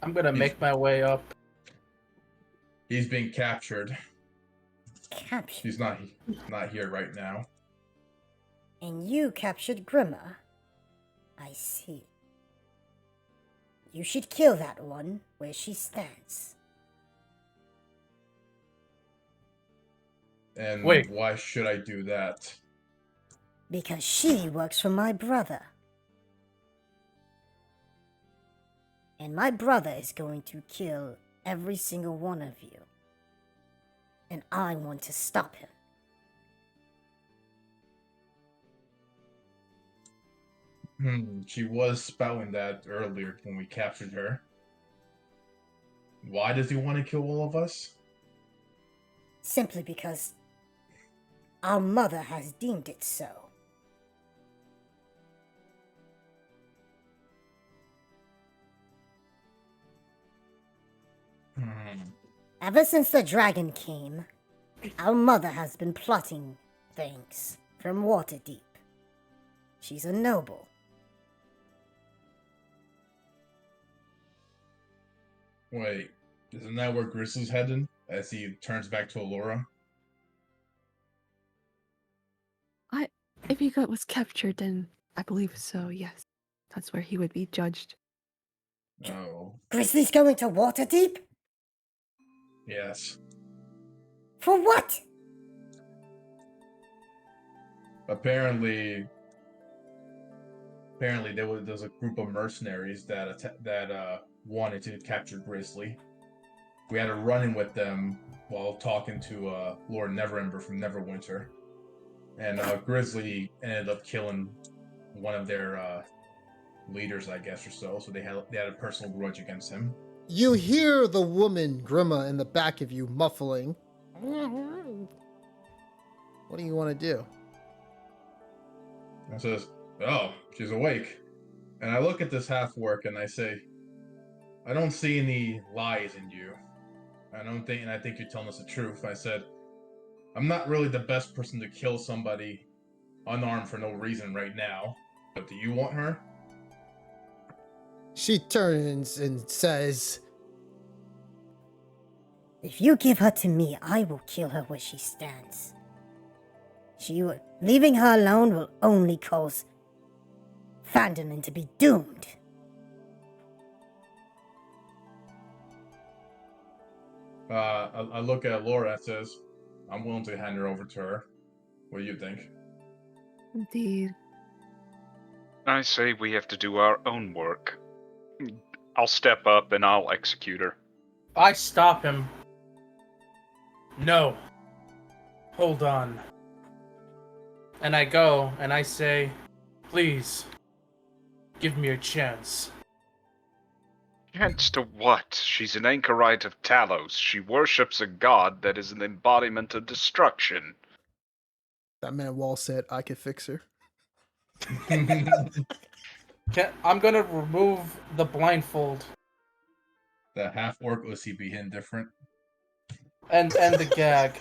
I'm gonna make my way up. He's being captured. Captured. He's not here right now. And you captured Grimma. I see. You should kill that one where she stands. And Wait. why should I do that? Because she works for my brother. And my brother is going to kill every single one of you. And I want to stop him. She was spouting that earlier when we captured her. Why does he want to kill all of us? Simply because our mother has deemed it so. Ever since the dragon came, our mother has been plotting things from Waterdeep. She's a noble. Wait, isn't that where Grizzly's heading as he turns back to Allura? If he was captured, then I believe so, yes. That's where he would be judged. Oh, Grizzly's going to Waterdeep? yes. For what? Apparently there's a group of mercenaries that wanted to capture Grizzly. We had a run-in with them while talking to Lord Neverember from Neverwinter, and Grizzly ended up killing one of their leaders, I guess, or so. So they had a personal grudge against him. You hear the woman, Grimma, in the back of you muffling. What do you want to do? And says, "Oh, she's awake." And I look at this half-orc and I say, "I don't see any lies in you. I think you're telling us the truth." I said, "I'm not really the best person to kill somebody unarmed for no reason right now, but do you want her?" She turns and says, If you give her to me, I will kill her where she stands. Leaving her alone will only cause Phandalin to be doomed. I look at Laura and says, "I'm willing to hand her over to her. What do you think?" Indeed. I say we have to do our own work. I'll step up and I'll execute her. I stop him. No. Hold on. And I go and I say, please, give me a chance. Chance to what? She's an anchorite of Talos. She worships a god that is an embodiment of destruction. that man Wall said I could fix her. I'm gonna remove the blindfold The half-orc OCB hint different. and the gag.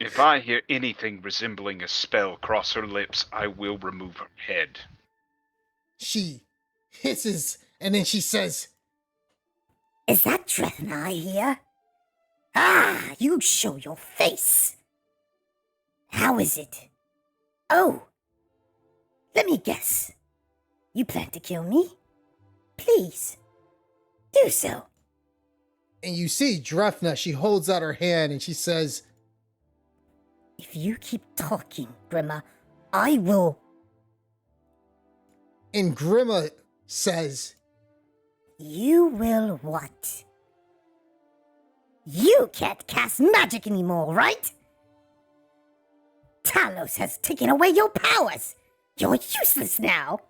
If I hear anything resembling a spell cross her lips, I will remove her head. She hisses and then she says, Is that Drethen I hear? Ah, you show your face. How is it? Oh, let me guess. You plan to kill me? Please, do so. and you see Drefna, she holds out her hand and she says, If you keep talking, Grimma, I will. And Grimma says, You will what? You can't cast magic anymore, right? Talos has taken away your powers. You're useless now.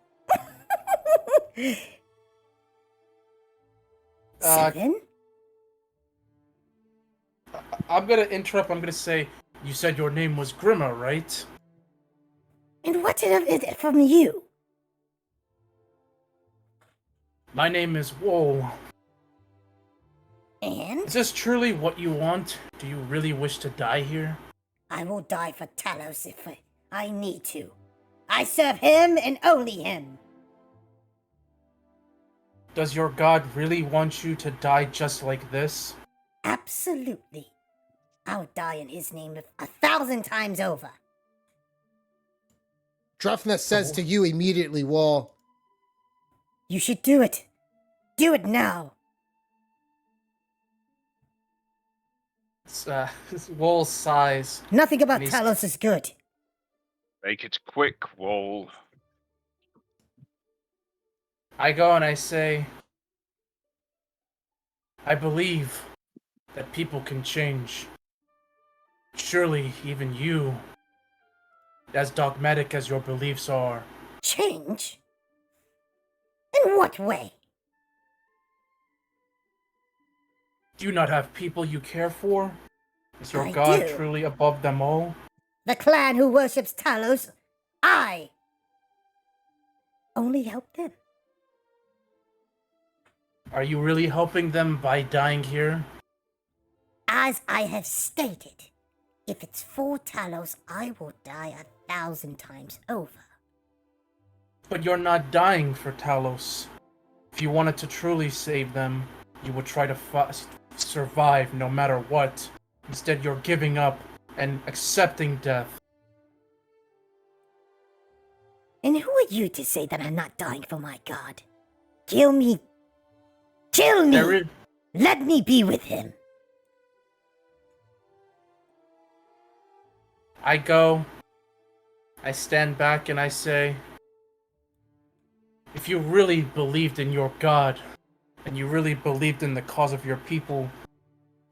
Seven? I'm gonna interrupt. I'm gonna say, you said your name was Grimma, right? And what is it from you? My name is Wool. And Is this truly what you want? Do you really wish to die here? I will die for Talos if I need to. I serve him and only him. Does your god really want you to die just like this? Absolutely. I'll die in his name 1,000 times over. Drufna says to you immediately, Wall, You should do it. Do it now. Wool sighs. Nothing about And he's- Talos is good. Make it quick, Wool. I go and I say, I believe that people can change. Surely even you, as dogmatic as your beliefs are, Change? In what way? do you not have people you care for? Is your I god do. truly above them all? The clan who worships Talos, I only help them. Are you really helping them by dying here? As I have stated, if it's for Talos, I will die 1,000 times over. But you're not dying for Talos. If you wanted to truly save them, you would try to survive no matter what. Instead, you're giving up and accepting death. And who are you to say that I'm not dying for my god? Kill me. Kill me. There is, Let me be with him. I go, I stand back and I say, if you really believed in your god, and you really believed in the cause of your people,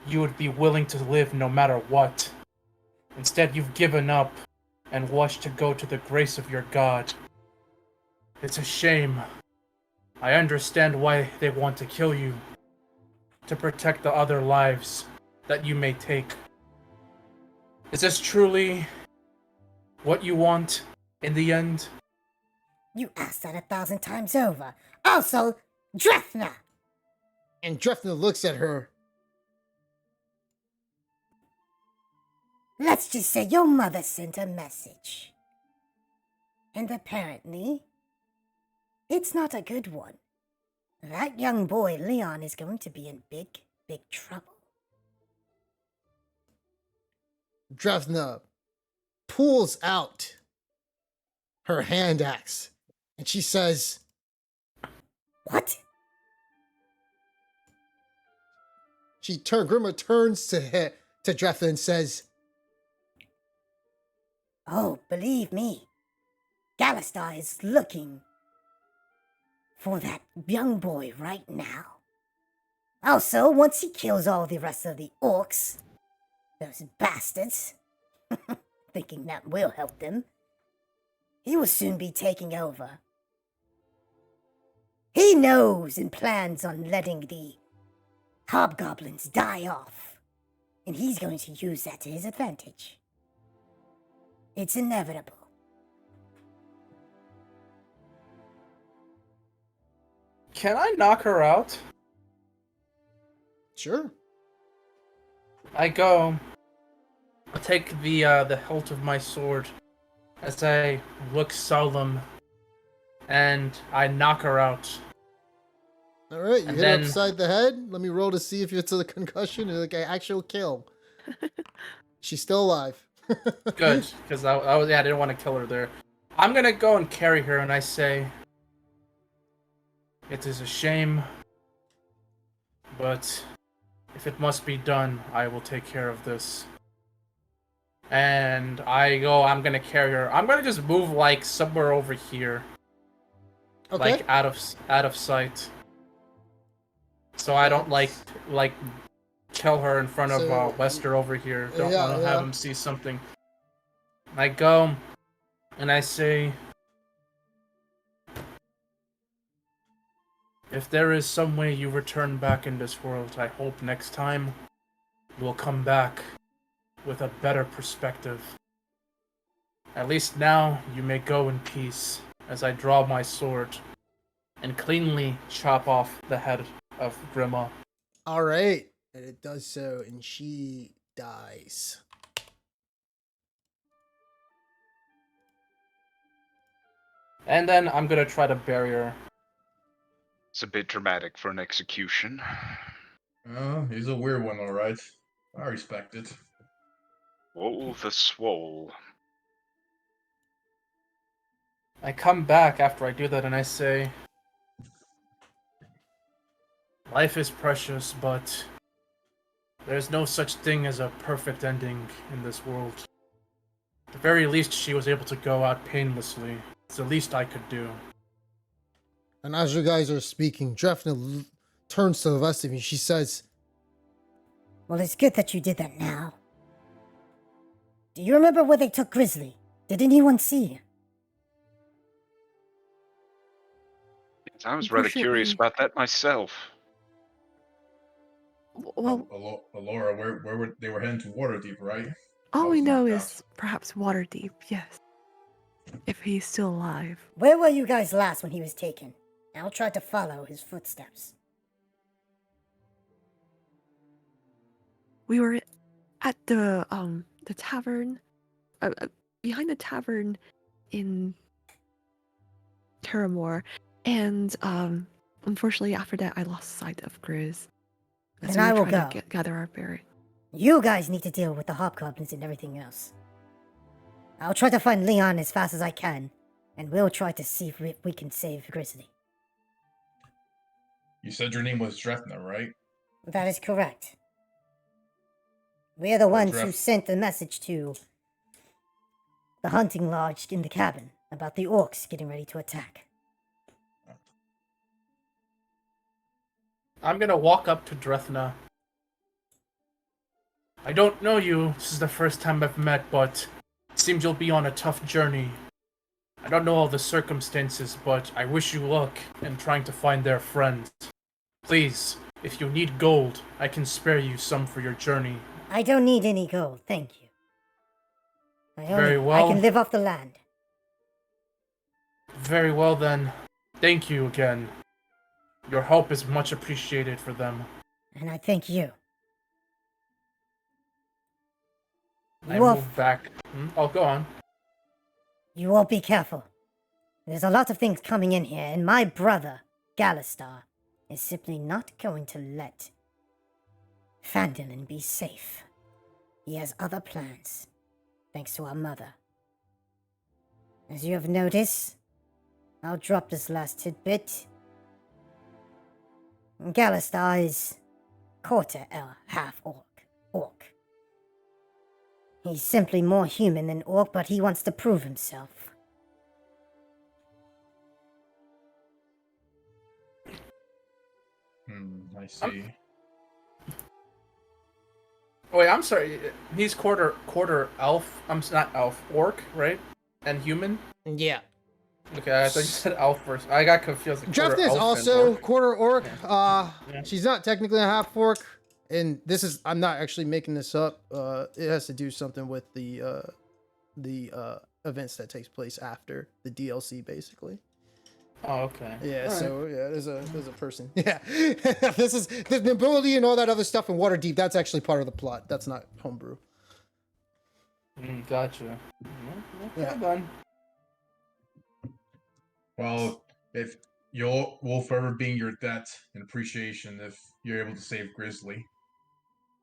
you would be willing to live no matter what. Instead, you've given up and watched to go to the grace of your god. It's a shame. I understand why they want to kill you. To protect the other lives that you may take. Is this truly what you want in the end? You asked that 1,000 times over. Also, Drefna. and Drufna looks at her. Let's just say your mother sent a message. And apparently, it's not a good one. That young boy, Leon, is going to be in big, big trouble. Drufna pulls out her hand axe and she says, What? Grimma turns to Drufna and says, Oh, believe me, Galistar is looking for that young boy right now. Also, once he kills all the rest of the orcs, those bastards, thinking that will help them, he will soon be taking over. He knows and plans on letting the hobgoblins die off, and he's going to use that to his advantage. It's inevitable. Can I knock her out? Sure. I go. I take the hilt of my sword as I look solemn, and I knock her out. All right, you And hit then- her upside the head. Let me roll to see if it's a concussion or like an actual kill. She's still alive. Good, because I didn't want to kill her there. I'm gonna go and carry her, and I say, it is a shame, but if it must be done, I will take care of this. And I go, I'm gonna carry her. I'm gonna just move like somewhere over here, Okay. like out of sight, so I don't like kill her in front of So, Wester over here. Don't yeah, want to yeah. have him see something. I go, and I say, if there is some way you return back in this world, I hope next time you will come back with a better perspective. At least now you may go in peace, as I draw my sword and cleanly chop off the head of Grima. All right. And it does so, and she dies. And then I'm gonna try to bury her. It's a bit dramatic for an execution. Oh, he's a weird one, alright. I respect it. Whoa, the swole. I come back after I do that and I say, life is precious, but there's no such thing as a perfect ending in this world. At the very least, she was able to go out painlessly. It's the least I could do. And as you guys are speaking, Drefna turns to the rest of you. She says, Well, it's good that you did that now. Do you remember where they took Grizzly? Did anyone see him? I was rather curious Unfortunately- about that myself. Well, Alora, where were they were heading to Waterdeep, right? all That we was know knocked is perhaps Waterdeep, yes. If he's still alive. Where were you guys last when he was taken? I'll try to follow his footsteps. We were at the tavern, behind the tavern in Terramore, and unfortunately after that I lost sight of Grizz. Then I will go. Gather our bearings. You guys need to deal with the hobgoblins and everything else. I'll try to find Leon as fast as I can, and we'll try to see if we can save Grizzly. You said your name was Drefna, right? That is correct. We're the ones who Dref- sent the message to the hunting lodge in the cabin about the orcs getting ready to attack. I'm gonna walk up to Drethna. I don't know you. This is the first time I've met, but it seems you'll be on a tough journey. I don't know all the circumstances, but I wish you luck in trying to find their friend. Please, if you need gold, I can spare you some for your journey. I don't need any gold, thank you. Very well. I can live off the land. Very well then. Thank you again. Your help is much appreciated for them. And I thank you. I You all- move back. Oh, go on. You all be careful. There's a lot of things coming in here, and my brother, Galistar, is simply not going to let Phandalin be safe. He has other plans, thanks to our mother. As you have noticed, I'll drop this last tidbit. Galistar is quarter half orc. He's simply more human than orc, but he wants to prove himself. I see. Wait, I'm sorry. He's quarter elf. Not elf, orc, right? And human. yeah. Okay, I thought you said elf first. I got confused. Like quarter Drefna is elf and also orc. quarter orc. Yeah. She's not technically a half orc, and this is, I'm not actually making this up. It has to do something with the events that takes place after the DLC, basically. Oh, okay. Yeah, All right. so yeah, there's a person. Yeah, this is the nobility and all that other stuff in Waterdeep. That's actually part of the plot. That's not homebrew. Gotcha. Yeah. Done. Well, if we'll forever be in your debt and appreciation if you're able to save Grizzly.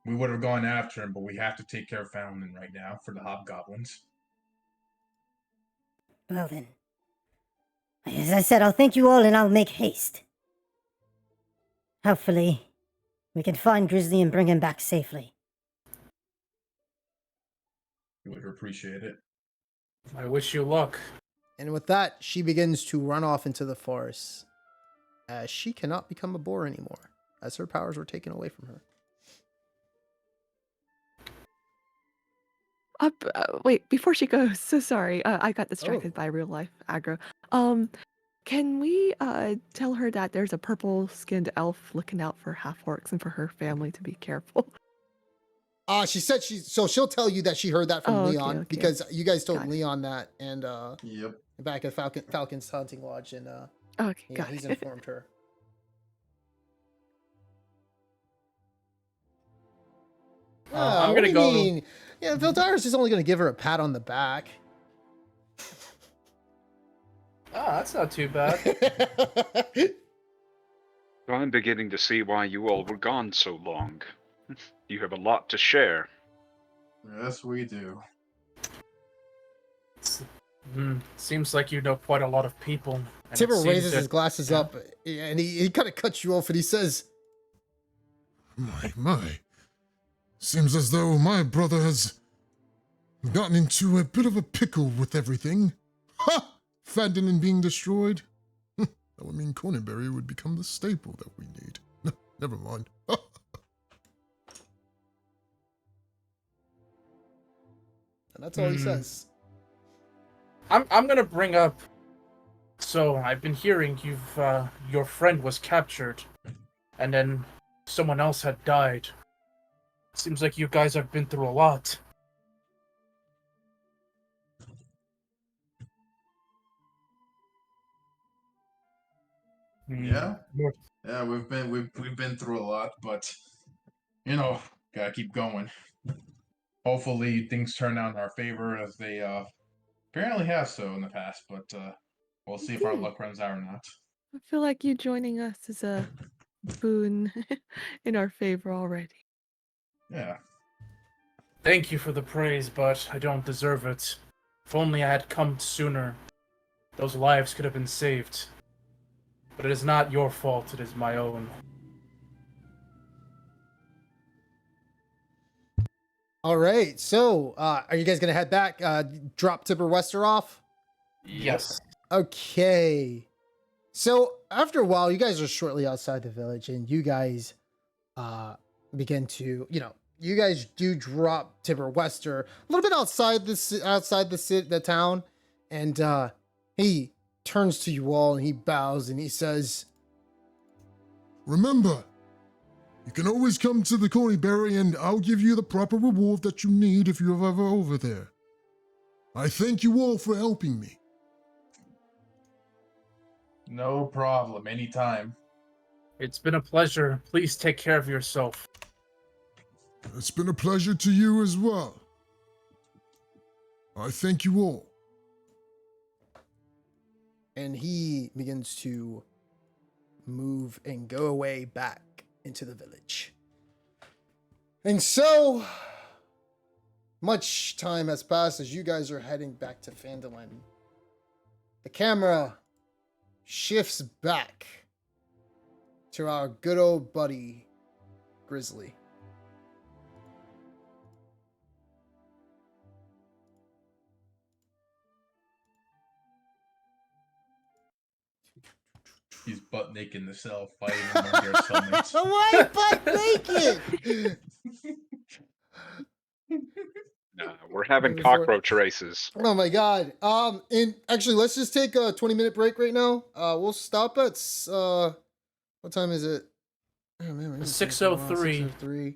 We would have gone after him, but we have to take care of Fountain right now for the hobgoblins. Well then. As I said, I'll thank you all and I'll make haste. Hopefully, we can find Grizzly and bring him back safely. We would appreciate it. I wish you luck. And with that, she begins to run off into the forest, as she cannot become a boar anymore, as her powers were taken away from her. Wait, before she goes, so sorry. I got Oh. distracted by real life aggro. Can we tell her that there's a purple-skinned elf looking out for half-orcs and for her family to be careful? She said she'll tell you that she heard that from Oh, okay, Leon, okay. because you guys told Got it. Leon that, and Yep. back at Falcon's hunting lodge, and Okay, yeah, got he's it. informed her. I'm What gonna do you go. mean? Yeah, Vildar's is only gonna give her a pat on the back. Ah, that's not too bad. I'm beginning to see why you all were gone so long. You have a lot to share. Yes, we do. Seems like you know quite a lot of people. and it Tibber seems raises that- his glasses yeah. up, and he kind of cuts you off, and he says, My. Seems as though my brother has gotten into a bit of a pickle with everything. Ha! Fandolin being destroyed. That would mean Cornberry would become the staple that we need. Never mind. and that's all he says. I'm gonna bring up. So I've been hearing your friend was captured, and then someone else had died. Seems like you guys have been through a lot. Yeah. More- Yeah, we've been through a lot, but gotta keep going. Hopefully things turn out in our favor, as they apparently have so in the past, but we'll see if our Indeed. luck runs out or not. I feel like you joining us is a boon in our favor already. Yeah. Thank you for the praise, but I don't deserve it. If only I had come sooner, those lives could have been saved. But it is not your fault, it is my own. All right, so are you guys gonna head back? Drop Tibber Wester off? Yes. Okay. So after a while, you guys are shortly outside the village, and you guys begin to, you guys do drop Tibber Wester a little bit outside the town, and he turns to you all and he bows and he says, Remember, you can always come to the Cornberry and I'll give you the proper reward that you need if you're ever over there. I thank you all for helping me. No problem. Anytime. It's been a pleasure. Please take care of yourself. It's been a pleasure to you as well. I thank you all. and he begins to move and go away back into the village. And so much time has passed as you guys are heading back to Phandalin. The camera shifts back to our good old buddy, Grizzly. He's butt naked in the cell fighting among your cellmates. Why butt naked? Nah, we're having Before- cockroach races. Oh my god. And actually, let's just take a 20-minute break right now. We'll stop at what time is it? Oh man, we're gonna take a while. 6:03.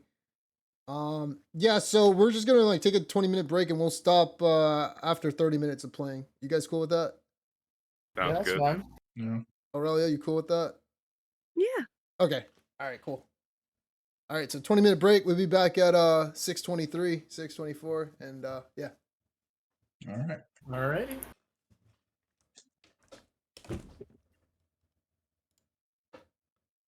6:03. Yeah, so we're just gonna like take a 20-minute break and we'll stop after 30 minutes of playing. You guys cool with that? Sounds Yeah, that's good. fine. Yeah. Aurelia, you cool with that? Yeah. Okay. All right, cool. All right, so 20-minute break. We'll be back at 6:23, 6:24, and yeah. All right. Alrighty.